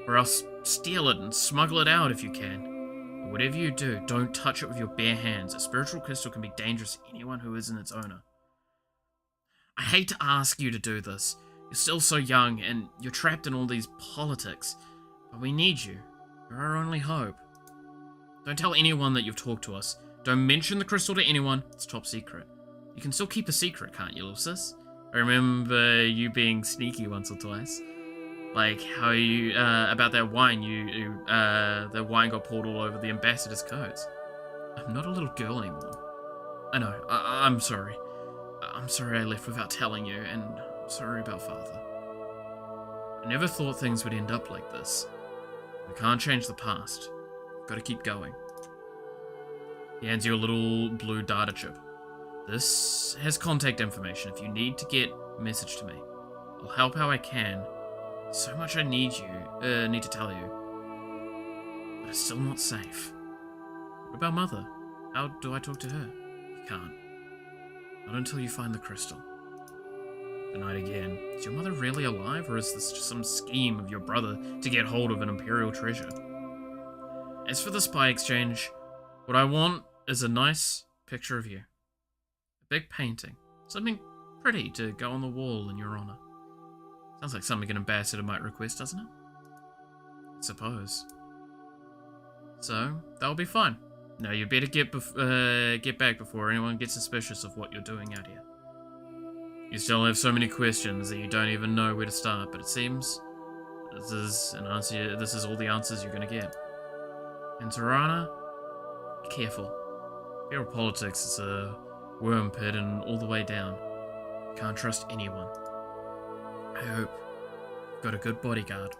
Or else steal it and smuggle it out if you can. But whatever you do, don't touch it with your bare hands. A spiritual crystal can be dangerous to anyone who isn't its owner. I hate to ask you to do this. You're still so young and you're trapped in all these politics. But we need you. You're our only hope. Don't tell anyone that you've talked to us. Don't mention the crystal to anyone. It's top secret. You can still keep a secret, can't you, little sis? I remember you being sneaky once or twice. Like how you, about that wine, the wine got poured all over the ambassador's coats. I'm not a little girl anymore. I know, I'm sorry. I'm sorry I left without telling you, and I'm sorry about Father. I never thought things would end up like this. We can't change the past. We've got to keep going. He hands you a little blue data chip. This has contact information if you need to get a message to me. I'll help how I can. So much I need to tell you. But it's still not safe. What about Mother? How do I talk to her? You can't. Not until you find the crystal. The night again. Is your mother really alive, or is this just some scheme of your brother to get hold of an Imperial treasure? As for the spy exchange, what I want is a nice picture of you. Big painting. Something pretty to go on the wall in your honor. Sounds like something an ambassador might request, doesn't it? I suppose. So, that'll be fine. Now you better get back before anyone gets suspicious of what you're doing out here. You still have so many questions that you don't even know where to start, but it seems This is an answer. This is all the answers you're gonna get. And Zorana, be careful. Pure politics is a worm pit and all the way down. You can't trust anyone. I hope you've got a good bodyguard.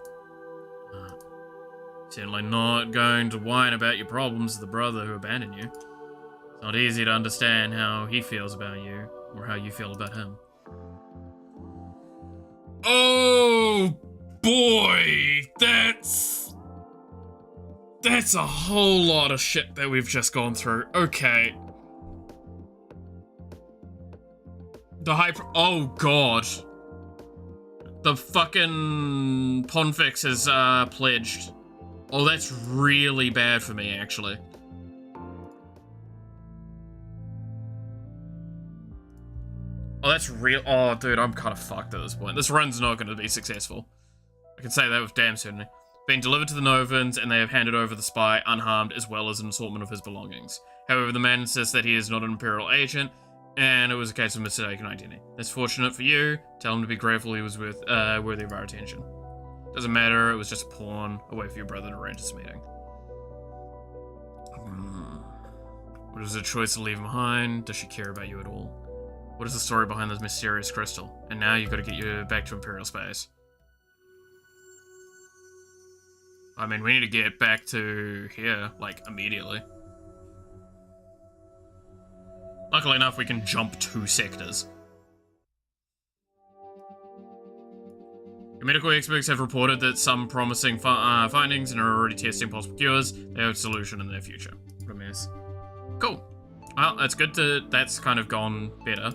Certainly not going to whine about your problems to the brother who abandoned you. It's not easy to understand how he feels about you, or how you feel about him. Oh boy, that's a whole lot of shit that we've just gone through. Okay. Oh god. The fucking Pontifex has pledged. Oh, that's really bad for me, actually. Oh, that's real. Oh, dude, I'm kind of fucked at this point. This run's not going to be successful. I can say that with damn certainty. Been delivered to the Novans, and they have handed over the spy unharmed, as well as an assortment of his belongings. However, the man insists that he is not an Imperial agent, and it was a case of mistaken identity. That's fortunate for you. Tell him to be grateful he was worthy of our attention. Doesn't matter, it was just a pawn, a way for your brother to arrange this meeting. What is the choice to leave him behind? Does she care about you at all? What is the story behind this mysterious crystal? And now you've got to get you back to Imperial space. I mean, we need to get back to here, like, immediately. Luckily enough, we can jump 2 sectors. Medical experts have reported that some promising findings and are already testing possible cures. They have a solution in their future. What a mess. Cool. Well, that's good that's kind of gone better.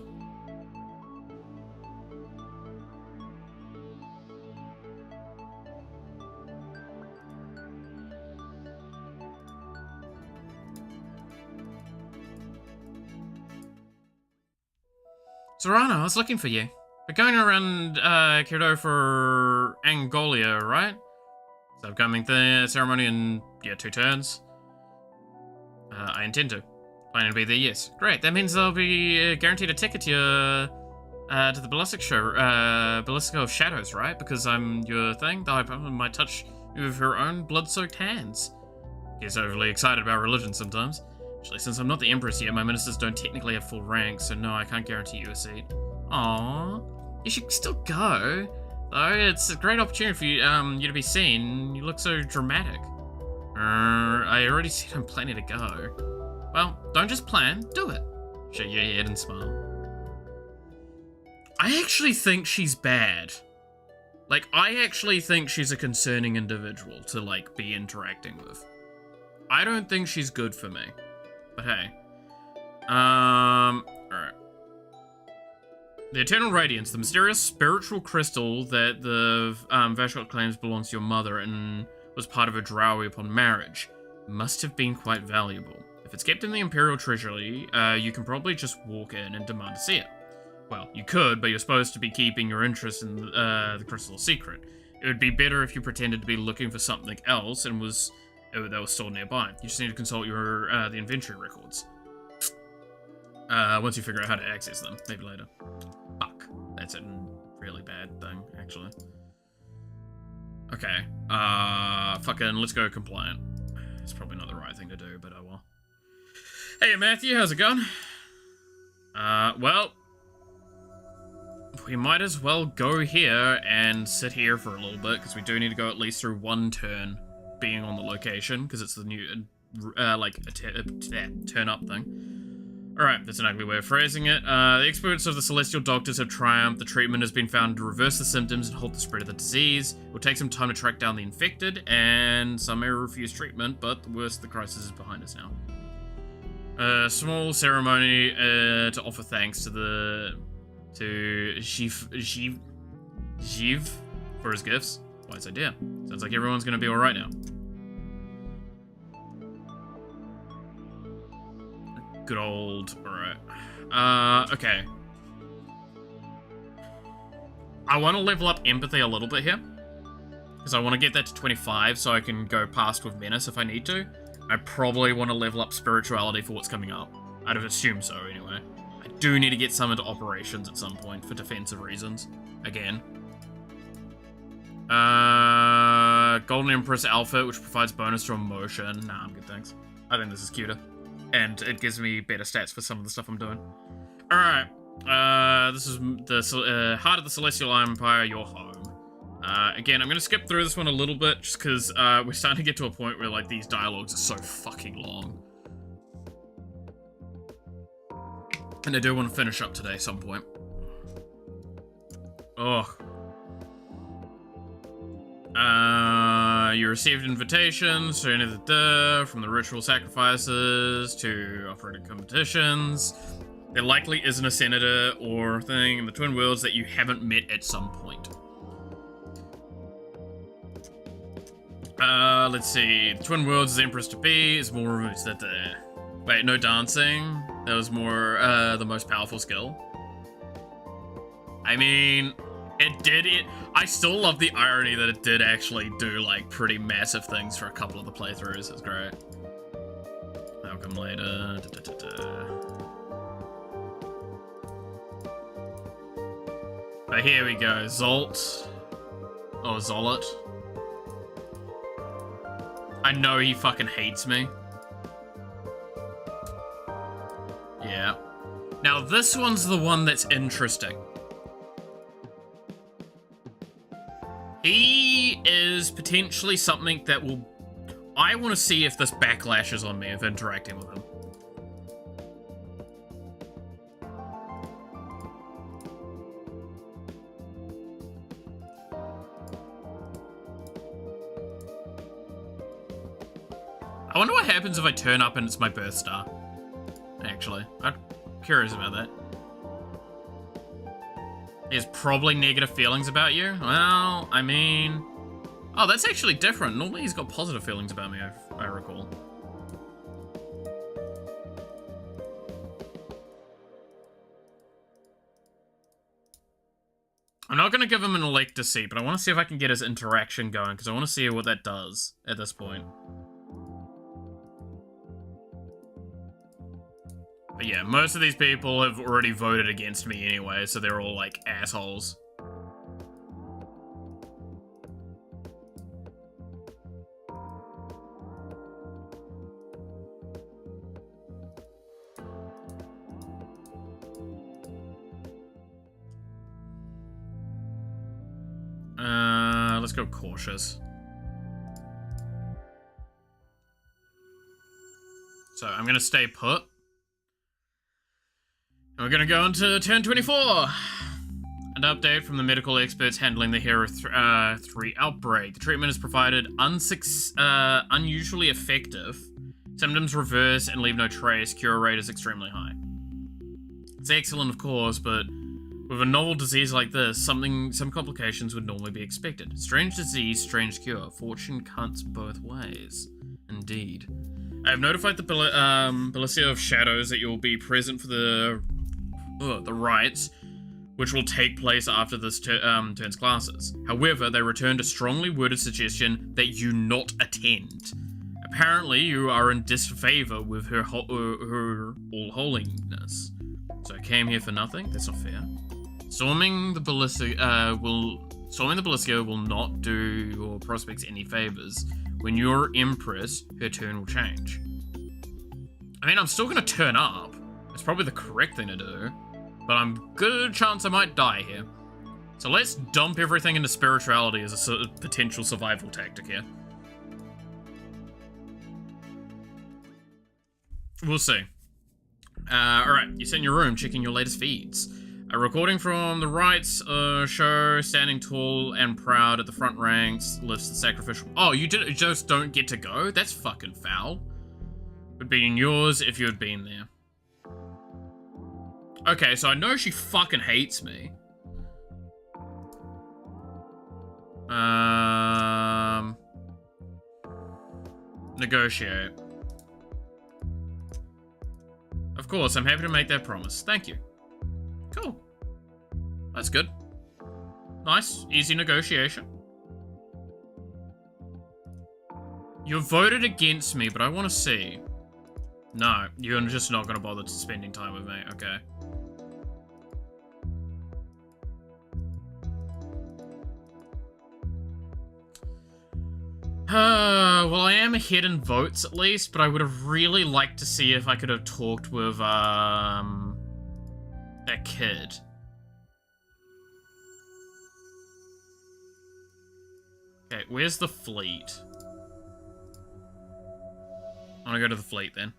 Zorana, I was looking for you. We're going around Kirdo for Angolia, right? So upcoming ceremony in 2 turns. I intend to. Planning to be there, yes. Great. That means there'll be guaranteed a ticket to your to the ballistic show, Ballistic of Shadows, right? Because I'm your thing. The High Power might touch you with her own blood-soaked hands. Gets overly excited about religion sometimes. Actually, since I'm not the Empress yet, my ministers don't technically have full rank, so no, I can't guarantee you a seat. Aww. You should still go, though. It's a great opportunity for you to be seen. You look so dramatic. I already said I'm planning to go. Well, don't just plan, do it. Shake your head and smile. I actually think she's bad. Like, I actually think she's a concerning individual to, like, be interacting with. I don't think she's good for me. But hey. Alright. The Eternal Radiance, the mysterious spiritual crystal that the Vashkot claims belongs to your mother and was part of her dowry upon marriage, must have been quite valuable. If it's kept in the Imperial Treasury, you can probably just walk in and demand to see it. Well, you could, but you're supposed to be keeping your interest in the crystal secret. It would be better if you pretended to be looking for something else and that was stored nearby. You just need to consult your the inventory records. Once you figure out how to access them, maybe later. Fuck, that's a really bad thing, actually. Okay, fucking let's go compliant. It's probably not the right thing to do, but oh well. Hey Matthew, how's it going? Well, we might as well go here and sit here for a little bit, because we do need to go at least through 1 turn being on the location, because it's the new, like, turn-up thing. Alright, that's an ugly way of phrasing it. The experts of the Celestial Doctors have triumphed. The treatment has been found to reverse the symptoms and halt the spread of the disease. It will take some time to track down the infected, and some may refuse treatment, but the worst of the crisis is behind us now. A small ceremony to offer thanks to Jiv for his gifts. Wise idea. Sounds like everyone's gonna be alright now. Good old, alright. Okay. I want to level up empathy a little bit here. Because I want to get that to 25 so I can go past with menace if I need to. I probably want to level up spirituality for what's coming up. I'd have assumed so anyway. I do need to get some into operations at some point for defensive reasons. Again. Golden Empress outfit, which provides bonus to emotion. Nah, I'm good, thanks. I think this is cuter. And it gives me better stats for some of the stuff I'm doing. Alright. This is the Heart of the Celestial Empire, your home. Again, I'm gonna skip through this one a little bit, just because we're starting to get to a point where, like, these dialogues are so fucking long. And I do want to finish up today at some point. Oh. You received invitations to any of from the ritual sacrifices to operating competitions. There likely isn't a senator or thing in the Twin Worlds that you haven't met at some point. Let's see. The Twin Worlds' Empress to be is more... Is that the... Wait, no dancing? That was more, the most powerful skill. I mean... I still love the irony that it did actually do, like, pretty massive things for a couple of the playthroughs. It's great. I'll come later. But here we go. Zolt. Or Zolet. I know he fucking hates me. Yeah. Now, this one's the one that's interesting. He is potentially something that will... I want to see if this backlashes on me of interacting with him. I wonder what happens if I turn up and it's my birth star. Actually, I'm curious about that. He has probably negative feelings about you. Well, I mean... Oh, that's actually different. Normally he's got positive feelings about me, I recall. I'm not going to give him an elector seat, but I want to see if I can get his interaction going, because I want to see what that does at this point. But yeah, most of these people have already voted against me anyway, so they're all, like, assholes. Let's go cautious. So I'm gonna stay put. And we're gonna go into turn 24. An update from the medical experts handling the Hero 3 outbreak. The treatment is provided unusually effective. Symptoms reverse and leave no trace. Cure rate is extremely high. It's excellent, of course, but with a novel disease like this, some complications would normally be expected. Strange disease, strange cure. Fortune cuts both ways. Indeed. I have notified the Belicia of Shadows that you will be present for the rites, which will take place after this turn's classes. However, they returned a strongly worded suggestion that you not attend. Apparently, you are in disfavor with her all-holiness. So I came here for nothing? That's not fair. Storming the Belicia will not do your prospects any favors. When you're Empress, her turn will change. I mean, I'm still gonna turn up. It's probably the correct thing to do. But I'm good chance I might die here. So let's dump everything into spirituality as a potential survival tactic here. We'll see. Alright, you sit in your room checking your latest feeds. A recording from the rites show standing tall and proud at the front ranks lifts the sacrificial... Oh, you just don't get to go? That's fucking foul. Would be in yours if you had been there. Okay, so I know she fucking hates me. Negotiate. Of course, I'm happy to make that promise. Thank you. Cool. That's good. Nice, easy negotiation. You voted against me, but I want to see. No, you're just not going to bother spending time with me. Okay. Well, I am ahead in votes at least, but I would have really liked to see if I could have talked with, that kid. Okay, where's the fleet? I'm gonna go to the fleet then.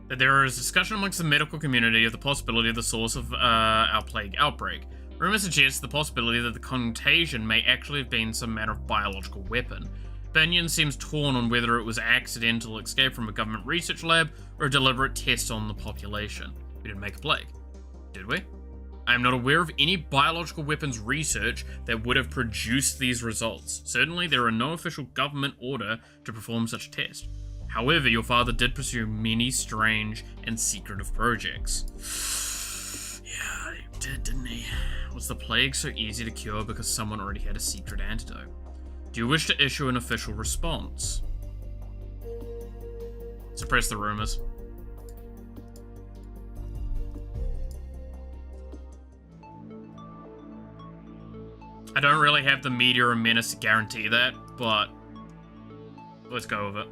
That there is discussion amongst the medical community of the possibility of the source of our plague outbreak. Rumors suggest the possibility that the contagion may actually have been some manner of biological weapon. Banyan seems torn on whether it was accidental escape from a government research lab or a deliberate test on the population. We didn't make a plague, did we? I am not aware of any biological weapons research that would have produced these results. Certainly, there are no official government order to perform such a test. However, your father did pursue many strange and secretive projects. Yeah, he did, didn't he? Was the plague so easy to cure because someone already had a secret antidote? Do you wish to issue an official response? Suppress the rumors. I don't really have the media or menace to guarantee that, but let's go with it.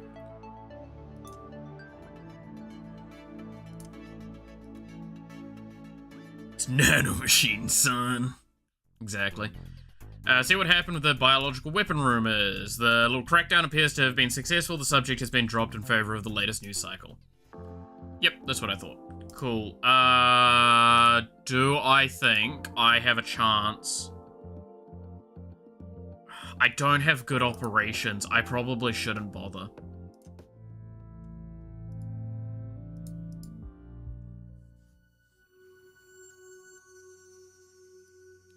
It's nanomachine, son. Exactly. See what happened with the biological weapon rumors. The little crackdown appears to have been successful. The subject has been dropped in favor of the latest news cycle. Yep, that's what I thought. Cool. Do I think I have a chance? I don't have good operations. I probably shouldn't bother.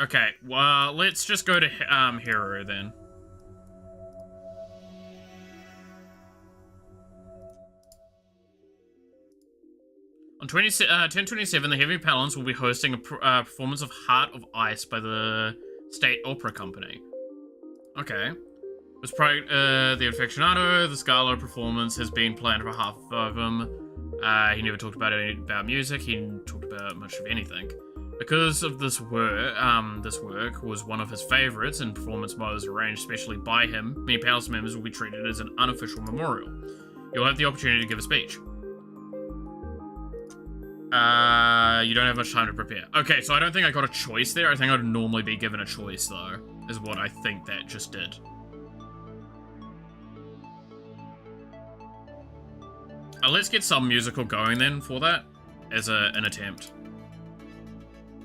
Okay, well, let's just go to Hero then. On 10/27, the Heavy Palance will be hosting a performance of Heart of Ice by the State Opera Company. Okay. Was probably the Aficionado. The Scala performance has been planned for half of him. He never talked about music. He didn't talk about much of anything. Because of this work was one of his favorites, and performance was arranged specially by him. Many Palace members will be treated as an unofficial memorial. You'll have the opportunity to give a speech. You don't have much time to prepare. Okay, so I don't think I got a choice there. I think I'd normally be given a choice, though, is what I think that just did. Let's get some musical going then for that, as an attempt.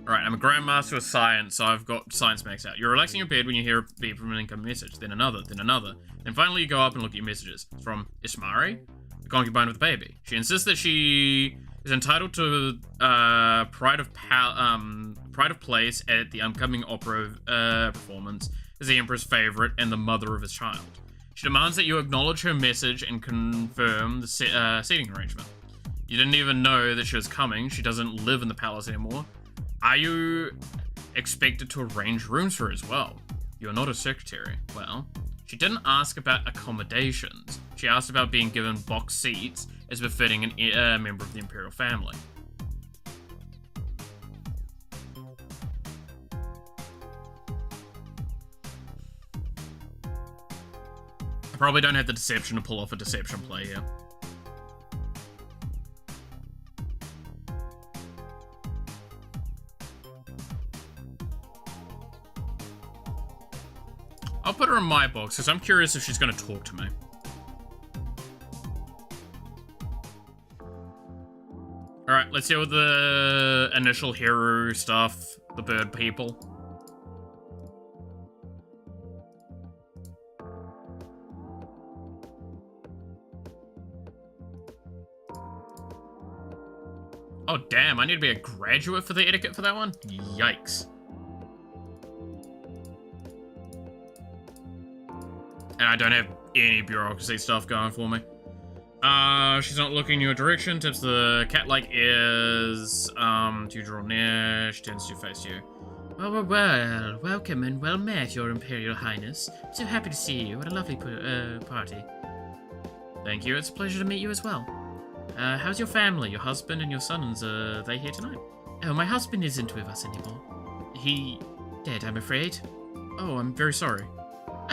Alright, I'm a Grandmaster of Science, so I've got Science maxed out. You're relaxing in your bed when you hear a beep from an incoming message, then another, then another. Then finally you go up and look at your messages. It's from Ismari, the concubine with the baby. She insists that she is entitled to pride of place at the upcoming opera performance as the Emperor's favorite and the mother of his child. She demands that you acknowledge her message and confirm the seating arrangement. You didn't even know that she was coming. She doesn't live in the palace anymore. Are you expected to arrange rooms for her as well? You're not a secretary. Well, she didn't ask about accommodations. She asked about being given box seats as befitting a member of the imperial family. I probably don't have the deception to pull off a deception play here. I'll put her in my box, because I'm curious if she's going to talk to me. Alright, let's deal with the initial hero stuff, the bird people. Oh damn, I need to be a graduate for the etiquette for that one? Yikes. And I don't have any bureaucracy stuff going for me. She's not looking in your direction. Tips the cat-like ears. Do you draw near? She turns to face you. Well, welcome and well met, your Imperial Highness. I'm so happy to see you. What a lovely party. Thank you. It's a pleasure to meet you as well. How's your family? Your husband and your sons, are they here tonight? Oh, my husband isn't with us anymore. He dead, I'm afraid. Oh, I'm very sorry.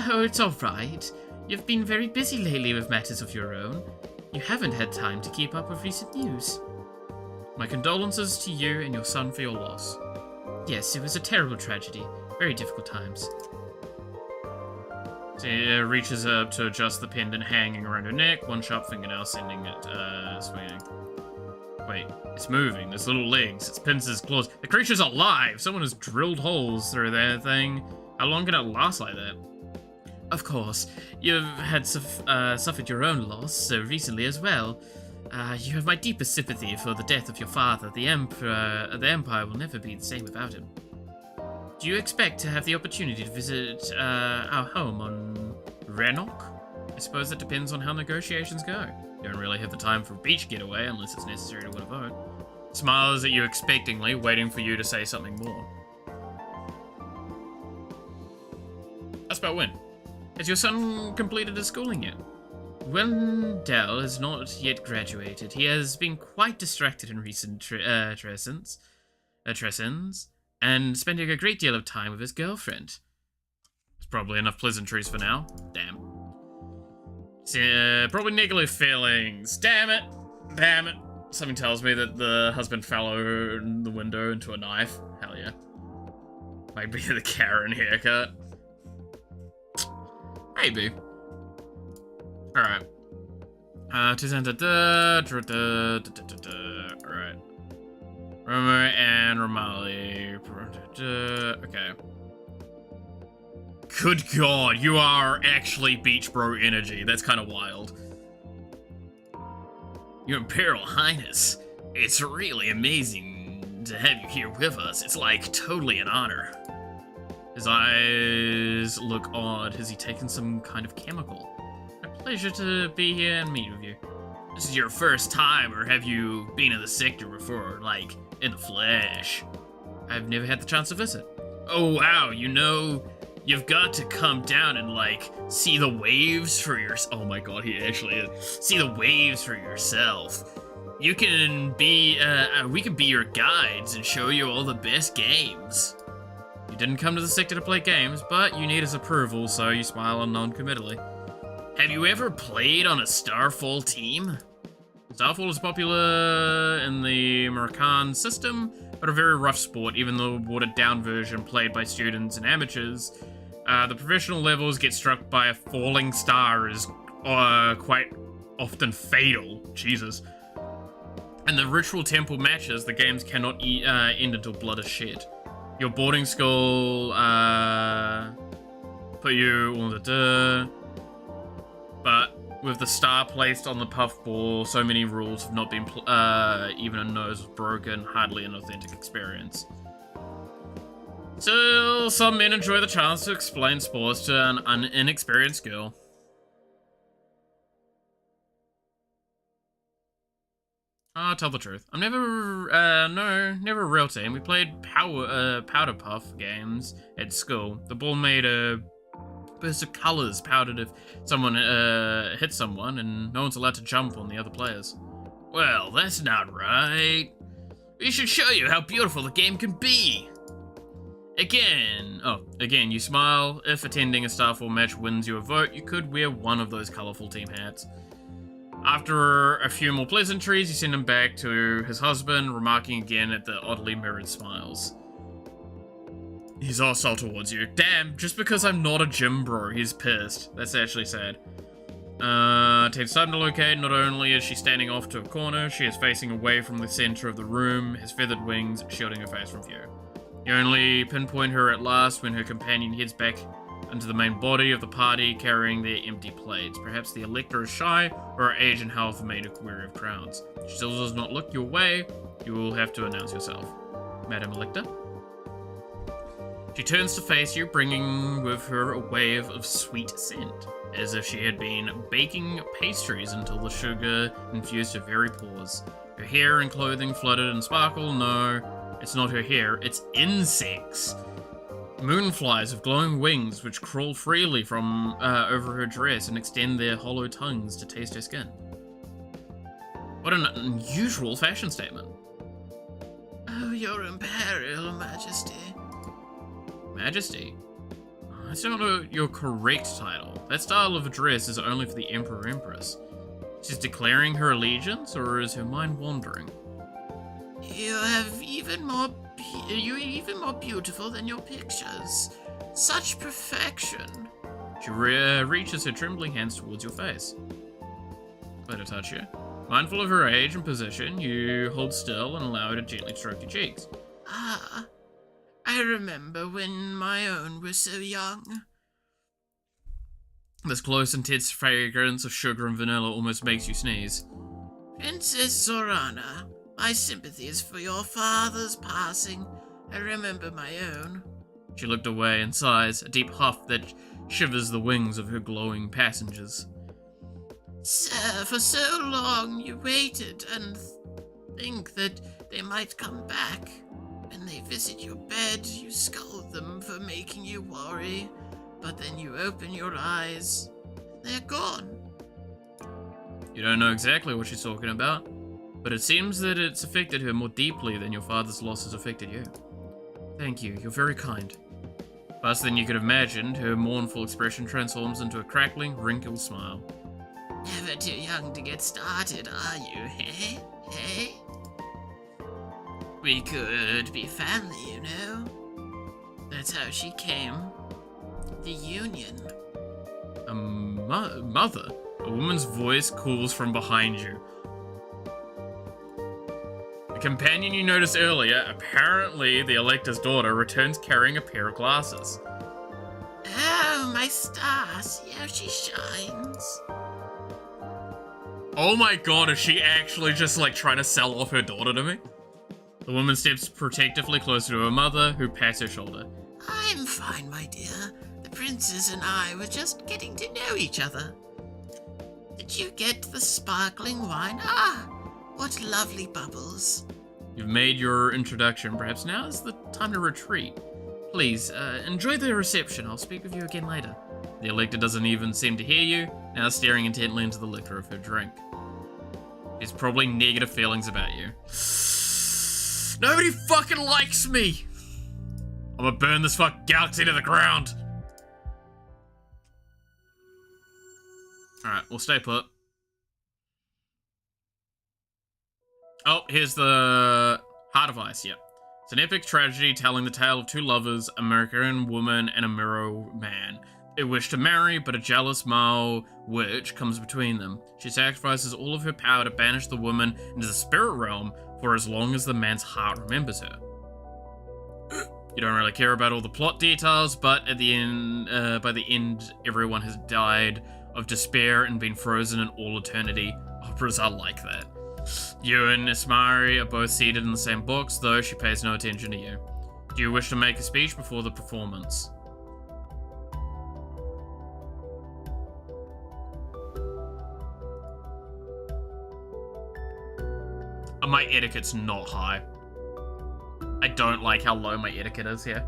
Oh, it's all right. You've been very busy lately with matters of your own. You haven't had time to keep up with recent news. My condolences to you and your son for your loss. Yes, it was a terrible tragedy. Very difficult times. She reaches up to adjust the pendant hanging around her neck, one sharp fingernail sending it swinging. Wait, it's moving. There's little legs. It's pincers, claws. The creature's alive! Someone has drilled holes through that thing. How long can it last like that? Of course. You've had suffered your own loss so recently as well. You have my deepest sympathy for the death of your father. The Empire will never be the same without him. Do you expect to have the opportunity to visit our home on Renok? I suppose that depends on how negotiations go. You don't really have the time for a beach getaway unless it's necessary to win a vote. Smiles at you expectingly, waiting for you to say something more. That's about when. Has your son completed his schooling yet? Wendell has not yet graduated. He has been quite distracted in recent trescents, and spending a great deal of time with his girlfriend. It's probably enough pleasantries for now. Damn. Probably negative feelings. Damn it. Damn it. Something tells me that the husband fell over the window into a knife. Hell yeah. Might be the Karen haircut. Maybe. Alright. Alright. Romo and Romali. Okay. Good God, you are actually Beach Bro energy. That's kind of wild. Your Imperial Highness, it's really amazing to have you here with us. It's like totally an honor. His eyes look odd. Has he taken some kind of chemical? A pleasure to be here and meet with you. This is your first time, or have you been in the sector before, like, in the flesh? I've never had the chance to visit. Oh wow, you know, you've got to come down and, like, see the waves for yourself. Oh my God, he actually is. See the waves for yourself. You can be, we can be your guides and show you all the best games. You didn't come to the sector to play games, but you need his approval, so you smile non-committally. Have you ever played on a Starfall team? Starfall is popular in the American system, but a very rough sport, even though the watered-down version played by students and amateurs. The professional levels get struck by a falling star is quite often fatal. Jesus. And the ritual temple matches, the games cannot end until blood is shed. Your boarding school put you on the but with the star placed on the puffball, so many rules have not been even a nose was broken, hardly an authentic experience. Still, some men enjoy the chance to explain sports to an inexperienced girl. I'll tell the truth. I'm never a real team. We played powder puff games at school. The ball made a burst of colors powdered if someone hit someone, and no one's allowed to jump on the other players. Well, that's not right. We should show you how beautiful the game can be. Again, you smile. If attending a Starfall match wins you a vote, you could wear one of those colorful team hats. After a few more pleasantries, you send him back to his husband, remarking again at the oddly mirrored smiles. He's hostile towards you. Damn, just because I'm not a gym bro, he's pissed. That's actually sad. Takes time to locate. Not only is she standing off to a corner, she is facing away from the center of the room, his feathered wings shielding her face from view. You only pinpoint her at last when her companion heads back into the main body of the party, carrying their empty plates. Perhaps the Elector is shy, or her age and health have made her wary of crowds. She still does not look your way. You will have to announce yourself. Madam Elector? She turns to face you, bringing with her a wave of sweet scent, as if she had been baking pastries until the sugar infused her very pores. Her hair and clothing flooded and sparkle. No, it's not her hair, it's insects. Moonflies with glowing wings which crawl freely from over her dress and extend their hollow tongues to taste her skin. What an unusual fashion statement. Oh, your Imperial Majesty. Majesty? That's not your correct title. That style of address is only for the Emperor Empress. She's declaring her allegiance, or is her mind wandering? You're even more beautiful than your pictures. Such perfection. She reaches her trembling hands towards your face. Let her touch you. Mindful of her age and position, you hold still and allow her to gently stroke your cheeks. Ah, I remember when my own were so young. This close, intense fragrance of sugar and vanilla almost makes you sneeze. Princess Zorana, my sympathies for your father's passing. I remember my own. She looked away and sighs, a deep huff that shivers the wings of her glowing passengers. Sir, for so long you waited and think that they might come back. When they visit your bed, you scold them for making you worry. But then you open your eyes, they're gone. You don't know exactly what she's talking about, but it seems that it's affected her more deeply than your father's loss has affected you. Thank you, you're very kind. Faster than you could have imagined, her mournful expression transforms into a crackling, wrinkled smile. Never too young to get started, are you, hey? Hey? We could be family, you know? That's how she came. The union. A mother? A woman's voice calls from behind you. The companion you noticed earlier, apparently the Elector's daughter, returns carrying a pair of glasses. Oh, my star, see how she shines. Oh my god, is she actually just like trying to sell off her daughter to me? The woman steps protectively closer to her mother, who pats her shoulder. I'm fine, my dear. The princess and I were just getting to know each other. Did you get the sparkling wine? Ah, what lovely bubbles. You've made your introduction. Perhaps now is the time to retreat. Please, enjoy the reception. I'll speak with you again later. The Elector doesn't even seem to hear you, now staring intently into the liquor of her drink. She's probably negative feelings about you. Nobody fucking likes me! I'm gonna burn this fucking galaxy to the ground! Alright, we'll stay put. Oh, here's the Heart of Ice, yep. It's an epic tragedy telling the tale of two lovers, a American woman and a Miro man. They wish to marry, but a jealous Mao witch comes between them. She sacrifices all of her power to banish the woman into the spirit realm for as long as the man's heart remembers her. You don't really care about all the plot details, but at the end, by the end, everyone has died of despair and been frozen in all eternity. Operas are like that. You and Ismari are both seated in the same box, though she pays no attention to you. Do you wish to make a speech before the performance? My etiquette's not high. I don't like how low my etiquette is here.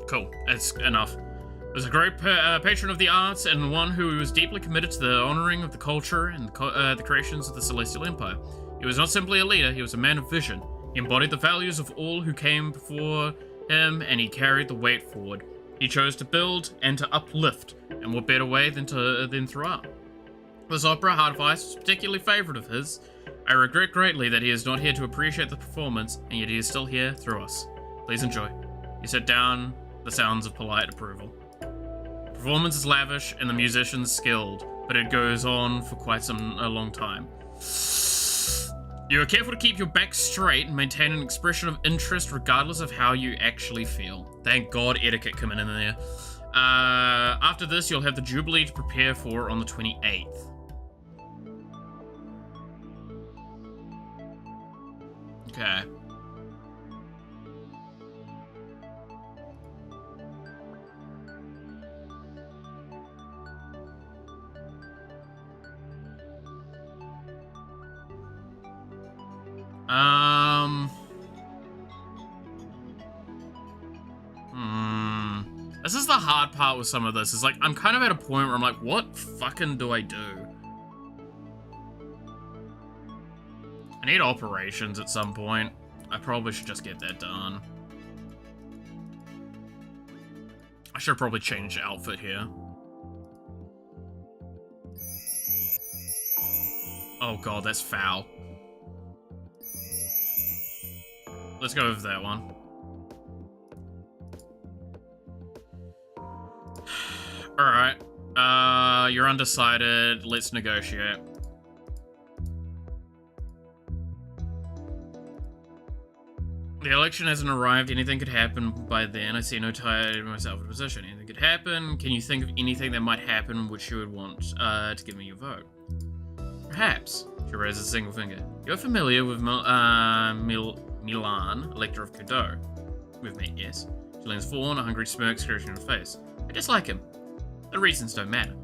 Cool, that's enough. He was a great patron of the arts and one who was deeply committed to the honoring of the culture and the creations of the Celestial Empire. He was not simply a leader, he was a man of vision. He embodied the values of all who came before him, and he carried the weight forward. He chose to build and to uplift, and what better way than through art? This opera, Heart of Ice, was particularly favourite of his. I regret greatly that he is not here to appreciate the performance, and yet he is still here through us. Please enjoy. He set down the sounds of polite approval. The performance is lavish and the musicians skilled, but it goes on for quite a long time. You are careful to keep your back straight and maintain an expression of interest regardless of how you actually feel. Thank God etiquette coming in there. After this, you'll have the Jubilee to prepare for on the 28th. Okay. This is the hard part with some of this. Is like, I'm kind of at a point where I'm like, what fucking do I do? I need operations at some point. I probably should just get that done. I should probably change outfit here. Oh god, that's foul. Let's go with that one. Alright. You're undecided. Let's negotiate. The election hasn't arrived. Anything could happen by then. I see no tie myself in a position. Anything could happen. Can you think of anything that might happen which you would want to give me your vote? Perhaps. She raises a single finger. You're familiar with Milan, Elector of Kudo. We've met, yes. She leans forward, a hungry smirk scratching her face. I dislike him. The reasons don't matter.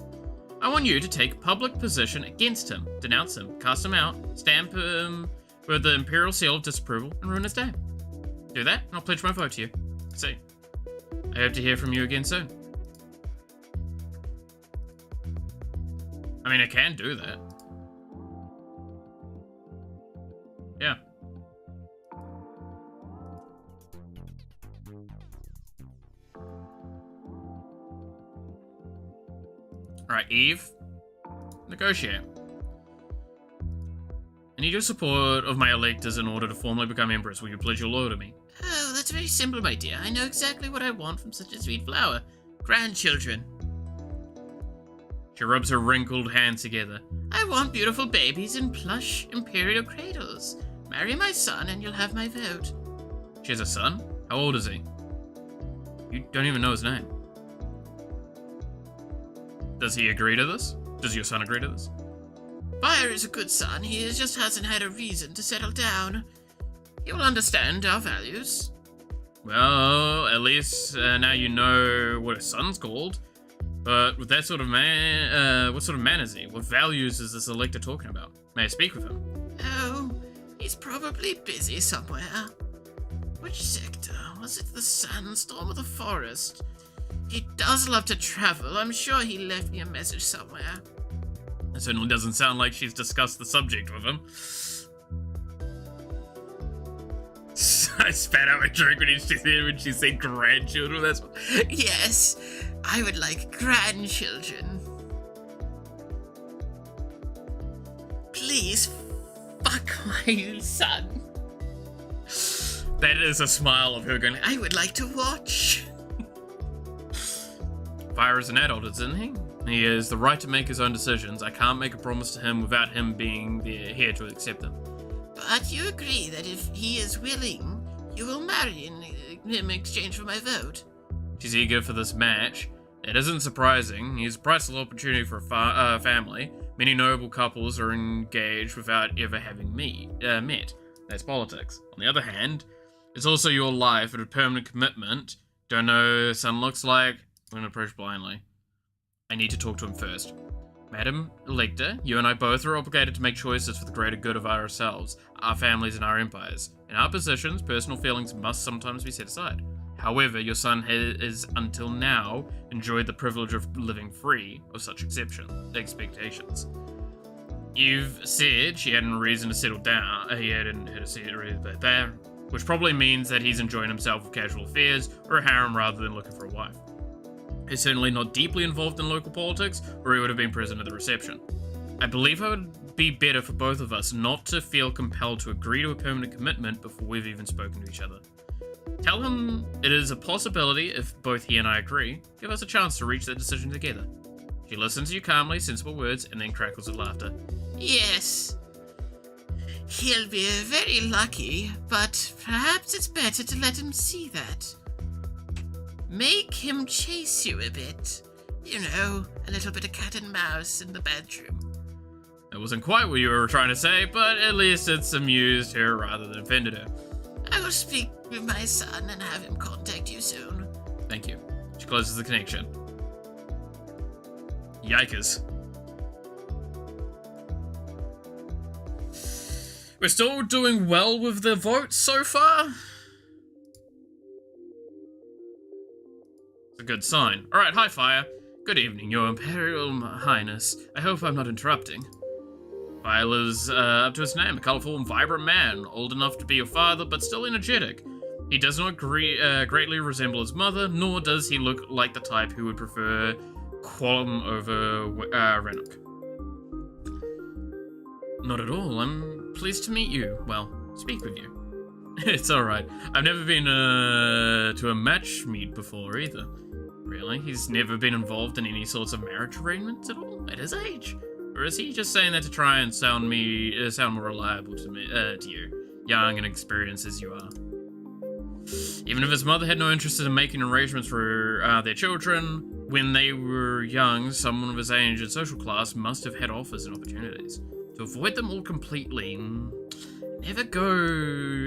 I want you to take public position against him, denounce him, cast him out, stamp him with the imperial seal of disapproval, and ruin his day. Do that, and I'll pledge my vote to you. See. I hope to hear from you again soon. I mean, I can do that. Yeah. Alright, Eve. Negotiate. I need your support of my electors in order to formally become Empress. Will you pledge your loyalty to me? Oh, that's very simple, my dear. I know exactly what I want from such a sweet flower. Grandchildren. She rubs her wrinkled hands together. I want beautiful babies in plush imperial cradles. Marry my son and you'll have my vote. She has a son? How old is he? You don't even know his name. Does he agree to this? Does your son agree to this? Fire is a good son. He just hasn't had a reason to settle down. He will understand our values. Well, at least now you know what his son's called. But with that sort of man, what sort of man is he? What values is this elector talking about? May I speak with him? Oh, he's probably busy somewhere. Which sector? Was it the sandstorm or the forest? He does love to travel. I'm sure he left me a message somewhere. It certainly doesn't sound like she's discussed the subject with him. I spat out my drink when she said grandchildren. That's what... Yes, I would like grandchildren. Please, fuck my son. That is a smile of her going, I would like to watch. Fire is an adult, isn't he? He has the right to make his own decisions. I can't make a promise to him without him being here to accept them. But you agree that if he is willing, you will marry him in exchange for my vote. She's eager for this match. It isn't surprising. He's a priceless opportunity for a family. Many noble couples are engaged without ever having met. That's politics. On the other hand, it's also your life and a permanent commitment. Don't know what son looks like. I'm gonna approach blindly. I need to talk to him first. Madam Elector, you and I both are obligated to make choices for the greater good of ourselves, our families, and our empires. In our positions, personal feelings must sometimes be set aside. However, your son has, until now, enjoyed the privilege of living free of such expectations. You've said she hadn't reason to settle down. He hadn't had a seat there, which probably means that he's enjoying himself with casual affairs or a harem rather than looking for a wife. He's certainly not deeply involved in local politics, or he would have been present at the reception. I believe it would be better for both of us not to feel compelled to agree to a permanent commitment before we've even spoken to each other. Tell him it is a possibility if both he and I agree. Give us a chance to reach that decision together. She listens to you calmly, sensible words, and then crackles with laughter. Yes. He'll be very lucky, but perhaps it's better to let him see that. Make him chase you a bit. You know, a little bit of cat and mouse in the bedroom. That wasn't quite what you were trying to say, but at least it's amused her rather than offended her. I will speak with my son and have him contact you soon. Thank you. She closes the connection. Yikers. We're still doing well with the votes so far. It's a good sign. Alright, hi Fire. Good evening, Your Imperial Highness. I hope I'm not interrupting. Fire lives up to his name, a colourful and vibrant man, old enough to be your father, but still energetic. He does not greatly resemble his mother, nor does he look like the type who would prefer Qualm over Renok. Not at all. I'm pleased to meet you. Well, speak with you. It's alright. I've never been to a match meet before either. Really? He's never been involved in any sorts of marriage arrangements at all at his age? Or is he just saying that to try and sound more reliable to you, young and experienced as you are? Even if his mother had no interest in making arrangements for their children, when they were young, someone of his age and social class must have had offers and opportunities. To avoid them all completely, never go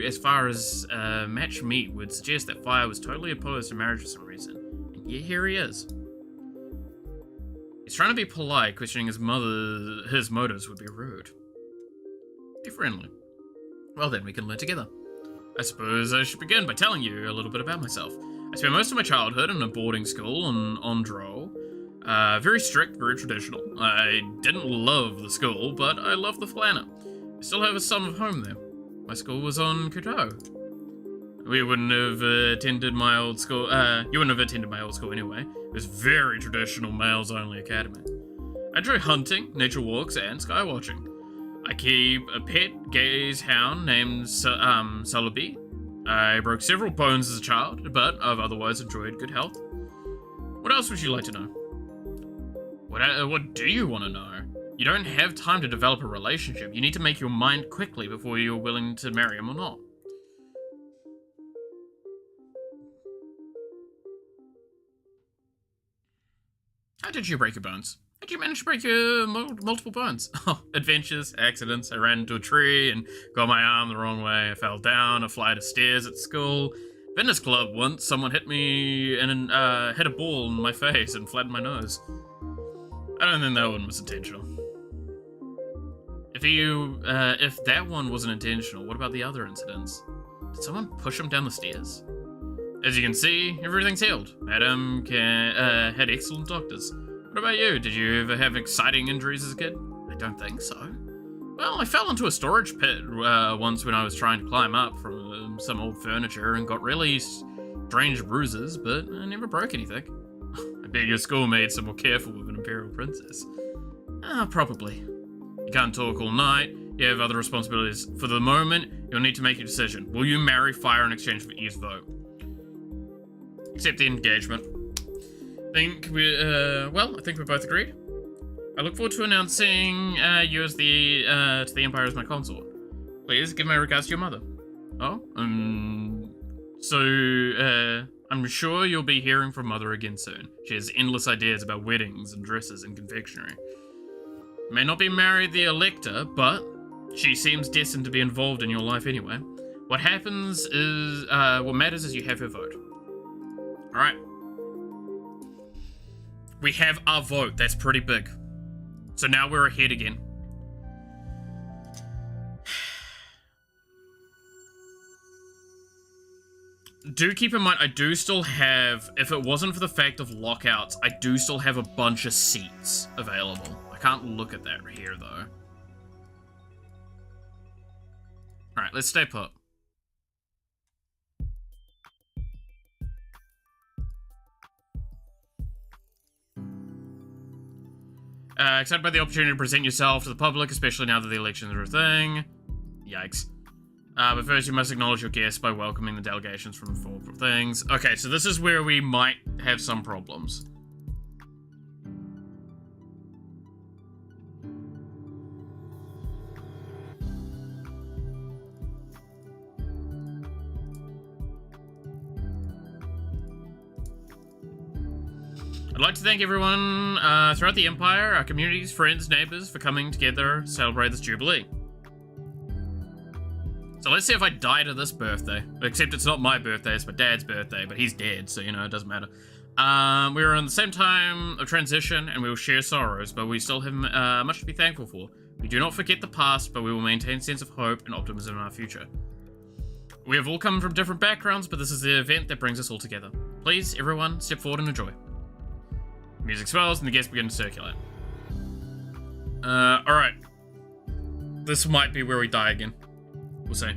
as far as match meet would suggest that Fire was totally opposed to marriage for some reason. And yet here he is. He's trying to be polite, questioning his motives would be rude. Be friendly. Well then, we can learn together. I suppose I should begin by telling you a little bit about myself. I spent most of my childhood in a boarding school on Droll. Very strict, very traditional. I didn't love the school, but I loved the planet. I still have a son of home there. My school was on Kudo. We wouldn't have attended my old school, you wouldn't have attended my old school anyway. It was very traditional males-only academy. I enjoy hunting, nature walks, and skywatching. I keep a pet gaze hound named Sulaby. I broke several bones as a child, but I've otherwise enjoyed good health. What else would you like to know? What do you want to know? You don't have time to develop a relationship. You need to make your mind quickly before you're willing to marry him or not. How did you break your bones? How did you manage to break your multiple bones? Oh, adventures, accidents. I ran into a tree and got my arm the wrong way. I fell down a flight of stairs at school. Fitness club once, someone hit me and hit a ball in my face and flattened my nose. I don't think that one was intentional. If that one wasn't intentional, what about the other incidents? Did someone push him down the stairs? As you can see, everything's healed. Madam had excellent doctors. What about you? Did you ever have exciting injuries as a kid? I don't think so. Well, I fell into a storage pit once when I was trying to climb up from some old furniture and got really strange bruises, but I never broke anything. I bet your schoolmates are more careful with an imperial princess. Probably. You can't talk all night. You have other responsibilities. For the moment, you'll need to make a decision. Will you marry Fire in exchange for Eve's vote? Accept the engagement. I think we're both agreed. I look forward to announcing you as to the Empire as my consort. Please give my regards to your mother. Oh, I'm sure you'll be hearing from Mother again soon. She has endless ideas about weddings and dresses and confectionery. May not be married the Elector, but she seems destined to be involved in your life anyway. What matters is you have her vote. Alright. We have our vote. That's pretty big. So now we're ahead again. Do keep in mind, I do still have, if it wasn't for the fact of lockouts, I do still have a bunch of seats available. I can't look at that here, though. Alright, let's stay put. Excited by the opportunity to present yourself to the public, especially now that the elections are a thing. Yikes. But first you must acknowledge your guests by welcoming the delegations from four things. Okay, so this is where we might have some problems. I'd like to thank everyone throughout the Empire, our communities, friends, neighbors, for coming together to celebrate this Jubilee. So let's see if I die to this birthday. Except it's not my birthday, it's my dad's birthday, but he's dead, so, you know, it doesn't matter. We are in the same time of transition, and we will share sorrows, but we still have much to be thankful for. We do not forget the past, but we will maintain a sense of hope and optimism in our future. We have all come from different backgrounds, but this is the event that brings us all together. Please, everyone, step forward and enjoy. Music swells, and the guests begin to circulate. Alright. this might be where we die again. We'll see.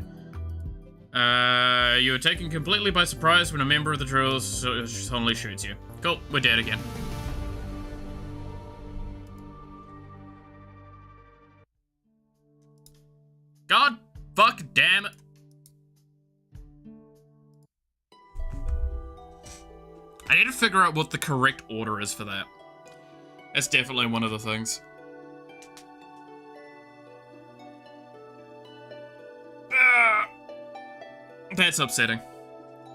You were taken completely by surprise when a member of the drill suddenly shoots you. Cool, we're dead again. God fuck damn it. I need to figure out what the correct order is for that. That's definitely one of the things. That's upsetting.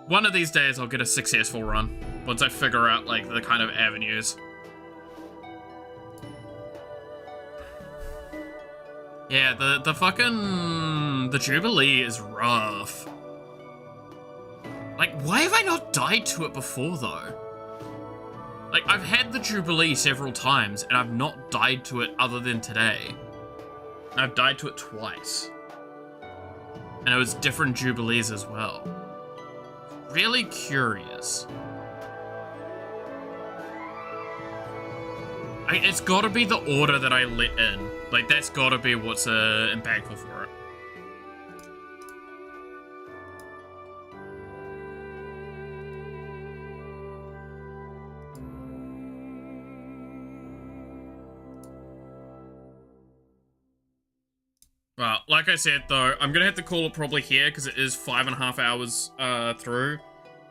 One of these days I'll get a successful run, once I figure out, like, the kind of avenues. Yeah, the fucking... the Jubilee is rough. Like, why have I not died to it before, though? Like, I've had the Jubilee several times, and I've not died to it other than today. And I've died to it twice. And it was different Jubilees as well. Really curious. It's gotta be the order that I let in. Like, that's gotta be what's impactful for it. Well, like I said, though, I'm gonna have to call it probably here, because it is 5.5 hours through,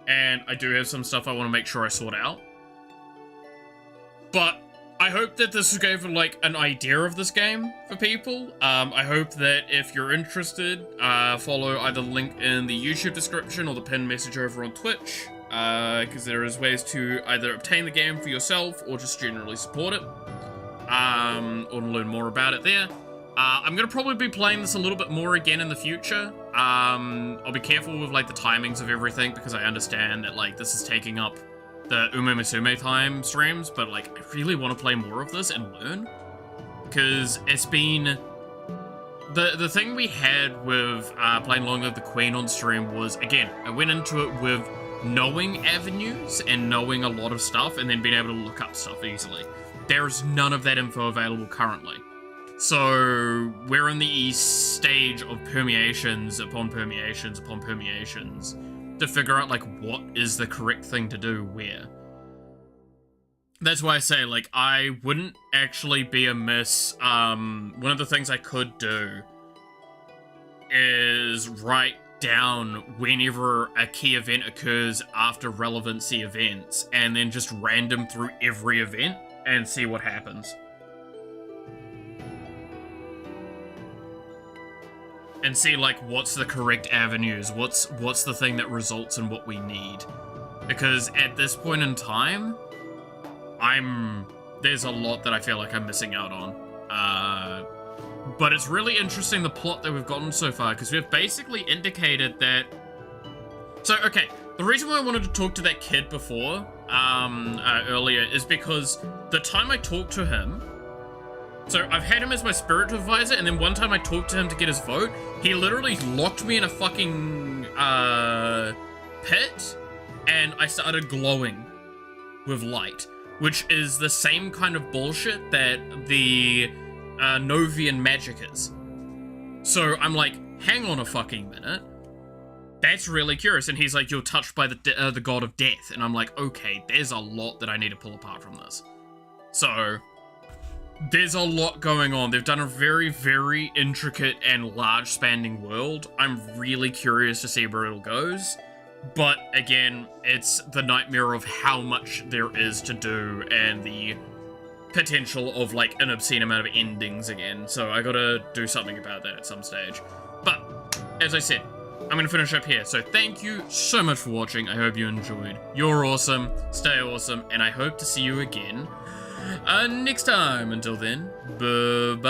and I do have some stuff I want to make sure I sort out. But I hope that this gave, like, an idea of this game for people. I hope that if you're interested, follow either the link in the YouTube description or the pinned message over on Twitch, because there is ways to either obtain the game for yourself or just generally support it, or learn more about it there. I'm gonna probably be playing this a little bit more again in the future. I'll be careful with, like, the timings of everything, because I understand that, like, this is taking up the Umemusume time streams, but, like, I really want to play more of this and learn. Because it's been... The thing we had with playing Long Live the Queen on stream was, again, I went into it with knowing avenues and knowing a lot of stuff, and then being able to look up stuff easily. There's none of that info available currently. So, we're in the stage of permeations upon permeations upon permeations to figure out, like, what is the correct thing to do where. That's why I say, like, I wouldn't actually be amiss. One of the things I could do is write down whenever a key event occurs after relevancy events, and then just random through every event and see what happens. And see, like, what's the correct avenues, what's the thing that results in what we need. Because at this point in time, there's a lot that I feel like I'm missing out on. But it's really interesting, the plot that we've gotten so far, because we've basically indicated that... So, okay, the reason why I wanted to talk to that kid before, earlier, is because the time I talked to him... So, I've had him as my spiritual advisor, and then one time I talked to him to get his vote, he literally locked me in a fucking, pit, and I started glowing with light, which is the same kind of bullshit that the, Novian magic is. So, I'm like, hang on a fucking minute, that's really curious, and he's like, you're touched by the god of death, and I'm like, okay, there's a lot that I need to pull apart from this. So... there's a lot going on. They've done a very, very intricate and large-spanning world. I'm really curious to see where it all goes. But, again, it's the nightmare of how much there is to do and the potential of, like, an obscene amount of endings again. So I gotta do something about that at some stage. But, as I said, I'm gonna finish up here. So thank you so much for watching. I hope you enjoyed. You're awesome. Stay awesome. And I hope to see you again next time. Until then, bye-bye.